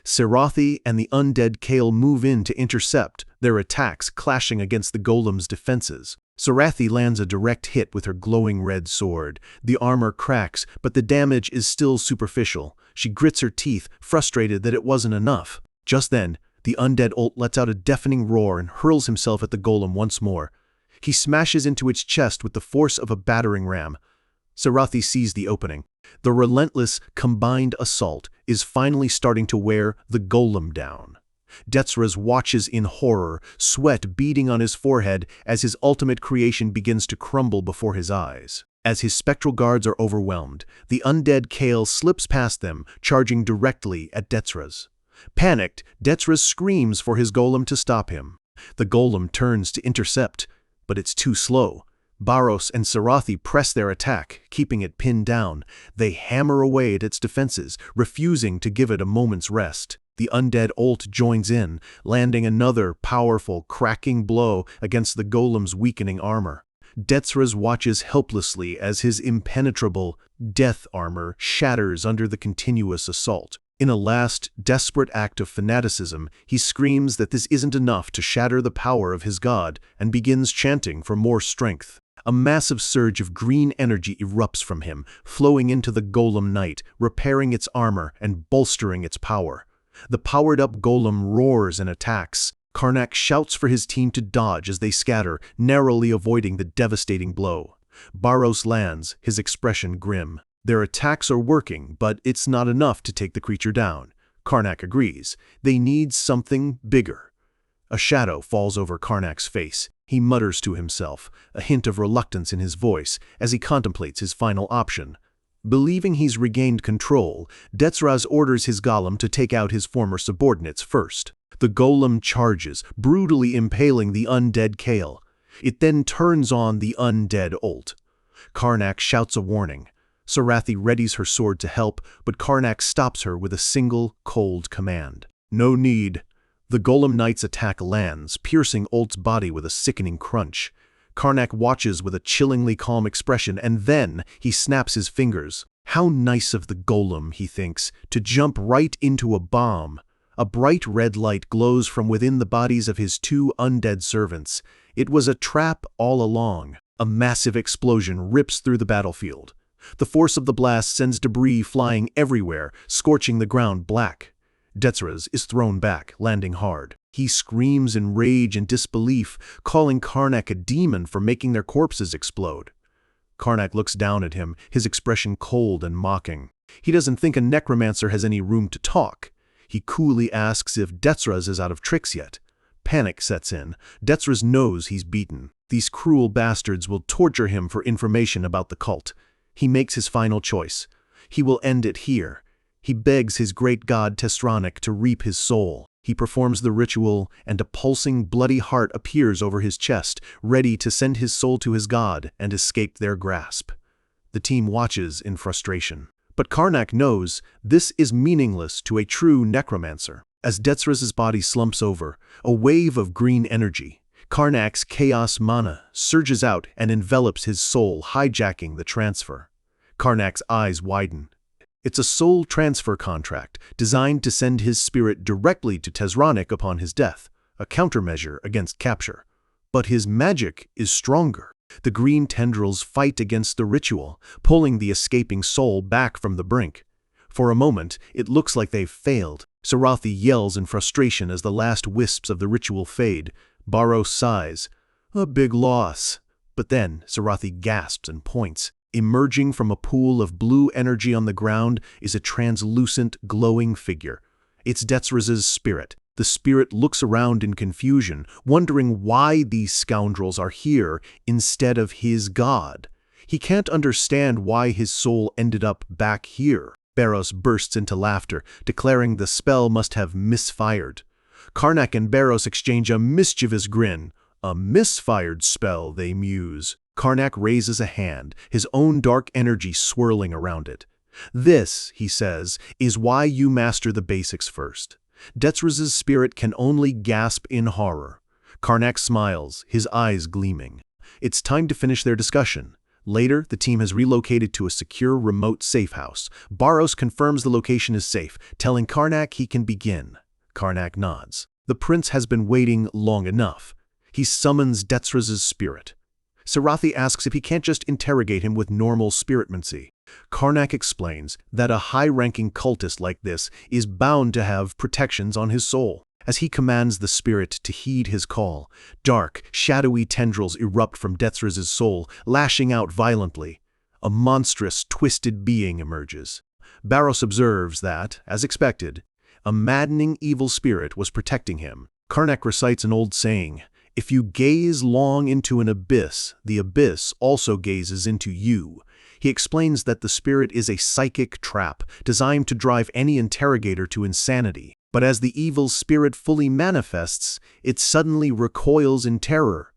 Sarathi and the undead Kale move in to intercept, their attacks clashing against the golem's defenses. Sarathi lands a direct hit with her glowing red sword. The armor cracks, but the damage is still superficial. She grits her teeth, frustrated that it wasn't enough. Just then, the undead ult lets out a deafening roar and hurls himself at the golem once more. He smashes into its chest with the force of a battering ram. Sarathi sees the opening. The relentless, combined assault is finally starting to wear the golem down. Detsras watches in horror, sweat beading on his forehead as his ultimate creation begins to crumble before his eyes. As his spectral guards are overwhelmed, the undead Kale slips past them, charging directly at Detsras. Panicked, Detsras screams for his golem to stop him. The golem turns to intercept, but it's too slow. Barros and Sarathi press their attack, keeping it pinned down. They hammer away at its defenses, refusing to give it a moment's rest. The undead ult joins in, landing another powerful, cracking blow against the golem's weakening armor. Detsras watches helplessly as his impenetrable death armor shatters under the continuous assault. In a last, desperate act of fanaticism, he screams that this isn't enough to shatter the power of his god and begins chanting for more strength. A massive surge of green energy erupts from him, flowing into the golem knight, repairing its armor and bolstering its power. The powered-up golem roars and attacks. Karnak shouts for his team to dodge as they scatter, narrowly avoiding the devastating blow. Barros lands, his expression grim. Their attacks are working, but it's not enough to take the creature down. Karnak agrees. They need something bigger. A shadow falls over Karnak's face. He mutters to himself, a hint of reluctance in his voice, as he contemplates his final option. Believing he's regained control, Detsras orders his golem to take out his former subordinates first. The golem charges, brutally impaling the undead Kale. It then turns on the undead ult. Karnak shouts a warning. Sarathi readies her sword to help, but Karnak stops her with a single, cold command. No need. The golem knight's attack lands, piercing ult's body with a sickening crunch. Karnak watches with a chillingly calm expression, and then he snaps his fingers. How nice of the golem, he thinks, to jump right into a bomb. A bright red light glows from within the bodies of his two undead servants. It was a trap all along. A massive explosion rips through the battlefield. The force of the blast sends debris flying everywhere, scorching the ground black. Detsras is thrown back, landing hard. He screams in rage and disbelief, calling Karnak a demon for making their corpses explode. Karnak looks down at him, his expression cold and mocking. He doesn't think a necromancer has any room to talk. He coolly asks if Detsras is out of tricks yet. Panic sets in. Detsras knows he's beaten. These cruel bastards will torture him for information about the cult. He makes his final choice. He will end it here. He begs his great god Tesronic to reap his soul. He performs the ritual, and a pulsing, bloody heart appears over his chest, ready to send his soul to his god and escape their grasp. The team watches in frustration. But Karnak knows this is meaningless to a true necromancer. As Detsras' body slumps over, a wave of green energy, Karnak's chaos mana, surges out and envelops his soul, hijacking the transfer. Karnak's eyes widen. It's a soul transfer contract designed to send his spirit directly to Tesronic upon his death, a countermeasure against capture. But his magic is stronger. The green tendrils fight against the ritual, pulling the escaping soul back from the brink. For a moment, it looks like they've failed. Sarathi yells in frustration as the last wisps of the ritual fade. Barros sighs. A big loss. But then Sarathi gasps and points. Emerging from a pool of blue energy on the ground is a translucent, glowing figure. It's Detsras' spirit. The spirit looks around in confusion, wondering why these scoundrels are here instead of his god. He can't understand why his soul ended up back here. Barros bursts into laughter, declaring the spell must have misfired. Karnak and Barros exchange a mischievous grin. A misfired spell, they muse. Karnak raises a hand, his own dark energy swirling around it. This, he says, is why you master the basics first. Detzraz's spirit can only gasp in horror. Karnak smiles, his eyes gleaming. It's time to finish their discussion. Later, the team has relocated to a secure, remote safe house. Barros confirms the location is safe, telling Karnak he can begin. Karnak nods. The prince has been waiting long enough. He summons Detzraz's spirit. Sarathi asks if he can't just interrogate him with normal spiritmancy. Karnak explains that a high-ranking cultist like this is bound to have protections on his soul. As he commands the spirit to heed his call, dark, shadowy tendrils erupt from Detzraz's soul, lashing out violently. A monstrous, twisted being emerges. Barros observes that, as expected, a maddening evil spirit was protecting him. Karnak recites an old saying, "If you gaze long into an abyss, the abyss also gazes into you." He explains that the spirit is a psychic trap designed to drive any interrogator to insanity. But as the evil spirit fully manifests, it suddenly recoils in terror.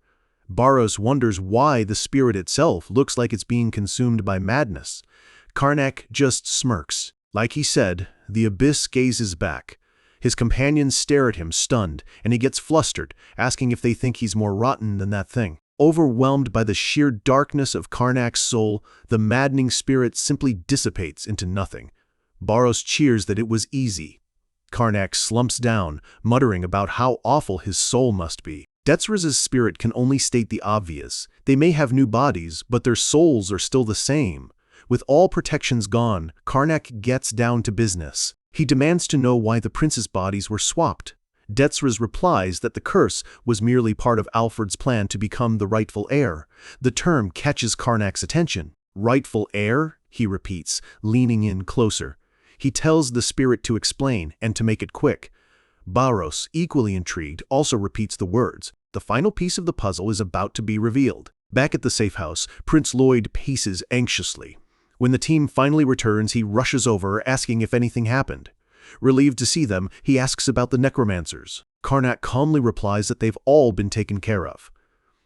Barros wonders why the spirit itself looks like it's being consumed by madness. Karnak just smirks. Like he said, the abyss gazes back. His companions stare at him, stunned, and he gets flustered, asking if they think he's more rotten than that thing. Overwhelmed by the sheer darkness of Karnak's soul, the maddening spirit simply dissipates into nothing. Barros cheers that it was easy. Karnak slumps down, muttering about how awful his soul must be. Detzraz's spirit can only state the obvious. They may have new bodies, but their souls are still the same. With all protections gone, Karnak gets down to business. He demands to know why the prince's bodies were swapped. Detzraz replies that the curse was merely part of Alfred's plan to become the rightful heir. The term catches Karnak's attention. "Rightful heir?" he repeats, leaning in closer. He tells the spirit to explain and to make it quick. Barros, equally intrigued, also repeats the words. The final piece of the puzzle is about to be revealed. Back at the safe house, Prince Lloyd paces anxiously. When the team finally returns, he rushes over, asking if anything happened. Relieved to see them, he asks about the necromancers. Karnak calmly replies that they've all been taken care of.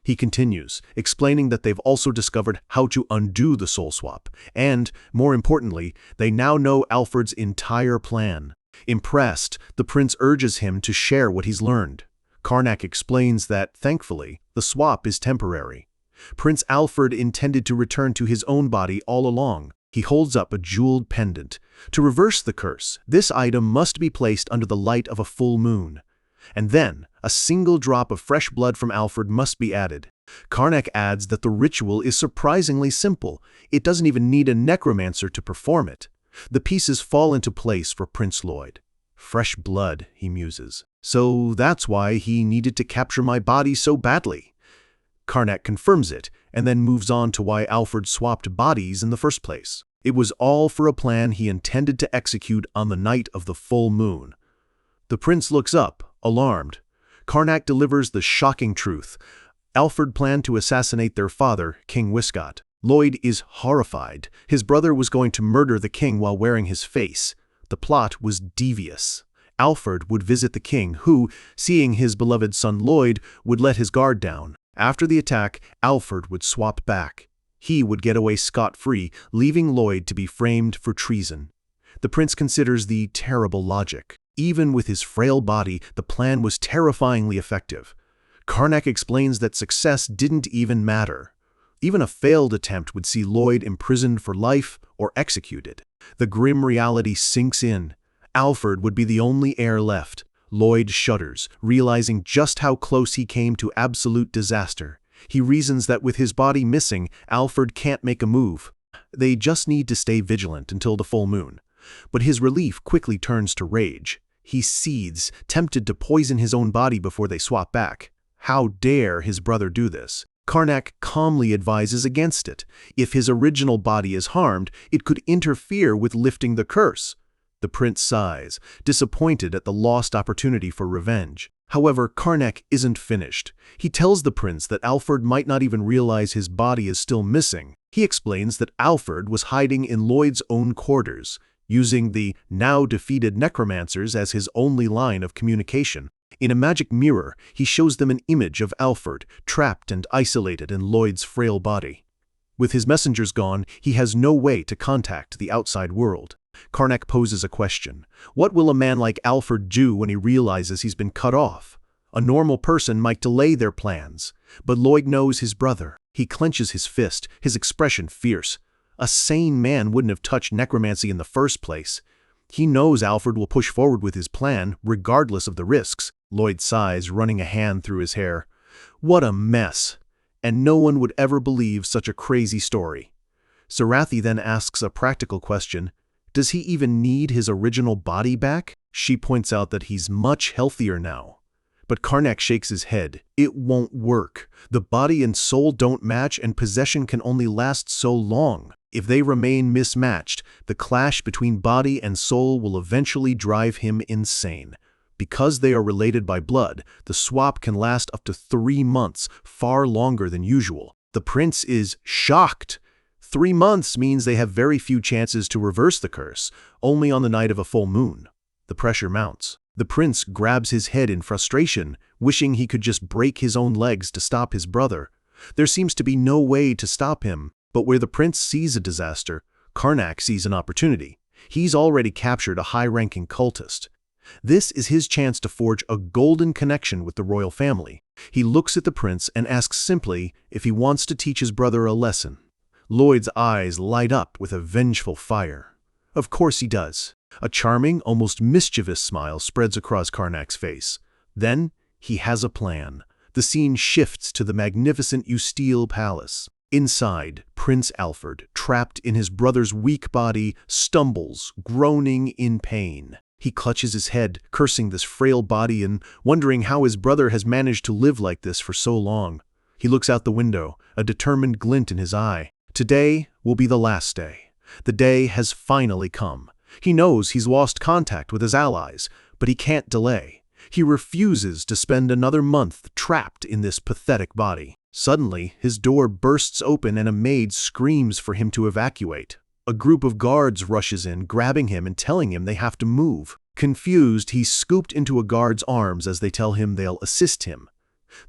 He continues, explaining that they've also discovered how to undo the soul swap, and, more importantly, they now know Alfred's entire plan. Impressed, the prince urges him to share what he's learned. Karnak explains that, thankfully, the swap is temporary. Prince Alfred intended to return to his own body all along. He holds up a jeweled pendant. To reverse the curse, this item must be placed under the light of a full moon. And then, a single drop of fresh blood from Alfred must be added. Karnak adds that the ritual is surprisingly simple. It doesn't even need a necromancer to perform it. The pieces fall into place for Prince Lloyd. Fresh blood, he muses. So that's why he needed to capture my body so badly. Karnak confirms it, and then moves on to why Alfred swapped bodies in the first place. It was all for a plan he intended to execute on the night of the full moon. The prince looks up, alarmed. Karnak delivers the shocking truth. Alfred planned to assassinate their father, King Wiscott. Lloyd is horrified. His brother was going to murder the king while wearing his face. The plot was devious. Alfred would visit the king, who, seeing his beloved son Lloyd, would let his guard down. After the attack, Alfred would swap back. He would get away scot-free, leaving Lloyd to be framed for treason. The prince considers the terrible logic. Even with his frail body, the plan was terrifyingly effective. Karnak explains that success didn't even matter. Even a failed attempt would see Lloyd imprisoned for life or executed. The grim reality sinks in. Alfred would be the only heir left. Lloyd shudders, realizing just how close he came to absolute disaster. He reasons that with his body missing, Alfred can't make a move. They just need to stay vigilant until the full moon. But his relief quickly turns to rage. He seethes, tempted to poison his own body before they swap back. How dare his brother do this? Karnak calmly advises against it. If his original body is harmed, it could interfere with lifting the curse. The prince sighs, disappointed at the lost opportunity for revenge. However, Karnak isn't finished. He tells the prince that Alfred might not even realize his body is still missing. He explains that Alfred was hiding in Lloyd's own quarters, using the now-defeated necromancers as his only line of communication. In a magic mirror, he shows them an image of Alfred, trapped and isolated in Lloyd's frail body. With his messengers gone, he has no way to contact the outside world. Karnak poses a question. What will a man like Alfred do when he realizes he's been cut off? A normal person might delay their plans, but Lloyd knows his brother. He clenches his fist, his expression fierce. A sane man wouldn't have touched necromancy in the first place. He knows Alfred will push forward with his plan, regardless of the risks. Lloyd sighs, running a hand through his hair. What a mess! And no one would ever believe such a crazy story. Sarathi then asks a practical question. Does he even need his original body back? She points out that he's much healthier now. But Karnak shakes his head. It won't work. The body and soul don't match, and possession can only last so long. If they remain mismatched, the clash between body and soul will eventually drive him insane. Because they are related by blood, the swap can last up to 3 months, far longer than usual. The prince is shocked. 3 months means they have very few chances to reverse the curse, only on the night of a full moon. The pressure mounts. The prince grabs his head in frustration, wishing he could just break his own legs to stop his brother. There seems to be no way to stop him, but where the prince sees a disaster, Karnak sees an opportunity. He's already captured a high-ranking cultist. This is his chance to forge a golden connection with the royal family. He looks at the prince and asks simply if he wants to teach his brother a lesson. Lloyd's eyes light up with a vengeful fire. Of course he does. A charming, almost mischievous smile spreads across Karnak's face. Then, he has a plan. The scene shifts to the magnificent Usteel Palace. Inside, Prince Alfred, trapped in his brother's weak body, stumbles, groaning in pain. He clutches his head, cursing this frail body and wondering how his brother has managed to live like this for so long. He looks out the window, a determined glint in his eye. Today will be the last day. The day has finally come. He knows he's lost contact with his allies, but he can't delay. He refuses to spend another month trapped in this pathetic body. Suddenly, his door bursts open and a maid screams for him to evacuate. A group of guards rushes in, grabbing him and telling him they have to move. Confused, he's scooped into a guard's arms as they tell him they'll assist him.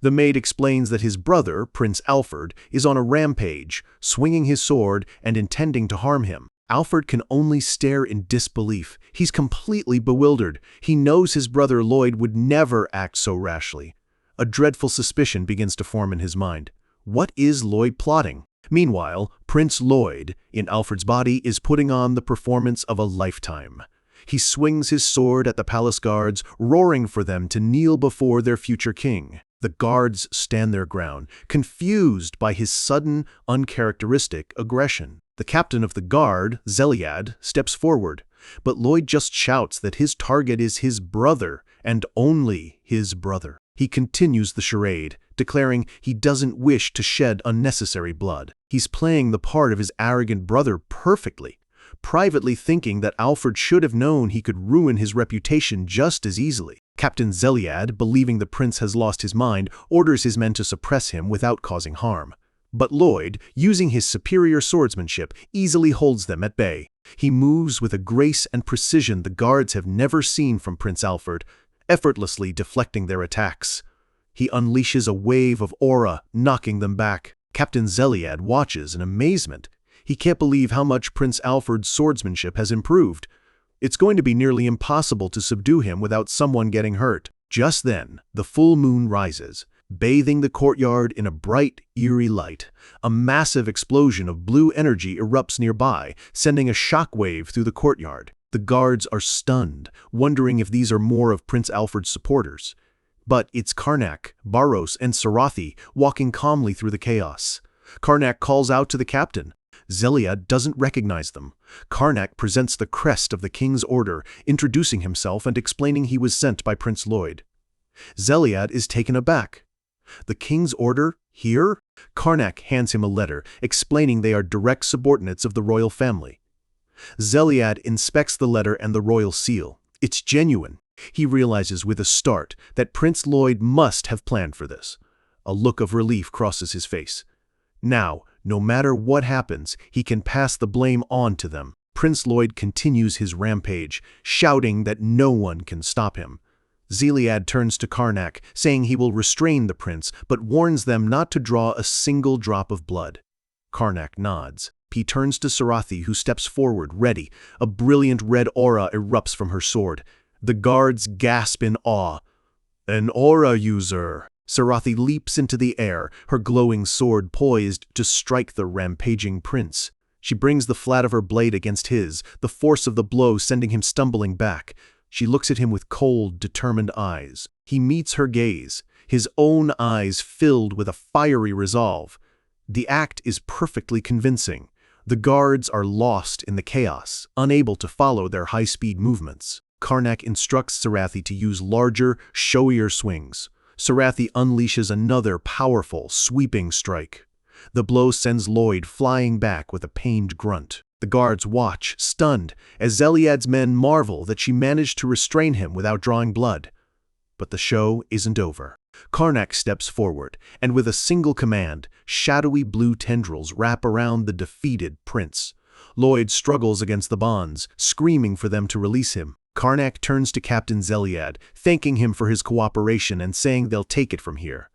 The maid explains that his brother, Prince Alfred, is on a rampage, swinging his sword and intending to harm him. Alfred can only stare in disbelief. He's completely bewildered. He knows his brother Lloyd would never act so rashly. A dreadful suspicion begins to form in his mind. What is Lloyd plotting? Meanwhile, Prince Lloyd, in Alfred's body, is putting on the performance of a lifetime. He swings his sword at the palace guards, roaring for them to kneel before their future king. The guards stand their ground, confused by his sudden, uncharacteristic aggression. The captain of the guard, Zeliad, steps forward, but Lloyd just shouts that his target is his brother, and only his brother. He continues the charade, declaring he doesn't wish to shed unnecessary blood. He's playing the part of his arrogant brother perfectly, privately thinking that Alfred should have known he could ruin his reputation just as easily. Captain Zeliad, believing the prince has lost his mind, orders his men to suppress him without causing harm. But Lloyd, using his superior swordsmanship, easily holds them at bay. He moves with a grace and precision the guards have never seen from Prince Alfred, effortlessly deflecting their attacks. He unleashes a wave of aura, knocking them back. Captain Zeliad watches in amazement. He can't believe how much Prince Alfred's swordsmanship has improved. It's going to be nearly impossible to subdue him without someone getting hurt. Just then, the full moon rises, bathing the courtyard in a bright, eerie light. A massive explosion of blue energy erupts nearby, sending a shockwave through the courtyard. The guards are stunned, wondering if these are more of Prince Alfred's supporters. But it's Karnak, Barros, and Sarathi walking calmly through the chaos. Karnak calls out to the captain. Zeliad doesn't recognize them. Karnak presents the crest of the king's order, introducing himself and explaining he was sent by Prince Lloyd. Zeliad is taken aback. The king's order? Here? Karnak hands him a letter, explaining they are direct subordinates of the royal family. Zeliad inspects the letter and the royal seal. It's genuine. He realizes with a start that Prince Lloyd must have planned for this. A look of relief crosses his face. Now, no matter what happens, he can pass the blame on to them. Prince Lloyd continues his rampage, shouting that no one can stop him. Zeliad turns to Karnak, saying he will restrain the prince, but warns them not to draw a single drop of blood. Karnak nods. He turns to Sarathi, who steps forward, ready. A brilliant red aura erupts from her sword. The guards gasp in awe. "An aura user!" Sarathi leaps into the air, her glowing sword poised to strike the rampaging prince. She brings the flat of her blade against his, the force of the blow sending him stumbling back. She looks at him with cold, determined eyes. He meets her gaze, his own eyes filled with a fiery resolve. The act is perfectly convincing. The guards are lost in the chaos, unable to follow their high-speed movements. Karnak instructs Sarathi to use larger, showier swings. Sarathi unleashes another powerful, sweeping strike. The blow sends Lloyd flying back with a pained grunt. The guards watch, stunned, as Zeliad's men marvel that she managed to restrain him without drawing blood. But the show isn't over. Karnak steps forward, and with a single command, shadowy blue tendrils wrap around the defeated prince. Lloyd struggles against the bonds, screaming for them to release him. Karnak turns to Captain Zeliad, thanking him for his cooperation and saying they'll take it from here.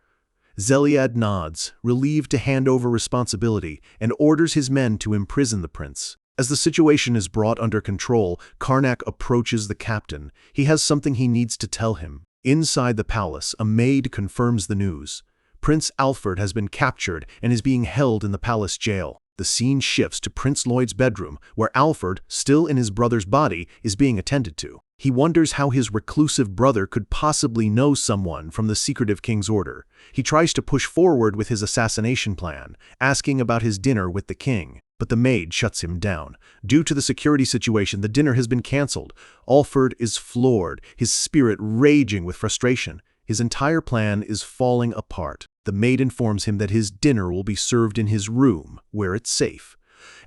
Zeliad nods, relieved to hand over responsibility, and orders his men to imprison the prince. As the situation is brought under control, Karnak approaches the captain. He has something he needs to tell him. Inside the palace, a maid confirms the news. Prince Alfred has been captured and is being held in the palace jail. The scene shifts to Prince Lloyd's bedroom, where Alfred, still in his brother's body, is being attended to. He wonders how his reclusive brother could possibly know someone from the secretive king's order. He tries to push forward with his assassination plan, asking about his dinner with the king. But the maid shuts him down. Due to the security situation, the dinner has been cancelled. Alfred is floored, his spirit raging with frustration. His entire plan is falling apart. The maid informs him that his dinner will be served in his room, where it's safe.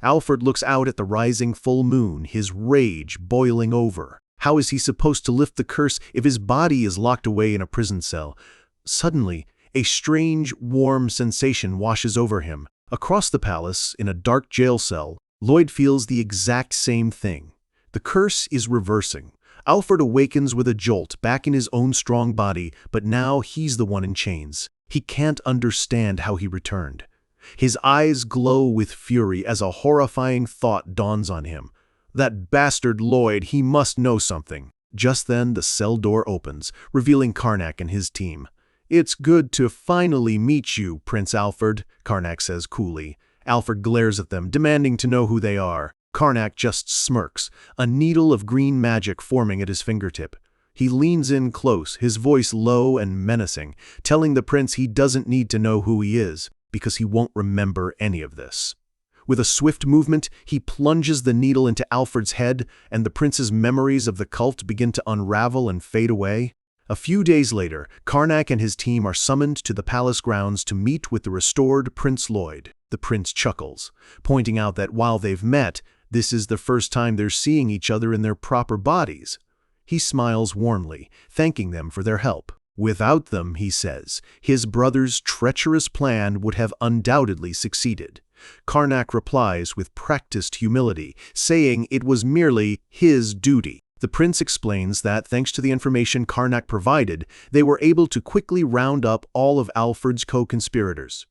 Alfred looks out at the rising full moon, his rage boiling over. How is he supposed to lift the curse if his body is locked away in a prison cell? Suddenly, a strange, warm sensation washes over him. Across the palace, in a dark jail cell, Lloyd feels the exact same thing. The curse is reversing. Alfred awakens with a jolt back in his own strong body, but now he's the one in chains. He can't understand how he returned. His eyes glow with fury as a horrifying thought dawns on him. That bastard Lloyd, he must know something. Just then, the cell door opens, revealing Karnak and his team. "It's good to finally meet you, Prince Alfred," Karnak says coolly. Alfred glares at them, demanding to know who they are. Karnak just smirks, a needle of green magic forming at his fingertip. He leans in close, his voice low and menacing, telling the prince he doesn't need to know who he is, because he won't remember any of this. With a swift movement, he plunges the needle into Alfred's head, and the prince's memories of the cult begin to unravel and fade away. A few days later, Karnak and his team are summoned to the palace grounds to meet with the restored Prince Lloyd. The prince chuckles, pointing out that while they've met, this is the first time they're seeing each other in their proper bodies. He smiles warmly, thanking them for their help. Without them, he says, his brother's treacherous plan would have undoubtedly succeeded. Karnak replies with practiced humility, saying it was merely his duty. The prince explains that, thanks to the information Karnak provided, they were able to quickly round up all of Alfred's co-conspirators.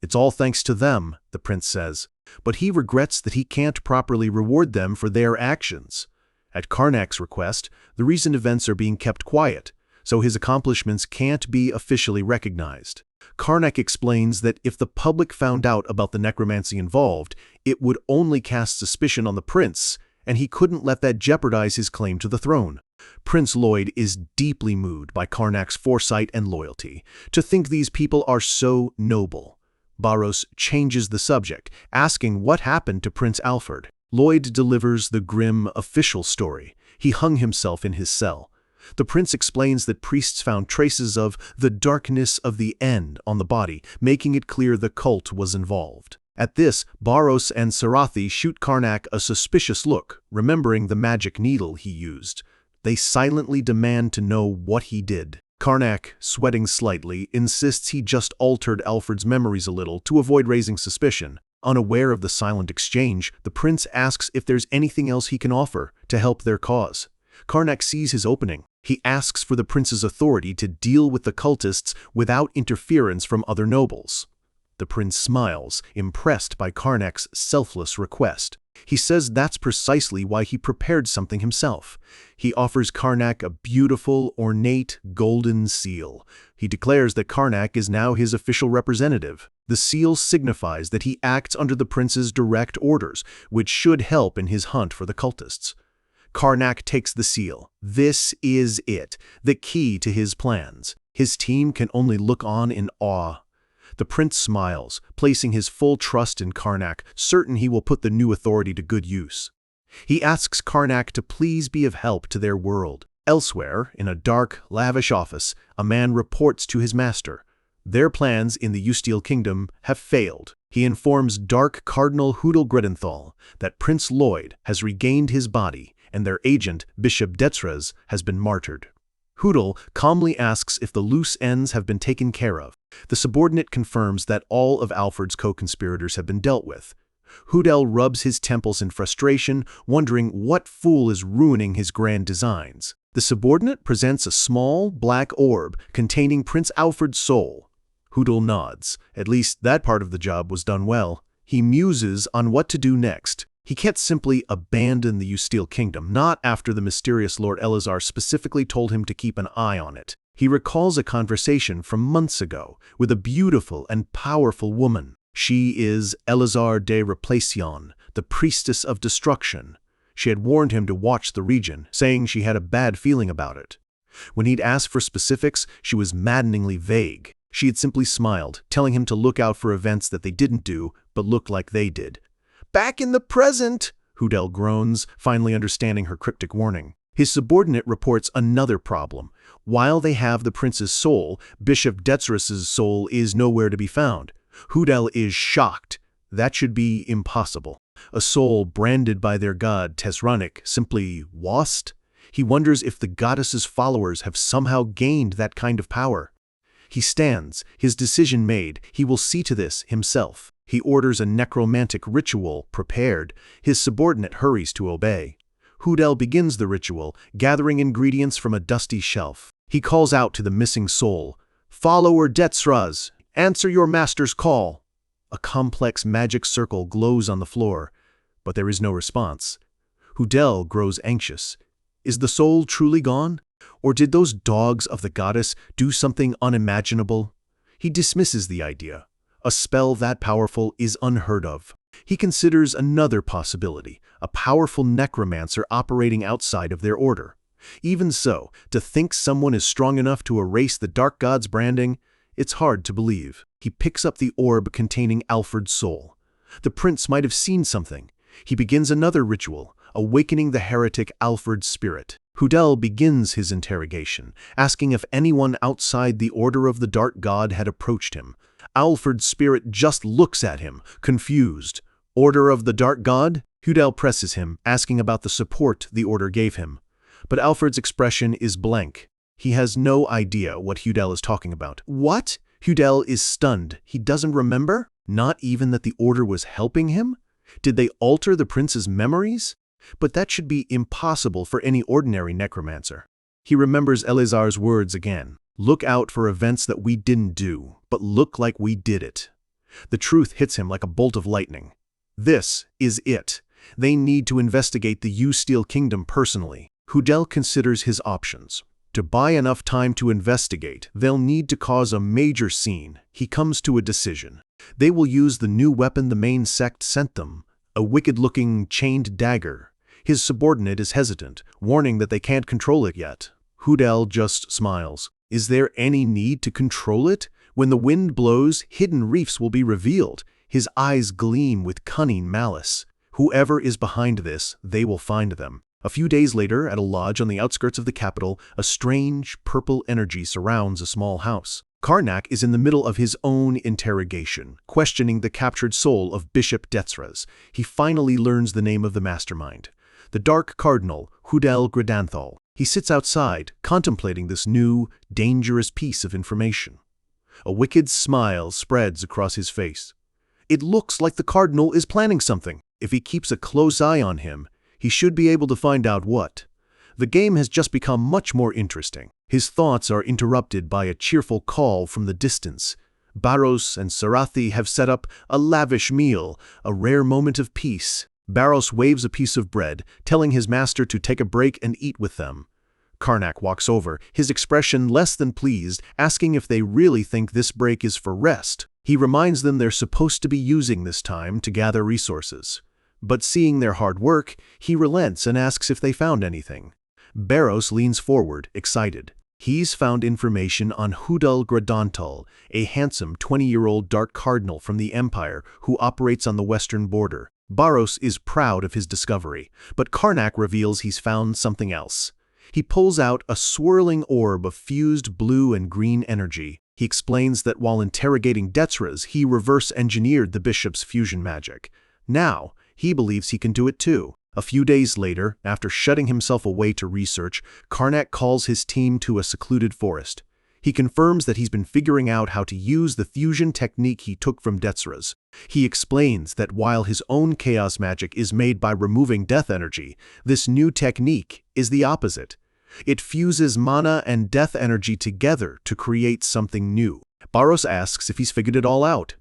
"It's all thanks to them," the prince says, but he regrets that he can't properly reward them for their actions. At Karnak's request, the recent events are being kept quiet, so his accomplishments can't be officially recognized. Karnak explains that if the public found out about the necromancy involved, it would only cast suspicion on the prince, and he couldn't let that jeopardize his claim to the throne. Prince Lloyd is deeply moved by Karnak's foresight and loyalty. To think these people are so noble. Barros changes the subject, asking what happened to Prince Alfred. Lloyd delivers the grim official story. He hung himself in his cell. The prince explains that priests found traces of the darkness of the end on the body, making it clear the cult was involved. At this, Barros and Sarathi shoot Karnak a suspicious look, remembering the magic needle he used. They silently demand to know what he did. Karnak, sweating slightly, insists he just altered Alfred's memories a little to avoid raising suspicion. Unaware of the silent exchange, the prince asks if there's anything else he can offer to help their cause. Karnak sees his opening. He asks for the prince's authority to deal with the cultists without interference from other nobles. The prince smiles, impressed by Karnak's selfless request. He says that's precisely why he prepared something himself. He offers Karnak a beautiful, ornate, golden seal. He declares that Karnak is now his official representative. The seal signifies that he acts under the prince's direct orders, which should help in his hunt for the cultists. Karnak takes the seal. This is it, the key to his plans. His team can only look on in awe. The prince smiles, placing his full trust in Karnak, certain he will put the new authority to good use. He asks Karnak to please be of help to their world. Elsewhere, in a dark, lavish office, a man reports to his master. Their plans in the Usteel Kingdom have failed. He informs Dark Cardinal Hudal Gredenthal that Prince Lloyd has regained his body and their agent, Bishop Detsras, has been martyred. Hudal calmly asks if the loose ends have been taken care of. The subordinate confirms that all of Alfred's co-conspirators have been dealt with. Hudal rubs his temples in frustration, wondering what fool is ruining his grand designs. The subordinate presents a small, black orb containing Prince Alfred's soul. Hudal nods. At least that part of the job was done well. He muses on what to do next. He can't simply abandon the Usteel Kingdom, not after the mysterious Lord Elazar specifically told him to keep an eye on it. He recalls a conversation from months ago with a beautiful and powerful woman. She is Elazar de Replacion, the priestess of destruction. She had warned him to watch the region, saying she had a bad feeling about it. When he'd asked for specifics, she was maddeningly vague. She had simply smiled, telling him to look out for events that they didn't do, but looked like they did. "Back in the present," Hudal groans, finally understanding her cryptic warning. His subordinate reports another problem. While they have the prince's soul, Bishop Detsras's soul is nowhere to be found. Hudal is shocked. That should be impossible. A soul branded by their god, Tesranik, simply lost? He wonders if the goddess's followers have somehow gained that kind of power. He stands, his decision made. He will see to this himself. He orders a necromantic ritual prepared. His subordinate hurries to obey. Hudal begins the ritual, gathering ingredients from a dusty shelf. He calls out to the missing soul, "Follower Detsras, answer your master's call." A complex magic circle glows on the floor, but there is no response. Hudal grows anxious. Is the soul truly gone? Or did those dogs of the goddess do something unimaginable? He dismisses the idea. A spell that powerful is unheard of. He considers another possibility, a powerful necromancer operating outside of their order. Even so, to think someone is strong enough to erase the dark god's branding, it's hard to believe. He picks up the orb containing Alfred's soul. The prince might have seen something. He begins another ritual, awakening the heretic Alfred's spirit. Hudal begins his interrogation, asking if anyone outside the Order of the Dark God had approached him. Alfred's spirit just looks at him, confused. Order of the Dark God? Hudal presses him, asking about the support the order gave him. But Alfred's expression is blank. He has no idea what Hudal is talking about. What? Hudal is stunned. He doesn't remember? Not even that the order was helping him? Did they alter the prince's memories? But that should be impossible for any ordinary necromancer. He remembers Elazar's words again. Look out for events that we didn't do, but look like we did it. The truth hits him like a bolt of lightning. This is it. They need to investigate the Usteel Kingdom personally. Hudal considers his options. To buy enough time to investigate, they'll need to cause a major scene. He comes to a decision. They will use the new weapon the main sect sent them, a wicked-looking chained dagger. His subordinate is hesitant, warning that they can't control it yet. Hudal just smiles. Is there any need to control it? When the wind blows, hidden reefs will be revealed. His eyes gleam with cunning malice. Whoever is behind this, they will find them. A few days later, at a lodge on the outskirts of the capital, a strange, purple energy surrounds a small house. Karnak is in the middle of his own interrogation, questioning the captured soul of Bishop Detsras. He finally learns the name of the mastermind. The Dark Cardinal, Hudal Gredenthal. He sits outside, contemplating this new, dangerous piece of information. A wicked smile spreads across his face. It looks like the Cardinal is planning something. If he keeps a close eye on him, he should be able to find out what. The game has just become much more interesting. His thoughts are interrupted by a cheerful call from the distance. Barros and Sarathi have set up a lavish meal, a rare moment of peace. Barros waves a piece of bread, telling his master to take a break and eat with them. Karnak walks over, his expression less than pleased, asking if they really think this break is for rest. He reminds them they're supposed to be using this time to gather resources. But seeing their hard work, he relents and asks if they found anything. Barros leans forward, excited. He's found information on Hudal Gradantal, a handsome 20-year-old dark cardinal from the Empire who operates on the western border. Barros is proud of his discovery, but Karnak reveals he's found something else. He pulls out a swirling orb of fused blue and green energy. He explains that while interrogating Detsras, he reverse-engineered the bishop's fusion magic. Now, he believes he can do it too. A few days later, after shutting himself away to research, Karnak calls his team to a secluded forest. He confirms that he's been figuring out how to use the fusion technique he took from Detsras. He explains that while his own chaos magic is made by removing death energy, this new technique is the opposite. It fuses mana and death energy together to create something new. Barros asks if he's figured it all out.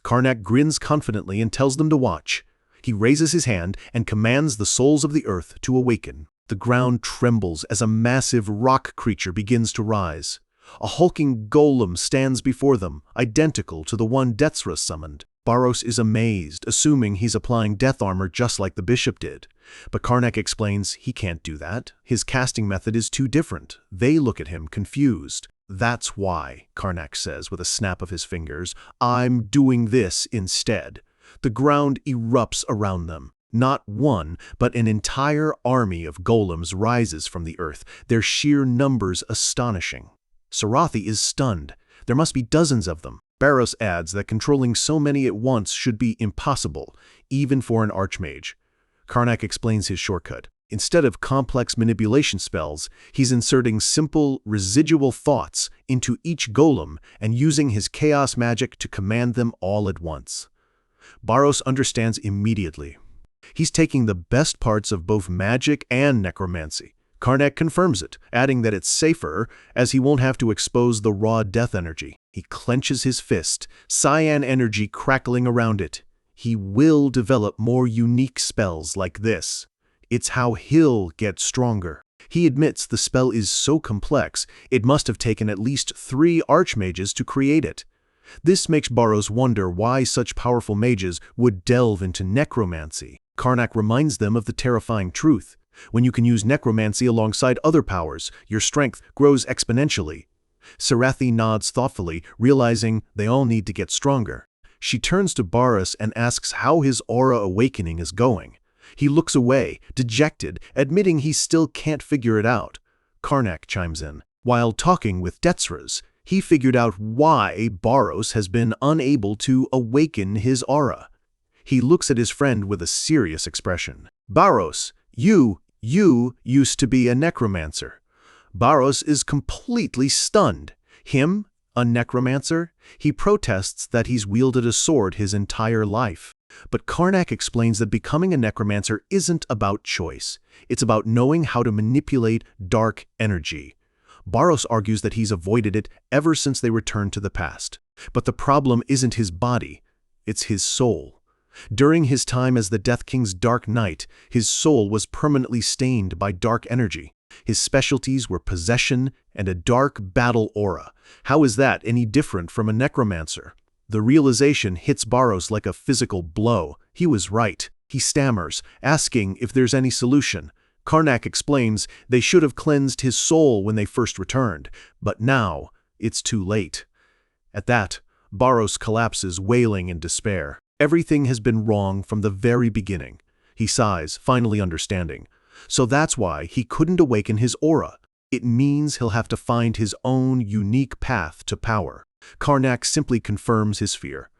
Karnak grins confidently and tells them to watch. He raises his hand and commands the souls of the earth to awaken. The ground trembles as a massive rock creature begins to rise. A hulking golem stands before them, identical to the one Detsras summoned. Barros is amazed, assuming he's applying death armor just like the bishop did. But Karnak explains he can't do that. His casting method is too different. They look at him confused. That's why, Karnak says with a snap of his fingers, I'm doing this instead. The ground erupts around them. Not one, but an entire army of golems rises from the earth, their sheer numbers astonishing. Sarathi is stunned. There must be dozens of them. Barros adds that controlling so many at once should be impossible, even for an archmage. Karnak explains his shortcut. Instead of complex manipulation spells, he's inserting simple, residual thoughts into each golem and using his chaos magic to command them all at once. Barros understands immediately. He's taking the best parts of both magic and necromancy. Karnak confirms it, adding that it's safer as he won't have to expose the raw death energy. He clenches his fist, cyan energy crackling around it. He will develop more unique spells like this. It's how he'll get stronger. He admits the spell is so complex, it must have taken at least 3 archmages to create it. This makes Barros wonder why such powerful mages would delve into necromancy. Karnak reminds them of the terrifying truth. When you can use necromancy alongside other powers, your strength grows exponentially. Sarathi nods thoughtfully, realizing they all need to get stronger. She turns to Barros and asks how his aura awakening is going. He looks away, dejected, admitting he still can't figure it out. Karnak chimes in. While talking with Detsras, he figured out why Barros has been unable to awaken his aura. He looks at his friend with a serious expression. Barros, you used to be a necromancer. Barros is completely stunned. Him, a necromancer? He protests that he's wielded a sword his entire life. But Karnak explains that becoming a necromancer isn't about choice. It's about knowing how to manipulate dark energy. Barros argues that he's avoided it ever since they returned to the past. But the problem isn't his body, it's his soul. During his time as the Death King's Dark Knight, his soul was permanently stained by dark energy. His specialties were possession and a dark battle aura. How is that any different from a necromancer? The realization hits Barros like a physical blow. He was right. He stammers, asking if there's any solution. Karnak explains they should have cleansed his soul when they first returned, but now it's too late. At that, Barros collapses, wailing in despair. Everything has been wrong from the very beginning. He sighs, finally understanding. So that's why he couldn't awaken his aura. It means he'll have to find his own unique path to power. Karnak simply confirms his fear.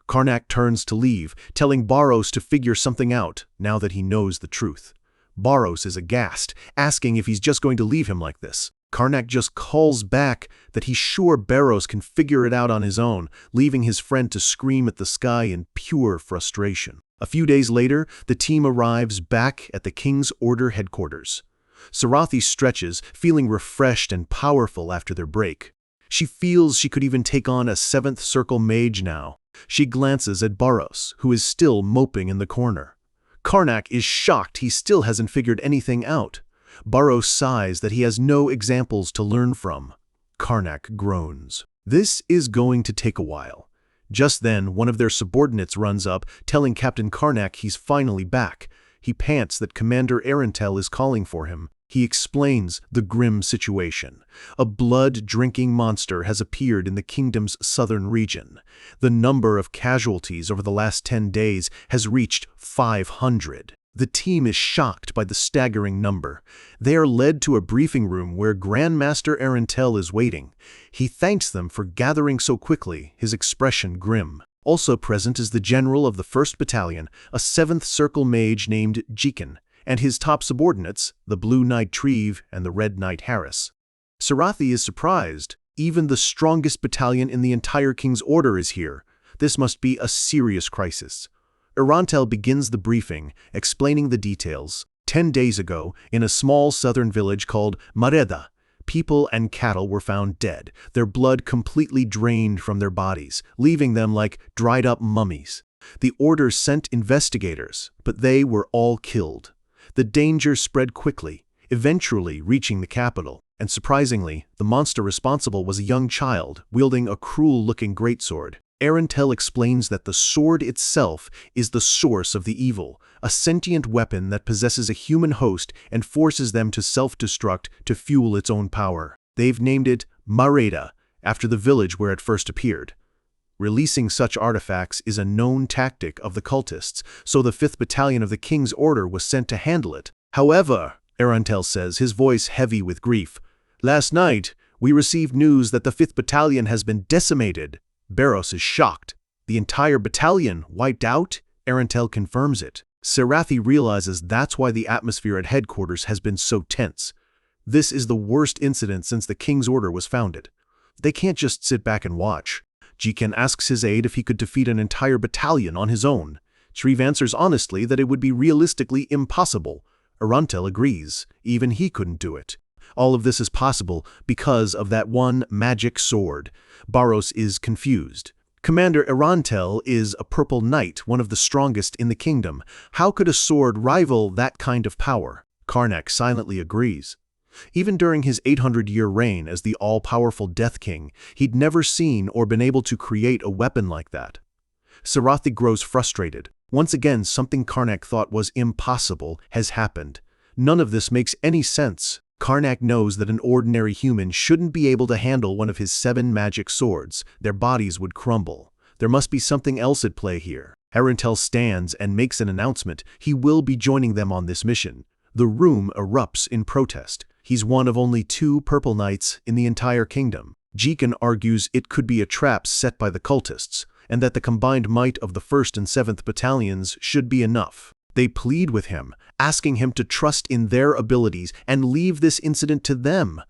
Karnak turns to leave, telling Barros to figure something out now that he knows the truth. Barros is aghast, asking if he's just going to leave him like this. Karnak just calls back that he's sure Barros can figure it out on his own, leaving his friend to scream at the sky in pure frustration. A few days later, the team arrives back at the King's Order headquarters. Sarathi stretches, feeling refreshed and powerful after their break. She feels she could even take on a 7th Circle mage now. She glances at Barros, who is still moping in the corner. Karnak is shocked he still hasn't figured anything out. Barros sighs that he has no examples to learn from. Karnak groans. This is going to take a while. Just then, one of their subordinates runs up, telling Captain Karnak he's finally back. He pants that Commander Arantel is calling for him. He explains the grim situation. A blood-drinking monster has appeared in the kingdom's southern region. The number of casualties over the last 10 days has reached 500. The team is shocked by the staggering number. They are led to a briefing room where Grandmaster Arantel is waiting. He thanks them for gathering so quickly, his expression grim. Also present is the general of the 1st Battalion, a 7th Circle mage named Jikan, and his top subordinates, the Blue Knight Treve and the Red Knight Harris. Sarathi is surprised. Even the strongest battalion in the entire King's Order is here. This must be a serious crisis. Arantel begins the briefing, explaining the details. 10 days ago, in a small southern village called Mareda, people and cattle were found dead, their blood completely drained from their bodies, leaving them like dried-up mummies. The Order sent investigators, but they were all killed. The danger spread quickly, eventually reaching the capital, and surprisingly, the monster responsible was a young child wielding a cruel-looking greatsword. Arantel explains that the sword itself is the source of the evil, a sentient weapon that possesses a human host and forces them to self-destruct to fuel its own power. They've named it Mareda, after the village where it first appeared. Releasing such artifacts is a known tactic of the cultists, so the 5th Battalion of the King's Order was sent to handle it. However, Arantel says, his voice heavy with grief, last night, we received news that the 5th Battalion has been decimated. Barros is shocked. The entire battalion wiped out? Arantel confirms it. Sarathi realizes that's why the atmosphere at headquarters has been so tense. This is the worst incident since the King's Order was founded. They can't just sit back and watch. Jikan asks his aide if he could defeat an entire battalion on his own. Treve answers honestly that it would be realistically impossible. Arantel agrees. Even he couldn't do it. All of this is possible because of that one magic sword. Barros is confused. Commander Arantel is a purple knight, one of the strongest in the kingdom. How could a sword rival that kind of power? Karnak silently agrees. Even during his 800-year reign as the all-powerful Death King, he'd never seen or been able to create a weapon like that. Sarathi grows frustrated. Once again, something Karnak thought was impossible has happened. None of this makes any sense. Karnak knows that an ordinary human shouldn't be able to handle one of his 7 magic swords. Their bodies would crumble. There must be something else at play here. Arantel stands and makes an announcement. He will be joining them on this mission. The room erupts in protest. He's one of only 2 purple knights in the entire kingdom. Jikan argues it could be a trap set by the cultists, and that the combined might of the 1st and 7th battalions should be enough. They plead with him, asking him to trust in their abilities and leave this incident to them.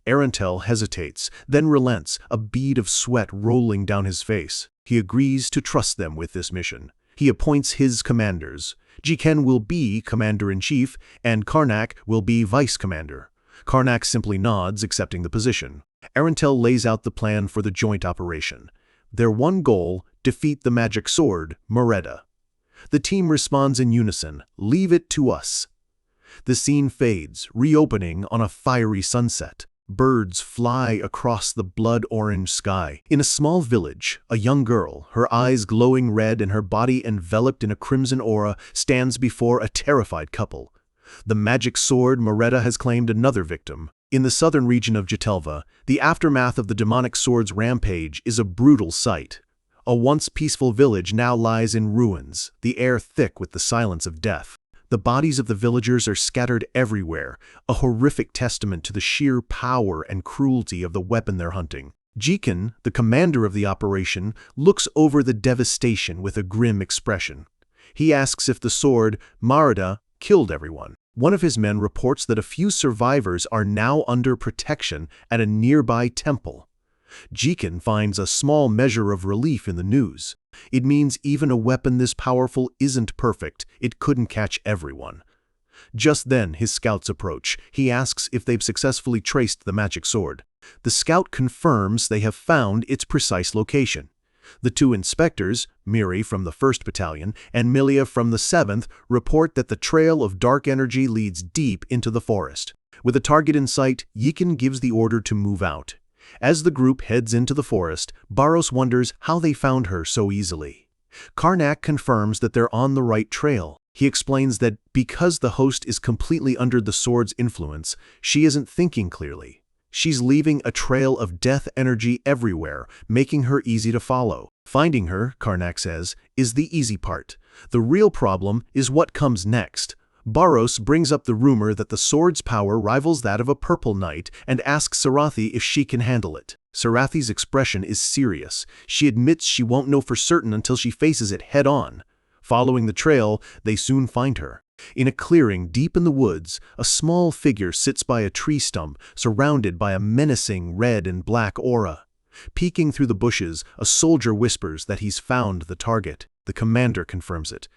Arantel hesitates, then relents, a bead of sweat rolling down his face. He agrees to trust them with this mission. He appoints his commanders. Jikan will be commander-in-chief, and Karnak will be vice-commander. Karnak simply nods, accepting the position. Arantel lays out the plan for the joint operation. Their one goal, defeat the magic sword, Mareda. The team responds in unison, leave it to us. The scene fades, reopening on a fiery sunset. Birds fly across the blood-orange sky. In a small village, a young girl, her eyes glowing red and her body enveloped in a crimson aura, stands before a terrified couple. The magic sword Mareda has claimed another victim. In the southern region of Jatelva, the aftermath of the demonic sword's rampage is a brutal sight. A once peaceful village now lies in ruins, the air thick with the silence of death. The bodies of the villagers are scattered everywhere, a horrific testament to the sheer power and cruelty of the weapon they're hunting. Jikan, the commander of the operation, looks over the devastation with a grim expression. He asks if the sword, Mareda, killed everyone. One of his men reports that a few survivors are now under protection at a nearby temple. Jikan finds a small measure of relief in the news. It means even a weapon this powerful isn't perfect. It couldn't catch everyone. Just then, his scouts approach. He asks if they've successfully traced the magic sword. The scout confirms they have found its precise location. The two inspectors, Miri from the 1st Battalion and Milia from the 7th, report that the trail of dark energy leads deep into the forest. With a target in sight, Yikin gives the order to move out. As the group heads into the forest, Barros wonders how they found her so easily. Karnak confirms that they're on the right trail. He explains that because the host is completely under the sword's influence, she isn't thinking clearly. She's leaving a trail of death energy everywhere, making her easy to follow. Finding her, Karnak says, is the easy part. The real problem is what comes next. Barros brings up the rumor that the sword's power rivals that of a purple knight and asks Sarathi if she can handle it. Sarathi's expression is serious. She admits she won't know for certain until she faces it head-on. Following the trail, they soon find her. In a clearing deep in the woods, a small figure sits by a tree stump, surrounded by a menacing red and black aura. Peeking through the bushes, a soldier whispers that he's found the target. The commander confirms it.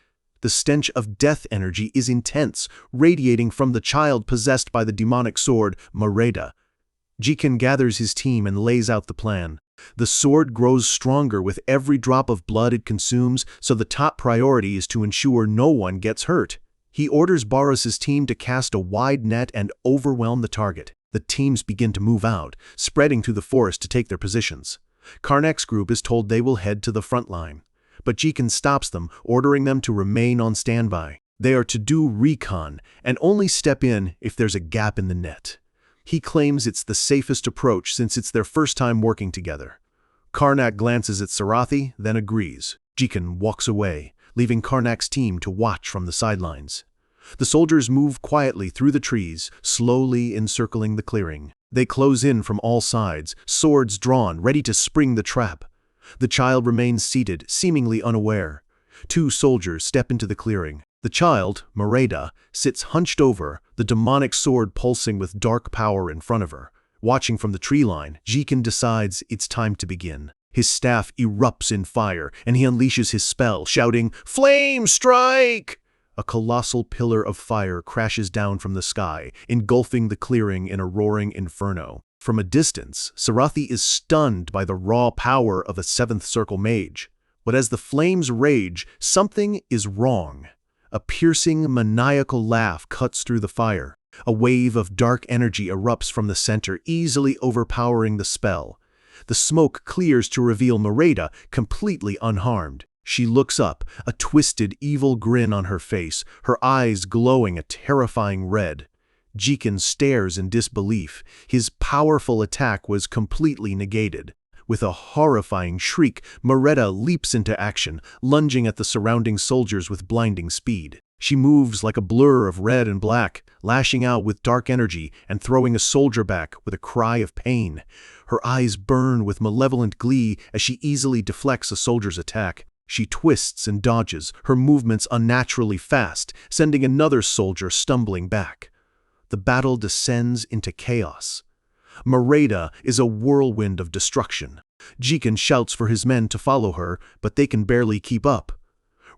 The stench of death energy is intense, radiating from the child possessed by the demonic sword, Mereda. Jikin gathers his team and lays out the plan. The sword grows stronger with every drop of blood it consumes, so the top priority is to ensure no one gets hurt. He orders Barros' team to cast a wide net and overwhelm the target. The teams begin to move out, spreading through the forest to take their positions. Karnak's group is told they will head to the front line, but Jikin stops them, ordering them to remain on standby. They are to do recon and only step in if there's a gap in the net. He claims it's the safest approach since it's their first time working together. Karnak glances at Sarathi, then agrees. Jikin walks away, leaving Karnak's team to watch from the sidelines. The soldiers move quietly through the trees, slowly encircling the clearing. They close in from all sides, swords drawn, ready to spring the trap. The child remains seated, seemingly unaware. Two soldiers step into the clearing. The child, Mereda, sits hunched over, the demonic sword pulsing with dark power in front of her. Watching from the tree line, Jikin decides it's time to begin. His staff erupts in fire, and he unleashes his spell, shouting, "Flame strike!" A colossal pillar of fire crashes down from the sky, engulfing the clearing in a roaring inferno. From a distance, Sarathi is stunned by the raw power of a 7th Circle mage. But as the flames rage, something is wrong. A piercing, maniacal laugh cuts through the fire. A wave of dark energy erupts from the center, easily overpowering the spell. The smoke clears to reveal Mereda, completely unharmed. She looks up, a twisted, evil grin on her face, her eyes glowing a terrifying red. Jikin stares in disbelief. His powerful attack was completely negated. With a horrifying shriek, Mereda leaps into action, lunging at the surrounding soldiers with blinding speed. She moves like a blur of red and black, lashing out with dark energy and throwing a soldier back with a cry of pain. Her eyes burn with malevolent glee as she easily deflects a soldier's attack. She twists and dodges, her movements unnaturally fast, sending another soldier stumbling back. The battle descends into chaos. Mereda is a whirlwind of destruction. Jikin shouts for his men to follow her, but they can barely keep up.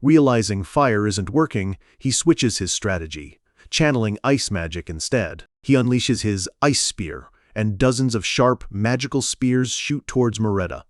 Realizing fire isn't working, he switches his strategy, channeling ice magic instead. He unleashes his ice spear, and dozens of sharp, magical spears shoot towards Mereda.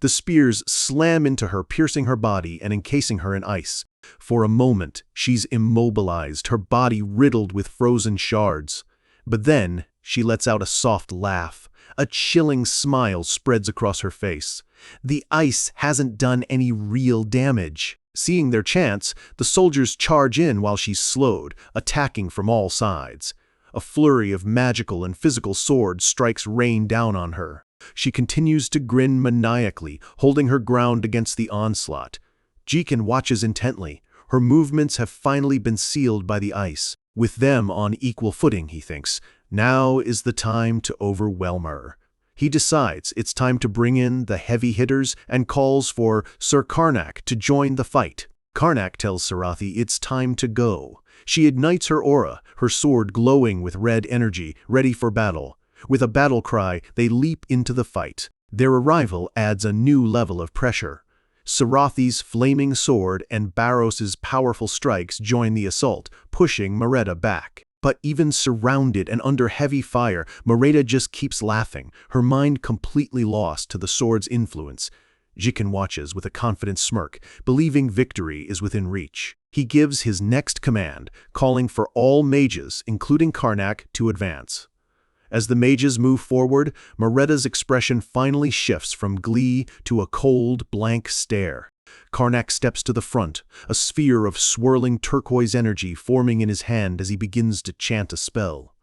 The spears slam into her, piercing her body and encasing her in ice. For a moment, she's immobilized, her body riddled with frozen shards. But then, she lets out a soft laugh. A chilling smile spreads across her face. The ice hasn't done any real damage. Seeing their chance, the soldiers charge in while she's slowed, attacking from all sides. A flurry of magical and physical swords strikes rain down on her. She continues to grin maniacally, holding her ground against the onslaught. Jikin watches intently. Her movements have finally been sealed by the ice. With them on equal footing, he thinks, now is the time to overwhelm her. He decides it's time to bring in the heavy hitters and calls for Sir Karnak to join the fight. Karnak tells Sarathi it's time to go. She ignites her aura, her sword glowing with red energy, ready for battle. With a battle cry, they leap into the fight. Their arrival adds a new level of pressure. Sarathi's flaming sword and Barros's powerful strikes join the assault, pushing Mereta back. But even surrounded and under heavy fire, Mereta just keeps laughing, her mind completely lost to the sword's influence. Jiken watches with a confident smirk, believing victory is within reach. He gives his next command, calling for all mages, including Karnak, to advance. As the mages move forward, Mereta's expression finally shifts from glee to a cold, blank stare. Karnak steps to the front, a sphere of swirling turquoise energy forming in his hand as he begins to chant a spell.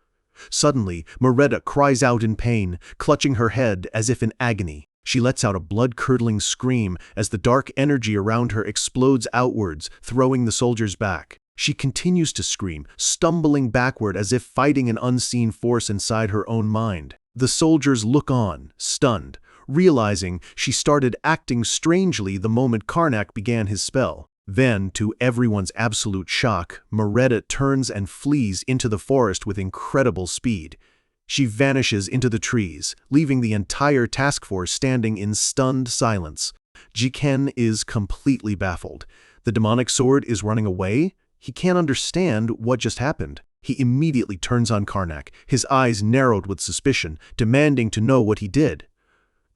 Suddenly, Mereta cries out in pain, clutching her head as if in agony. She lets out a blood-curdling scream as the dark energy around her explodes outwards, throwing the soldiers back. She continues to scream, stumbling backward as if fighting an unseen force inside her own mind. The soldiers look on, stunned, realizing she started acting strangely the moment Karnak began his spell. Then, to everyone's absolute shock, Mereta turns and flees into the forest with incredible speed. She vanishes into the trees, leaving the entire task force standing in stunned silence. Jiken is completely baffled. The demonic sword is running away? He can't understand what just happened. He immediately turns on Karnak, his eyes narrowed with suspicion, demanding to know what he did.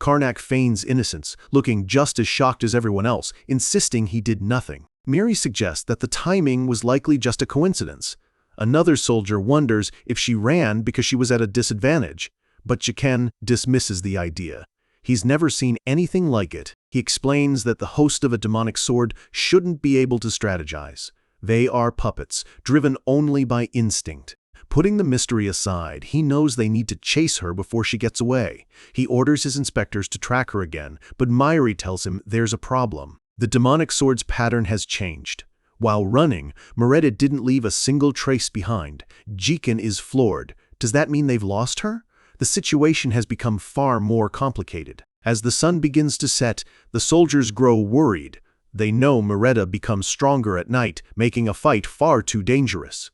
Karnak feigns innocence, looking just as shocked as everyone else, insisting he did nothing. Miri suggests that the timing was likely just a coincidence. Another soldier wonders if she ran because she was at a disadvantage, but Jiken dismisses the idea. He's never seen anything like it. He explains that the host of a demonic sword shouldn't be able to strategize. They are puppets, driven only by instinct. Putting the mystery aside, he knows they need to chase her before she gets away. He orders his inspectors to track her again, but Miri tells him there's a problem. The demonic sword's pattern has changed. While running, Mereta didn't leave a single trace behind. Jiken is floored. Does that mean they've lost her? The situation has become far more complicated. As the sun begins to set, the soldiers grow worried. They know Mereta becomes stronger at night, making a fight far too dangerous.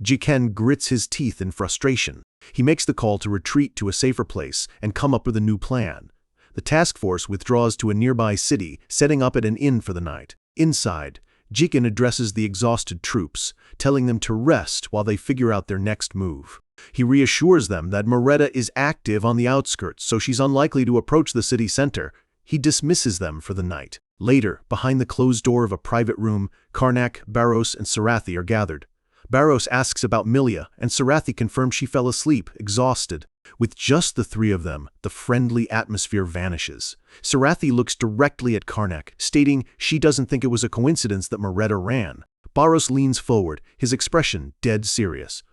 Jiken grits his teeth in frustration. He makes the call to retreat to a safer place and come up with a new plan. The task force withdraws to a nearby city, setting up at an inn for the night. Inside, Jiken addresses the exhausted troops, telling them to rest while they figure out their next move. He reassures them that Mereta is active on the outskirts, so she's unlikely to approach the city center. He dismisses them for the night. Later, behind the closed door of a private room, Karnak, Barros, and Sarathi are gathered. Barros asks about Milia, and Sarathi confirms she fell asleep, exhausted. With just the three of them, the friendly atmosphere vanishes. Sarathi looks directly at Karnak, stating she doesn't think it was a coincidence that Mereta ran. Barros leans forward, his expression dead serious.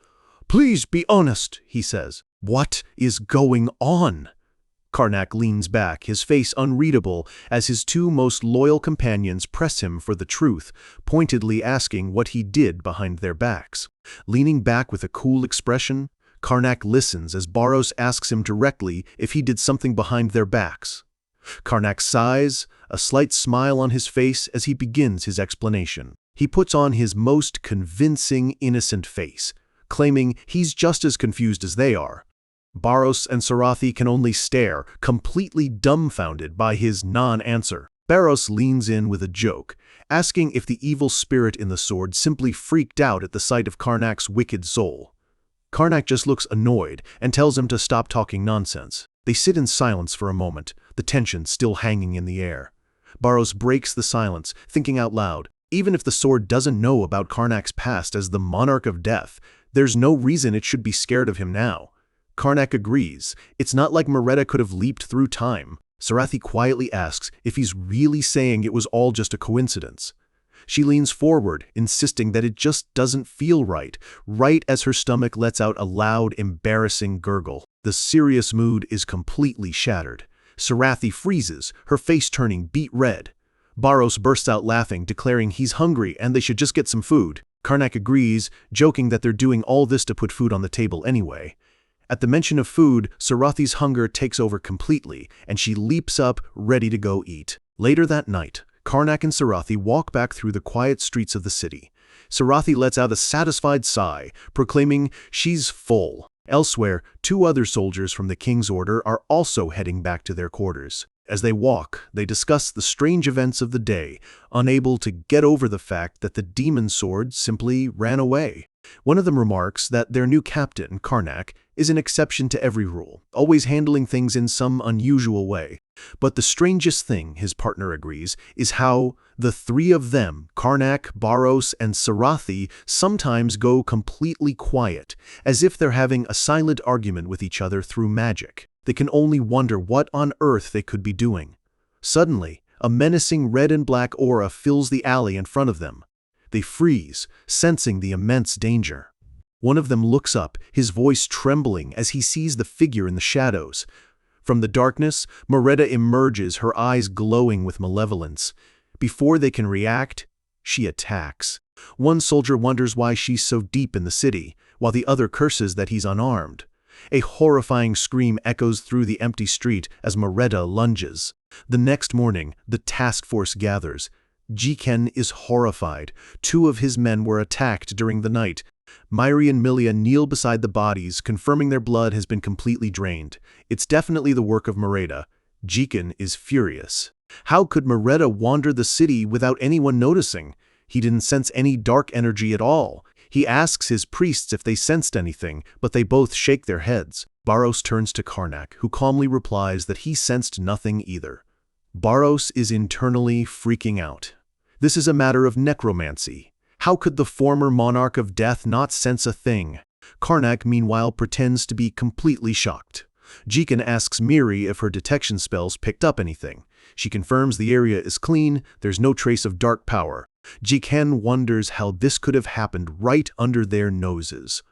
"Please be honest," he says. "What is going on?" Karnak leans back, his face unreadable, as his two most loyal companions press him for the truth, pointedly asking what he did behind their backs. Leaning back with a cool expression, Karnak listens as Barros asks him directly if he did something behind their backs. Karnak sighs, a slight smile on his face as he begins his explanation. He puts on his most convincing, innocent face, claiming he's just as confused as they are. Barros and Sarathi can only stare, completely dumbfounded by his non-answer. Barros leans in with a joke, asking if the evil spirit in the sword simply freaked out at the sight of Karnak's wicked soul. Karnak just looks annoyed and tells him to stop talking nonsense. They sit in silence for a moment, the tension still hanging in the air. Barros breaks the silence, thinking out loud, even if the sword doesn't know about Karnak's past as the Monarch of Death, there's no reason it should be scared of him now. Karnak agrees. It's not like Mereta could have leaped through time. Sarathi quietly asks if he's really saying it was all just a coincidence. She leans forward, insisting that it just doesn't feel right as her stomach lets out a loud, embarrassing gurgle. The serious mood is completely shattered. Sarathi freezes, her face turning beet red. Barros bursts out laughing, declaring he's hungry and they should just get some food. Karnak agrees, joking that they're doing all this to put food on the table anyway. At the mention of food, Sarathi's hunger takes over completely, and she leaps up, ready to go eat. Later that night, Karnak and Sarathi walk back through the quiet streets of the city. Sarathi lets out a satisfied sigh, proclaiming she's full. Elsewhere, two other soldiers from the king's order are also heading back to their quarters. As they walk, they discuss the strange events of the day, unable to get over the fact that the demon sword simply ran away. One of them remarks that their new captain, Karnak, is an exception to every rule, always handling things in some unusual way. But the strangest thing, his partner agrees, is how the three of them, Karnak, Baros, and Sarathi, sometimes go completely quiet, as if they're having a silent argument with each other through magic. They can only wonder what on earth they could be doing. Suddenly, a menacing red and black aura fills the alley in front of them. They freeze, sensing the immense danger. One of them looks up, his voice trembling as he sees the figure in the shadows. From the darkness, Merida emerges, her eyes glowing with malevolence. Before they can react, she attacks. One soldier wonders why she's so deep in the city, while the other curses that he's unarmed. A horrifying scream echoes through the empty street as Merida lunges. The next morning, the task force gathers. Jiken is horrified. 2 of his men were attacked during the night. Myri and Milia kneel beside the bodies, confirming their blood has been completely drained. It's definitely the work of Merida. Jiken is furious. How could Merida wander the city without anyone noticing? He didn't sense any dark energy at all. He asks his priests if they sensed anything, but they both shake their heads. Baros turns to Karnak, who calmly replies that he sensed nothing either. Baros is internally freaking out. This is a matter of necromancy. How could the former monarch of death not sense a thing? Karnak, meanwhile, pretends to be completely shocked. Jiken asks Miri if her detection spells picked up anything. She confirms the area is clean, there's no trace of dark power. Jiken wonders how this could have happened right under their noses.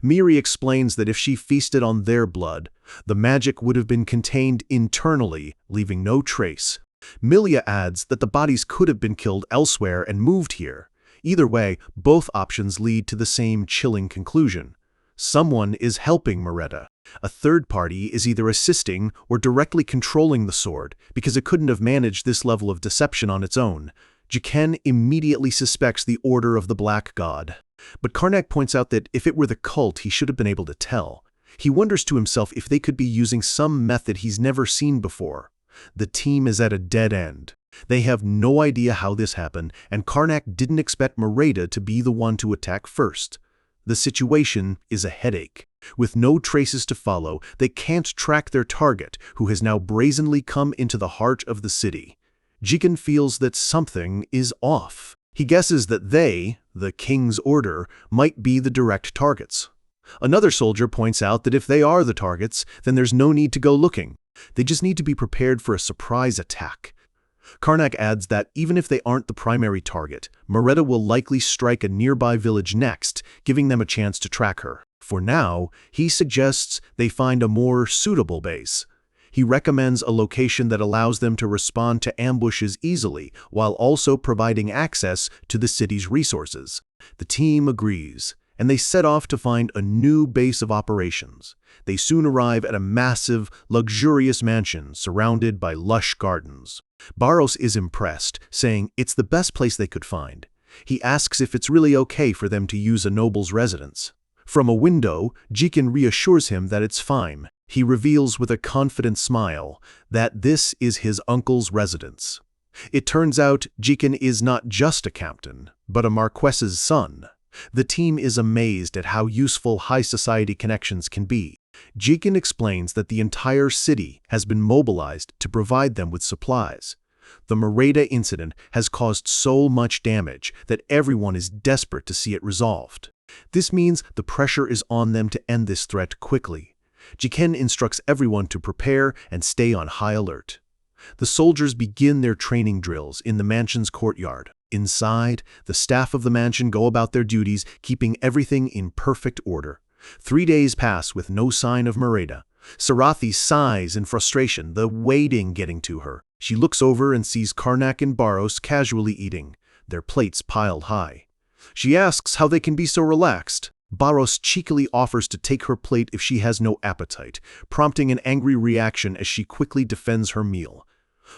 Miri explains that if she feasted on their blood, the magic would have been contained internally, leaving no trace. Milia adds that the bodies could have been killed elsewhere and moved here. Either way, both options lead to the same chilling conclusion. Someone is helping Merida. A third party is either assisting or directly controlling the sword, because it couldn't have managed this level of deception on its own. Jiken immediately suspects the Order of the Black God. But Karnak points out that if it were the cult, he should have been able to tell. He wonders to himself if they could be using some method he's never seen before. The team is at a dead end. They have no idea how this happened, and Karnak didn't expect Merida to be the one to attack first. The situation is a headache. With no traces to follow, they can't track their target, who has now brazenly come into the heart of the city. Jiken feels that something is off. He guesses that they, the king's order, might be the direct targets. Another soldier points out that if they are the targets, then there's no need to go looking. They just need to be prepared for a surprise attack. Karnak adds that even if they aren't the primary target, Merida will likely strike a nearby village next, giving them a chance to track her. For now, he suggests they find a more suitable base. He recommends a location that allows them to respond to ambushes easily, while also providing access to the city's resources. The team agrees, and they set off to find a new base of operations. They soon arrive at a massive, luxurious mansion surrounded by lush gardens. Baros is impressed, saying it's the best place they could find. He asks if it's really okay for them to use a noble's residence. From a window, Jiken reassures him that it's fine. He reveals with a confident smile that this is his uncle's residence. It turns out Jiken is not just a captain, but a marquess's son. The team is amazed at how useful high society connections can be. Jiken explains that the entire city has been mobilized to provide them with supplies. The Merida incident has caused so much damage that everyone is desperate to see it resolved. This means the pressure is on them to end this threat quickly. Jiken instructs everyone to prepare and stay on high alert. The soldiers begin their training drills in the mansion's courtyard. Inside, the staff of the mansion go about their duties, keeping everything in perfect order. 3 days pass with no sign of Merida. Sarathi sighs in frustration, the waiting getting to her. She looks over and sees Karnak and Baros casually eating, their plates piled high. She asks how they can be so relaxed. Baros cheekily offers to take her plate if she has no appetite, prompting an angry reaction as she quickly defends her meal.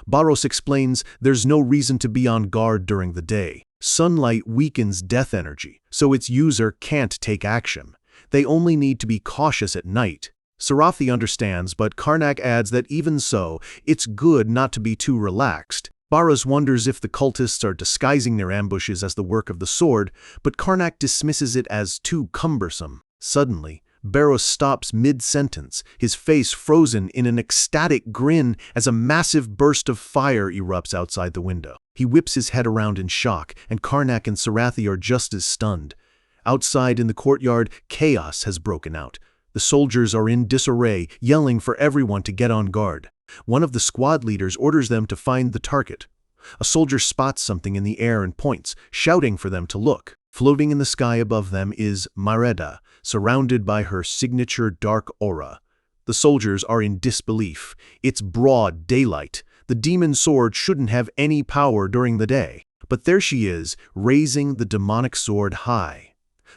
Baros explains there's no reason to be on guard during the day. Sunlight weakens death energy, so its user can't take action. They only need to be cautious at night. Sarathi understands, but Karnak adds that even so, it's good not to be too relaxed. Barras wonders if the cultists are disguising their ambushes as the work of the sword, but Karnak dismisses it as too cumbersome. Suddenly, Barros stops mid-sentence, his face frozen in an ecstatic grin as a massive burst of fire erupts outside the window. He whips his head around in shock, and Karnak and Sarathi are just as stunned. Outside in the courtyard, chaos has broken out. The soldiers are in disarray, yelling for everyone to get on guard. One of the squad leaders orders them to find the target. A soldier spots something in the air and points, shouting for them to look. Floating in the sky above them is Mareda, surrounded by her signature dark aura. The soldiers are in disbelief. It's broad daylight. The demon sword shouldn't have any power during the day. But there she is, raising the demonic sword high.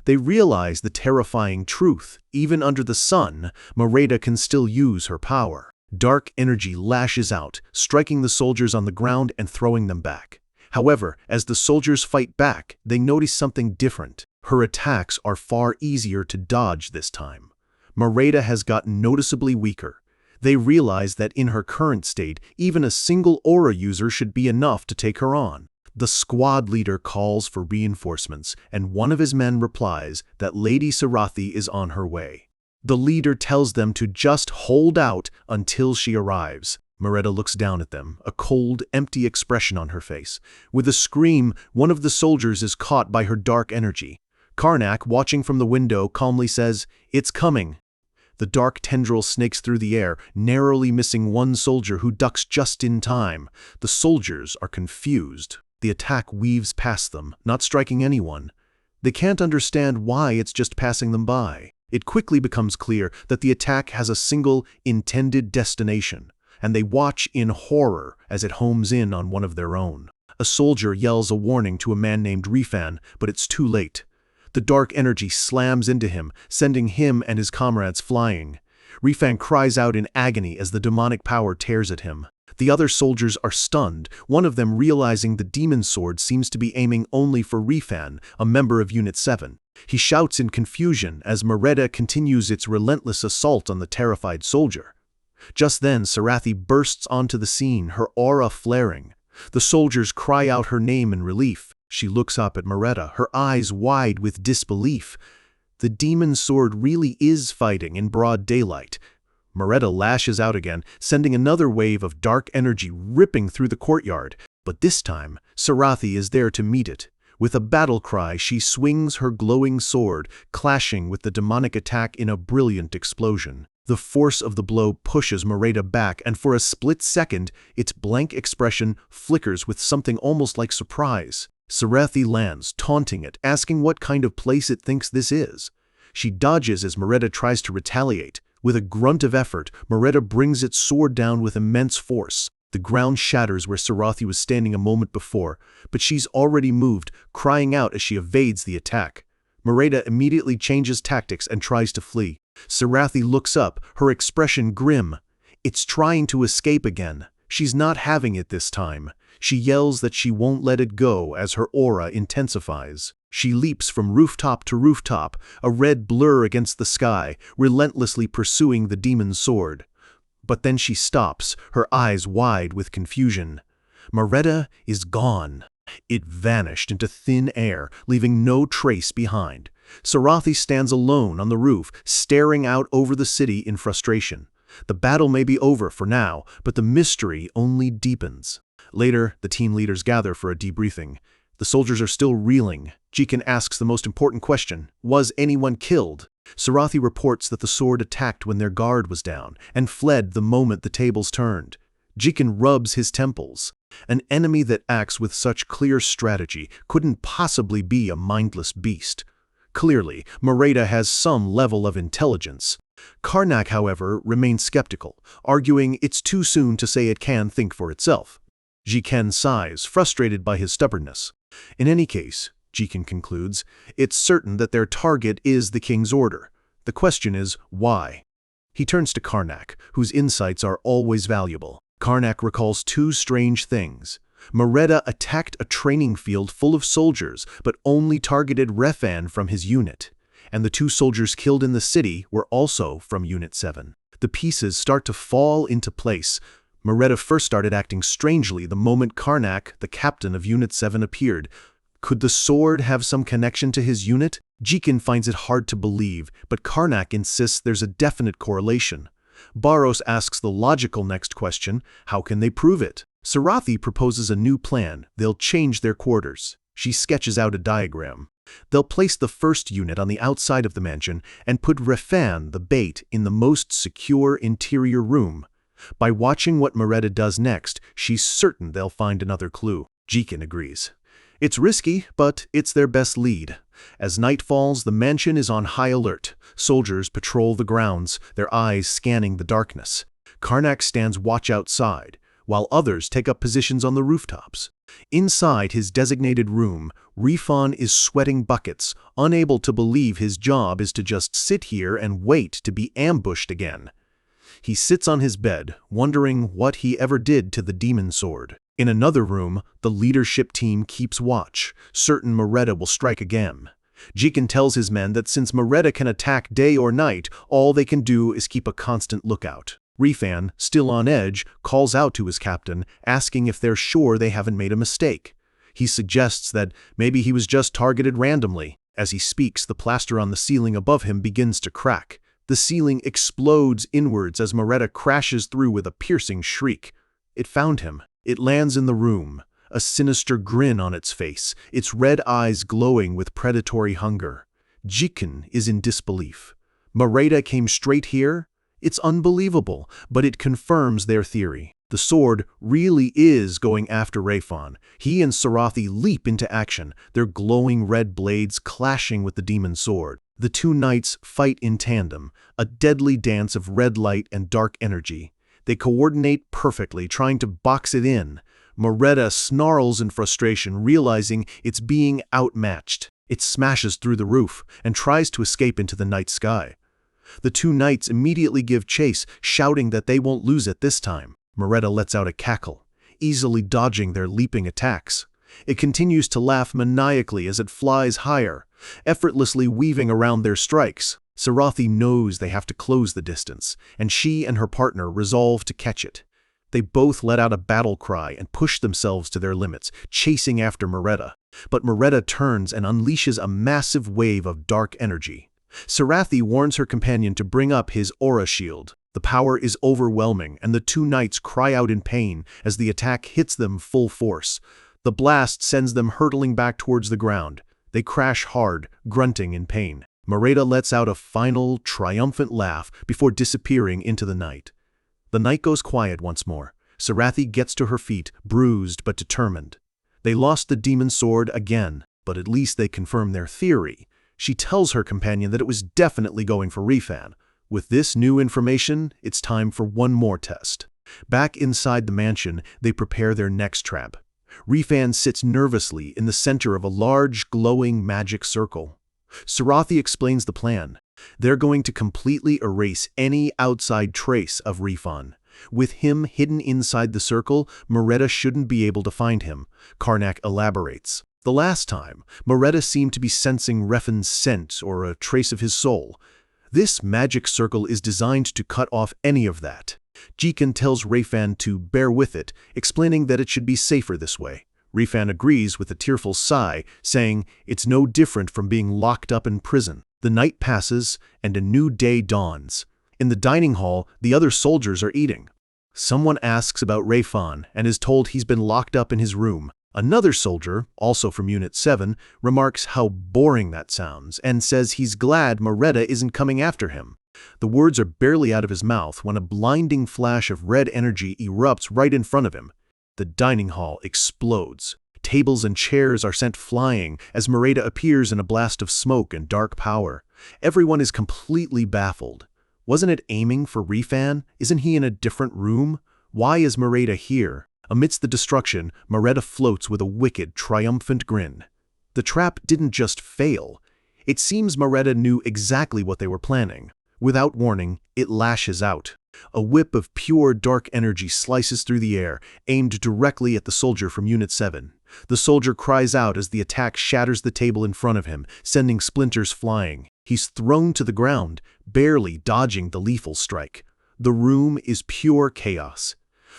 They realize the terrifying truth. Even under the sun, Mareda can still use her power. Dark energy lashes out, striking the soldiers on the ground and throwing them back. However, as the soldiers fight back, they notice something different. Her attacks are far easier to dodge this time. Mareda has gotten noticeably weaker. They realize that in her current state, even a single aura user should be enough to take her on. The squad leader calls for reinforcements, and one of his men replies that Lady Sarathi is on her way. The leader tells them to just hold out until she arrives. Mareda looks down at them, a cold, empty expression on her face. With a scream, one of the soldiers is caught by her dark energy. Karnak, watching from the window, calmly says, "It's coming." The dark tendril snakes through the air, narrowly missing one soldier who ducks just in time. The soldiers are confused. The attack weaves past them, not striking anyone. They can't understand why it's just passing them by. It quickly becomes clear that the attack has a single, intended destination, and they watch in horror as it homes in on one of their own. A soldier yells a warning to a man named Rifan, but it's too late. The dark energy slams into him, sending him and his comrades flying. Rifan cries out in agony as the demonic power tears at him. The other soldiers are stunned, one of them realizing the demon sword seems to be aiming only for Rifan, a member of Unit 7. He shouts in confusion as Mareda continues its relentless assault on the terrified soldier. Just then, Sarathi bursts onto the scene, her aura flaring. The soldiers cry out her name in relief. She looks up at Mareda, her eyes wide with disbelief. The demon sword really is fighting in broad daylight. Mareda lashes out again, sending another wave of dark energy ripping through the courtyard. But this time, Sarathi is there to meet it. With a battle cry, she swings her glowing sword, clashing with the demonic attack in a brilliant explosion. The force of the blow pushes Mareda back, and for a split second, its blank expression flickers with something almost like surprise. Sarathi lands, taunting it, asking what kind of place it thinks this is. She dodges as Mareda tries to retaliate. With a grunt of effort, Mareda brings its sword down with immense force. The ground shatters where Sarathi was standing a moment before, but she's already moved, crying out as she evades the attack. Mareda immediately changes tactics and tries to flee. Sarathi looks up, her expression grim. It's trying to escape again. She's not having it this time. She yells that she won't let it go as her aura intensifies. She leaps from rooftop to rooftop, a red blur against the sky, relentlessly pursuing the demon's sword. But then she stops, her eyes wide with confusion. Mareda is gone. It vanished into thin air, leaving no trace behind. Sarathi stands alone on the roof, staring out over the city in frustration. The battle may be over for now, but the mystery only deepens. Later, the team leaders gather for a debriefing. The soldiers are still reeling. Jiken asks the most important question: was anyone killed? Sarathi reports that the sword attacked when their guard was down, and fled the moment the tables turned. Jiken rubs his temples. An enemy that acts with such clear strategy couldn't possibly be a mindless beast. Clearly, Mareda has some level of intelligence. Karnak, however, remains skeptical, arguing it's too soon to say it can think for itself. Jiken sighs, frustrated by his stubbornness. In any case, Jiken concludes, it's certain that their target is the king's order. The question is, why? He turns to Karnak, whose insights are always valuable. Karnak recalls two strange things. Mareda attacked a training field full of soldiers, but only targeted Refan from his unit. and the 2 soldiers killed in the city were also from Unit 7. The pieces start to fall into place. Moretta first started acting strangely the moment Karnak, the captain of Unit 7, appeared. Could the sword have some connection to his unit? Jikin finds it hard to believe, but Karnak insists there's a definite correlation. Barros asks the logical next question, how can they prove it? Sarathi proposes a new plan. They'll change their quarters. She sketches out a diagram. They'll place the first unit on the outside of the mansion and put Refan, the bait, in the most secure interior room. By watching what Moretta does next, she's certain they'll find another clue. Jikin agrees. It's risky, but it's their best lead. As night falls, the mansion is on high alert. Soldiers patrol the grounds, their eyes scanning the darkness. Karnak stands watch outside, while others take up positions on the rooftops. Inside his designated room, Refan is sweating buckets, unable to believe his job is to just sit here and wait to be ambushed again. He sits on his bed, wondering what he ever did to the demon sword. In another room, the leadership team keeps watch, certain Moretta will strike again. Jikin tells his men that since Moretta can attack day or night, all they can do is keep a constant lookout. Refan, still on edge, calls out to his captain, asking if they're sure they haven't made a mistake. He suggests that maybe he was just targeted randomly. As he speaks, the plaster on the ceiling above him begins to crack. The ceiling explodes inwards as Moretta crashes through with a piercing shriek. It found him. It lands in the room, a sinister grin on its face, its red eyes glowing with predatory hunger. Jikin is in disbelief. Moretta came straight here? It's unbelievable, but it confirms their theory. The sword really is going after Refan. He and Sarathi leap into action, their glowing red blades clashing with the demon sword. The 2 knights fight in tandem, a deadly dance of red light and dark energy. They coordinate perfectly, trying to box it in. Moretta snarls in frustration, realizing it's being outmatched. It smashes through the roof and tries to escape into the night sky. The 2 knights immediately give chase, shouting that they won't lose it this time. Moretta lets out a cackle, easily dodging their leaping attacks. It continues to laugh maniacally as it flies higher, effortlessly weaving around their strikes. Sarathi knows they have to close the distance, and she and her partner resolve to catch it. They both let out a battle cry and push themselves to their limits, chasing after Moretta. But Moretta turns and unleashes a massive wave of dark energy. Sarathi warns her companion to bring up his aura shield. The power is overwhelming, and the 2 knights cry out in pain as the attack hits them full force. The blast sends them hurtling back towards the ground. They crash hard, grunting in pain. Moretta lets out a final, triumphant laugh before disappearing into the night. The night goes quiet once more. Sarathi gets to her feet, bruised but determined. They lost the demon sword again, but at least they confirm their theory. She tells her companion that it was definitely going for Refan. With this new information, it's time for one more test. Back inside the mansion, they prepare their next trap. Refan sits nervously in the center of a large, glowing magic circle. Sarathi explains the plan. They're going to completely erase any outside trace of Refan. With him hidden inside the circle, Moretta shouldn't be able to find him. Karnak elaborates. The last time, Moretta seemed to be sensing Refan's scent or a trace of his soul. This magic circle is designed to cut off any of that. Jikin tells Refan to bear with it, explaining that it should be safer this way. Refan agrees with a tearful sigh, saying it's no different from being locked up in prison. The night passes, and a new day dawns. In the dining hall, the other soldiers are eating. Someone asks about Refan and is told he's been locked up in his room. Another soldier, also from Unit 7, remarks how boring that sounds and says he's glad Moretta isn't coming after him. The words are barely out of his mouth when a blinding flash of red energy erupts right in front of him. The dining hall explodes. Tables and chairs are sent flying as Moretta appears in a blast of smoke and dark power. Everyone is completely baffled. Wasn't it aiming for Refan? Isn't he in a different room? Why is Moretta here? Amidst the destruction, Moretta floats with a wicked, triumphant grin. The trap didn't just fail. It seems Moretta knew exactly what they were planning. Without warning, it lashes out. A whip of pure dark energy slices through the air, aimed directly at the soldier from Unit 7. The soldier cries out as the attack shatters the table in front of him, sending splinters flying. He's thrown to the ground, barely dodging the lethal strike. The room is pure chaos.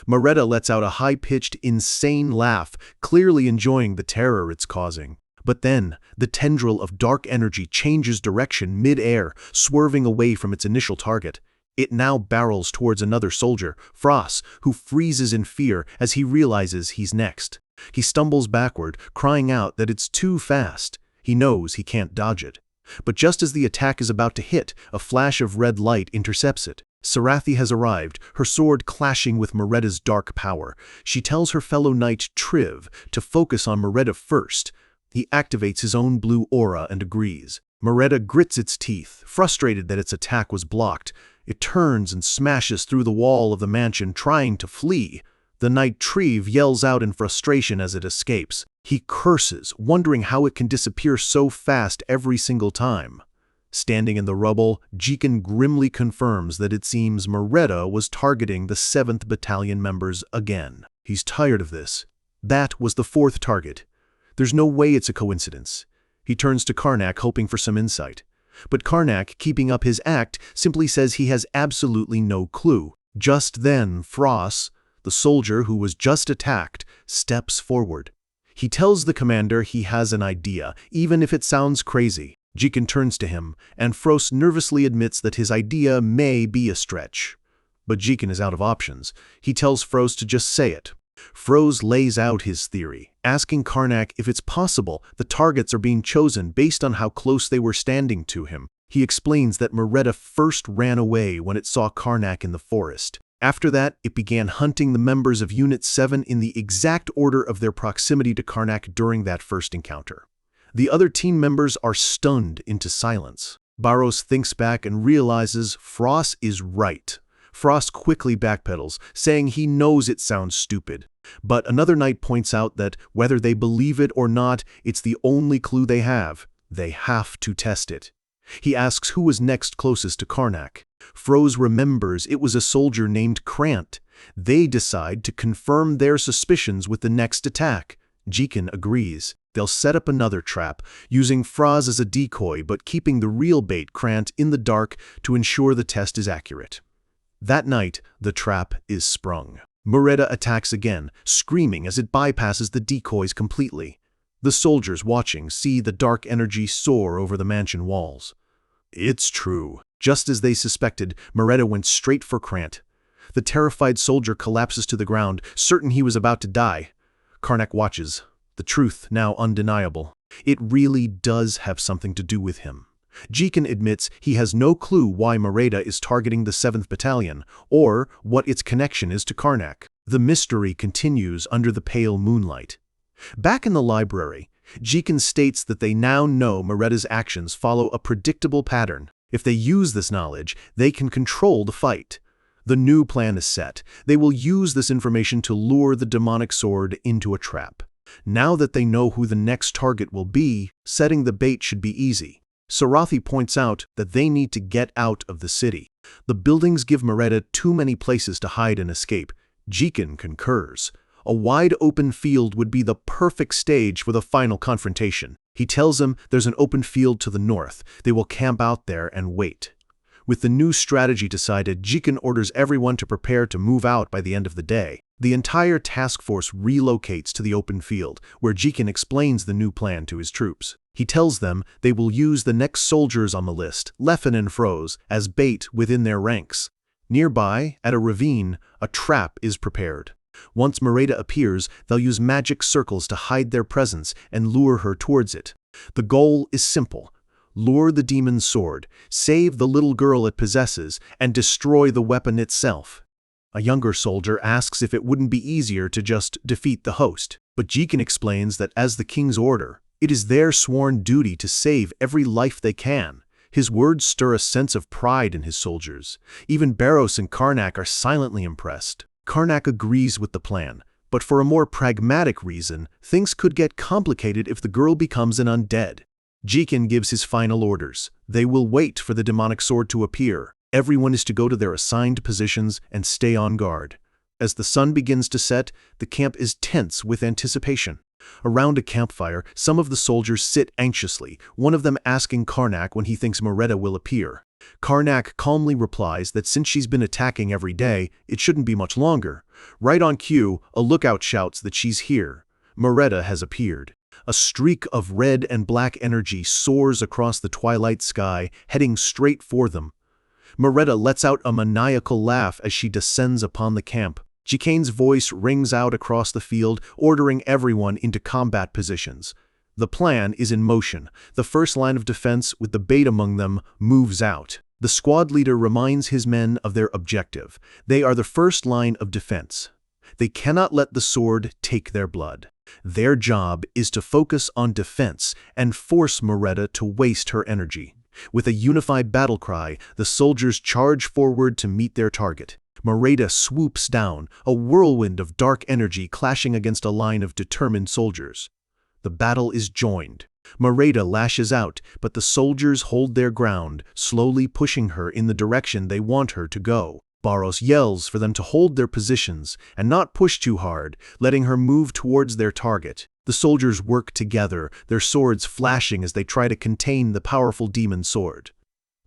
Meretta lets out a high-pitched, insane laugh, clearly enjoying the terror it's causing. But then, the tendril of dark energy changes direction mid-air, swerving away from its initial target. It now barrels towards another soldier, Frost, who freezes in fear as he realizes he's next. He stumbles backward, crying out that it's too fast. He knows he can't dodge it. But just as the attack is about to hit, a flash of red light intercepts it. Sarathi has arrived, her sword clashing with Meretta's dark power. She tells her fellow knight Triv to focus on Meretta first. He activates his own blue aura and agrees. Meretta grits its teeth, frustrated that its attack was blocked. It turns and smashes through the wall of the mansion, trying to flee. The knight Triv yells out in frustration as it escapes. He curses, wondering how it can disappear so fast every single time. Standing in the rubble, Jiken grimly confirms that it seems Meretta was targeting the 7th Battalion members again. He's tired of this. That was the 4th target. There's no way it's a coincidence. He turns to Karnak, hoping for some insight. But Karnak, keeping up his act, simply says he has absolutely no clue. Just then, Frost, the soldier who was just attacked, steps forward. He tells the commander he has an idea, even if it sounds crazy. Jiken turns to him, and Frost nervously admits that his idea may be a stretch. But Jiken is out of options. He tells Frost to just say it. Frost lays out his theory, asking Karnak if it's possible the targets are being chosen based on how close they were standing to him. He explains that Meretta first ran away when it saw Karnak in the forest. After that, it began hunting the members of Unit 7 in the exact order of their proximity to Karnak during that first encounter. The other team members are stunned into silence. Barros thinks back and realizes Frost is right. Frost quickly backpedals, saying he knows it sounds stupid. But another knight points out that whether they believe it or not, it's the only clue they have. They have to test it. He asks who was next closest to Karnak. Frost remembers it was a soldier named Krant. They decide to confirm their suspicions with the next attack. Jiken agrees. They'll set up another trap, using Frost as a decoy but keeping the real bait, Krant, in the dark to ensure the test is accurate. That night, the trap is sprung. Meretta attacks again, screaming as it bypasses the decoys completely. The soldiers watching see the dark energy soar over the mansion walls. It's true. Just as they suspected, Meretta went straight for Krant. The terrified soldier collapses to the ground, certain he was about to die. Karnak watches, the truth now undeniable. It really does have something to do with him. Jiken admits he has no clue why Meretta is targeting the 7th Battalion, or what its connection is to Karnak. The mystery continues under the pale moonlight. Back in the library, Jiken states that they now know Meretta's actions follow a predictable pattern. If they use this knowledge, they can control the fight. The new plan is set. They will use this information to lure the demonic sword into a trap. Now that they know who the next target will be, setting the bait should be easy. Sarathi points out that they need to get out of the city. The buildings give Meretta too many places to hide and escape. Jiken concurs. A wide open field would be the perfect stage for the final confrontation. He tells them there's an open field to the north. They will camp out there and wait. With the new strategy decided, Jiken orders everyone to prepare to move out by the end of the day. The entire task force relocates to the open field, where Jiken explains the new plan to his troops. He tells them they will use the next soldiers on the list, Leffen and Frost, as bait within their ranks. Nearby, at a ravine, a trap is prepared. Once Meretta appears, they'll use magic circles to hide their presence and lure her towards it. The goal is simple. Lure the demon's sword, save the little girl it possesses, and destroy the weapon itself. A younger soldier asks if it wouldn't be easier to just defeat the host, but Jiken explains that as the king's order, it is their sworn duty to save every life they can. His words stir a sense of pride in his soldiers. Even Barros and Karnak are silently impressed. Karnak agrees with the plan, but for a more pragmatic reason, things could get complicated if the girl becomes an undead. Jiken gives his final orders. They will wait for the demonic sword to appear. Everyone is to go to their assigned positions and stay on guard. As the sun begins to set, the camp is tense with anticipation. Around a campfire, some of the soldiers sit anxiously, one of them asking Karnak when he thinks Mereta will appear. Karnak calmly replies that since she's been attacking every day, it shouldn't be much longer. Right on cue, a lookout shouts that she's here. Mereta has appeared. A streak of red and black energy soars across the twilight sky, heading straight for them. Mereta lets out a maniacal laugh as she descends upon the camp. Chikane's voice rings out across the field, ordering everyone into combat positions. The plan is in motion. The first line of defense, with the bait among them, moves out. The squad leader reminds his men of their objective. They are the first line of defense. They cannot let the sword take their blood. Their job is to focus on defense and force Mereta to waste her energy. With a unified battle cry, the soldiers charge forward to meet their target. Mereta swoops down, a whirlwind of dark energy clashing against a line of determined soldiers. The battle is joined. Mereta lashes out, but the soldiers hold their ground, slowly pushing her in the direction they want her to go. Barros yells for them to hold their positions and not push too hard, letting her move towards their target. The soldiers work together, their swords flashing as they try to contain the powerful demon sword.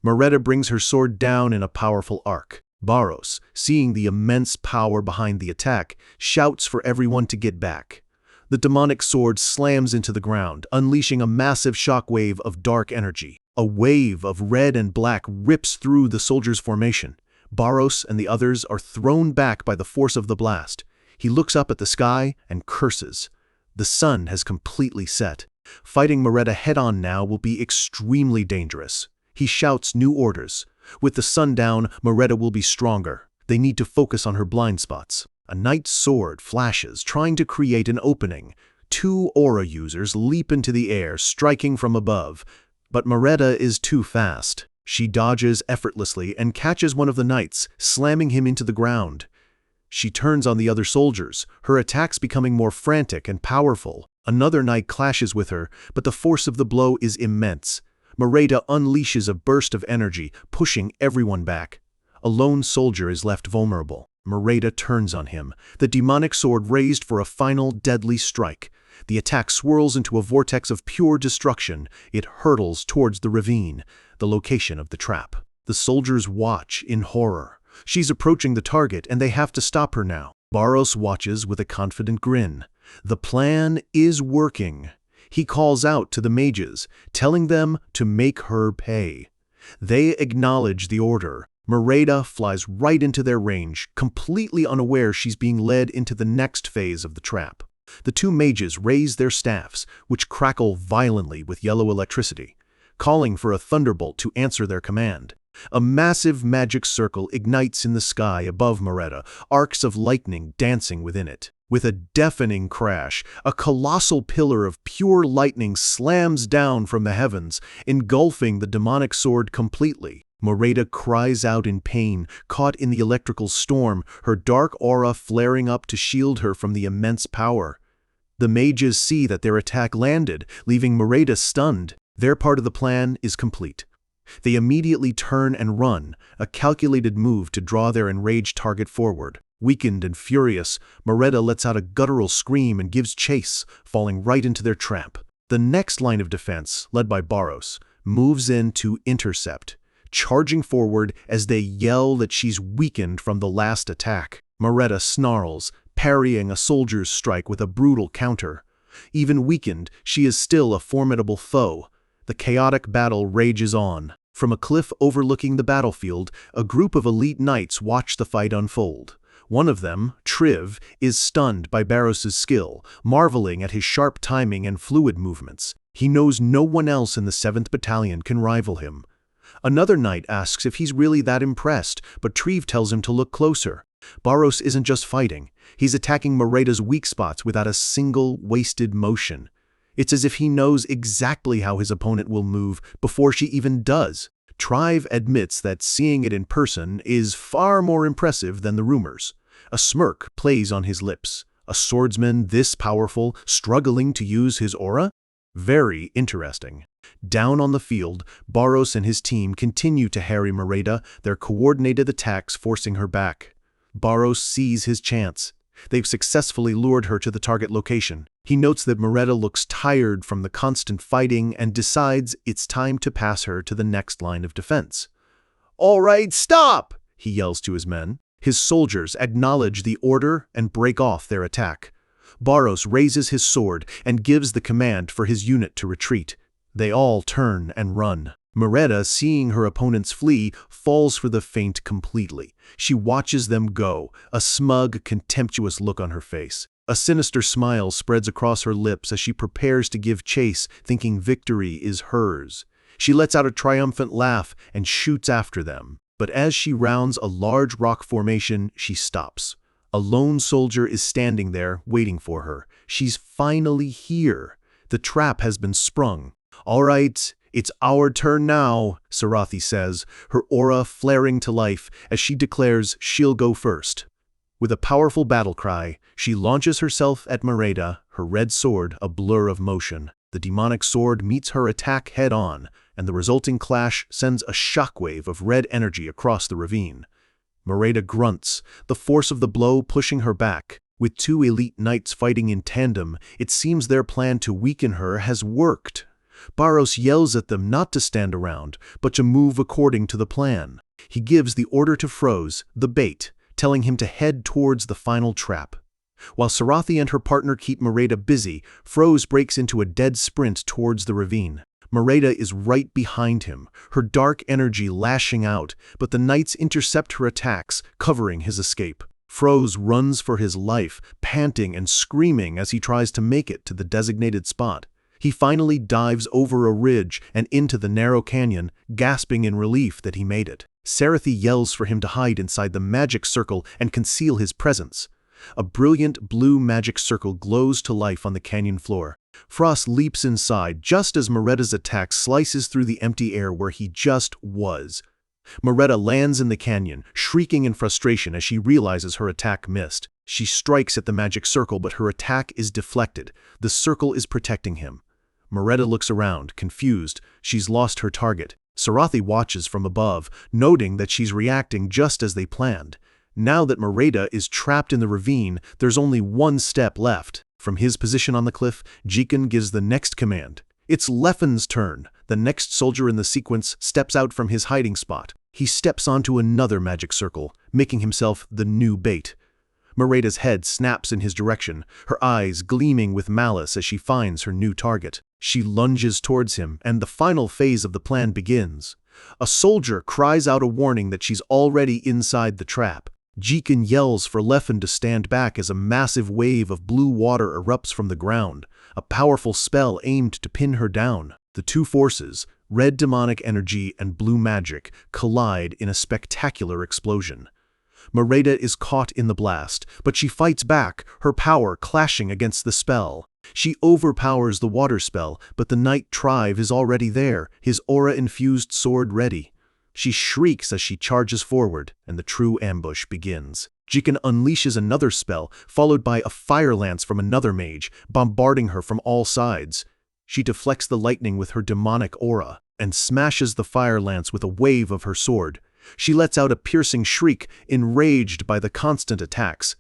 Mereta brings her sword down in a powerful arc. Barros, seeing the immense power behind the attack, shouts for everyone to get back. The demonic sword slams into the ground, unleashing a massive shockwave of dark energy. A wave of red and black rips through the soldiers' formation. Barros and the others are thrown back by the force of the blast. He looks up at the sky and curses. The sun has completely set. Fighting Mereta head-on now will be extremely dangerous. He shouts new orders. With the sun down, Mereta will be stronger. They need to focus on her blind spots. A knight's sword flashes, trying to create an opening. 2 aura users leap into the air, striking from above. But Mereta is too fast. She dodges effortlessly and catches one of the knights, slamming him into the ground. She turns on the other soldiers, her attacks becoming more frantic and powerful. Another knight clashes with her, but the force of the blow is immense. Mereta unleashes a burst of energy, pushing everyone back. A lone soldier is left vulnerable. Mereta turns on him, the demonic sword raised for a final deadly strike. The attack swirls into a vortex of pure destruction. It hurtles towards the ravine, the location of the trap. The soldiers watch in horror. She's approaching the target, and they have to stop her now. Barros watches with a confident grin. The plan is working. He calls out to the mages, telling them to make her pay. They acknowledge the order. Mereta flies right into their range, completely unaware she's being led into the next phase of the trap. The 2 mages raise their staffs, which crackle violently with yellow electricity, calling for a thunderbolt to answer their command. A massive magic circle ignites in the sky above Mereta, arcs of lightning dancing within it. With a deafening crash, a colossal pillar of pure lightning slams down from the heavens, engulfing the demonic sword completely. Mereta cries out in pain, caught in the electrical storm, her dark aura flaring up to shield her from the immense power. The mages see that their attack landed, leaving Mereta stunned. Their part of the plan is complete. They immediately turn and run, a calculated move to draw their enraged target forward. Weakened and furious, Mereta lets out a guttural scream and gives chase, falling right into their trap. The next line of defense, led by Barros, moves in to intercept, charging forward as they yell that she's weakened from the last attack. Mereta snarls, parrying a soldier's strike with a brutal counter. Even weakened, she is still a formidable foe. The chaotic battle rages on. From a cliff overlooking the battlefield, a group of elite knights watch the fight unfold. One of them, Triv, is stunned by Barros's skill, marveling at his sharp timing and fluid movements. He knows no one else in the 7th Battalion can rival him. Another knight asks if he's really that impressed, but Triv tells him to look closer. Barros isn't just fighting. He's attacking Mereta's weak spots without a single wasted motion. It's as if he knows exactly how his opponent will move before she even does. Triv admits that seeing it in person is far more impressive than the rumors. A smirk plays on his lips. A swordsman this powerful, struggling to use his aura? Very interesting. Down on the field, Barros and his team continue to harry Mereta, their coordinated attacks forcing her back. Barros sees his chance. They've successfully lured her to the target location. He notes that Mereta looks tired from the constant fighting and decides it's time to pass her to the next line of defense. "All right, stop!" he yells to his men. His soldiers acknowledge the order and break off their attack. Barros raises his sword and gives the command for his unit to retreat. They all turn and run. Mereta, seeing her opponents flee, falls for the feint completely. She watches them go, a smug, contemptuous look on her face. A sinister smile spreads across her lips as she prepares to give chase, thinking victory is hers. She lets out a triumphant laugh and shoots after them. But as she rounds a large rock formation, she stops. A lone soldier is standing there, waiting for her. She's finally here. The trap has been sprung. "All right, it's our turn now," Sarathi says, her aura flaring to life as she declares she'll go first. With a powerful battle cry, she launches herself at Mereta, her red sword a blur of motion. The demonic sword meets her attack head-on, and the resulting clash sends a shockwave of red energy across the ravine. Mereta grunts, the force of the blow pushing her back. With two elite knights fighting in tandem, it seems their plan to weaken her has worked. Barros yells at them not to stand around, but to move according to the plan. He gives the order to Froze, the bait, telling him to head towards the final trap. While Sarathi and her partner keep Mereta busy, Froze breaks into a dead sprint towards the ravine. Mereta is right behind him, her dark energy lashing out, but the knights intercept her attacks, covering his escape. Froze runs for his life, panting and screaming as he tries to make it to the designated spot. He finally dives over a ridge and into the narrow canyon, gasping in relief that he made it. Sarathi yells for him to hide inside the magic circle and conceal his presence. A brilliant blue magic circle glows to life on the canyon floor. Frost leaps inside just as Mereta's attack slices through the empty air where he just was. Mereta lands in the canyon, shrieking in frustration as she realizes her attack missed. She strikes at the magic circle, but her attack is deflected. The circle is protecting him. Mereta looks around, confused. She's lost her target. Sarathi watches from above, noting that she's reacting just as they planned. Now that Mereta is trapped in the ravine, there's only one step left. From his position on the cliff, Jikan gives the next command. It's Leffen's turn. The next soldier in the sequence steps out from his hiding spot. He steps onto another magic circle, making himself the new bait. Mereta's head snaps in his direction, her eyes gleaming with malice as she finds her new target. She lunges towards him, and the final phase of the plan begins. A soldier cries out a warning that she's already inside the trap. Jikan yells for Leffen to stand back as a massive wave of blue water erupts from the ground, a powerful spell aimed to pin her down. The two forces, red demonic energy and blue magic, collide in a spectacular explosion. Mereta is caught in the blast, but she fights back, her power clashing against the spell. She overpowers the water spell, but the knight Trive is already there, his aura-infused sword ready. She shrieks as she charges forward, and the true ambush begins. Jikan unleashes another spell, followed by a fire lance from another mage, bombarding her from all sides. She deflects the lightning with her demonic aura, and smashes the fire lance with a wave of her sword. She lets out a piercing shriek, enraged by the constant attacks.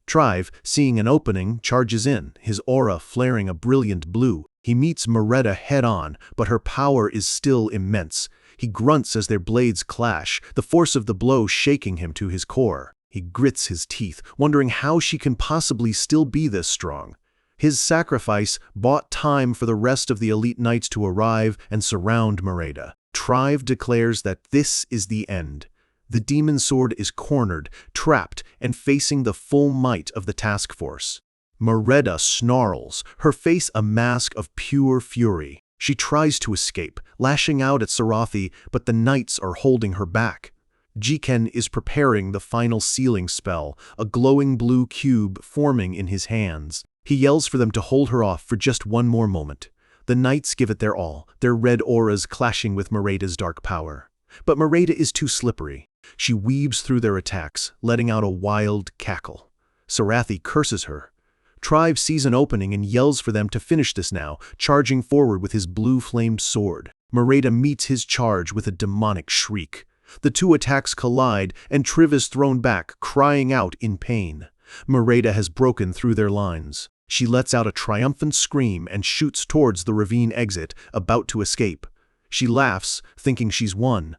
Trive, seeing an opening, charges in, his aura flaring a brilliant blue. He meets Mereta head-on, but her power is still immense. He grunts as their blades clash, the force of the blow shaking him to his core. He grits his teeth, wondering how she can possibly still be this strong. His sacrifice bought time for the rest of the elite knights to arrive and surround Mereta. Trive declares that this is the end. The demon sword is cornered, trapped, and facing the full might of the task force. Mereta snarls, her face a mask of pure fury. She tries to escape, lashing out at Sarathi, but the knights are holding her back. Jiken is preparing the final sealing spell, a glowing blue cube forming in his hands. He yells for them to hold her off for just one more moment. The knights give it their all, their red auras clashing with Mereta's dark power. But Mereta is too slippery. She weaves through their attacks, letting out a wild cackle. Sarathi curses her. Trive sees an opening and yells for them to finish this now, charging forward with his blue-flamed sword. Mereta meets his charge with a demonic shriek. The two attacks collide, and Triv is thrown back, crying out in pain. Merida has broken through their lines. She lets out a triumphant scream and shoots towards the ravine exit, about to escape. She laughs, thinking she's won.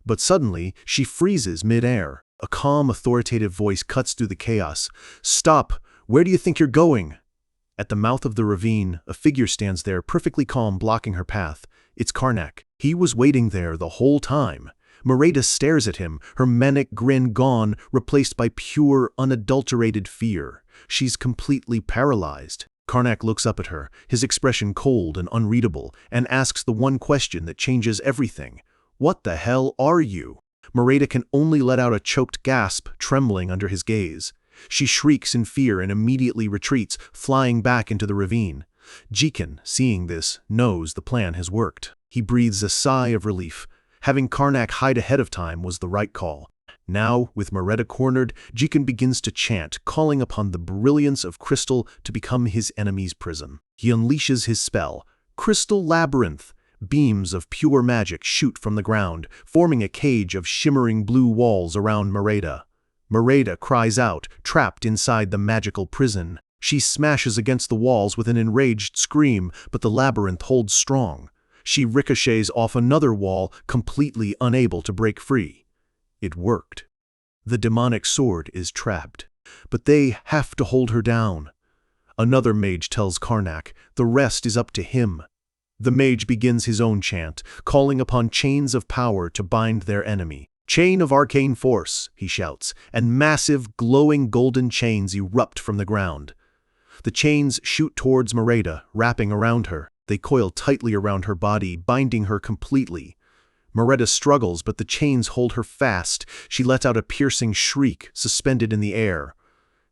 But suddenly, she freezes mid-air. A calm, authoritative voice cuts through the chaos. "Stop! Where do you think you're going?" At the mouth of the ravine, a figure stands there, perfectly calm, blocking her path. It's Karnak. He was waiting there the whole time. Merida stares at him, her manic grin gone, replaced by pure, unadulterated fear. She's completely paralyzed. Karnak looks up at her, his expression cold and unreadable, and asks the one question that changes everything. "What the hell are you?" Merida can only let out a choked gasp, trembling under his gaze. She shrieks in fear and immediately retreats, flying back into the ravine. Jikin, seeing this, knows the plan has worked. He breathes a sigh of relief. Having Karnak hide ahead of time was the right call. Now, with Merida cornered, Jikin begins to chant, calling upon the brilliance of crystal to become his enemy's prison. He unleashes his spell, Crystal Labyrinth. Beams of pure magic shoot from the ground, forming a cage of shimmering blue walls around Merida. Merida cries out, trapped inside the magical prison. She smashes against the walls with an enraged scream, but the labyrinth holds strong. She ricochets off another wall, completely unable to break free. It worked. The demonic sword is trapped, but they have to hold her down. Another mage tells Karnak, the rest is up to him. The mage begins his own chant, calling upon chains of power to bind their enemy. "Chain of arcane force," he shouts, and massive, glowing golden chains erupt from the ground. The chains shoot towards Merida, wrapping around her. They coil tightly around her body, binding her completely. Merida struggles, but the chains hold her fast. She lets out a piercing shriek, suspended in the air.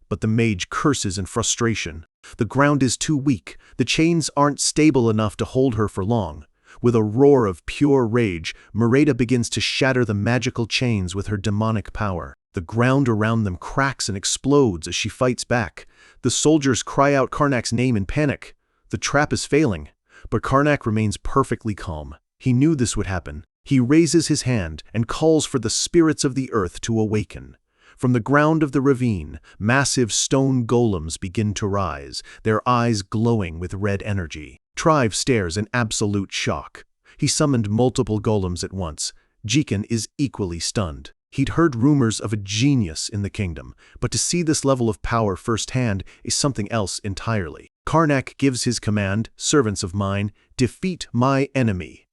But the mage curses in frustration. The ground is too weak. The chains aren't stable enough to hold her for long. With a roar of pure rage, Merida begins to shatter the magical chains with her demonic power. The ground around them cracks and explodes as she fights back. The soldiers cry out Karnak's name in panic. The trap is failing. But Karnak remains perfectly calm. He knew this would happen. He raises his hand and calls for the spirits of the earth to awaken. From the ground of the ravine, massive stone golems begin to rise, their eyes glowing with red energy. Trive stares in absolute shock. He summoned multiple golems at once. Jikin is equally stunned. He'd heard rumors of a genius in the kingdom, but to see this level of power firsthand is something else entirely. Karnak gives his command, "Servants of mine, defeat my enemy."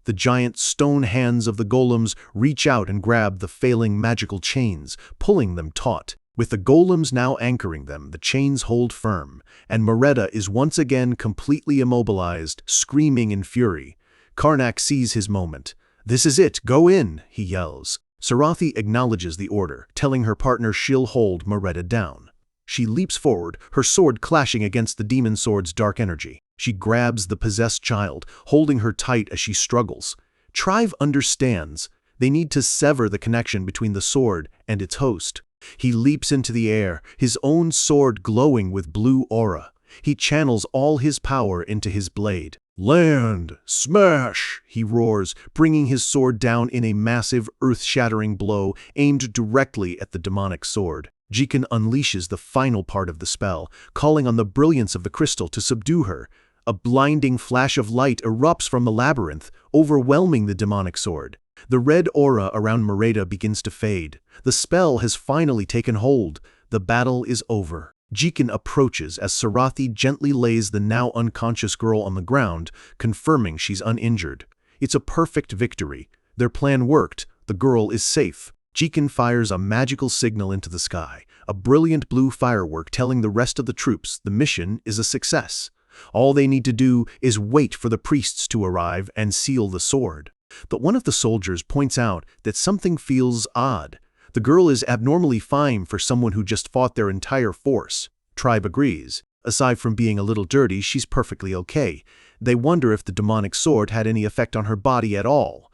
The giant stone hands of the golems reach out and grab the failing magical chains, pulling them taut. With the golems now anchoring them, the chains hold firm, and Merida is once again completely immobilized, screaming in fury. Karnak sees his moment. "This is it, go in," he yells. Sarathi acknowledges the order, telling her partner she'll hold Merida down. She leaps forward, her sword clashing against the demon sword's dark energy. She grabs the possessed child, holding her tight as she struggles. Trive understands. They need to sever the connection between the sword and its host. He leaps into the air, his own sword glowing with blue aura. He channels all his power into his blade. "Land! Smash!" he roars, bringing his sword down in a massive, earth-shattering blow aimed directly at the demonic sword. Jikin unleashes the final part of the spell, calling on the brilliance of the crystal to subdue her. A blinding flash of light erupts from the labyrinth, overwhelming the demonic sword. The red aura around Merida begins to fade. The spell has finally taken hold. The battle is over. Jikin approaches as Sarathi gently lays the now unconscious girl on the ground, confirming she's uninjured. It's a perfect victory. Their plan worked. The girl is safe. Jikin fires a magical signal into the sky, a brilliant blue firework telling the rest of the troops the mission is a success. All they need to do is wait for the priests to arrive and seal the sword. But one of the soldiers points out that something feels odd. The girl is abnormally fine for someone who just fought their entire force. Tribe agrees. Aside from being a little dirty, she's perfectly okay. They wonder if the demonic sword had any effect on her body at all.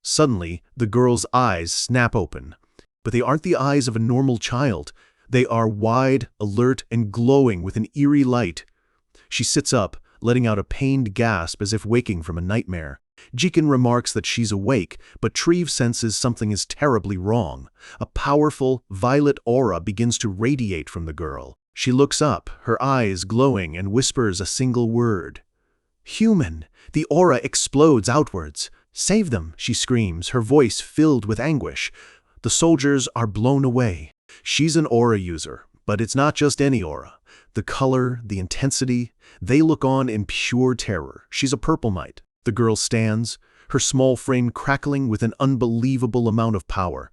Suddenly, the girl's eyes snap open. But they aren't the eyes of a normal child. They are wide, alert, and glowing with an eerie light. She sits up, letting out a pained gasp as if waking from a nightmare. Jikin remarks that she's awake, but Treve senses something is terribly wrong. A powerful, violet aura begins to radiate from the girl. She looks up, her eyes glowing, and whispers a single word. "Human!" The aura explodes outwards. "Save them!" she screams, her voice filled with anguish. The soldiers are blown away. She's an aura user, but it's not just any aura. The color, the intensity, they look on in pure terror. She's a purple knight. The girl stands, her small frame crackling with an unbelievable amount of power.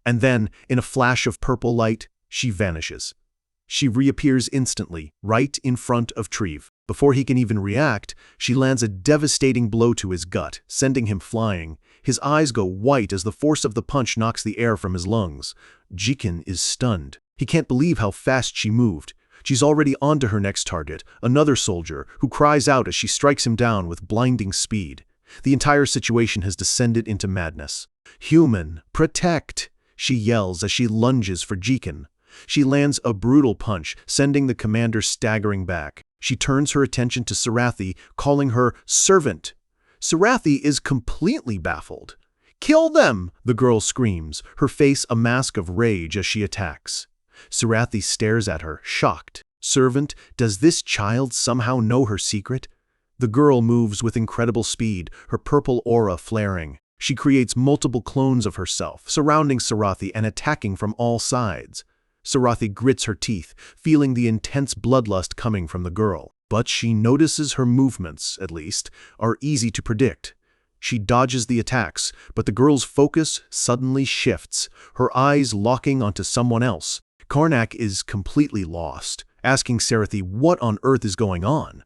And then, in a flash of purple light, she vanishes. She reappears instantly, right in front of Treve. Before he can even react, she lands a devastating blow to his gut, sending him flying. His eyes go white as the force of the punch knocks the air from his lungs. Jikin is stunned. He can't believe how fast she moved. She's already onto her next target, another soldier, who cries out as she strikes him down with blinding speed. The entire situation has descended into madness. "Human, protect!" she yells as she lunges for Jikin. She lands a brutal punch, sending the commander staggering back. She turns her attention to Sarathi, calling her servant. Sarathi is completely baffled. "Kill them!" the girl screams, her face a mask of rage as she attacks. Sarathi stares at her, shocked. "Servant, does this child somehow know her secret?" The girl moves with incredible speed, her purple aura flaring. She creates multiple clones of herself, surrounding Sarathi and attacking from all sides. Sarathi grits her teeth, feeling the intense bloodlust coming from the girl. But she notices her movements, at least, are easy to predict. She dodges the attacks, but the girl's focus suddenly shifts, her eyes locking onto someone else. Karnak is completely lost, asking Sarathi what on earth is going on.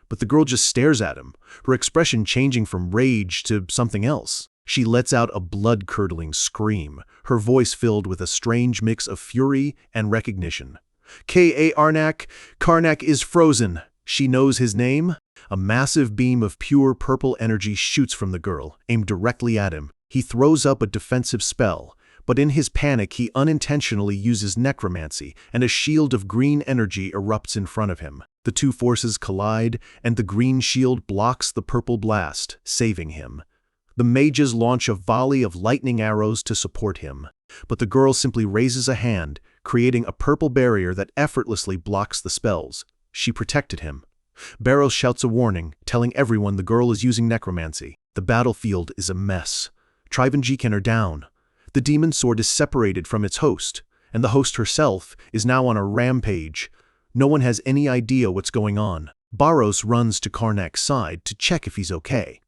But the girl just stares at him, her expression changing from rage to something else. She lets out a blood-curdling scream, her voice filled with a strange mix of fury and recognition. Karnak is frozen. She knows his name. A massive beam of pure purple energy shoots from the girl, aimed directly at him. He throws up a defensive spell, but in his panic he unintentionally uses necromancy, and a shield of green energy erupts in front of him. The two forces collide, and the green shield blocks the purple blast, saving him. The mages launch a volley of lightning arrows to support him, but the girl simply raises a hand, creating a purple barrier that effortlessly blocks the spells. She protected him. Barrows shouts a warning, telling everyone the girl is using necromancy. The battlefield is a mess. Treve and Jikin are down. The demon sword is separated from its host, and the host herself is now on a rampage. No one has any idea what's going on. Barrows runs to Karnak's side to check if he's okay.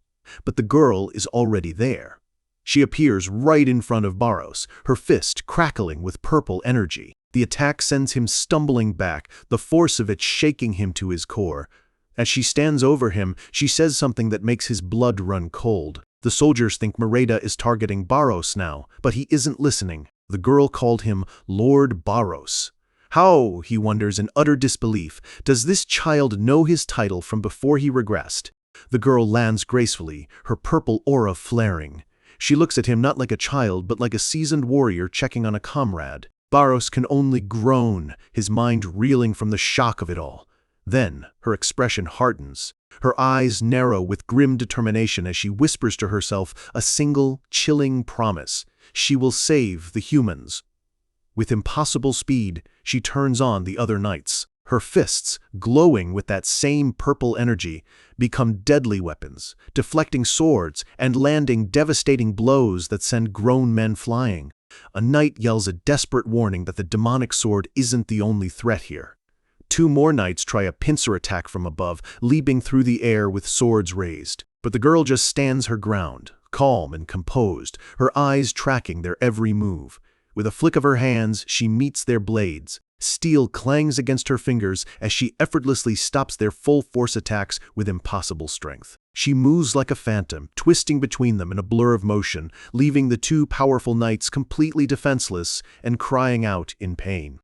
But the girl is already there. She appears right in front of Barrows, her fist crackling with purple energy. The attack sends him stumbling back, the force of it shaking him to his core. As she stands over him, she says something that makes his blood run cold. The soldiers think Merida is targeting Barrows now, but he isn't listening. The girl called him Lord Barrows. How, he wonders in utter disbelief, does this child know his title from before he regressed? The girl lands gracefully, her purple aura flaring. She looks at him not like a child, but like a seasoned warrior checking on a comrade. Barrows can only groan, his mind reeling from the shock of it all. Then, her expression hardens. Her eyes narrow with grim determination as she whispers to herself a single, chilling promise. She will save the humans. With impossible speed, she turns on the other knights. Her fists, glowing with that same purple energy, become deadly weapons, deflecting swords and landing devastating blows that send grown men flying. A knight yells a desperate warning that the demonic sword isn't the only threat here. Two more knights try a pincer attack from above, leaping through the air with swords raised. But the girl just stands her ground, calm and composed, her eyes tracking their every move. With a flick of her hands, she meets their blades. Steel clangs against her fingers as she effortlessly stops their full-force attacks with impossible strength. She moves like a phantom, twisting between them in a blur of motion, leaving the two powerful knights completely defenseless and crying out in pain.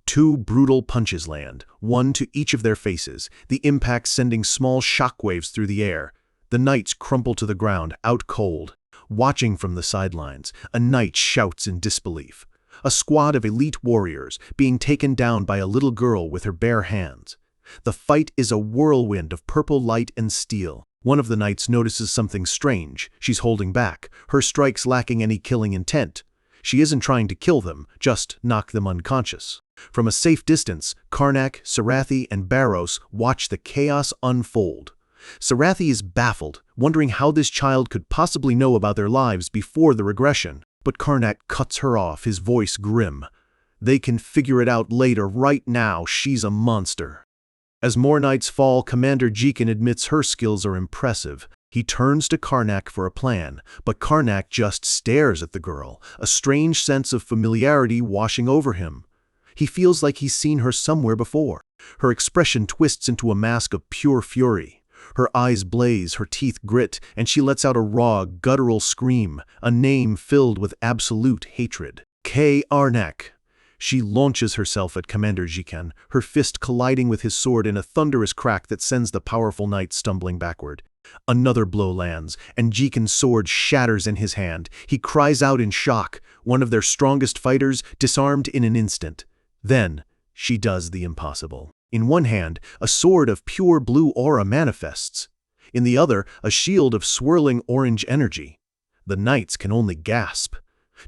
Two brutal punches land, one to each of their faces, the impact sending small shockwaves through the air. The knights crumple to the ground, out cold. Watching from the sidelines, a knight shouts in disbelief. A squad of elite warriors being taken down by a little girl with her bare hands. The fight is a whirlwind of purple light and steel. One of the knights notices something strange. She's holding back, her strikes lacking any killing intent. She isn't trying to kill them, just knock them unconscious. From a safe distance, Karnak, Sarathi, and Barros watch the chaos unfold. Sarathi is baffled, wondering how this child could possibly know about their lives before the regression. But Karnak cuts her off, his voice grim. They can figure it out later. Right now, she's a monster. As more knights fall, Commander Jikan admits her skills are impressive. He turns to Karnak for a plan, but Karnak just stares at the girl, a strange sense of familiarity washing over him. He feels like he's seen her somewhere before. Her expression twists into a mask of pure fury. Her eyes blaze, her teeth grit, and she lets out a raw, guttural scream, a name filled with absolute hatred. Karnak. She launches herself at Commander Jikan, her fist colliding with his sword in a thunderous crack that sends the powerful knight stumbling backward. Another blow lands, and Jikan's sword shatters in his hand. He cries out in shock, one of their strongest fighters disarmed in an instant. Then, she does the impossible. In one hand, a sword of pure blue aura manifests. In the other, a shield of swirling orange energy. The knights can only gasp.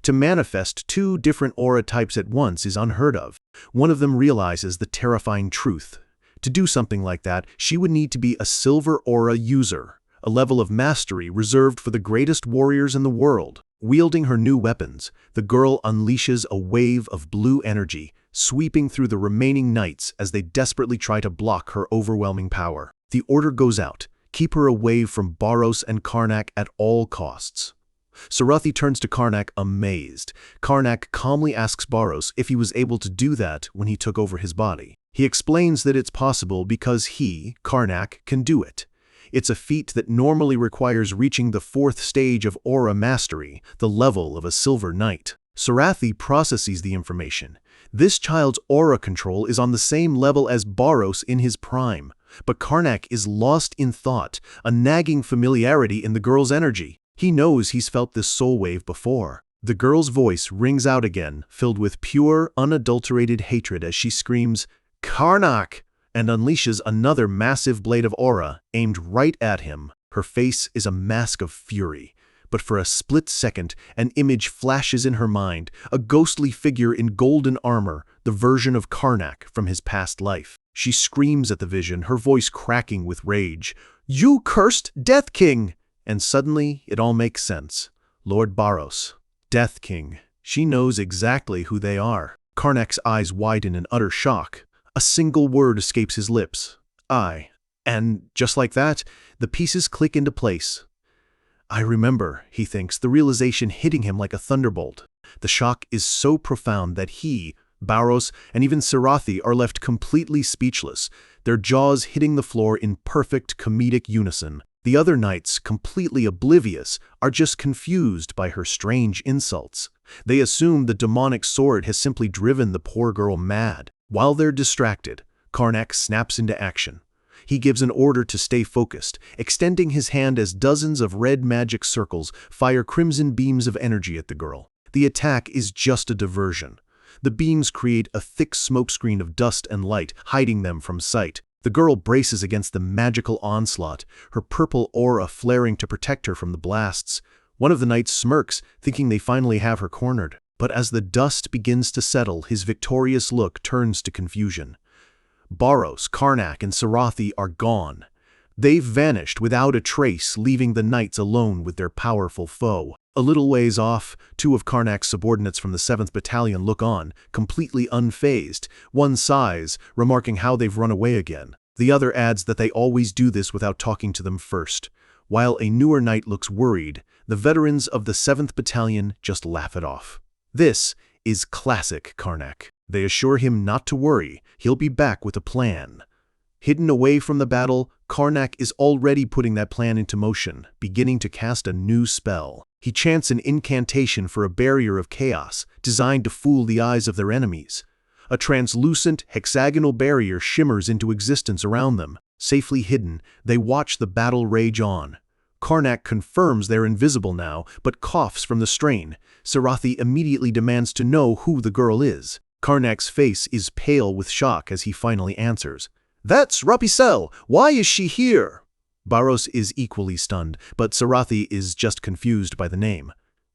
To manifest two different aura types at once is unheard of. One of them realizes the terrifying truth. To do something like that, she would need to be a silver aura user, a level of mastery reserved for the greatest warriors in the world. Wielding her new weapons, the girl unleashes a wave of blue energy, sweeping through the remaining knights as they desperately try to block her overwhelming power. The order goes out: keep her away from Barros and Karnak at all costs. Sarathi turns to Karnak amazed. Karnak calmly asks Barros if he was able to do that when he took over his body. He explains that it's possible because he, Karnak, can do it. It's a feat that normally requires reaching the 4th stage of aura mastery, the level of a silver knight. Sarathi processes the information. This child's aura control is on the same level as Barros in his prime. But Karnak is lost in thought, a nagging familiarity in the girl's energy. He knows he's felt this soul wave before. The girl's voice rings out again, filled with pure, unadulterated hatred as she screams, "Karnak!" and unleashes another massive blade of aura aimed right at him. Her face is a mask of fury. But for a split second, an image flashes in her mind, a ghostly figure in golden armor, the version of Karnak from his past life. She screams at the vision, her voice cracking with rage. "You cursed Death King!" And suddenly, it all makes sense. Lord Barros, Death King. She knows exactly who they are. Karnak's eyes widen in utter shock. A single word escapes his lips. "I." And just like that, the pieces click into place. "I remember," he thinks, the realization hitting him like a thunderbolt. The shock is so profound that he, Barros, and even Sarathi are left completely speechless, their jaws hitting the floor in perfect comedic unison. The other knights, completely oblivious, are just confused by her strange insults. They assume the demonic sword has simply driven the poor girl mad. While they're distracted, Karnak snaps into action. He gives an order to stay focused, extending his hand as dozens of red magic circles fire crimson beams of energy at the girl. The attack is just a diversion. The beams create a thick smokescreen of dust and light, hiding them from sight. The girl braces against the magical onslaught, her purple aura flaring to protect her from the blasts. One of the knights smirks, thinking they finally have her cornered. But as the dust begins to settle, his victorious look turns to confusion. Barros, Karnak, and Sarathi are gone. They've vanished without a trace, leaving the knights alone with their powerful foe. A little ways off, two of Karnak's subordinates from the 7th Battalion look on, completely unfazed. One sighs, remarking how they've run away again. The other adds that they always do this without talking to them first. While a newer knight looks worried, the veterans of the 7th Battalion just laugh it off. This is classic Karnak. They assure him not to worry, he'll be back with a plan. Hidden away from the battle, Karnak is already putting that plan into motion, beginning to cast a new spell. He chants an incantation for a barrier of chaos, designed to fool the eyes of their enemies. A translucent, hexagonal barrier shimmers into existence around them. Safely hidden, they watch the battle rage on. Karnak confirms they're invisible now, but coughs from the strain. Sarathi immediately demands to know who the girl is. Karnak's face is pale with shock as he finally answers. "That's Rapicel! Why is she here?" Barros is equally stunned, but Sarathi is just confused by the name.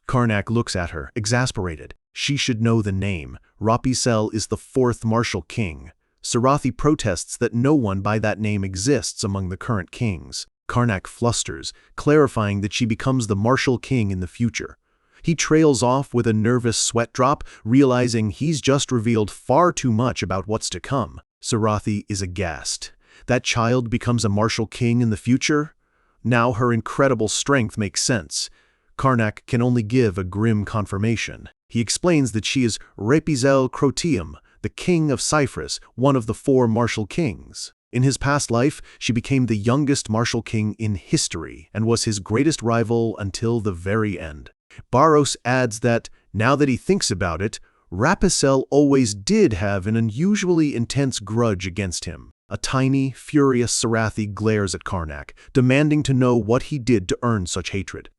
Karnak looks at her, exasperated. She should know the name. Rapicel is the fourth martial king. Sarathi protests that no one by that name exists among the current kings. Karnak flusters, clarifying that she becomes the martial king in the future. He trails off with a nervous sweat drop, realizing he's just revealed far too much about what's to come. Sarathi is aghast. That child becomes a martial king in the future? Now her incredible strength makes sense. Karnak can only give a grim confirmation. He explains that she is Rapicel Crotium, the king of Cyprus, one of the four martial kings. In his past life, she became the youngest martial king in history and was his greatest rival until the very end. Barros adds that, now that he thinks about it, Rapicel always did have an unusually intense grudge against him. A tiny, furious Sarathi glares at Karnak, demanding to know what he did to earn such hatred.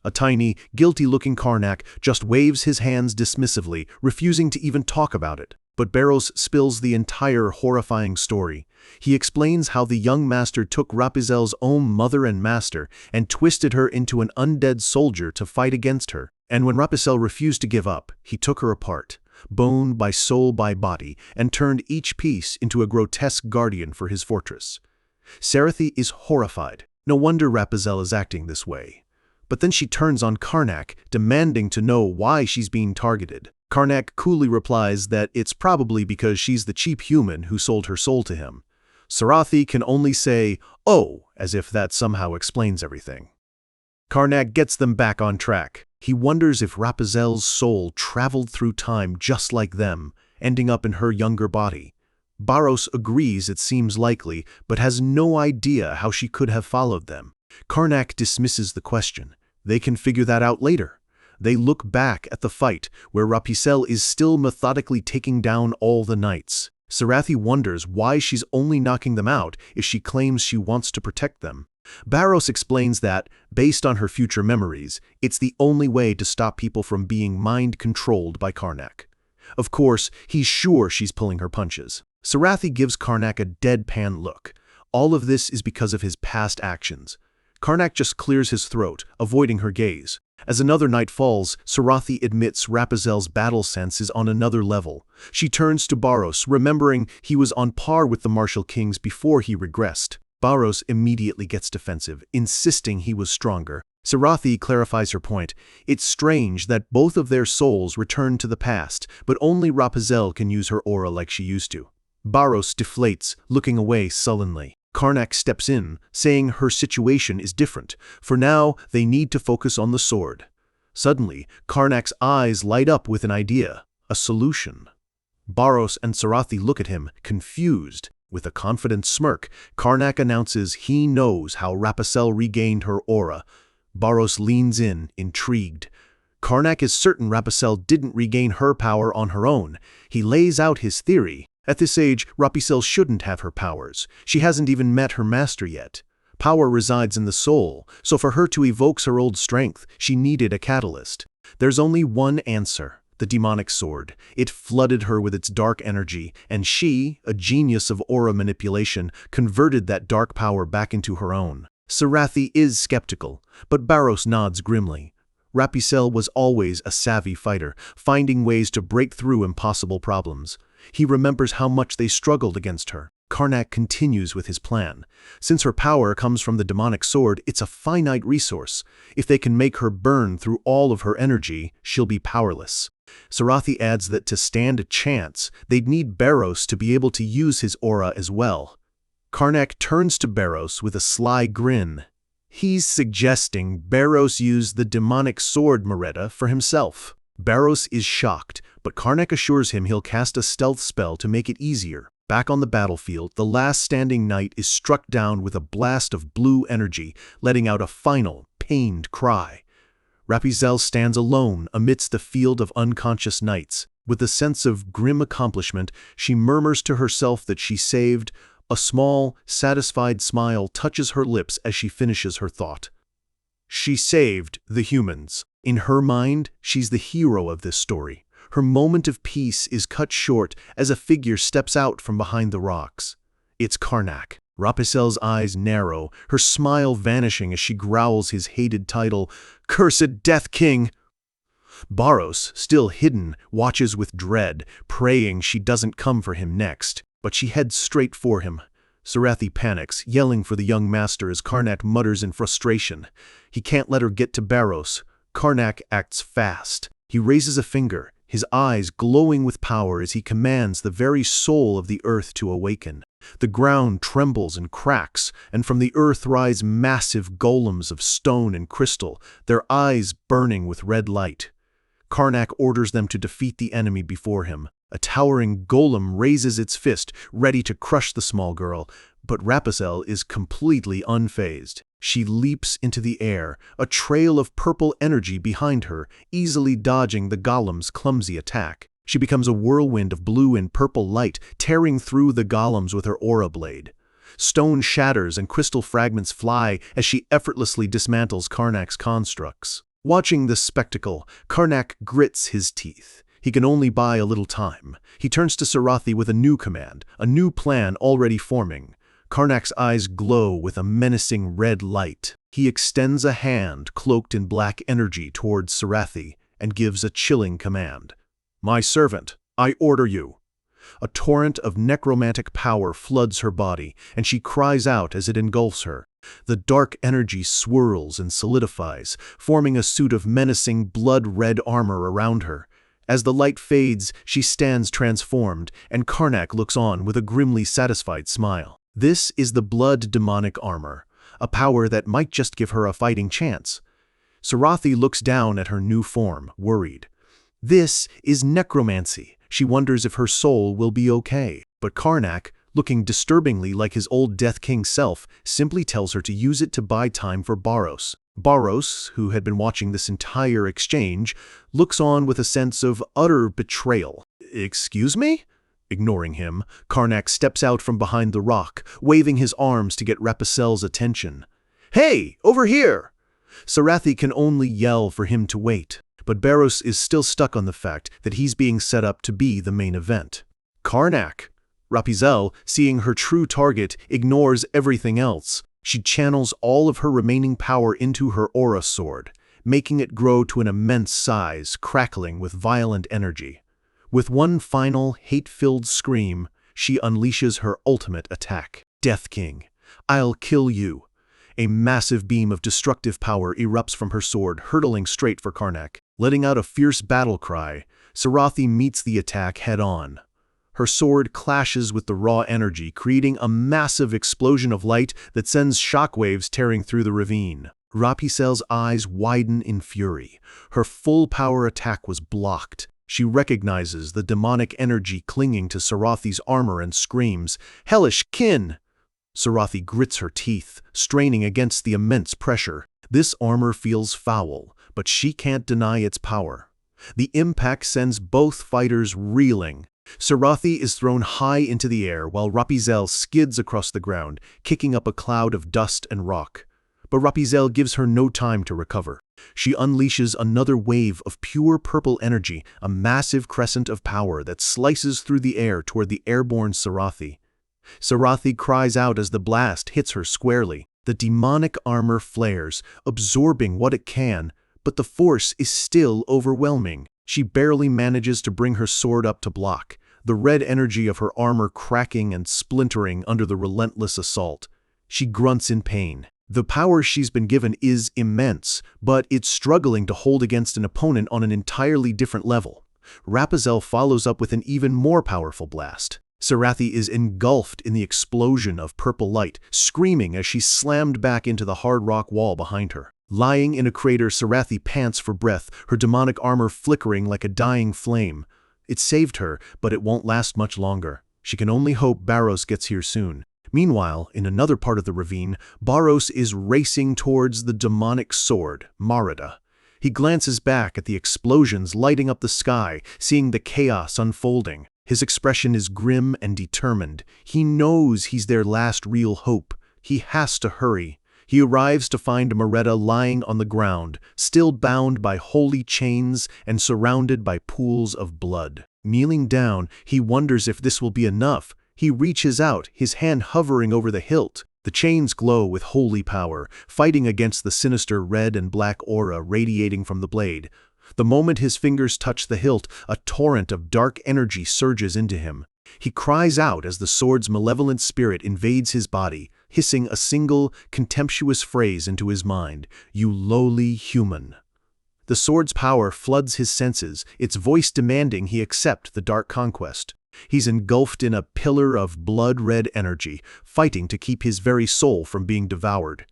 A tiny, guilty-looking Karnak just waves his hands dismissively, refusing to even talk about it. But Barros spills the entire horrifying story. He explains how the young master took Rapicel's own mother and master and twisted her into an undead soldier to fight against her. And when Rapicel refused to give up, he took her apart, bone by soul by body, and turned each piece into a grotesque guardian for his fortress. Sarathi is horrified. No wonder Rapicel is acting this way. But then she turns on Karnak, demanding to know why she's being targeted. Karnak coolly replies that it's probably because she's the cheap human who sold her soul to him. Sarathi can only say, "Oh," as if that somehow explains everything. Karnak gets them back on track. He wonders if Rapicel's soul traveled through time just like them, ending up in her younger body. Barros agrees it seems likely, but has no idea how she could have followed them. Karnak dismisses the question. They can figure that out later. They look back at the fight, where Rapicel is still methodically taking down all the knights. Sarathi wonders why she's only knocking them out if she claims she wants to protect them. Barros explains that, based on her future memories, it's the only way to stop people from being mind-controlled by Karnak. Of course, he's sure she's pulling her punches. Sarathi gives Karnak a deadpan look. All of this is because of his past actions. Karnak just clears his throat, avoiding her gaze. As another night falls, Sarathi admits Rapicel's battle sense is on another level. She turns to Barros, remembering he was on par with the martial kings before he regressed. Barros immediately gets defensive, insisting he was stronger. Sarathi clarifies her point. It's strange that both of their souls return to the past, but only Rapicel can use her aura like she used to. Barros deflates, looking away sullenly. Karnak steps in, saying her situation is different. For now, they need to focus on the sword. Suddenly, Karnak's eyes light up with an idea, a solution. Barros and Sarathi look at him, confused. With a confident smirk, Karnak announces he knows how Rapicel regained her aura. Barros leans in, intrigued. Karnak is certain Rapicel didn't regain her power on her own. He lays out his theory. At this age, Rapicel shouldn't have her powers. She hasn't even met her master yet. Power resides in the soul, so for her to evoke her old strength, she needed a catalyst. There's only one answer, the demonic sword. It flooded her with its dark energy, and she, a genius of aura manipulation, converted that dark power back into her own. Sarathi is skeptical, but Barros nods grimly. Rapicel was always a savvy fighter, finding ways to break through impossible problems. He remembers how much they struggled against her. Karnak continues with his plan. Since her power comes from the demonic sword, it's a finite resource. If they can make her burn through all of her energy, she'll be powerless. Sarathi adds that to stand a chance, they'd need Barros to be able to use his aura as well. Karnak turns to Barros with a sly grin. He's suggesting Barros use the demonic sword Moretta for himself. Barros is shocked, but Karnak assures him he'll cast a stealth spell to make it easier. Back on the battlefield, the last standing knight is struck down with a blast of blue energy, letting out a final, pained cry. Rapicel stands alone amidst the field of unconscious knights. With a sense of grim accomplishment, she murmurs to herself that she saved. A small, satisfied smile touches her lips as she finishes her thought. She saved the humans. In her mind, she's the hero of this story. Her moment of peace is cut short as a figure steps out from behind the rocks. It's Karnak. Rapicel's eyes narrow, her smile vanishing as she growls his hated title, "Cursed Death King!" Barros, still hidden, watches with dread, praying she doesn't come for him next. But she heads straight for him. Sarathi panics, yelling for the young master as Karnak mutters in frustration. He can't let her get to Barros. Karnak acts fast. He raises a finger, his eyes glowing with power as he commands the very soul of the earth to awaken. The ground trembles and cracks, and from the earth rise massive golems of stone and crystal, their eyes burning with red light. Karnak orders them to defeat the enemy before him. A towering golem raises its fist, ready to crush the small girl, but Rapicel is completely unfazed. She leaps into the air, a trail of purple energy behind her, easily dodging the golem's clumsy attack. She becomes a whirlwind of blue and purple light, tearing through the golems with her aura blade. Stone shatters and crystal fragments fly as she effortlessly dismantles Karnak's constructs. Watching this spectacle, Karnak grits his teeth. He can only buy a little time. He turns to Sarathi with a new command, a new plan already forming. Karnak's eyes glow with a menacing red light. He extends a hand cloaked in black energy towards Sarathi and gives a chilling command. "My servant, I order you." A torrent of necromantic power floods her body, and she cries out as it engulfs her. The dark energy swirls and solidifies, forming a suit of menacing blood-red armor around her. As the light fades, she stands transformed, and Karnak looks on with a grimly satisfied smile. This is the blood demonic armor, a power that might just give her a fighting chance. Sarathi looks down at her new form, worried. This is necromancy. She wonders if her soul will be okay. But Karnak, looking disturbingly like his old Death King self, simply tells her to use it to buy time for Barros. Barros, who had been watching this entire exchange, looks on with a sense of utter betrayal. "Excuse me?" Ignoring him, Karnak steps out from behind the rock, waving his arms to get Rapicel's attention. "Hey, over here!" Sarathi can only yell for him to wait, but Barros is still stuck on the fact that he's being set up to be the main event. "Karnak!" Rapicel, seeing her true target, ignores everything else. She channels all of her remaining power into her aura sword, making it grow to an immense size, crackling with violent energy. With one final, hate-filled scream, she unleashes her ultimate attack. "Death King, I'll kill you." A massive beam of destructive power erupts from her sword, hurtling straight for Karnak. Letting out a fierce battle cry, Sarathi meets the attack head-on. Her sword clashes with the raw energy, creating a massive explosion of light that sends shockwaves tearing through the ravine. Rapicel's eyes widen in fury. Her full-power attack was blocked. She recognizes the demonic energy clinging to Sarathi's armor and screams, "Hellish kin!" Sarathi grits her teeth, straining against the immense pressure. This armor feels foul, but she can't deny its power. The impact sends both fighters reeling. Sarathi is thrown high into the air while Rapicel skids across the ground, kicking up a cloud of dust and rock. But Rapicel gives her no time to recover. She unleashes another wave of pure purple energy, a massive crescent of power that slices through the air toward the airborne Sarathi. Sarathi cries out as the blast hits her squarely. The demonic armor flares, absorbing what it can, but the force is still overwhelming. She barely manages to bring her sword up to block, the red energy of her armor cracking and splintering under the relentless assault. She grunts in pain. The power she's been given is immense, but it's struggling to hold against an opponent on an entirely different level. Rapicel follows up with an even more powerful blast. Sarathi is engulfed in the explosion of purple light, screaming as she's slammed back into the hard rock wall behind her. Lying in a crater, Sarathi pants for breath, her demonic armor flickering like a dying flame. It saved her, but it won't last much longer. She can only hope Barros gets here soon. Meanwhile, in another part of the ravine, Barros is racing towards the demonic sword, Marida. He glances back at the explosions lighting up the sky, seeing the chaos unfolding. His expression is grim and determined. He knows he's their last real hope. He has to hurry. He arrives to find Marida lying on the ground, still bound by holy chains and surrounded by pools of blood. Kneeling down, he wonders if this will be enough. He reaches out, his hand hovering over the hilt. The chains glow with holy power, fighting against the sinister red and black aura radiating from the blade. The moment his fingers touch the hilt, a torrent of dark energy surges into him. He cries out as the sword's malevolent spirit invades his body, hissing a single, contemptuous phrase into his mind, "You lowly human." The sword's power floods his senses, its voice demanding he accept the dark conquest. He's engulfed in a pillar of blood-red energy, fighting to keep his very soul from being devoured.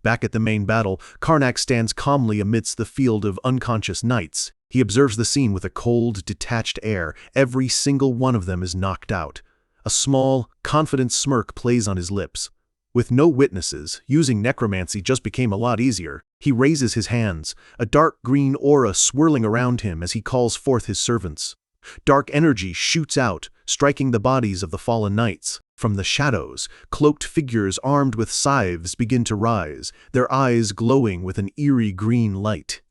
Back at the main battle, Karnak stands calmly amidst the field of unconscious knights. He observes the scene with a cold, detached air. Every single one of them is knocked out. A small, confident smirk plays on his lips. With no witnesses, using necromancy just became a lot easier. He raises his hands, a dark green aura swirling around him as he calls forth his servants. Dark energy shoots out, striking the bodies of the fallen knights. From the shadows, cloaked figures armed with scythes begin to rise, their eyes glowing with an eerie green light.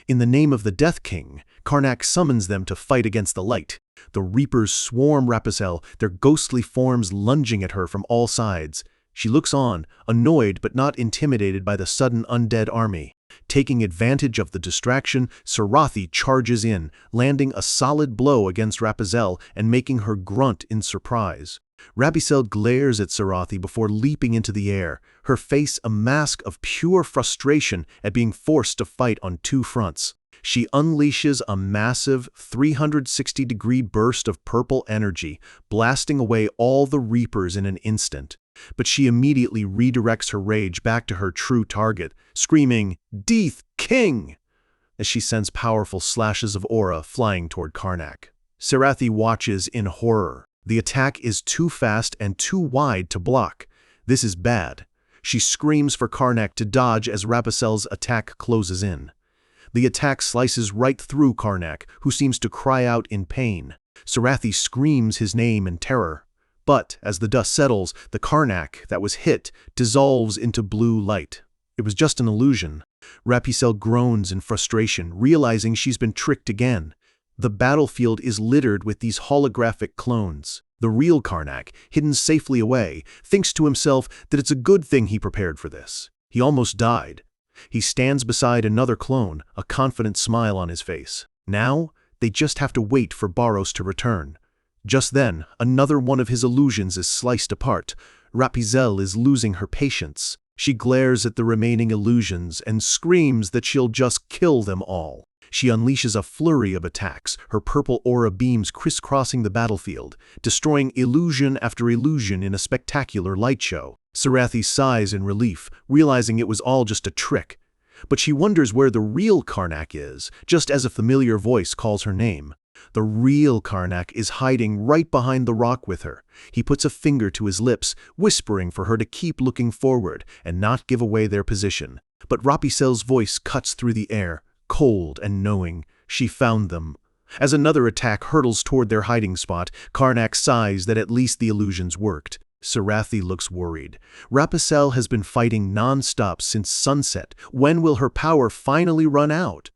In the name of the Death King, Karnak summons them to fight against the light. The Reapers swarm Raphael, their ghostly forms lunging at her from all sides. She looks on, annoyed but not intimidated by the sudden undead army. Taking advantage of the distraction, Sarathi charges in, landing a solid blow against Raphael and making her grunt in surprise. Raphael glares at Sarathi before leaping into the air, her face a mask of pure frustration at being forced to fight on two fronts. She unleashes a massive 360-degree burst of purple energy, blasting away all the Reapers in an instant. But she immediately redirects her rage back to her true target, screaming, "Death King!" as she sends powerful slashes of aura flying toward Karnak. Sarathi watches in horror. The attack is too fast and too wide to block. This is bad. She screams for Karnak to dodge as Raphael's attack closes in. The attack slices right through Karnak, who seems to cry out in pain. Sarathi screams his name in terror. But as the dust settles, the Karnak that was hit dissolves into blue light. It was just an illusion. Raphael groans in frustration, realizing she's been tricked again. The battlefield is littered with these holographic clones. The real Karnak, hidden safely away, thinks to himself that it's a good thing he prepared for this. He almost died. He stands beside another clone, a confident smile on his face. Now, they just have to wait for Baros to return. Just then, another one of his illusions is sliced apart. Raphael is losing her patience. She glares at the remaining illusions and screams that she'll just kill them all. She unleashes a flurry of attacks, her purple aura beams crisscrossing the battlefield, destroying illusion after illusion in a spectacular light show. Sarathi sighs in relief, realizing it was all just a trick. But she wonders where the real Karnak is, just as a familiar voice calls her name. The real Karnak is hiding right behind the rock with her. He puts a finger to his lips, whispering for her to keep looking forward and not give away their position. But Raphael's voice cuts through the air, cold and knowing. She found them. As another attack hurtles toward their hiding spot, Karnak sighs that at least the illusions worked. Sarathi looks worried. Raphael has been fighting non-stop since sunset. When will her power finally run out?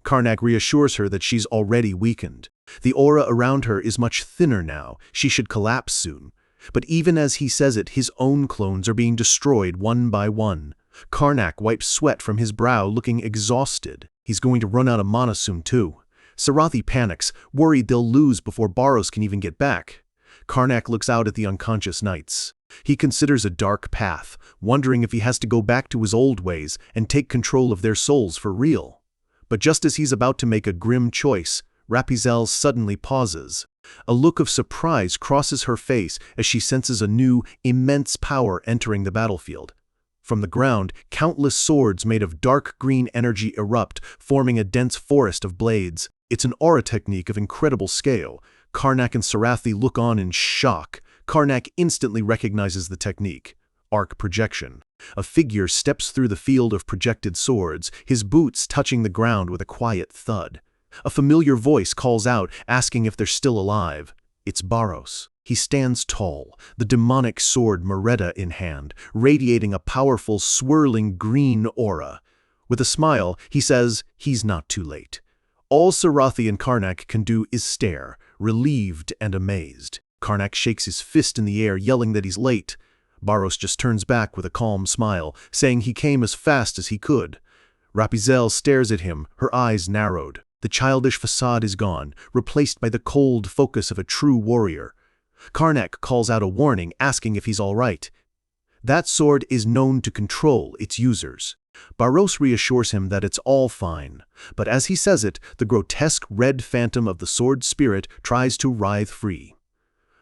Karnak reassures her that she's already weakened. The aura around her is much thinner now. She should collapse soon. But even as he says it, his own clones are being destroyed one by one. Karnak wipes sweat from his brow, looking exhausted. He's going to run out of mana soon, too. Sarathi panics, worried they'll lose before Baros can even get back. Karnak looks out at the unconscious knights. He considers a dark path, wondering if he has to go back to his old ways and take control of their souls for real. But just as he's about to make a grim choice, Raphael suddenly pauses. A look of surprise crosses her face as she senses a new, immense power entering the battlefield. From the ground, countless swords made of dark green energy erupt, forming a dense forest of blades. It's an aura technique of incredible scale. Karnak and Sarathi look on in shock. Karnak instantly recognizes the technique. Arc projection. A figure steps through the field of projected swords, his boots touching the ground with a quiet thud. A familiar voice calls out, asking if they're still alive. It's Baros. He stands tall, the demonic sword Mereta in hand, radiating a powerful, swirling green aura. With a smile, he says he's not too late. All Sarathi and Karnak can do is stare, relieved and amazed. Karnak shakes his fist in the air, yelling that he's late. Barros just turns back with a calm smile, saying he came as fast as he could. Rapunzel stares at him, her eyes narrowed. The childish facade is gone, replaced by the cold focus of a true warrior. Karnak calls out a warning, asking if he's all right. That sword is known to control its users. Barros reassures him that it's all fine, but as he says it, the grotesque red phantom of the sword spirit tries to writhe free.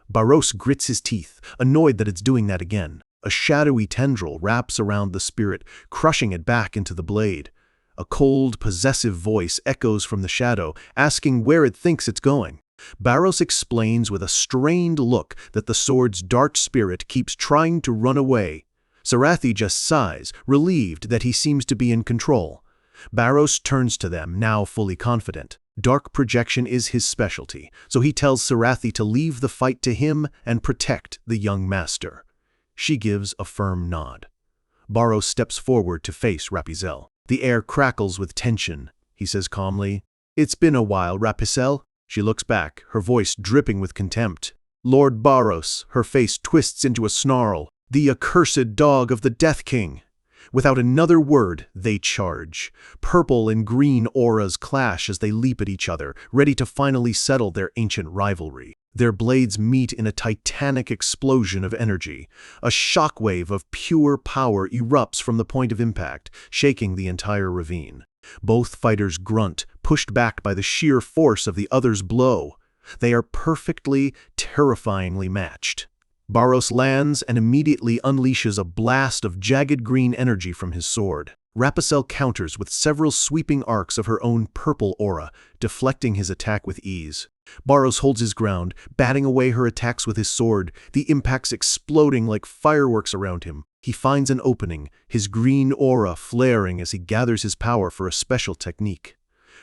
Barros grits his teeth, annoyed that it's doing that again. A shadowy tendril wraps around the spirit, crushing it back into the blade. A cold, possessive voice echoes from the shadow, asking where it thinks it's going. Barros explains with a strained look that the sword's dark spirit keeps trying to run away. Sarathi just sighs, relieved that he seems to be in control. Barros turns to them, now fully confident. Dark projection is his specialty, so he tells Sarathi to leave the fight to him and protect the young master. She gives a firm nod. Barros steps forward to face Rapunzel. The air crackles with tension. He says calmly, "It's been a while, Rapunzel." She looks back, her voice dripping with contempt. "Lord Barros," her face twists into a snarl, "the accursed dog of the Death King." Without another word, they charge. Purple and green auras clash as they leap at each other, ready to finally settle their ancient rivalry. Their blades meet in a titanic explosion of energy. A shockwave of pure power erupts from the point of impact, shaking the entire ravine. Both fighters grunt, pushed back by the sheer force of the other's blow. They are perfectly, terrifyingly matched. Barros lands and immediately unleashes a blast of jagged green energy from his sword. Rapunzel counters with several sweeping arcs of her own purple aura, deflecting his attack with ease. Barros holds his ground, batting away her attacks with his sword, the impacts exploding like fireworks around him. He finds an opening, his green aura flaring as he gathers his power for a special technique.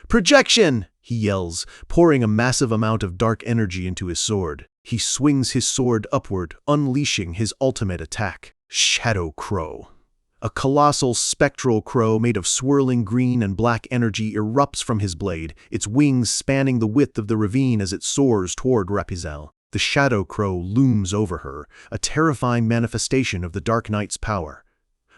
"Projection!" he yells, pouring a massive amount of dark energy into his sword. He swings his sword upward, unleashing his ultimate attack. Shadow Crow. A colossal spectral crow made of swirling green and black energy erupts from his blade, its wings spanning the width of the ravine as it soars toward Rapunzel. The Shadow Crow looms over her, a terrifying manifestation of the Dark Knight's power.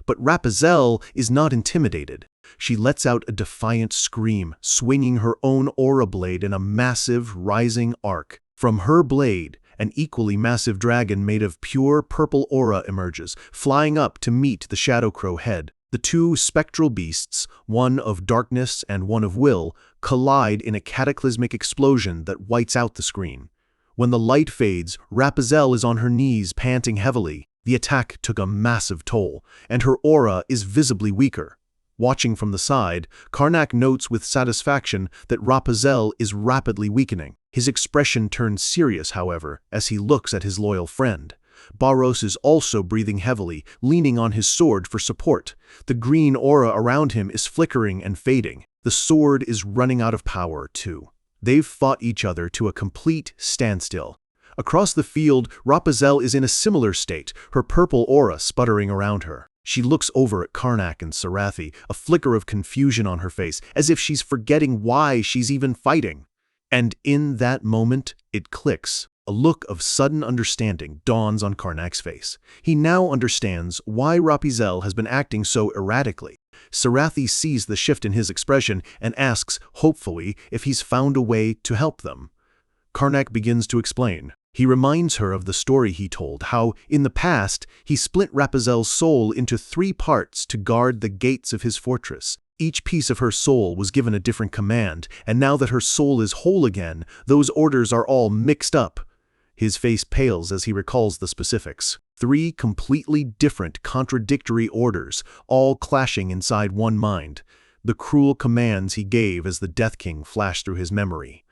But Rapunzel is not intimidated. She lets out a defiant scream, swinging her own aura blade in a massive, rising arc. From her blade, an equally massive dragon made of pure purple aura emerges, flying up to meet the Shadow Crow head. The two spectral beasts, one of darkness and one of will, collide in a cataclysmic explosion that whites out the screen. When the light fades, Rapunzel is on her knees, panting heavily. The attack took a massive toll, and her aura is visibly weaker. Watching from the side, Karnak notes with satisfaction that Rapunzel is rapidly weakening. His expression turns serious, however, as he looks at his loyal friend. Barros is also breathing heavily, leaning on his sword for support. The green aura around him is flickering and fading. The sword is running out of power, too. They've fought each other to a complete standstill. Across the field, Rapunzel is in a similar state, her purple aura sputtering around her. She looks over at Karnak and Sarathi, a flicker of confusion on her face, as if she's forgetting why she's even fighting. And in that moment, it clicks. A look of sudden understanding dawns on Karnak's face. He now understands why Rapunzel has been acting so erratically. Sarathi sees the shift in his expression and asks, hopefully, if he's found a way to help them. Karnak begins to explain. He reminds her of the story he told, how, in the past, he split Rapunzel's soul into 3 parts to guard the gates of his fortress. Each piece of her soul was given a different command, and now that her soul is whole again, those orders are all mixed up. His face pales as he recalls the specifics. 3 completely different, contradictory orders, all clashing inside one mind. The cruel commands he gave as the Death King flashed through his memory.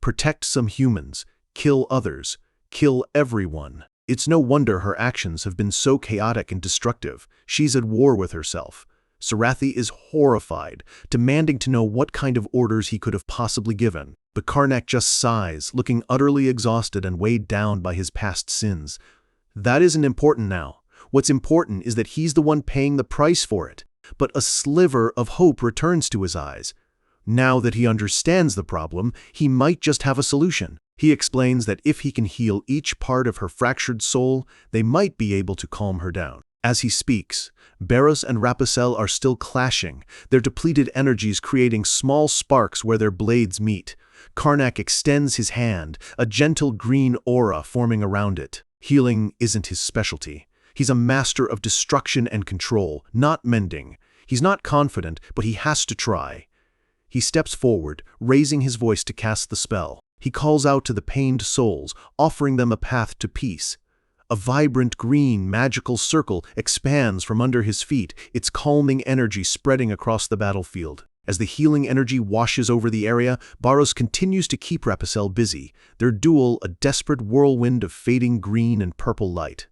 Protect some humans, kill others, kill everyone. It's no wonder her actions have been so chaotic and destructive. She's at war with herself. Sarathi is horrified, demanding to know what kind of orders he could have possibly given. But Karnak just sighs, looking utterly exhausted and weighed down by his past sins. That isn't important now. What's important is that he's the one paying the price for it. But a sliver of hope returns to his eyes. Now that he understands the problem, he might just have a solution. He explains that if he can heal each part of her fractured soul, they might be able to calm her down. As he speaks, Barros and Rapicelle are still clashing, their depleted energies creating small sparks where their blades meet. Karnak extends his hand, a gentle green aura forming around it. Healing isn't his specialty. He's a master of destruction and control, not mending. He's not confident, but he has to try. He steps forward, raising his voice to cast the spell. He calls out to the pained souls, offering them a path to peace. A vibrant green, magical circle expands from under his feet, its calming energy spreading across the battlefield. As the healing energy washes over the area, Barros continues to keep Rapicelle busy, their duel a desperate whirlwind of fading green and purple light.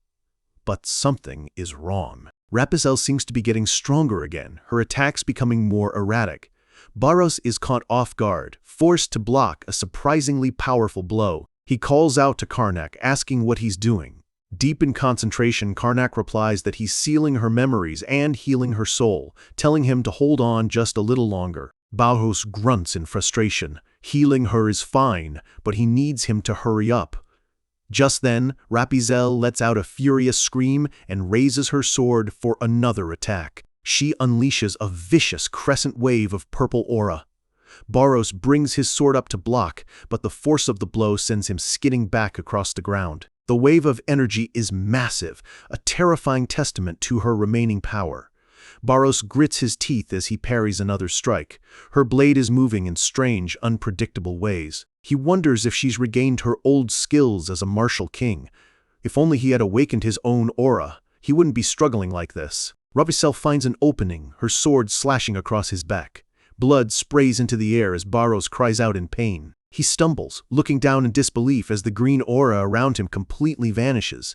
But something is wrong. Rapicelle seems to be getting stronger again, her attacks becoming more erratic. Barros is caught off guard, forced to block a surprisingly powerful blow. He calls out to Karnak, asking what he's doing. Deep in concentration, Karnak replies that he's sealing her memories and healing her soul, telling him to hold on just a little longer. Barros grunts in frustration. Healing her is fine, but he needs him to hurry up. Just then, Rapicelle lets out a furious scream and raises her sword for another attack. She unleashes a vicious crescent wave of purple aura. Barros brings his sword up to block, but the force of the blow sends him skidding back across the ground. The wave of energy is massive, a terrifying testament to her remaining power. Barros grits his teeth as he parries another strike. Her blade is moving in strange, unpredictable ways. He wonders if she's regained her old skills as a martial king. If only he had awakened his own aura, he wouldn't be struggling like this. Rapicelle finds an opening, her sword slashing across his back. Blood sprays into the air as Barros cries out in pain. He stumbles, looking down in disbelief as the green aura around him completely vanishes.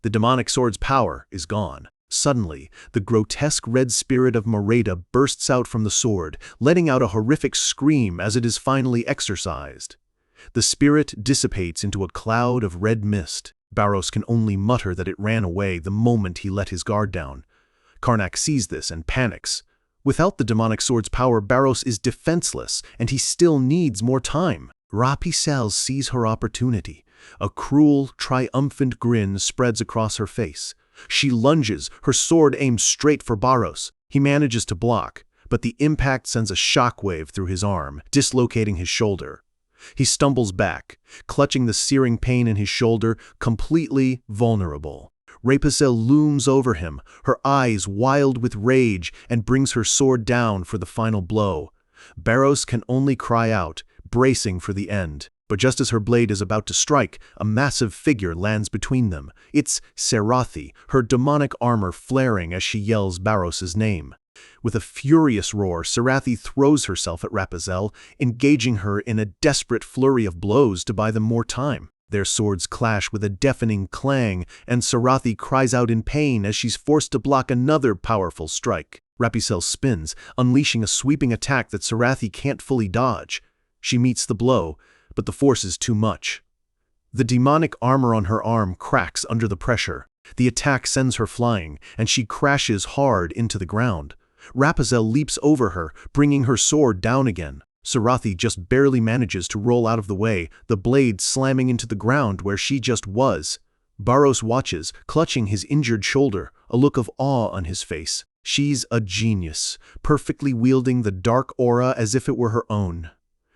The demonic sword's power is gone. Suddenly, the grotesque red spirit of Merida bursts out from the sword, letting out a horrific scream as it is finally exorcised. The spirit dissipates into a cloud of red mist. Barros can only mutter that it ran away the moment he let his guard down. Karnak sees this and panics. Without the demonic sword's power, Barros is defenseless, and he still needs more time. Rapicelle sees her opportunity. A cruel, triumphant grin spreads across her face. She lunges, her sword aimed straight for Barros. He manages to block, but the impact sends a shockwave through his arm, dislocating his shoulder. He stumbles back, clutching the searing pain in his shoulder, completely vulnerable. Rapicelle looms over him, her eyes wild with rage, and brings her sword down for the final blow. Barros can only cry out, bracing for the end. But just as her blade is about to strike, a massive figure lands between them. It's Serathi, her demonic armor flaring as she yells Barros's name. With a furious roar, Serathi throws herself at Rapicelle, engaging her in a desperate flurry of blows to buy them more time. Their swords clash with a deafening clang, and Serathi cries out in pain as she's forced to block another powerful strike. Rapicelle spins, unleashing a sweeping attack that Serathi can't fully dodge. She meets the blow, but the force is too much. The demonic armor on her arm cracks under the pressure. The attack sends her flying, and she crashes hard into the ground. Rapicelle leaps over her, bringing her sword down again. Serathi just barely manages to roll out of the way, the blade slamming into the ground where she just was. Barros watches, clutching his injured shoulder, a look of awe on his face. She's a genius, perfectly wielding the dark aura as if it were her own.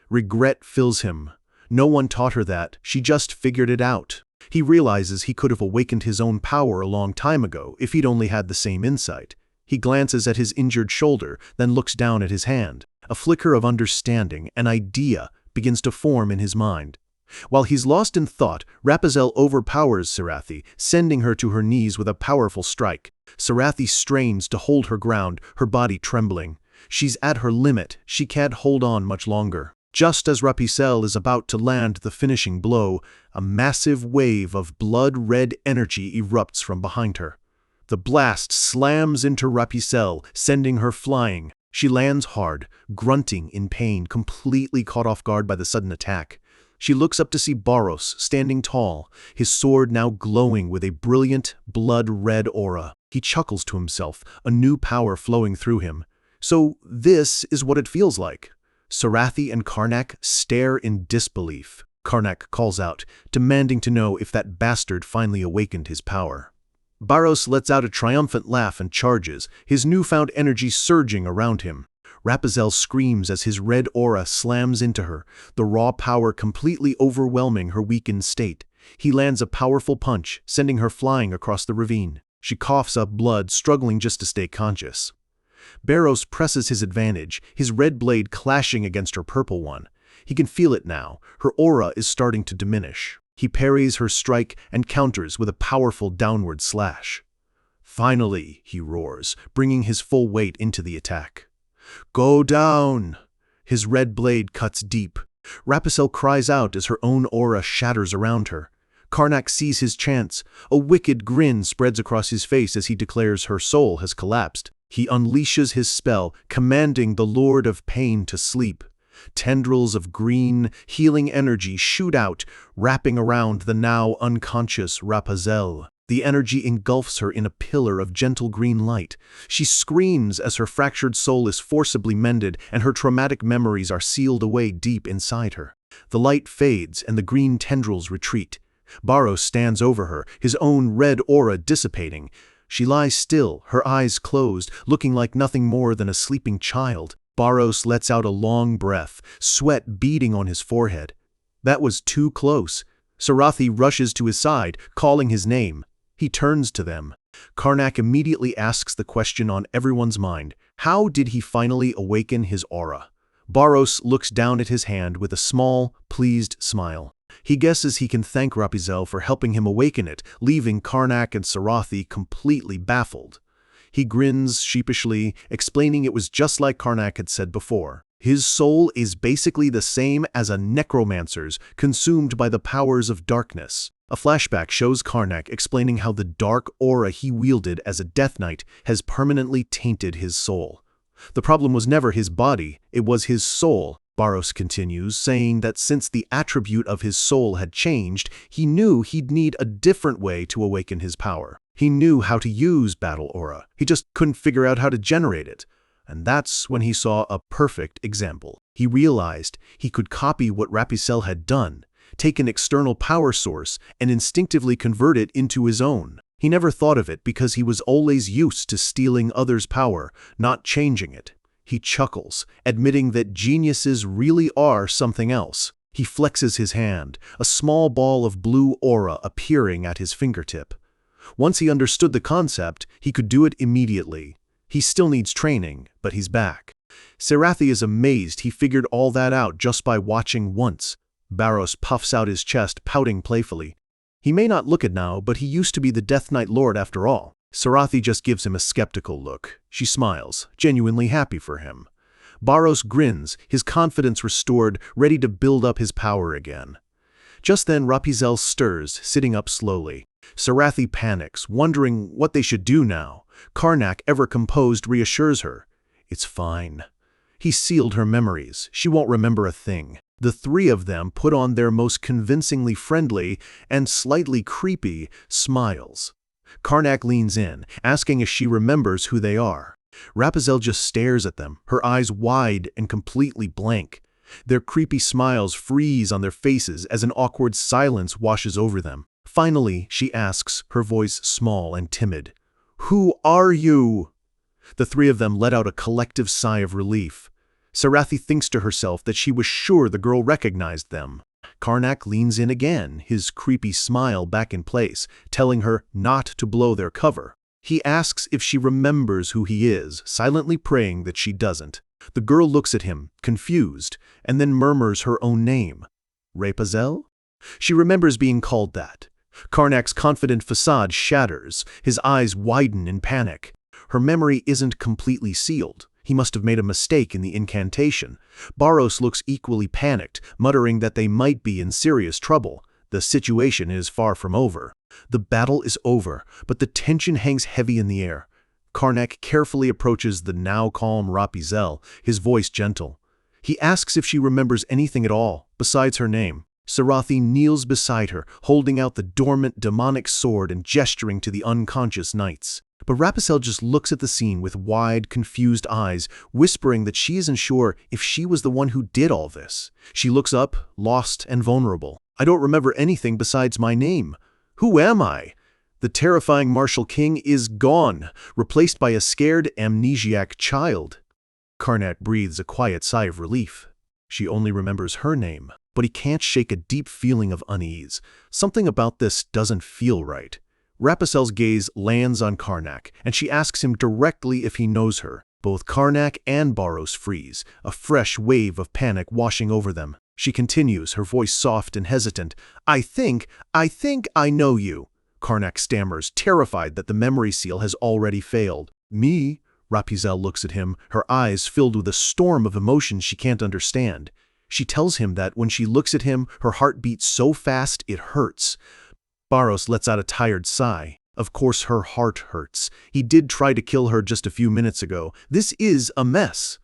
Regret fills him. No one taught her that, she just figured it out. He realizes he could have awakened his own power a long time ago if he'd only had the same insight. He glances at his injured shoulder, then looks down at his hand. A flicker of understanding, an idea, begins to form in his mind. While he's lost in thought, Rapicelle overpowers Serathi, sending her to her knees with a powerful strike. Serathi strains to hold her ground, her body trembling. She's at her limit, she can't hold on much longer. Just as Rapicelle is about to land the finishing blow, a massive wave of blood-red energy erupts from behind her. The blast slams into Rapicelle, sending her flying. She lands hard, grunting in pain, completely caught off guard by the sudden attack. She looks up to see Barros, standing tall, his sword now glowing with a brilliant, blood-red aura. He chuckles to himself, a new power flowing through him. So this is what it feels like. Serathi and Karnak stare in disbelief. Karnak calls out, demanding to know if that bastard finally awakened his power. Barros lets out a triumphant laugh and charges, his newfound energy surging around him. Rapunzel screams as his red aura slams into her, the raw power completely overwhelming her weakened state. He lands a powerful punch, sending her flying across the ravine. She coughs up blood, struggling just to stay conscious. Barros presses his advantage, his red blade clashing against her purple one. He can feel it now, her aura is starting to diminish. He parries her strike and counters with a powerful downward slash. Finally, he roars, bringing his full weight into the attack. Go down! His red blade cuts deep. Rapunzel cries out as her own aura shatters around her. Karnak sees his chance. A wicked grin spreads across his face as he declares her soul has collapsed. He unleashes his spell, commanding the Lord of Pain to sleep. Tendrils of green, healing energy shoot out, wrapping around the now unconscious Rapunzel. The energy engulfs her in a pillar of gentle green light. She screams as her fractured soul is forcibly mended and her traumatic memories are sealed away deep inside her. The light fades and the green tendrils retreat. Barros stands over her, his own red aura dissipating. She lies still, her eyes closed, looking like nothing more than a sleeping child. Barros lets out a long breath, sweat beading on his forehead. That was too close. Sarathi rushes to his side, calling his name. He turns to them. Karnak immediately asks the question on everyone's mind. How did he finally awaken his aura? Barros looks down at his hand with a small, pleased smile. He guesses he can thank Rapunzel for helping him awaken it, leaving Karnak and Sarathi completely baffled. He grins sheepishly, explaining it was just like Karnak had said before. His soul is basically the same as a necromancer's, consumed by the powers of darkness. A flashback shows Karnak explaining how the dark aura he wielded as a Death Knight has permanently tainted his soul. The problem was never his body, it was his soul. Barros continues, saying that since the attribute of his soul had changed, he knew he'd need a different way to awaken his power. He knew how to use Battle Aura, he just couldn't figure out how to generate it. And that's when he saw a perfect example. He realized he could copy what Rapunzel had done, take an external power source, and instinctively convert it into his own. He never thought of it because he was always used to stealing others' power, not changing it. He chuckles, admitting that geniuses really are something else. He flexes his hand, a small ball of blue aura appearing at his fingertip. Once he understood the concept, he could do it immediately. He still needs training, but he's back. Sarathi is amazed he figured all that out just by watching once. Barros puffs out his chest, pouting playfully. He may not look it now, but he used to be the Death Knight Lord after all. Sarathi just gives him a skeptical look. She smiles, genuinely happy for him. Barros grins, his confidence restored, ready to build up his power again. Just then Rapunzel stirs, sitting up slowly. Sarathi panics, wondering what they should do now. Karnak, ever composed, reassures her. It's fine. He sealed her memories. She won't remember a thing. The three of them put on their most convincingly friendly and slightly creepy smiles. Karnak leans in, asking if she remembers who they are. Rapunzel just stares at them, her eyes wide and completely blank. Their creepy smiles freeze on their faces as an awkward silence washes over them. Finally, she asks, her voice small and timid, "Who are you?" The three of them let out a collective sigh of relief. Sarathi thinks to herself that she was sure the girl recognized them. Karnak leans in again, his creepy smile back in place, telling her not to blow their cover. He asks if she remembers who he is, silently praying that she doesn't. The girl looks at him, confused, and then murmurs her own name. Rapunzel? She remembers being called that. Karnak's confident facade shatters, his eyes widen in panic. Her memory isn't completely sealed. He must have made a mistake in the incantation. Barros looks equally panicked, muttering that they might be in serious trouble. The situation is far from over. The battle is over, but the tension hangs heavy in the air. Karnak carefully approaches the now calm Rapunzel, his voice gentle. He asks if she remembers anything at all, besides her name. Sarathi kneels beside her, holding out the dormant demonic sword and gesturing to the unconscious knights. But Raphael just looks at the scene with wide, confused eyes, whispering that she isn't sure if she was the one who did all this. She looks up, lost and vulnerable. "I don't remember anything besides my name. Who am I?" The terrifying martial king is gone, replaced by a scared, amnesiac child. Karnak breathes a quiet sigh of relief. She only remembers her name, but he can't shake a deep feeling of unease. Something about this doesn't feel right. Raphael's gaze lands on Karnak, and she asks him directly if he knows her. Both Karnak and Barros freeze, a fresh wave of panic washing over them. She continues, her voice soft and hesitant. I think I know you." Karnak stammers, terrified that the memory seal has already failed. "Me?" Raphael looks at him, her eyes filled with a storm of emotions she can't understand. She tells him that when she looks at him, her heart beats so fast it hurts. Barros lets out a tired sigh. Of course her heart hurts. He did try to kill her just a few minutes ago. This is a mess.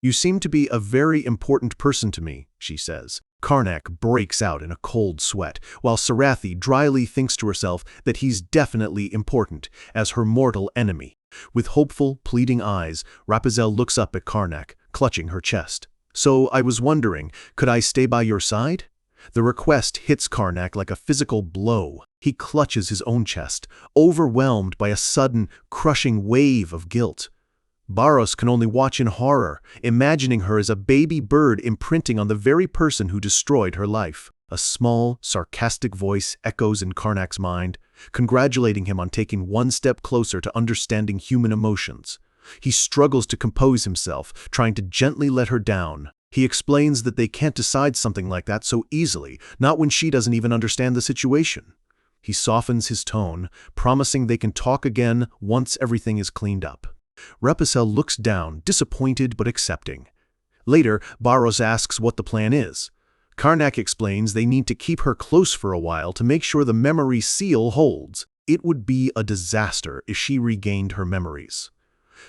"You seem to be a very important person to me," she says. Karnak breaks out in a cold sweat, while Sarathi dryly thinks to herself that he's definitely important, as her mortal enemy. With hopeful, pleading eyes, Raphael looks up at Karnak, clutching her chest. "So I was wondering, could I stay by your side?" The request hits Karnak like a physical blow. He clutches his own chest, overwhelmed by a sudden, crushing wave of guilt. Barros can only watch in horror, imagining her as a baby bird imprinting on the very person who destroyed her life. A small, sarcastic voice echoes in Karnak's mind, congratulating him on taking one step closer to understanding human emotions. He struggles to compose himself, trying to gently let her down. He explains that they can't decide something like that so easily, not when she doesn't even understand the situation. He softens his tone, promising they can talk again once everything is cleaned up. Raphael looks down, disappointed but accepting. Later, Barros asks what the plan is. Karnak explains they need to keep her close for a while to make sure the memory seal holds. It would be a disaster if she regained her memories.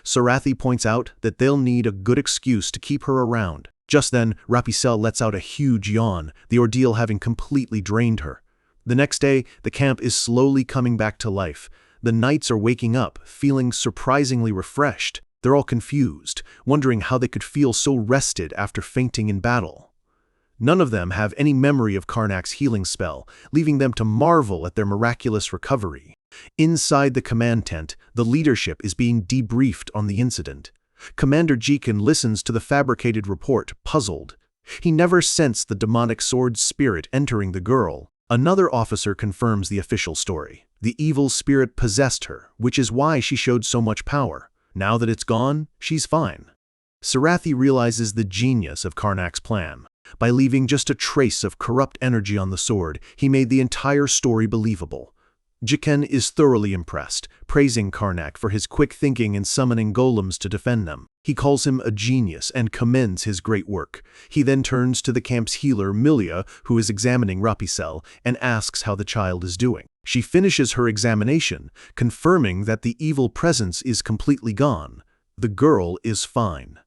Sarathi points out that they'll need a good excuse to keep her around. Just then, Raphael lets out a huge yawn, the ordeal having completely drained her. The next day, the camp is slowly coming back to life. The knights are waking up, feeling surprisingly refreshed. They're all confused, wondering how they could feel so rested after fainting in battle. None of them have any memory of Karnak's healing spell, leaving them to marvel at their miraculous recovery. Inside the command tent, the leadership is being debriefed on the incident. Commander Jikin listens to the fabricated report, puzzled. He never sensed the demonic sword spirit entering the girl. Another officer confirms the official story. The evil spirit possessed her, which is why she showed so much power. Now that it's gone, she's fine. Sarathi realizes the genius of Karnak's plan. By leaving just a trace of corrupt energy on the sword, he made the entire story believable. Jiken is thoroughly impressed, praising Karnak for his quick thinking in summoning golems to defend them. He calls him a genius and commends his great work. He then turns to the camp's healer, Milia, who is examining Raphael, and asks how the child is doing. She finishes her examination, confirming that the evil presence is completely gone. The girl is fine.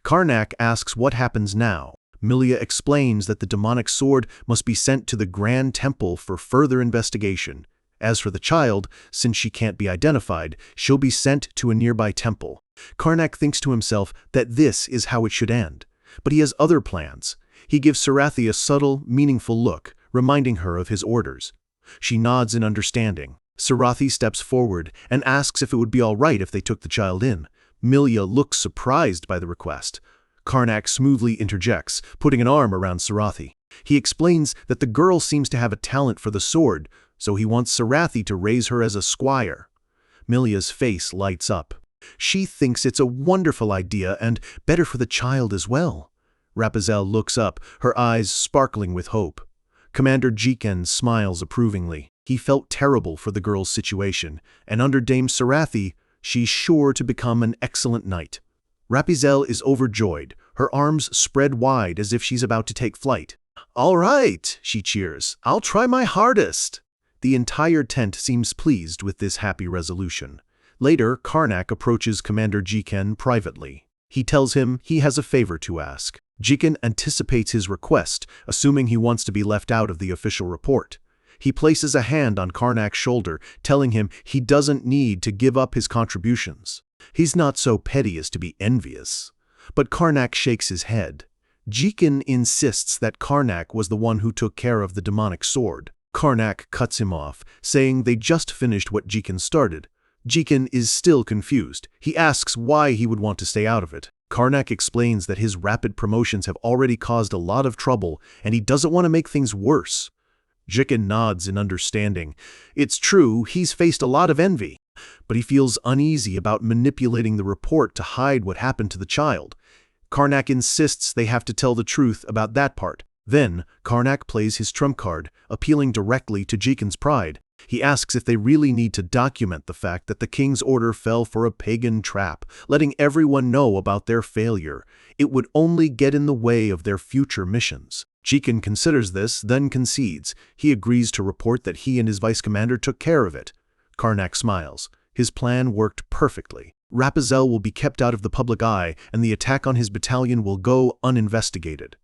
Karnak asks what happens now. Milia explains that the demonic sword must be sent to the Grand Temple for further investigation. As for the child, since she can't be identified, she'll be sent to a nearby temple. Karnak thinks to himself that this is how it should end. But he has other plans. He gives Sarathi a subtle, meaningful look, reminding her of his orders. She nods in understanding. Sarathi steps forward and asks if it would be all right if they took the child in. Milia looks surprised by the request. Karnak smoothly interjects, putting an arm around Sarathi. He explains that the girl seems to have a talent for the sword, so he wants Sarathi to raise her as a squire. Milia's face lights up. She thinks it's a wonderful idea and better for the child as well. Raphael looks up, her eyes sparkling with hope. Commander Jiken smiles approvingly. He felt terrible for the girl's situation, and under Dame Sarathi, she's sure to become an excellent knight. Raphael is overjoyed, her arms spread wide as if she's about to take flight. "All right," she cheers. "I'll try my hardest." The entire tent seems pleased with this happy resolution. Later, Karnak approaches Commander Jiken privately. He tells him he has a favor to ask. Jiken anticipates his request, assuming he wants to be left out of the official report. He places a hand on Karnak's shoulder, telling him he doesn't need to give up his contributions. He's not so petty as to be envious. But Karnak shakes his head. Jikin insists that Karnak was the one who took care of the demonic sword. Karnak cuts him off, saying they just finished what Jikin started. Jikin is still confused. He asks why he would want to stay out of it. Karnak explains that his rapid promotions have already caused a lot of trouble, and he doesn't want to make things worse. Jikin nods in understanding. It's true, he's faced a lot of envy, but he feels uneasy about manipulating the report to hide what happened to the child. Karnak insists they have to tell the truth about that part. Then, Karnak plays his trump card, appealing directly to Jikin's pride. He asks if they really need to document the fact that the king's order fell for a pagan trap, letting everyone know about their failure. It would only get in the way of their future missions. Jikin considers this, then concedes. He agrees to report that he and his vice commander took care of it. Karnak smiles. His plan worked perfectly. Rapunzel will be kept out of the public eye, and the attack on his battalion will go uninvestigated.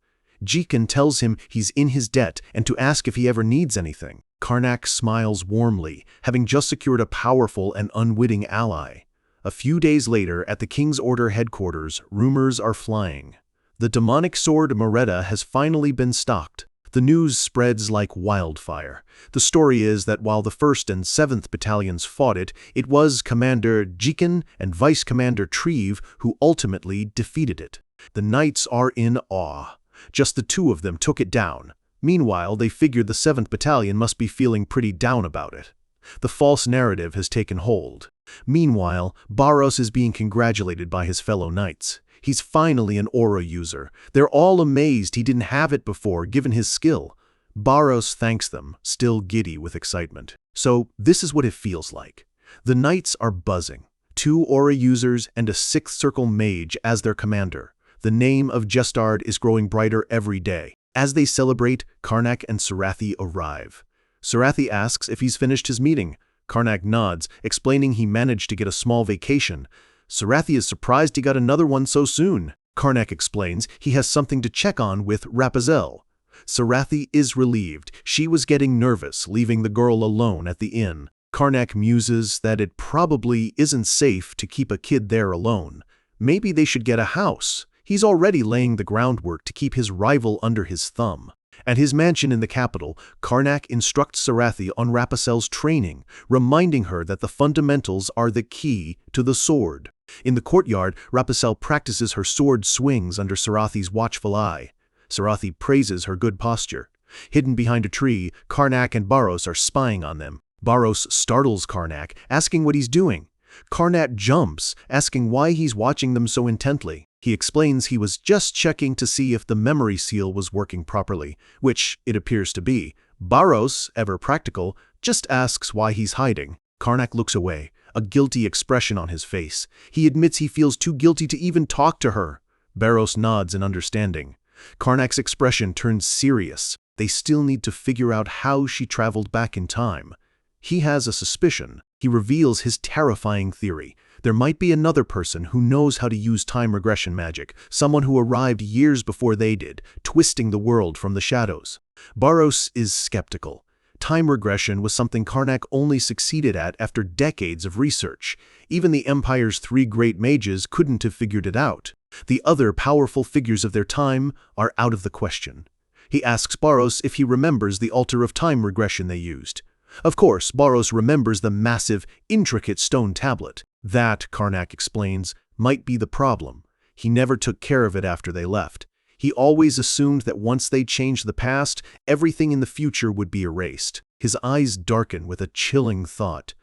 Jikin tells him he's in his debt and to ask if he ever needs anything. Karnak smiles warmly, having just secured a powerful and unwitting ally. A few days later, at the King's Order headquarters, rumors are flying. The demonic sword Mereta has finally been stocked. The news spreads like wildfire. The story is that while the 1st and 7th Battalions fought it, it was Commander Jikin and Vice Commander Treve who ultimately defeated it. The knights are in awe. Just the two of them took it down. Meanwhile, they figured the 7th Battalion must be feeling pretty down about it. The false narrative has taken hold. Meanwhile, Barros is being congratulated by his fellow knights. He's finally an aura user. They're all amazed he didn't have it before, given his skill. Barros thanks them, still giddy with excitement. So, this is what it feels like. The knights are buzzing. 2 aura users and a 6th circle mage as their commander. The name of Jestard is growing brighter every day. As they celebrate, Karnak and Sarathi arrive. Sarathi asks if he's finished his meeting. Karnak nods, explaining he managed to get a small vacation. Sarathi is surprised he got another one so soon. Karnak explains he has something to check on with Rapunzel. Sarathi is relieved. She was getting nervous, leaving the girl alone at the inn. Karnak muses that it probably isn't safe to keep a kid there alone. Maybe they should get a house. He's already laying the groundwork to keep his rival under his thumb. At his mansion in the capital, Karnak instructs Sarathi on Rapunzel's training, reminding her that the fundamentals are the key to the sword. In the courtyard, Rapunzel practices her sword swings under Sarathi's watchful eye. Sarathi praises her good posture. Hidden behind a tree, Karnak and Barros are spying on them. Barros startles Karnak, asking what he's doing. Karnak jumps, asking why he's watching them so intently. He explains he was just checking to see if the memory seal was working properly, which it appears to be. Barros, ever practical, just asks why he's hiding. Karnak looks away, a guilty expression on his face. He admits he feels too guilty to even talk to her. Barros nods in understanding. Karnak's expression turns serious. They still need to figure out how she traveled back in time. He has a suspicion. He reveals his terrifying theory. There might be another person who knows how to use time regression magic, someone who arrived years before they did, twisting the world from the shadows. Barros is skeptical. Time regression was something Karnak only succeeded at after decades of research. Even the Empire's 3 great mages couldn't have figured it out. The other powerful figures of their time are out of the question. He asks Barros if he remembers the altar of time regression they used. Of course, Barros remembers the massive, intricate stone tablet. That, Karnak explains, might be the problem. He never took care of it after they left. He always assumed that once they changed the past, everything in the future would be erased. His eyes darken with a chilling thought.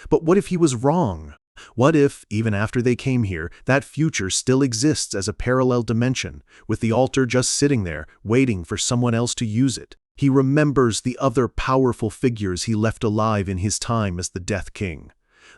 But what if he was wrong? What if, even after they came here, that future still exists as a parallel dimension, with the altar just sitting there, waiting for someone else to use it? He remembers the other powerful figures he left alive in his time as the Death King.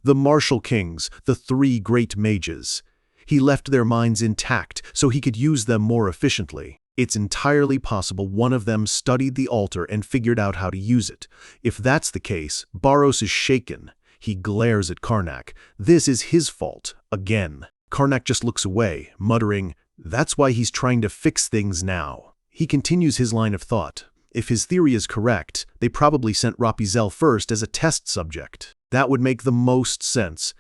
The Martial Kings, the 3 great mages. He left their minds intact so he could use them more efficiently. It's entirely possible one of them studied the altar and figured out how to use it. If that's the case, Barros is shaken. He glares at Karnak. This is his fault, again. Karnak just looks away, muttering, "That's why he's trying to fix things now." He continues his line of thought. If his theory is correct, they probably sent Rapunzel first as a test subject. That would make the most sense.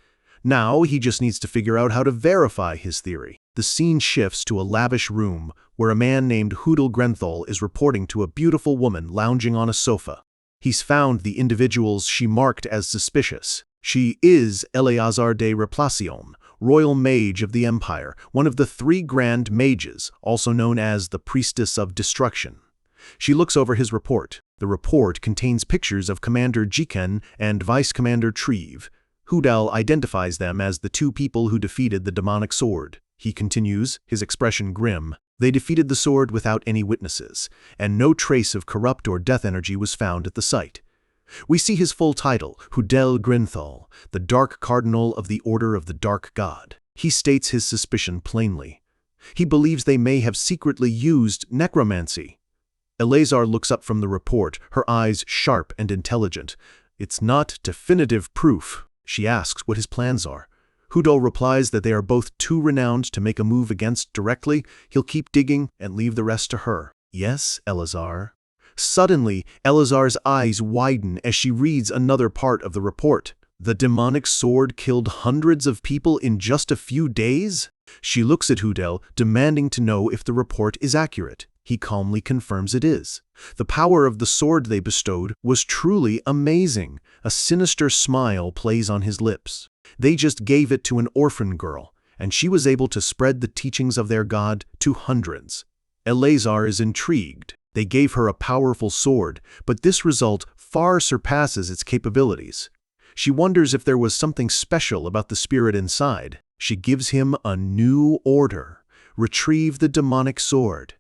Now he just needs to figure out how to verify his theory. The scene shifts to a lavish room where a man named Hoodle Grenthal is reporting to a beautiful woman lounging on a sofa. He's found the individuals she marked as suspicious. She is Eleazar de Replacion, royal mage of the Empire, one of the 3 grand mages, also known as the Priestess of Destruction. She looks over his report. The report contains pictures of Commander Jiken and Vice Commander Treve. Hoodle identifies them as the 2 people who defeated the demonic sword. He continues, his expression grim. They defeated the sword without any witnesses, and no trace of corrupt or death energy was found at the site. We see his full title, Hoodle Grenthal, the Dark Cardinal of the Order of the Dark God. He states his suspicion plainly. He believes they may have secretly used necromancy. Eleazar looks up from the report, her eyes sharp and intelligent. It's not definitive proof. She asks what his plans are. Hoodle replies that they are both too renowned to make a move against directly. He'll keep digging and leave the rest to her. Yes, Eleazar. Suddenly, Eleazar's eyes widen as she reads another part of the report. The demonic sword killed hundreds of people in just a few days? She looks at Hoodle, demanding to know if the report is accurate. He calmly confirms it is. The power of the sword they bestowed was truly amazing. A sinister smile plays on his lips. They just gave it to an orphan girl, and she was able to spread the teachings of their god to hundreds. Eleazar is intrigued. They gave her a powerful sword, but this result far surpasses its capabilities. She wonders if there was something special about the spirit inside. She gives him a new order: retrieve the demonic sword.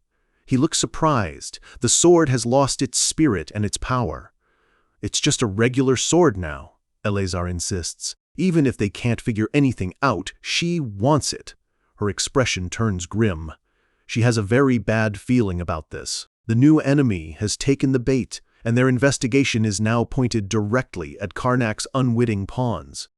He looks surprised. The sword has lost its spirit and its power. It's just a regular sword now, Eleazar insists. Even if they can't figure anything out, she wants it. Her expression turns grim. She has a very bad feeling about this. The new enemy has taken the bait, and their investigation is now pointed directly at Karnak's unwitting pawns.